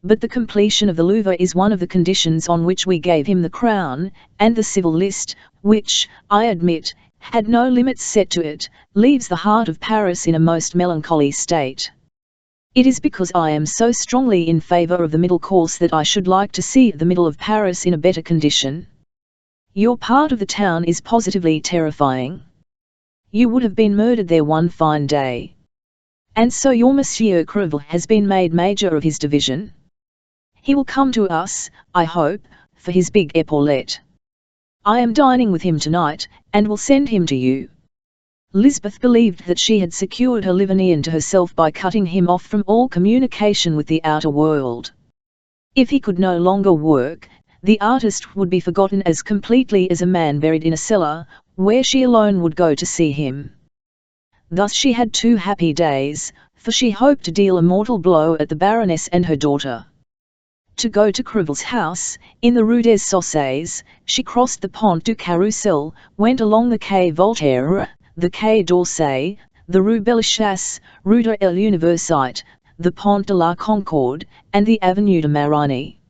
But the completion of the Louvre is one of the conditions on which we gave him the crown, and the civil list, which, I admit, had no limits set to it, leaves the heart of Paris in a most melancholy state. It is because I am so strongly in favour of the middle course that I should like to see the middle of Paris in a better condition. Your part of the town is positively terrifying. You would have been murdered there one fine day. And so your Monsieur Crevel has been made major of his division? He will come to us, I hope, for his big epaulette. I am dining with him tonight, and will send him to you. Lisbeth believed that she had secured her Livonian to herself by cutting him off from all communication with the outer world. If he could no longer work, the artist would be forgotten as completely as a man buried in a cellar, where she alone would go to see him. Thus she had 2 happy days, for she hoped to deal a mortal blow at the Baroness and her daughter. To go to Crevel's house, in the Rue des Saussayes, she crossed the Pont du Carrousel, went along the Quai Voltaire, the Quai d'Orsay, the Rue Bellechasse, Rue de l'Université, the Pont de la Concorde, and the Avenue de Marigny.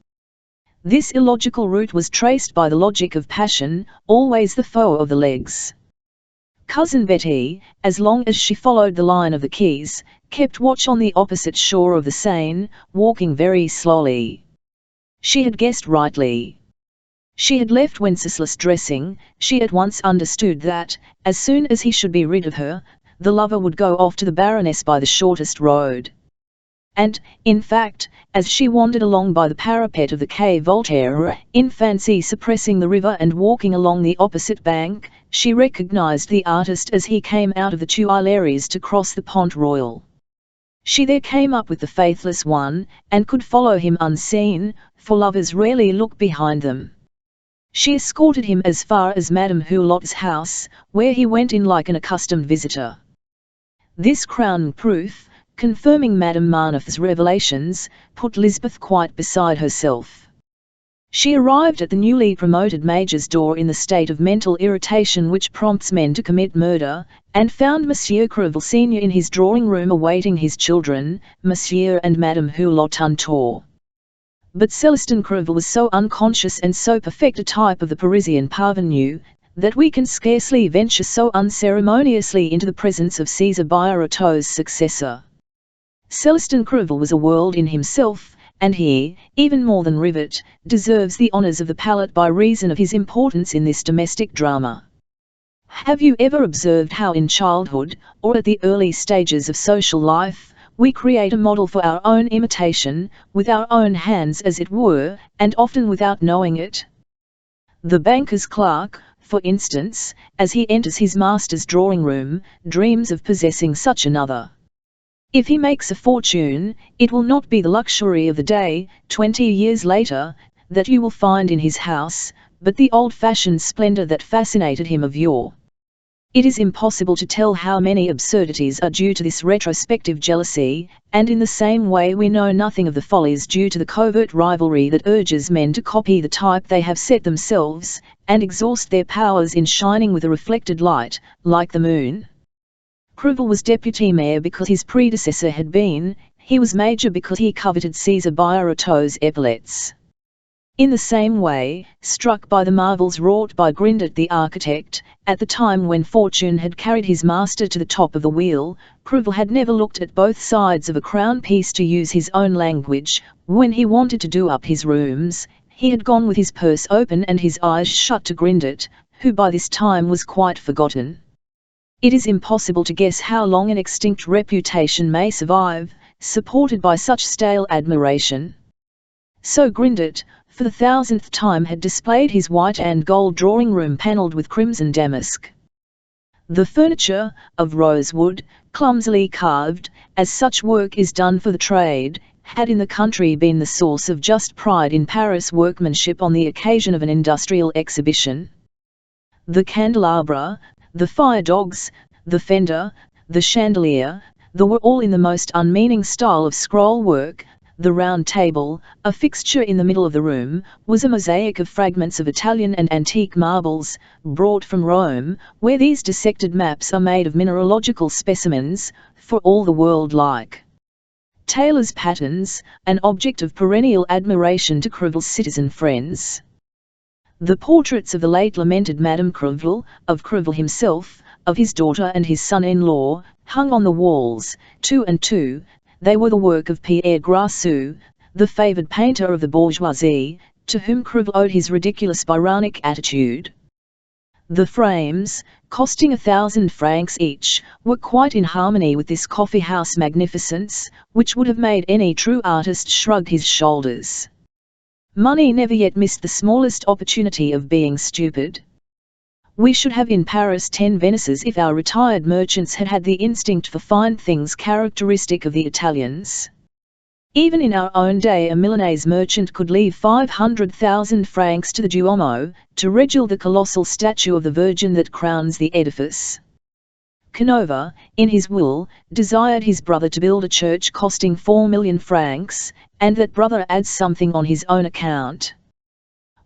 This illogical route was traced by the logic of passion, always the foe of the legs. Cousin Betty, as long as she followed the line of the quays, kept watch on the opposite shore of the Seine, walking very slowly. She had guessed rightly. She had left Wenceslas dressing. She at once understood that, as soon as he should be rid of her, the lover would go off to the Baroness by the shortest road. And, in fact, as she wandered along by the parapet of the Quai Voltaire, in fancy suppressing the river and walking along the opposite bank, she recognized the artist as he came out of the Tuileries to cross the Pont Royal. She there came up with the faithless one, and could follow him unseen, for lovers rarely look behind them. She escorted him as far as Madame Hulot's house, where he went in like an accustomed visitor. This crown proof, confirming Madame Marneffe's revelations, put Lisbeth quite beside herself. She arrived at the newly promoted Major's door in the state of mental irritation which prompts men to commit murder, and found Monsieur Crevel Senior in his drawing-room awaiting his children, Monsieur and Madame Hulot Untor. But Celestin Crevel was so unconscious and so perfect a type of the Parisian parvenu, that we can scarcely venture so unceremoniously into the presence of César Birotteau's successor. Celestin Crevel was a world in himself, and he, even more than Rivet, deserves the honours of the palette by reason of his importance in this domestic drama. Have you ever observed how in childhood, or at the early stages of social life, we create a model for our own imitation, with our own hands as it were, and often without knowing it? The banker's clerk, for instance, as he enters his master's drawing-room, dreams of possessing such another. If he makes a fortune, it will not be the luxury of the day, 20 years later, that you will find in his house, but the old-fashioned splendour that fascinated him of yore. It is impossible to tell how many absurdities are due to this retrospective jealousy, and in the same way we know nothing of the follies due to the covert rivalry that urges men to copy the type they have set themselves, and exhaust their powers in shining with a reflected light, like the moon. Creville was deputy mayor because his predecessor had been, he was major because he coveted Caesar Birotteau's epaulettes. In the same way, struck by the marvels wrought by Grindot the architect, at the time when fortune had carried his master to the top of the wheel, Creville had never looked at both sides of a crown piece, to use his own language. When he wanted to do up his rooms, he had gone with his purse open and his eyes shut to Grindot, who by this time was quite forgotten. It is impossible to guess how long an extinct reputation may survive, supported by such stale admiration. So Grindot, for the 1000th time, had displayed his white and gold drawing-room panelled with crimson damask. The furniture, of rosewood, clumsily carved, as such work is done for the trade, had in the country been the source of just pride in Paris workmanship on the occasion of an industrial exhibition. The candelabra, the fire-dogs, the fender, the chandelier, they were all in the most unmeaning style of scroll-work. The round table, a fixture in the middle of the room, was a mosaic of fragments of Italian and antique marbles, brought from Rome, where these dissected maps are made of mineralogical specimens, for all the world like tailor's patterns, an object of perennial admiration to Creville's citizen friends. The portraits of the late lamented Madame Creville, of Creville himself, of his daughter and his son-in-law, hung on the walls, 2 and 2. They were the work of Pierre Grassou, the favoured painter of the bourgeoisie, to whom Creville owed his ridiculous Byronic attitude. The frames, costing 1,000 francs each, were quite in harmony with this coffee-house magnificence, which would have made any true artist shrug his shoulders. Money never yet missed the smallest opportunity of being stupid. We should have in Paris 10 Venices if our retired merchants had had the instinct for fine things characteristic of the Italians. Even in our own day a Milanese merchant could leave 500,000 francs to the Duomo, to regale the colossal statue of the Virgin that crowns the edifice. Canova, in his will, desired his brother to build a church costing 4 million francs, and that brother adds something on his own account.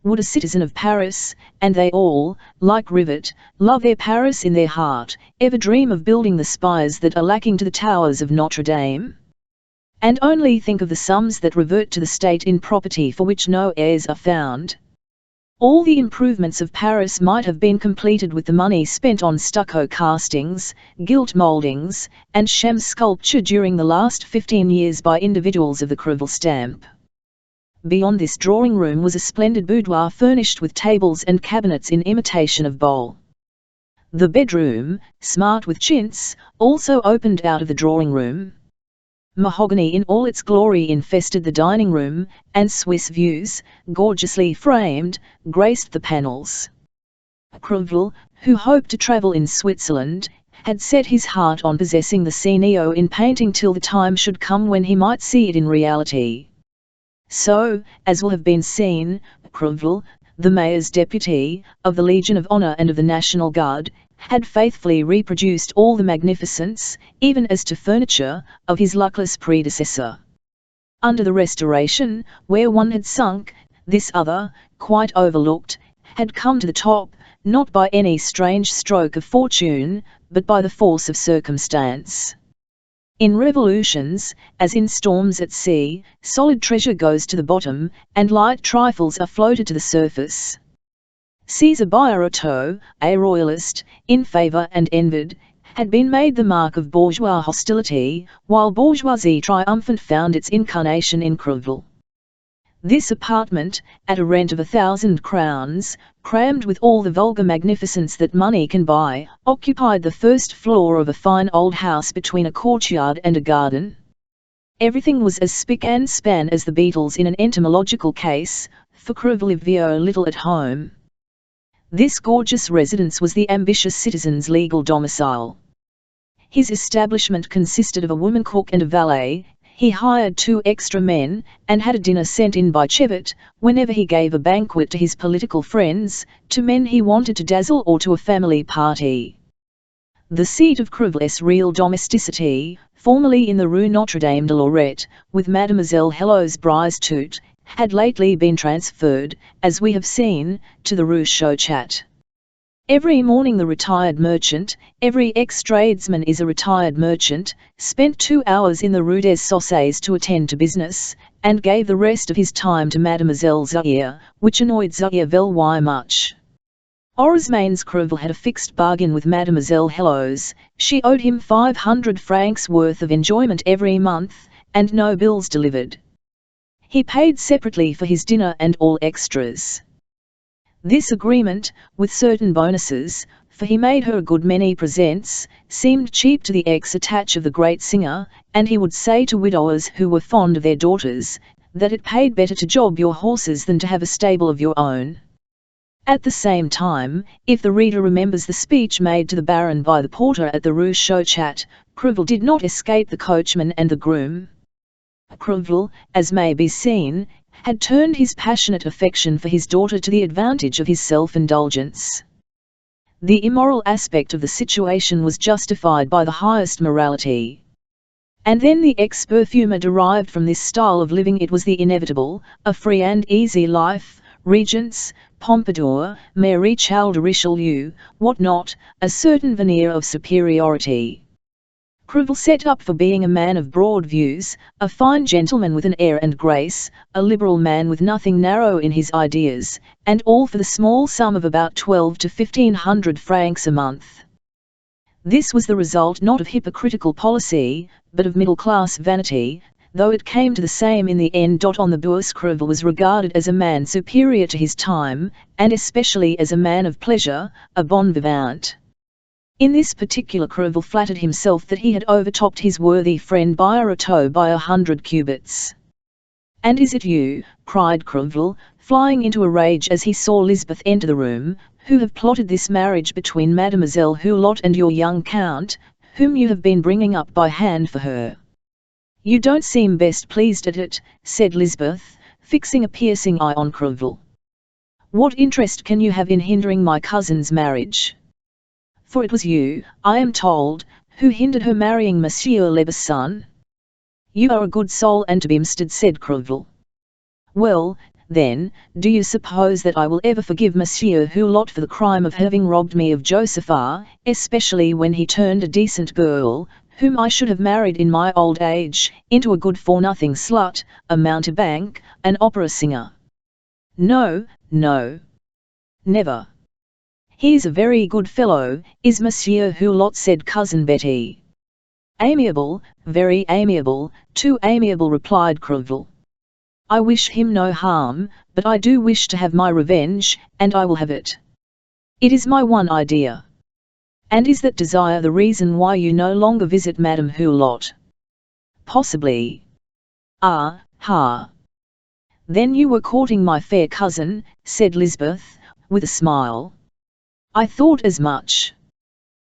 Would a citizen of Paris, and they all, like Rivet, love their Paris in their heart, ever dream of building the spires that are lacking to the towers of Notre Dame? And only think of the sums that revert to the state in property for which no heirs are found. All the improvements of Paris might have been completed with the money spent on stucco castings, gilt mouldings, and sham sculpture during the last 15 years by individuals of the Creville stamp. Beyond this drawing-room was a splendid boudoir furnished with tables and cabinets in imitation of Bole. The bedroom, smart with chintz, also opened out of the drawing-room. Mahogany in all its glory infested the dining-room, and Swiss views, gorgeously framed, graced the panels. Creville, who hoped to travel in Switzerland, had set his heart on possessing the Cneo in painting till the time should come when he might see it in reality. So, as will have been seen, Creville, the mayor's deputy, of the Legion of Honour and of the National Guard, had faithfully reproduced all the magnificence, even as to furniture, of his luckless predecessor. Under the Restoration, where one had sunk, this other, quite overlooked, had come to the top, not by any strange stroke of fortune, but by the force of circumstance. In revolutions, as in storms at sea, solid treasure goes to the bottom, and light trifles are floated to the surface. Caesar Birotteau, a royalist, in favour and envied, had been made the mark of bourgeois hostility, while bourgeoisie triumphant found its incarnation in Creville. This apartment, at a rent of 1,000 crowns, crammed with all the vulgar magnificence that money can buy, occupied the first floor of a fine old house between a courtyard and a garden. Everything was as spick and span as the beetles in an entomological case, for Creville lived little at home. This gorgeous residence was the ambitious citizen's legal domicile. His establishment consisted of a woman cook and a valet. He hired 2 extra men, and had a dinner sent in by Chevet, whenever he gave a banquet to his political friends, to men he wanted to dazzle or to a family party. The seat of Crevel's real domesticity, formerly in the Rue Notre-Dame de Lorette, with Mademoiselle Hello's Brize-Tout, had lately been transferred, as we have seen, to the Rue Chauchat. Every morning the retired merchant, every ex-tradesman is a retired merchant, spent 2 hours in the Rue des Saussayes to attend to business, and gave the rest of his time to Mademoiselle Zaire, which annoyed Zaire Villeroy much. Orosmaine's Crevel had a fixed bargain with Mademoiselle Hello's. She owed him 500 francs worth of enjoyment every month, and no bills delivered. He paid separately for his dinner and all extras. This agreement, with certain bonuses, for he made her a good many presents, seemed cheap to the ex-attach of the great singer, and he would say to widowers who were fond of their daughters, that it paid better to job your horses than to have a stable of your own. At the same time, if the reader remembers the speech made to the Baron by the porter at the Rue Chauchat, Crevel did not escape the coachman and the groom. Crevel, as may be seen, had turned his passionate affection for his daughter to the advantage of his self-indulgence. The immoral aspect of the situation was justified by the highest morality. And then the ex-perfumer derived from this style of living it was the inevitable, a free and easy life, Regents, Pompadour, Maréchal de Richelieu, what not, a certain veneer of superiority. Crevel set up for being a man of broad views, a fine gentleman with an air and grace, a liberal man with nothing narrow in his ideas, and all for the small sum of about 12 to 1500 francs a month. This was the result not of hypocritical policy, but of middle-class vanity, though it came to the same in the end. On the Bourse, Crevel was regarded as a man superior to his time, and especially as a man of pleasure, a bon vivant. In this particular Crevel flattered himself that he had overtopped his worthy friend Birotteau by 100 cubits. "And is it you," cried Crevel, flying into a rage as he saw Lisbeth enter the room, "who have plotted this marriage between Mademoiselle Hulot and your young Count, whom you have been bringing up by hand for her?" "You don't seem best pleased at it," said Lisbeth, fixing a piercing eye on Crevel. "What interest can you have in hindering my cousin's marriage? For it was you, I am told, who hindered her marrying Monsieur Lebesson." "You are a good soul and to be msted," said Crevel. "Well, then, do you suppose that I will ever forgive Monsieur Hulot for the crime of having robbed me of Josepha, especially when he turned a decent girl, whom I should have married in my old age, into a good-for-nothing slut, a mountebank, an opera singer? No, no. Never. He's a very good fellow, is Monsieur Hulot," said Cousin Betty. "Amiable, very amiable, too amiable," replied Crevel. "I wish him no harm, but I do wish to have my revenge, and I will have it. It is my one idea." "And is that desire the reason why you no longer visit Madame Hulot?" "Possibly." "Ah, ha! Then you were courting my fair cousin," said Lisbeth, with a smile. "I thought as much.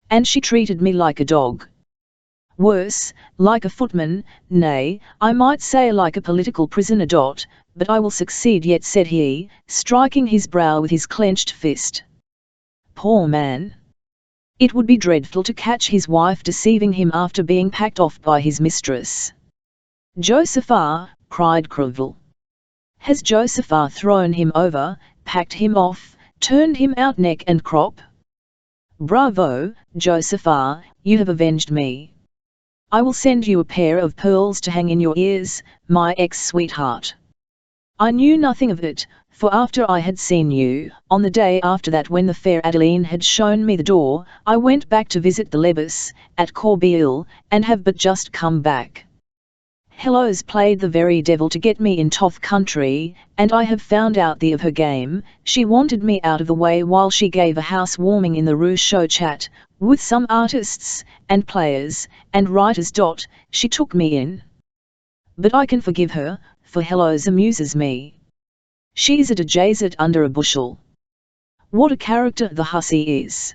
And she treated me like a dog. Worse, like a footman, nay, I might say like a political prisoner. But I will succeed yet," said he, striking his brow with his clenched fist. "Poor man! It would be dreadful to catch his wife deceiving him after being packed off by his mistress." "Josepha!" cried Crevel. "Has Josepha thrown him over, packed him off, turned him out neck and crop? Bravo, Josepha, you have avenged me. I will send you a pair of pearls to hang in your ears, my ex-sweetheart." I knew nothing of it, for after I had seen you, on the day after that when the fair Adeline had shown me the door, I went back to visit the Lebes, at Corbeil, and have but just come back. Hello's played the very devil to get me in Toth country, and I have found out the of her game. She wanted me out of the way while she gave a house-warming in the Rue Chauchat, with some artists, and players, and writers. She took me in. But I can forgive her, for Hello's amuses me. She's a dejazet under a bushel. What a character the hussy is!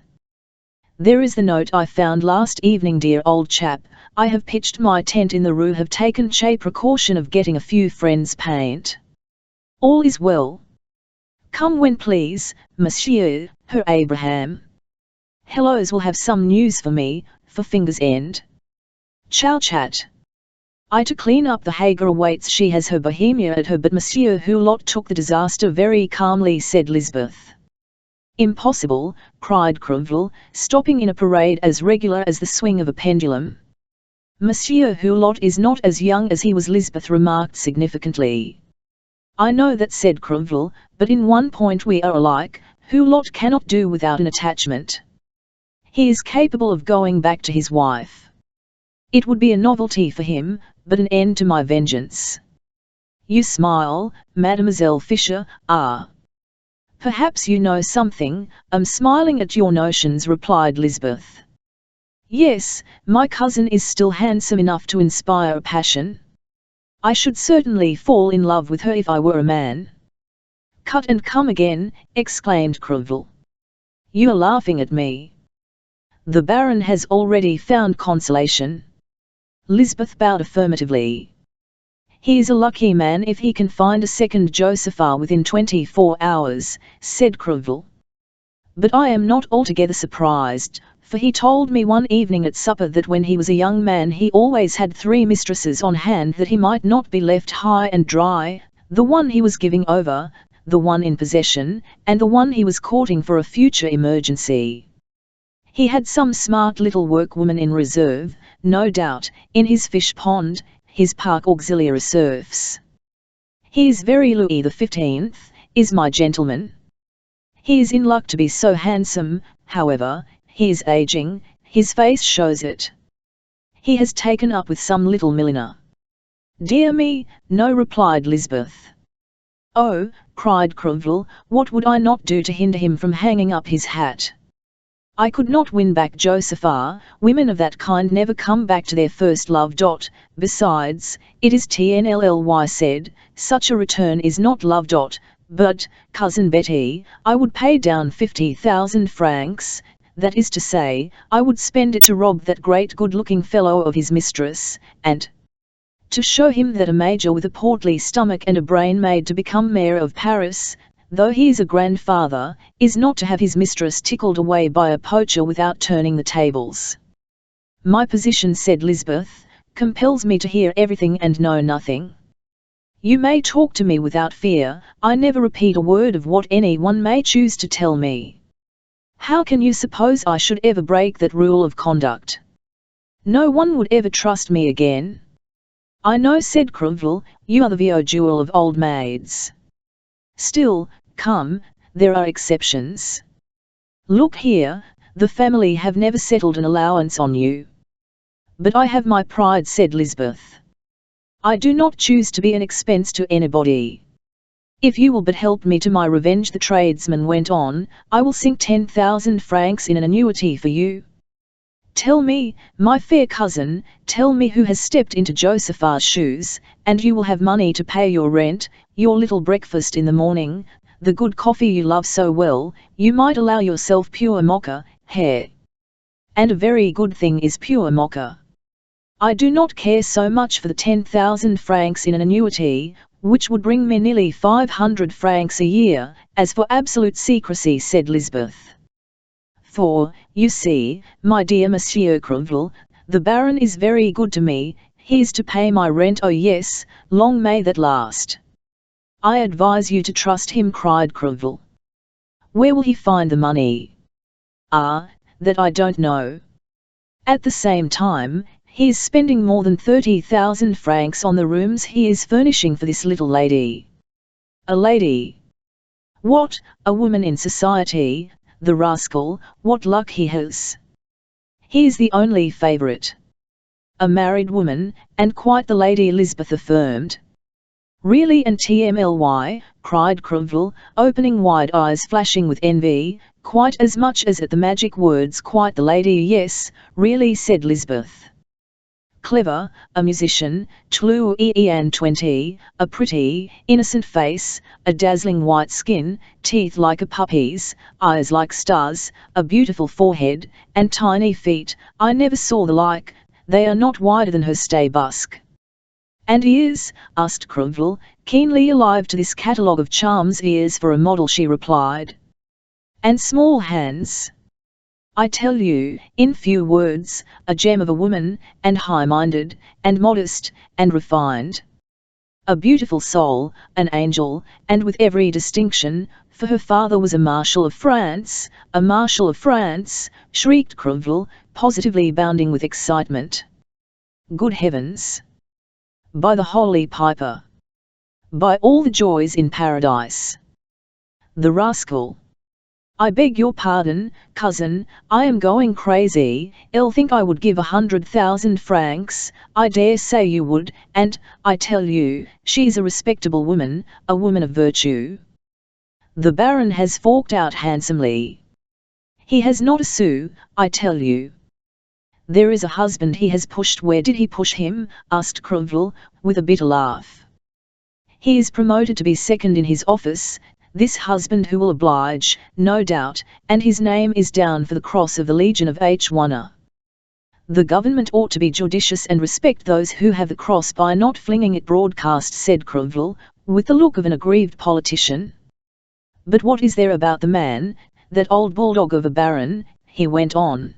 There is the note I found last evening, dear old chap. I have pitched my tent in the Rue, have taken precaution of getting a few friends' paint. All is well. Come when please, Monsieur, her Abraham. Hellos will have some news for me, for fingers end. Ciao chat. I to clean up the Hager awaits, she has her Bohemia at her, but Monsieur Hulot took the disaster very calmly, said Lisbeth. Impossible, cried Crevel, stopping in a parade as regular as the swing of a pendulum. Monsieur Hulot is not as young as he was, Lisbeth remarked significantly. I know that, said Crevel, but in one point we are alike. Hulot cannot do without an attachment. He is capable of going back to his wife. It would be a novelty for him, but an end to my vengeance. You smile, Mademoiselle Fisher. Ah. Perhaps you know something. I'm smiling at your notions, replied Lisbeth. Yes, my cousin is still handsome enough to inspire a passion. I should certainly fall in love with her if I were a man. Cut and come again, exclaimed Crevel. You are laughing at me. The Baron has already found consolation. Lisbeth bowed affirmatively. He is a lucky man if he can find a second Josepha within 24 hours, said Crevel. But I am not altogether surprised, for he told me one evening at supper that when he was a young man he always had 3 mistresses on hand, that he might not be left high and dry, the one he was giving over, the one in possession, and the one he was courting for a future emergency. He had some smart little workwoman in reserve, no doubt, in his fish pond, his park auxiliary serfs. He is very Louis XV, is my gentleman. He is in luck to be so handsome, however, he is aging, his face shows it. He has taken up with some little milliner. Dear me, no, replied Lisbeth. Oh, cried Crevel, what would I not do to hinder him from hanging up his hat? I could not win back Josepha. Women of that kind never come back to their first love. Besides, it is TNLLY said, such a return is not love. But, Cousin Betty, I would pay down 50,000 francs, that is to say, I would spend it to rob that great good-looking fellow of his mistress, and to show him that a major with a portly stomach and a brain made to become mayor of Paris, though he is a grandfather, is not to have his mistress tickled away by a poacher without turning the tables. My position, said Lisbeth, compels me to hear everything and know nothing. You may talk to me without fear, I never repeat a word of what anyone may choose to tell me. How can you suppose I should ever break that rule of conduct? No one would ever trust me again. I know, said Crevel, you are the Vio jewel of old maids. Still, come, there are exceptions. Look here, the family have never settled an allowance on you. But I have my pride, said Lisbeth. I do not choose to be an expense to anybody. If you will but help me to my revenge, the tradesman went on, I will sink 10,000 francs in an annuity for you. Tell me, my fair cousin, tell me who has stepped into Josepha's shoes, and you will have money to pay your rent, your little breakfast in the morning, the good coffee you love so well. You might allow yourself pure mocha, hair. And a very good thing is pure mocha. I do not care so much for the 10,000 francs in an annuity, which would bring me nearly 500 francs a year, as for absolute secrecy, said Lisbeth. For, you see, my dear Monsieur Crevel, the Baron is very good to me, he is to pay my rent, oh yes, long may that last. I advise you to trust him, cried Crevel. Where will he find the money? Ah, that I don't know. At the same time, he is spending more than 30,000 francs on the rooms he is furnishing for this little lady. A lady? What, a woman in society? The rascal, what luck he has. He is the only favourite. A married woman, and quite the lady, Elizabeth affirmed. Really and TMLY, cried Crevel, opening wide eyes flashing with envy, quite as much as at the magic words quite the lady. Yes, really, said Lisbeth. Clever, a musician, and 20, a pretty, innocent face, a dazzling white skin, teeth like a puppy's, eyes like stars, a beautiful forehead, and tiny feet, I never saw the like, they are not wider than her stay busk. And ears? asked Crevel, keenly alive to this catalogue of charms. Ears for a model, she replied. And small hands? I tell you, in few words, a gem of a woman, and high-minded, and modest, and refined. A beautiful soul, an angel, and with every distinction, for her father was a Marshal of France, a Marshal of France, shrieked Crevel, positively bounding with excitement. Good heavens! By the Holy Piper! By all the joys in paradise! The rascal! I beg your pardon, cousin, I am going crazy. I'll think I would give 100,000 francs, I dare say you would, and, I tell you, she's a respectable woman, a woman of virtue. The Baron has forked out handsomely. He has not a sou, I tell you. There is a husband he has pushed. Where did he push him? Asked Crevel, with a bitter laugh. He is promoted to be second in his office, this husband who will oblige, no doubt, and his name is down for the cross of the Legion of Honor. The government ought to be judicious and respect those who have the cross by not flinging it broadcast, said Crevel, with the look of an aggrieved politician. But what is there about the man, that old bulldog of a baron, he went on.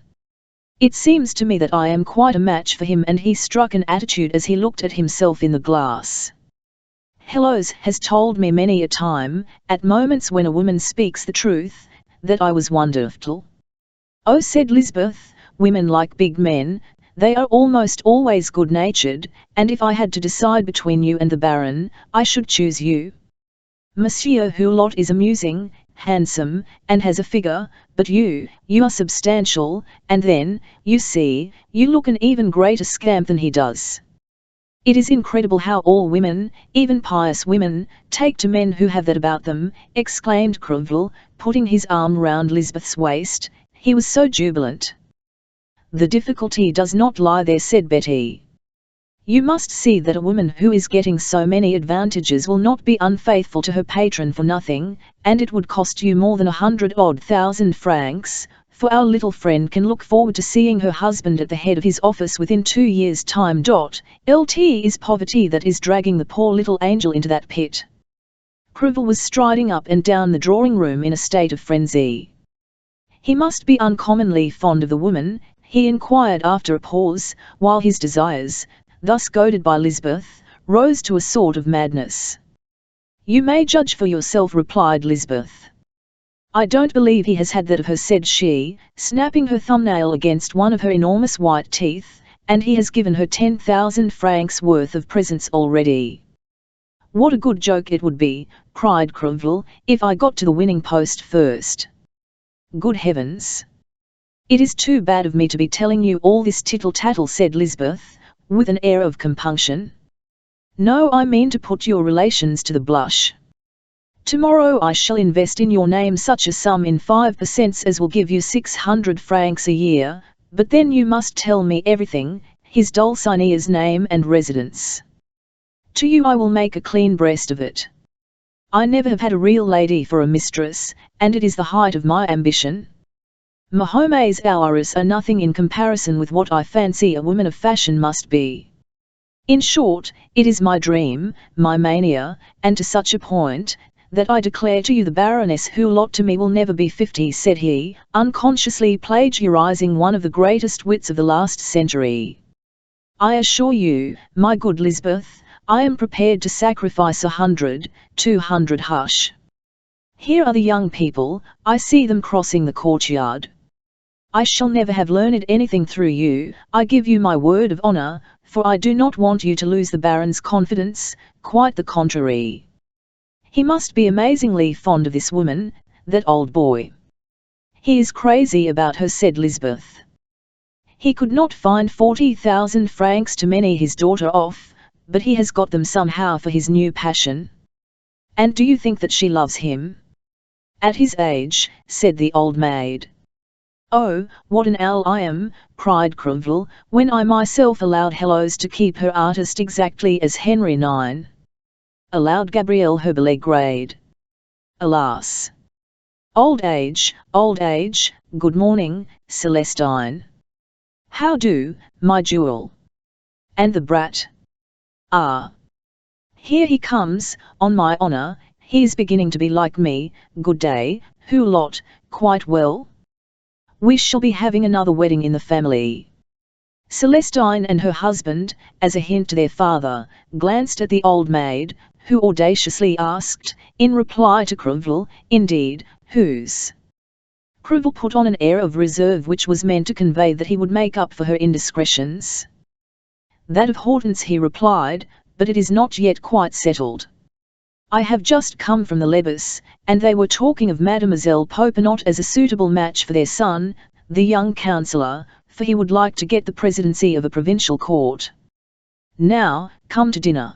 It seems to me that I am quite a match for him, and he struck an attitude as he looked at himself in the glass. Hellos has told me many a time, at moments when a woman speaks the truth, that I was wonderful. Oh, said Lisbeth, women like big men, they are almost always good-natured, and if I had to decide between you and the Baron, I should choose you. Monsieur Hulot is amusing, handsome, and has a figure, but you are substantial, and then, you see, you look an even greater scamp than he does. It is incredible how all women, even pious women, take to men who have that about them, exclaimed Crevel, putting his arm round Lisbeth's waist. He was so jubilant. The difficulty does not lie there, said Betty. You must see that a woman who is getting so many advantages will not be unfaithful to her patron for nothing, and it would cost you more than 100,000 francs, for our little friend can look forward to seeing her husband at the head of his office within 2 years' time. LT is poverty that is dragging the poor little angel into that pit. Crevel was striding up and down the drawing-room in a state of frenzy. He must be uncommonly fond of the woman, he inquired after a pause, while his desires, thus goaded by Lisbeth, rose to a sort of madness. You may judge for yourself, replied Lisbeth. I don't believe he has had that of her, said she, snapping her thumbnail against one of her enormous white teeth, and he has given her 10,000 francs worth of presents already. What a good joke it would be, cried Crevel, if I got to the winning post first. Good heavens! It is too bad of me to be telling you all this tittle-tattle, said Lisbeth, with an air of compunction. No, I mean to put your relations to the blush. Tomorrow I shall invest in your name such a sum in 5% as will give you 600 francs a year, but then you must tell me everything, his Dulcinea's name and residence. To you I will make a clean breast of it. I never have had a real lady for a mistress, and it is the height of my ambition. Mahomet's hours are nothing in comparison with what I fancy a woman of fashion must be. In short, it is my dream, my mania, and to such a point, that I declare to you the Baroness Hulot to me will never be 50, said he, unconsciously plagiarizing one of the greatest wits of the last century. I assure you, my good Lisbeth, I am prepared to sacrifice 100, 200. Hush! Here are the young people, I see them crossing the courtyard. I shall never have learned anything through you, I give you my word of honor, for I do not want you to lose the Baron's confidence, quite the contrary. He must be amazingly fond of this woman, that old boy. He is crazy about her, said Lisbeth. He could not find 40,000 francs to many his daughter off, but he has got them somehow for his new passion. And do you think that she loves him? At his age, said the old maid. Oh, what an owl I am, cried Crevel, when I myself allowed Hellos to keep her artist exactly as Henry IX. Allowed Gabrielle her ballet grade. Alas! Old age, good morning, Celestine. How do, my jewel? And the brat? Ah! Here he comes, on my honor, he is beginning to be like me. Good day, Hulot, quite well? We shall be having another wedding in the family." Celestine and her husband, as a hint to their father, glanced at the old maid, who audaciously asked, in reply to Crevel, "Indeed, whose?" Crevel put on an air of reserve which was meant to convey that he would make up for her indiscretions. "That of Hortense," he replied, "but it is not yet quite settled. I have just come from the Lebus, and they were talking of Mademoiselle Popinot as a suitable match for their son, the young councillor, for he would like to get the presidency of a provincial court. Now, come to dinner."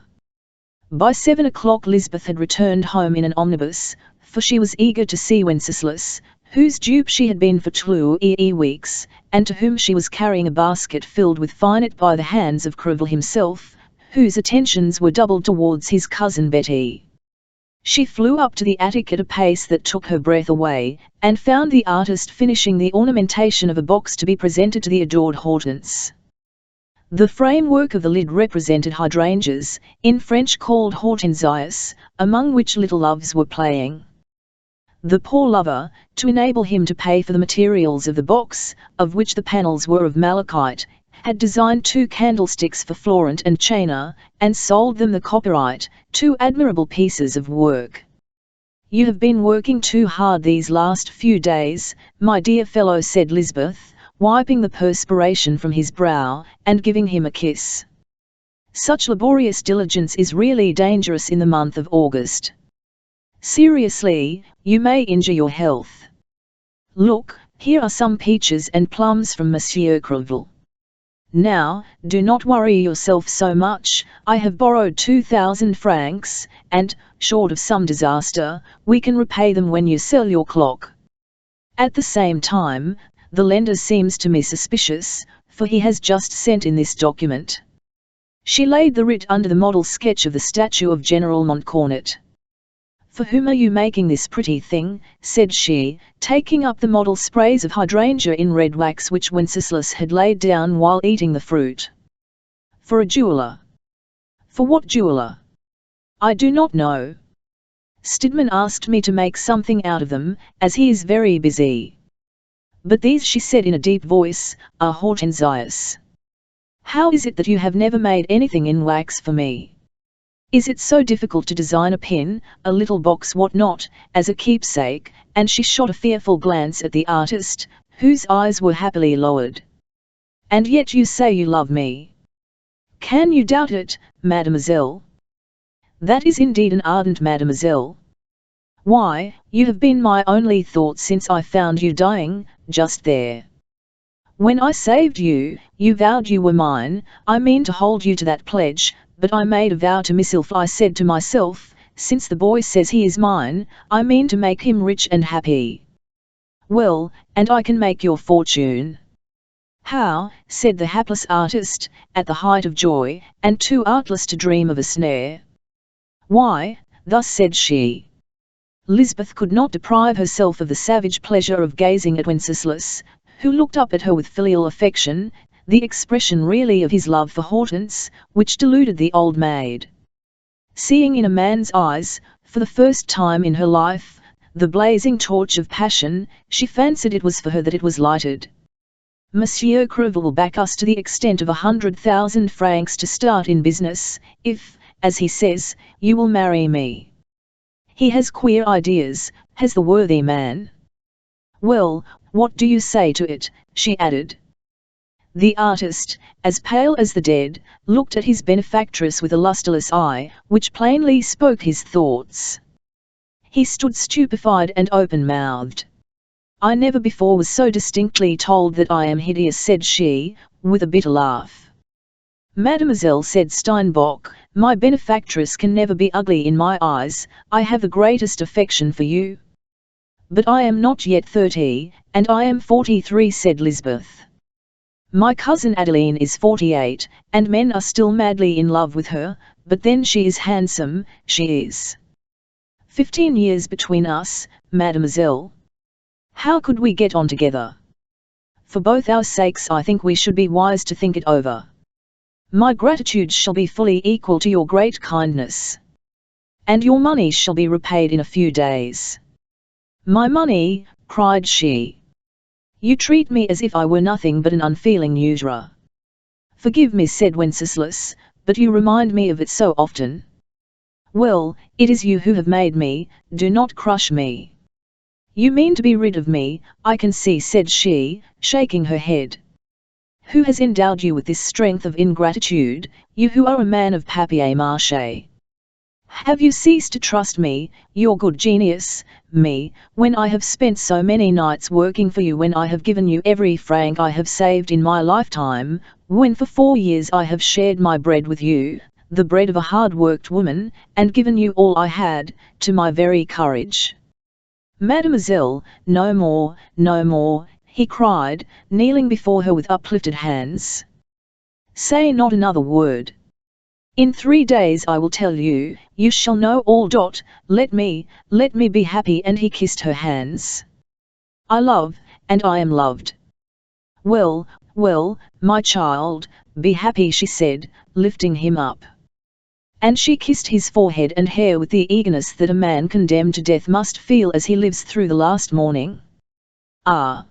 By 7 o'clock Lisbeth had returned home in an omnibus, for she was eager to see Wenceslas, whose dupe she had been for 2 weeks, and to whom she was carrying a basket filled with finet by the hands of Crevel himself, whose attentions were doubled towards his cousin Betty. She flew up to the attic at a pace that took her breath away, and found the artist finishing the ornamentation of a box to be presented to the adored Hortense. The framework of the lid represented hydrangeas, in French called hortensias, among which little loves were playing. The poor lover, to enable him to pay for the materials of the box, of which the panels were of malachite, had designed 2 candlesticks for Florent and China, and sold them the copyright, 2 admirable pieces of work. "You have been working too hard these last few days, my dear fellow," said Lisbeth, wiping the perspiration from his brow, and giving him a kiss. "Such laborious diligence is really dangerous in the month of August. Seriously, you may injure your health. Look, here are some peaches and plums from Monsieur Crevel. Now, do not worry yourself so much. I have borrowed 2,000 francs, and, short of some disaster, we can repay them when you sell your clock. At the same time, the lender seems to me suspicious, for he has just sent in this document." She laid the writ under the model sketch of the statue of General Montcornet. "For whom are you making this pretty thing?" said she, taking up the model sprays of hydrangea in red wax which Wenceslas had laid down while eating the fruit. "For a jeweller." "For what jeweller?" "I do not know. Stidmann asked me to make something out of them, as he is very busy. But these," she said in a deep voice, "are hortensias. How is it that you have never made anything in wax for me? Is it so difficult to design a pin, a little box, what not, as a keepsake?" And she shot a fearful glance at the artist, whose eyes were happily lowered. "And yet you say you love me. Can you doubt it, mademoiselle? That is indeed an ardent mademoiselle. Why, you have been my only thought since I found you dying, just there. When I saved you, you vowed you were mine. I mean to hold you to that pledge, but I made a vow to myself. I said to myself, since the boy says he is mine, I mean to make him rich and happy. Well, and I can make your fortune." "How?" said the hapless artist, at the height of joy, and too artless to dream of a snare. "Why, thus," said she. Lisbeth could not deprive herself of the savage pleasure of gazing at Wenceslas, who looked up at her with filial affection, the expression really of his love for Hortense, which deluded the old maid. Seeing in a man's eyes, for the first time in her life, the blazing torch of passion, she fancied it was for her that it was lighted. "Monsieur Crevel will back us to the extent of 100,000 francs to start in business, if, as he says, you will marry me. He has queer ideas, has the worthy man. Well, what do you say to it?" she added. The artist, as pale as the dead, looked at his benefactress with a lustreless eye, which plainly spoke his thoughts. He stood stupefied and open-mouthed. "I never before was so distinctly told that I am hideous," said she, with a bitter laugh. "Mademoiselle," said Steinbock, "my benefactress can never be ugly in my eyes. I have the greatest affection for you." "But I am not yet 30, and I am 43, said Lisbeth. "My cousin Adeline is 48, and men are still madly in love with her, but then she is handsome, she is. 15 years between us, mademoiselle. How could we get on together? For both our sakes I think we should be wise to think it over. My gratitude shall be fully equal to your great kindness. And your money shall be repaid in a few days." "My money?" cried she. You treat me as if I were nothing but an unfeeling usurer. Forgive me, said Wenceslas, but you remind me of it so often. Well, it is you who have made me, do not crush me. You mean to be rid of me, I can see, said she, shaking her head. Who has endowed you with this strength of ingratitude, you who are a man of papier-mâché? Have you ceased to trust me, your good genius, me, when I have spent so many nights working for you, when I have given you every franc I have saved in my lifetime, when for 4 years I have shared my bread with you, the bread of a hard-worked woman, and given you all I had, to my very courage? Mademoiselle, no more, no more, he cried, kneeling before her with uplifted hands. Say not another word. In 3 days I will tell you, you shall know all. Let me be happy, and he kissed her hands. I love, and I am loved. Well, well, my child, be happy, she said, lifting him up. And she kissed his forehead and hair with the eagerness that a man condemned to death must feel as he lives through the last morning. Ah!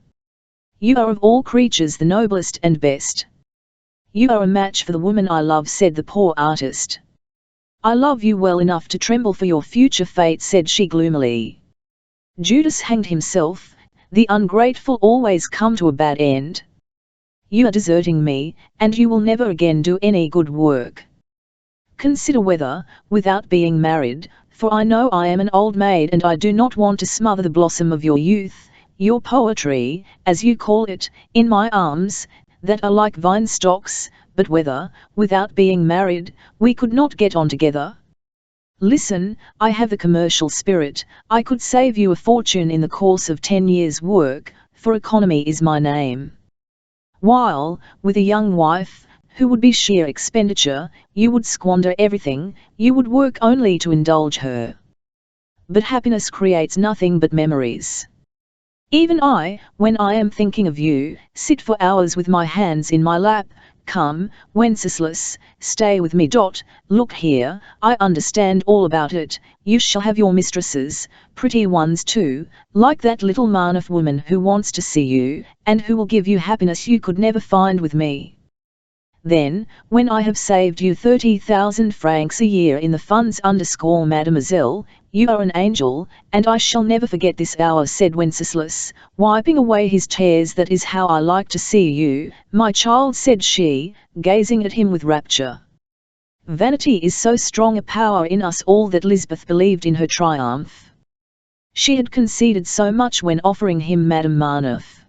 You are of all creatures the noblest and best. You are a match for the woman I love, said the poor artist. I love you well enough to tremble for your future fate, said she gloomily. Judas hanged himself, the ungrateful always come to a bad end. You are deserting me, and you will never again do any good work. Consider whether, without being married, for I know I am an old maid and I do not want to smother the blossom of your youth, your poetry, as you call it, in my arms, that are like vine stalks, but whether, without being married, we could not get on together. Listen, I have the commercial spirit, I could save you a fortune in the course of 10 years' work, for economy is my name. While, with a young wife, who would be sheer expenditure, you would squander everything, you would work only to indulge her. But happiness creates nothing but memories. Even I, when I am thinking of you, sit for hours with my hands in my lap. Come, Wenceslas, stay with me. Look here, I understand all about it. You shall have your mistresses, pretty ones too, like that little Marnoff woman who wants to see you, and who will give you happiness you could never find with me. Then, when I have saved you 30,000 francs a year in the funds mademoiselle, you are an angel, and I shall never forget this hour, said Wenceslas, wiping away his tears. That is how I like to see you, my child, said she, gazing at him with rapture. Vanity is so strong a power in us all that Lisbeth believed in her triumph. She had conceded so much when offering him Madame Marnoff.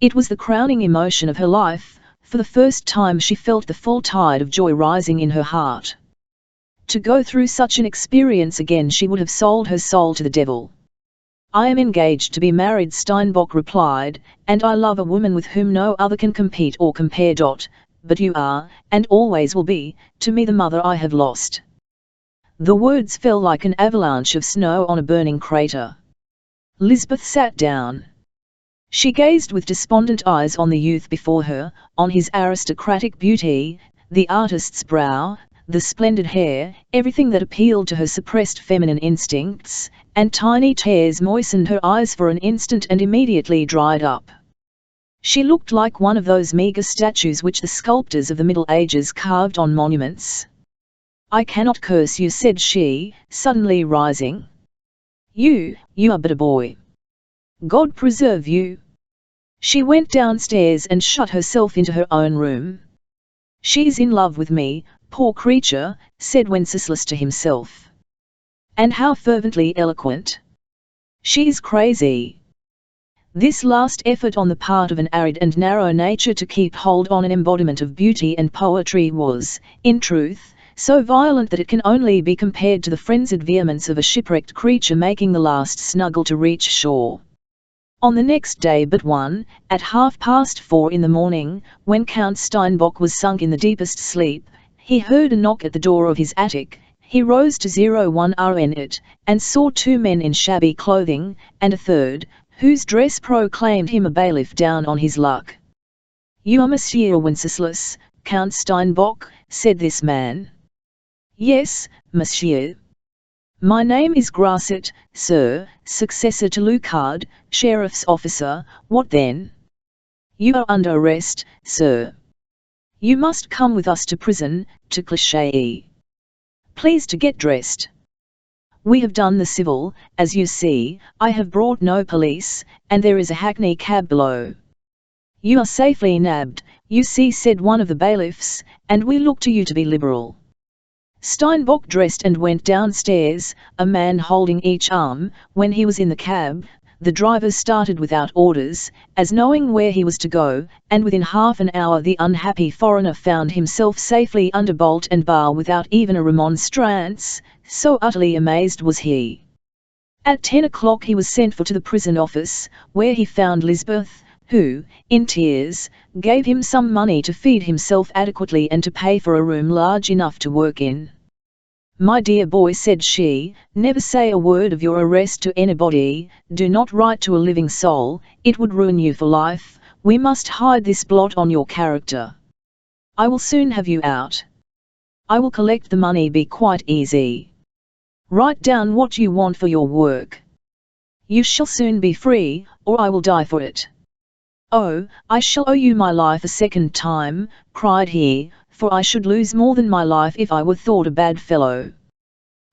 It was the crowning emotion of her life. For the first time she felt the full tide of joy rising in her heart. To go through such an experience again, she would have sold her soul to the devil. I am engaged to be married, Steinbock replied, and I love a woman with whom no other can compete or compare. But you are, and always will be, to me the mother I have lost. The words fell like an avalanche of snow on a burning crater. Lisbeth sat down. She gazed with despondent eyes on the youth before her, on his aristocratic beauty, the artist's brow, the splendid hair, everything that appealed to her suppressed feminine instincts, and tiny tears moistened her eyes for an instant and immediately dried up. She looked like one of those meagre statues which the sculptors of the Middle Ages carved on monuments. I cannot curse you, said she, suddenly rising. You are but a boy. God preserve you. She went downstairs and shut herself into her own room. She is in love with me, poor creature, said Wenceslas to himself. And how fervently eloquent. She is crazy. This last effort on the part of an arid and narrow nature to keep hold on an embodiment of beauty and poetry was, in truth, so violent that it can only be compared to the frenzied vehemence of a shipwrecked creature making the last snuggle to reach shore. On the next day but one, at 4:30 in the morning, when Count Steinbock was sunk in the deepest sleep, he heard a knock at the door of his attic. He rose to 01 RN it, and saw 2 men in shabby clothing, and a third, whose dress proclaimed him a bailiff down on his luck. You are Monsieur Wenceslas, Count Steinbock, said this man. Yes, monsieur. My name is Grasset, sir, successor to Lucard, sheriff's officer. What then? You are under arrest, sir. You must come with us to prison, to Cliché. Please to get dressed. We have done the civil, as you see. I have brought no police, and there is a hackney cab below. You are safely nabbed, you see, said one of the bailiffs, and we look to you to be liberal. Steinbock dressed and went downstairs, a man holding each arm. When he was in the cab, the driver started without orders, as knowing where he was to go, and within half an hour the unhappy foreigner found himself safely under bolt and bar without even a remonstrance, so utterly amazed was he. At 10 o'clock he was sent for to the prison office, where he found Lisbeth, who, in tears, gave him some money to feed himself adequately and to pay for a room large enough to work in. My dear boy, said she, never say a word of your arrest to anybody, do not write to a living soul, it would ruin you for life. We must hide this blot on your character. I will soon have you out. I will collect the money, be quite easy. Write down what you want for your work. You shall soon be free, or I will die for it. Oh, I shall owe you my life a second time, cried he, for I should lose more than my life if I were thought a bad fellow.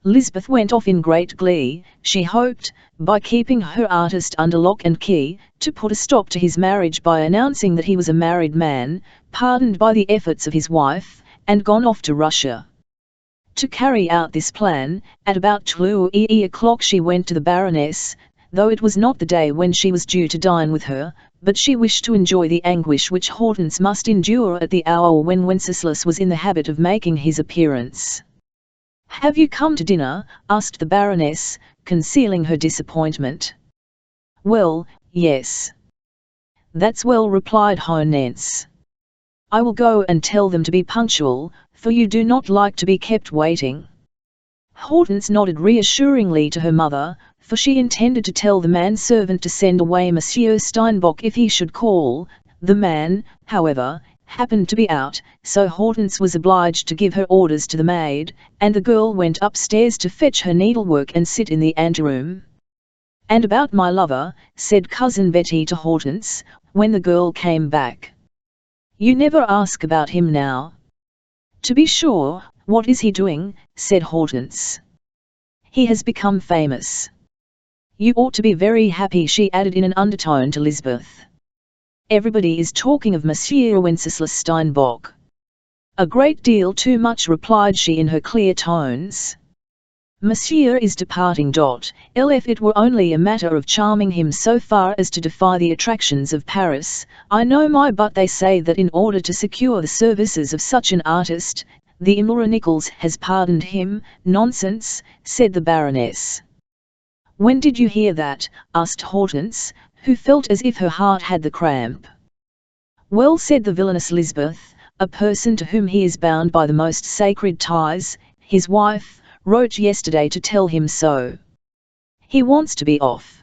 Lisbeth went off in great glee. She hoped, by keeping her artist under lock and key, to put a stop to his marriage by announcing that he was a married man, pardoned by the efforts of his wife, and gone off to Russia. To carry out this plan, at about 2 o'clock she went to the Baroness, though it was not the day when she was due to dine with her, but she wished to enjoy the anguish which Hortense must endure at the hour when Wenceslas was in the habit of making his appearance. "Have you come to dinner?" asked the Baroness, concealing her disappointment. "Well, yes." "That's well," replied Hortense. "I will go and tell them to be punctual, for you do not like to be kept waiting." Hortense nodded reassuringly to her mother, for she intended to tell the manservant to send away Monsieur Steinbock if he should call. The man, however, happened to be out, so Hortense was obliged to give her orders to the maid, and the girl went upstairs to fetch her needlework and sit in the anteroom. "And about my lover," said Cousin Betty to Hortense, when the girl came back. "You never ask about him now." "To be sure, what is he doing?" said Hortense. "He has become famous." "You ought to be very happy," she added in an undertone to Lisbeth. "Everybody is talking of Monsieur Wenceslas Steinbock." "A great deal too much," replied she in her clear tones. "Monsieur is departing. If it were only a matter of charming him so far as to defy the attractions of Paris, I know my but they say that in order to secure the services of such an artist, the Emperor Nicholas has pardoned him." "Nonsense," said the Baroness. "When did you hear that?" asked Hortense, who felt as if her heart had the cramp. "Well," said the villainous Lisbeth, "a person to whom he is bound by the most sacred ties, his wife, wrote yesterday to tell him so. He wants to be off."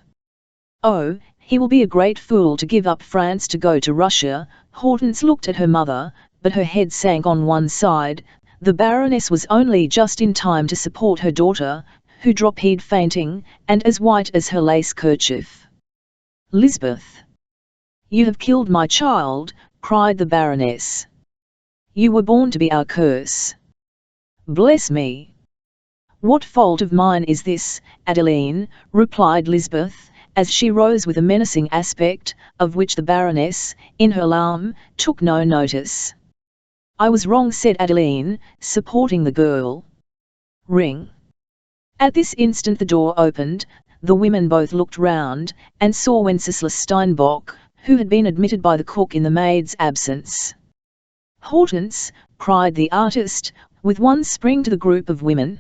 "Oh, he will be a great fool to give up France to go to Russia." Hortense looked at her mother, but her head sank on one side. The Baroness was only just in time to support her daughter, who dropped fainting, and as white as her lace kerchief. "Lisbeth! You have killed my child," cried the Baroness. "You were born to be our curse." "Bless me! What fault of mine is this, Adeline?" replied Lisbeth, as she rose with a menacing aspect, of which the Baroness, in her alarm, took no notice. "I was wrong," said Adeline, supporting the girl. "Ring." At this instant the door opened. The women both looked round, and saw Wenceslas Steinbock, who had been admitted by the cook in the maid's absence. "Hortense!" cried the artist, with one spring to the group of women.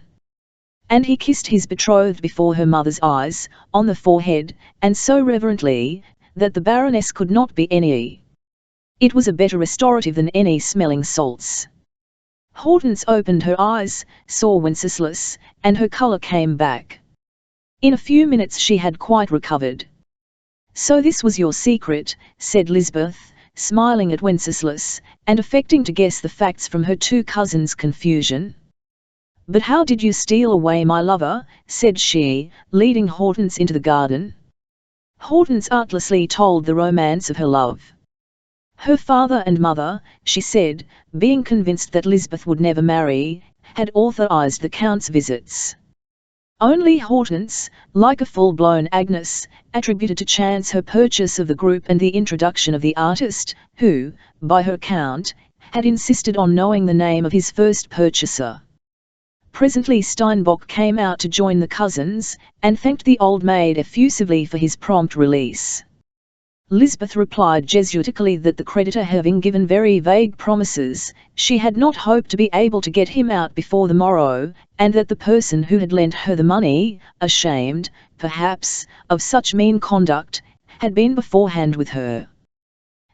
And he kissed his betrothed before her mother's eyes, on the forehead, and so reverently, that the Baroness could not be any. It was a better restorative than any smelling salts. Hortense opened her eyes, saw Wenceslas, and her colour came back. In a few minutes she had quite recovered. "So this was your secret," said Lisbeth, smiling at Wenceslas, and affecting to guess the facts from her two cousins' confusion. "But how did you steal away my lover?" said she, leading Hortense into the garden. Hortense artlessly told the romance of her love. Her father and mother, she said, being convinced that Lisbeth would never marry, had authorized the Count's visits. Only Hortense, like a full-blown Agnes, attributed to chance her purchase of the group and the introduction of the artist, who, by her account, had insisted on knowing the name of his first purchaser. Presently Steinbock came out to join the cousins, and thanked the old maid effusively for his prompt release. Lisbeth replied Jesuitically that the creditor having given very vague promises, she had not hoped to be able to get him out before the morrow, and that the person who had lent her the money, ashamed, perhaps, of such mean conduct, had been beforehand with her.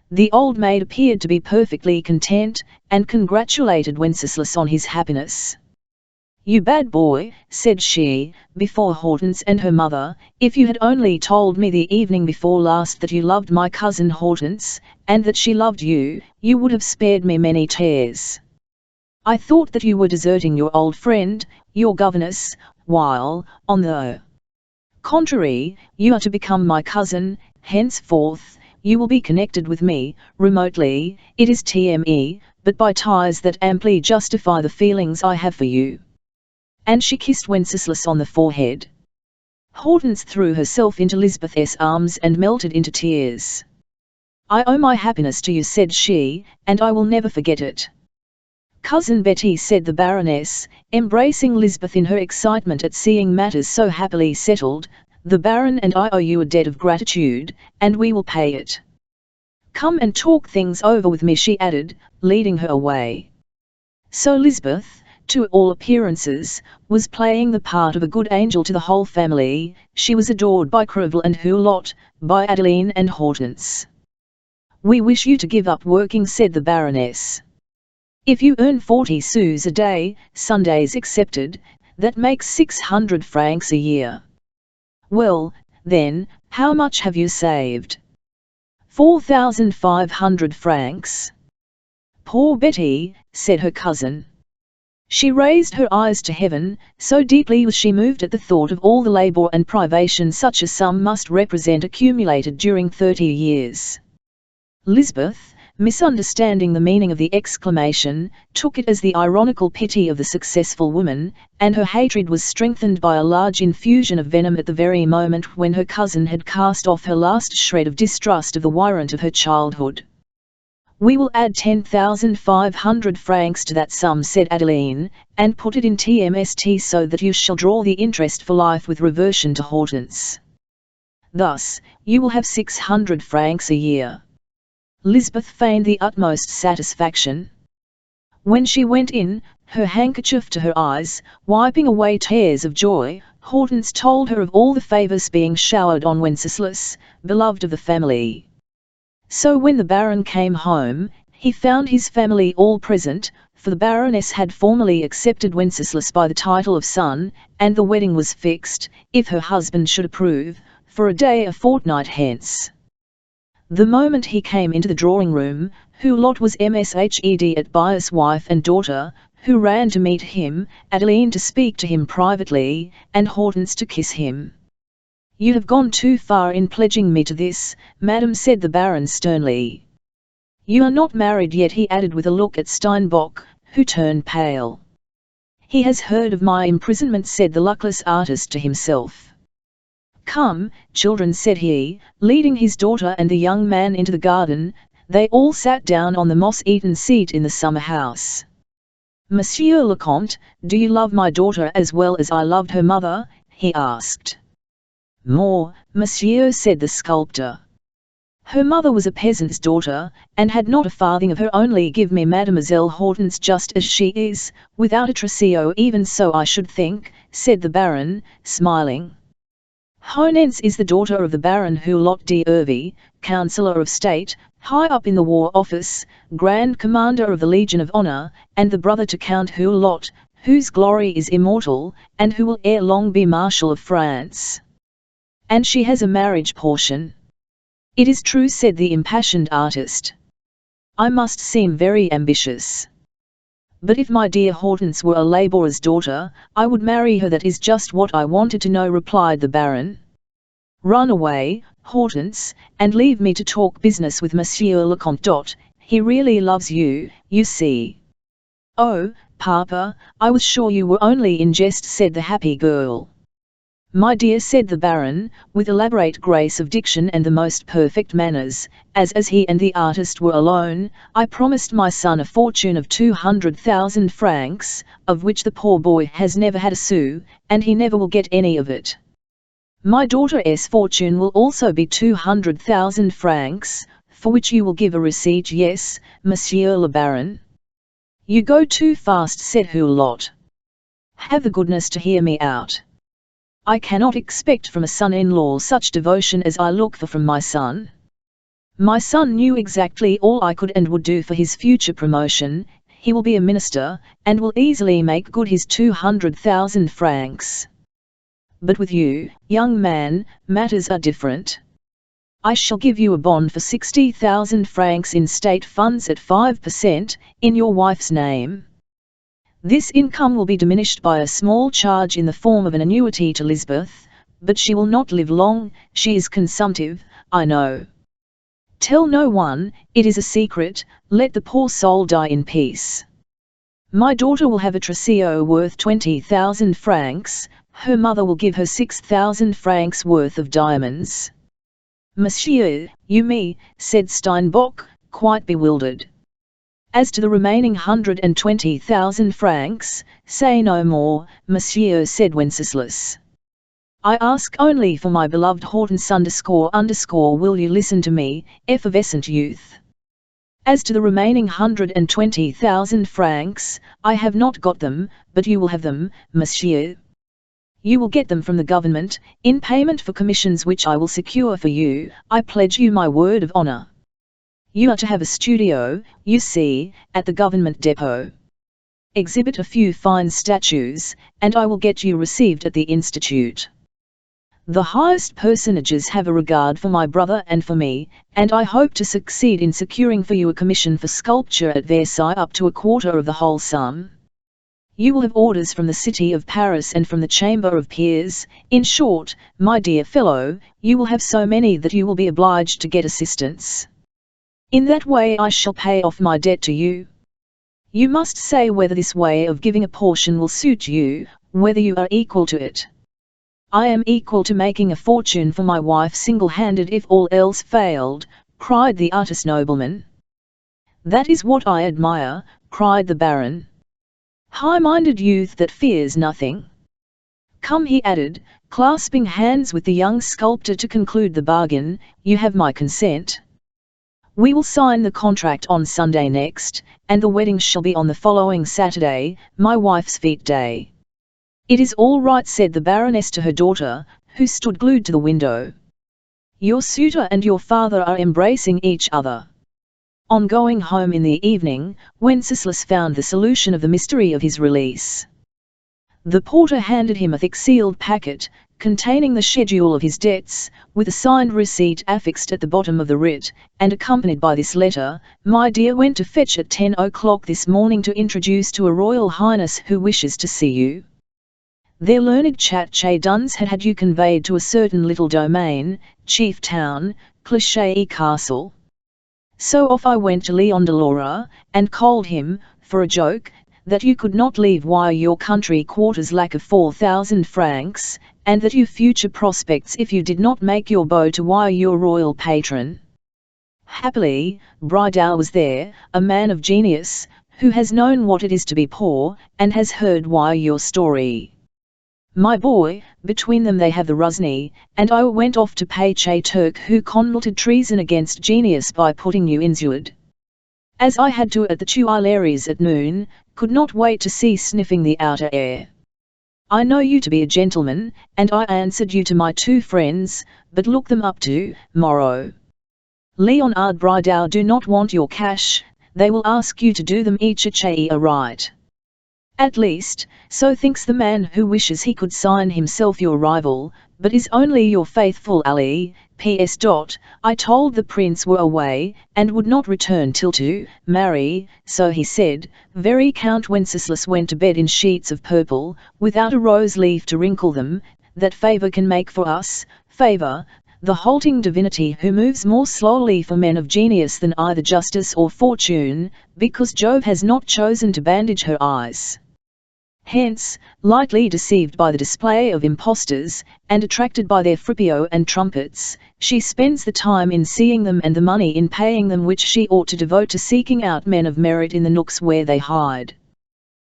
The old maid appeared to be perfectly content, and congratulated Wenceslas on his happiness. "You bad boy," said she, before Hortense and her mother, "if you had only told me the evening before last that you loved my cousin Hortense, and that she loved you, you would have spared me many tears. I thought that you were deserting your old friend, your governess, while, on the contrary, you are to become my cousin. Henceforth, you will be connected with me, remotely, it is TME, but by ties that amply justify the feelings I have for you." And she kissed Wenceslas on the forehead. Hortense threw herself into Lisbeth's arms and melted into tears. "I owe my happiness to you," said she, "and I will never forget it." "Cousin Betty," said the Baroness, embracing Lisbeth in her excitement at seeing matters so happily settled, "the Baron and I owe you a debt of gratitude, and we will pay it. Come and talk things over with me," she added, leading her away. So Lisbeth, to all appearances, was playing the part of a good angel to the whole family. She was adored by Crevel and Hulot, by Adeline and Hortense. "We wish you to give up working," said the Baroness. "If you earn 40 sous a day, Sundays excepted, that makes 600 francs a year. Well, then, how much have you saved?" 4,500 francs. "Poor Betty," said her cousin. She raised her eyes to heaven, so deeply was she moved at the thought of all the labour and privation such a sum must represent accumulated during 30 years. Lisbeth, misunderstanding the meaning of the exclamation, took it as the ironical pity of the successful woman, and her hatred was strengthened by a large infusion of venom at the very moment when her cousin had cast off her last shred of distrust of the Wirant of her childhood. "We will add 10,500 francs to that sum," said Adeline, "and put it in TMST so that you shall draw the interest for life with reversion to Hortense. Thus, you will have 600 francs a year." Lisbeth feigned the utmost satisfaction. When she went in, her handkerchief to her eyes, wiping away tears of joy, Hortense told her of all the favours being showered on Wenceslas, beloved of the family. So when the Baron came home, he found his family all present, for the Baroness had formally accepted Wenceslas by the title of son, and the wedding was fixed, if her husband should approve, for a day a fortnight hence. The moment he came into the drawing-room, Hulot was mshed at Bias' wife and daughter, who ran to meet him, Adeline to speak to him privately, and Hortense to kiss him. "You have gone too far in pledging me to this, madam," said the Baron sternly. "You are not married yet," he added with a look at Steinbock, who turned pale. "He has heard of my imprisonment," said the luckless artist to himself. "Come, children," said he, leading his daughter and the young man into the garden. They all sat down on the moss-eaten seat in the summer house. "Monsieur le Comte, do you love my daughter as well as I loved her mother?" he asked. "More, monsieur," said the sculptor. "Her mother was a peasant's daughter, and had not a farthing of her only. Give me Mademoiselle Hortense just as she is, without a trousseau." "Even so I should think," said the Baron, smiling. "Hortense is the daughter of the Baron Hulot d'Hervey, Councillor of State, high up in the War Office, Grand Commander of the Legion of Honour, and the brother to Count Hulot, whose glory is immortal, and who will ere long be Marshal of France. And she has a marriage portion." "It is true," said the impassioned artist. "I must seem very ambitious. But if my dear Hortense were a labourer's daughter, I would marry her. That is just what I wanted to know, replied the Baron. Run away, Hortense, and leave me to talk business with Monsieur le Comte. He really loves you, you see. Oh, Papa, I was sure you were only in jest, said the happy girl. My dear, said the Baron, with elaborate grace of diction and the most perfect manners, as he and the artist were alone, I promised my son a fortune of 200,000 francs, of which the poor boy has never had a sou, and he never will get any of it. My daughter's fortune will also be 200,000 francs, for which you will give a receipt. Yes, Monsieur le Baron. You go too fast, said Hulot. Have the goodness to hear me out. I cannot expect from a son-in-law such devotion as I look for from my son. My son knew exactly all I could and would do for his future promotion. He will be a minister, and will easily make good his 200,000 francs. But with you, young man, matters are different. I shall give you a bond for 60,000 francs in state funds at 5%, in your wife's name. This income will be diminished by a small charge in the form of an annuity to Lisbeth, but she will not live long. She is consumptive, I know. Tell no one, it is a secret, let the poor soul die in peace. My daughter will have a trousseau worth 20,000 francs, her mother will give her 6,000 francs worth of diamonds. Monsieur, you me, said Steinbock, quite bewildered. As to the remaining 120,000 francs, say no more, Monsieur, said Wenceslas. I ask only for my beloved Hortense __. Will you listen to me, effervescent youth? As to the remaining 120,000 francs, I have not got them, but you will have them, Monsieur. You will get them from the government, in payment for commissions which I will secure for you. I pledge you my word of honour. You are to have a studio, you see, at the government depot. Exhibit a few fine statues, and I will get you received at the institute. The highest personages have a regard for my brother and for me, and I hope to succeed in securing for you a commission for sculpture at Versailles up to a quarter of the whole sum. You will have orders from the city of Paris and from the Chamber of Peers. In short, my dear fellow, you will have so many that you will be obliged to get assistance. In that way I shall pay off my debt to you. You must say whether this way of giving a portion will suit you, whether you are equal to it. I am equal to making a fortune for my wife single-handed if all else failed, cried the artist nobleman. That is what I admire, cried the Baron. High-minded youth that fears nothing. Come, he added, clasping hands with the young sculptor to conclude the bargain, you have my consent. We will sign the contract on Sunday next, and the wedding shall be on the following Saturday, my wife's fête day. It is all right, said the Baroness to her daughter, who stood glued to the window. Your suitor and your father are embracing each other. On going home in the evening, Wenceslas found the solution of the mystery of his release. The porter handed him a thick sealed packet, containing the schedule of his debts, with a signed receipt affixed at the bottom of the writ, and accompanied by this letter: My dear, went to fetch at 10 o'clock this morning to introduce to a Royal Highness who wishes to see you. Their learned chat duns had you conveyed to a certain little domain, chief town, Cliché Castle. So off I went to Leon de Laura, and called him, for a joke, that you could not leave wire your country quarters lack of 4,000 francs, and that you future prospects if you did not make your bow to wire your royal patron. Happily, Bridal was there, a man of genius, who has known what it is to be poor, and has heard wire your story. My boy, between them they have the Rosny, and I went off to pay Turk who committed treason against genius by putting you in Zuid. As I had to at the Tuileries at noon, could not wait to see sniffing the outer air. I know you to be a gentleman, and I answered you to my two friends, but look them up to morrow. Leonard Bridal do not want your cash, they will ask you to do them each a right. At least, so thinks the man who wishes he could sign himself your rival, but is only your faithful ally, P.S. I told the prince were away, and would not return till to marry, so he said. Very Count Wenceslas went to bed in sheets of purple, without a rose leaf to wrinkle them, that favour can make for us, favour, the halting divinity who moves more slowly for men of genius than either justice or fortune, because Jove has not chosen to bandage her eyes. Hence, lightly deceived by the display of impostors, and attracted by their frippio and trumpets, she spends the time in seeing them and the money in paying them which she ought to devote to seeking out men of merit in the nooks where they hide.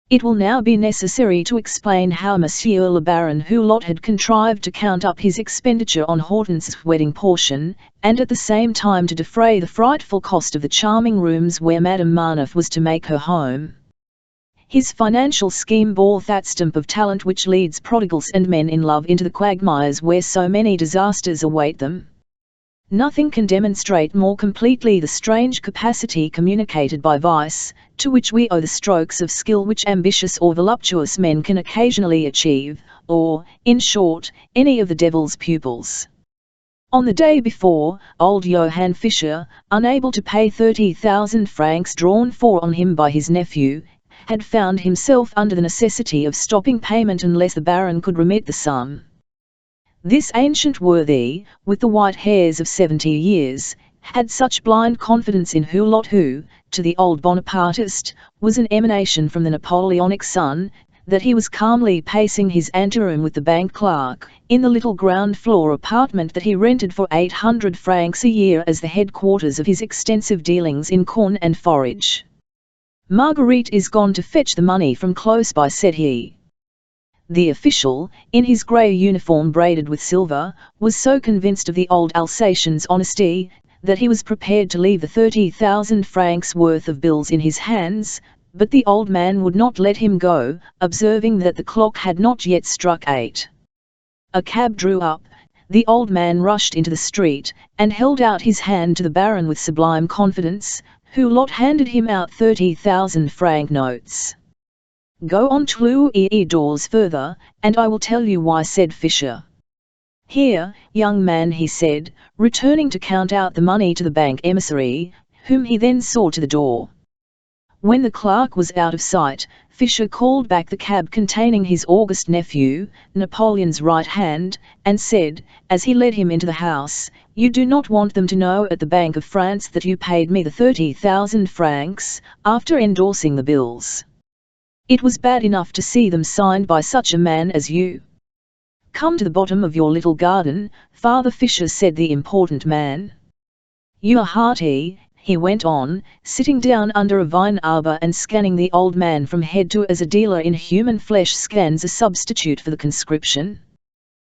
It will now be necessary to explain how Monsieur le Baron Hulot had contrived to count up his expenditure on Hortense's wedding portion, and at the same time to defray the frightful cost of the charming rooms where Madame Marneffe was to make her home. His financial scheme bore that stamp of talent which leads prodigals and men in love into the quagmires where so many disasters await them. Nothing can demonstrate more completely the strange capacity communicated by vice, to which we owe the strokes of skill which ambitious or voluptuous men can occasionally achieve, or, in short, any of the devil's pupils. On the day before, old Johann Fischer, unable to pay 30,000 francs drawn for on him by his nephew, had found himself under the necessity of stopping payment unless the Baron could remit the sum. This ancient worthy, with the white hairs of 70 years, had such blind confidence in Hulot who, to the old Bonapartist, was an emanation from the Napoleonic sun, that he was calmly pacing his anteroom with the bank clerk, in the little ground-floor apartment that he rented for 800 francs a year as the headquarters of his extensive dealings in corn and forage. "Marguerite is gone to fetch the money from close by," said he. The official, in his grey uniform braided with silver, was so convinced of the old Alsatian's honesty, that he was prepared to leave the 30,000 francs worth of bills in his hands, but the old man would not let him go, observing that the clock had not yet struck 8. A cab drew up, the old man rushed into the street, and held out his hand to the Baron with sublime confidence. Hulot handed him out 30,000 franc notes. "Go on 2 doors further, and I will tell you why," said Fischer. "Here, young man," he said, returning to count out the money to the bank emissary, whom he then saw to the door. When the clerk was out of sight, Fischer called back the cab containing his august nephew, Napoleon's right hand, and said, as he led him into the house, "You do not want them to know at the Bank of France that you paid me the 30,000 francs, after endorsing the bills. It was bad enough to see them signed by such a man as you." "Come to the bottom of your little garden, Father Fischer," said the important man. "You are hearty," he went on, sitting down under a vine arbor and scanning the old man from head to as a dealer in human flesh scans a substitute for the conscription.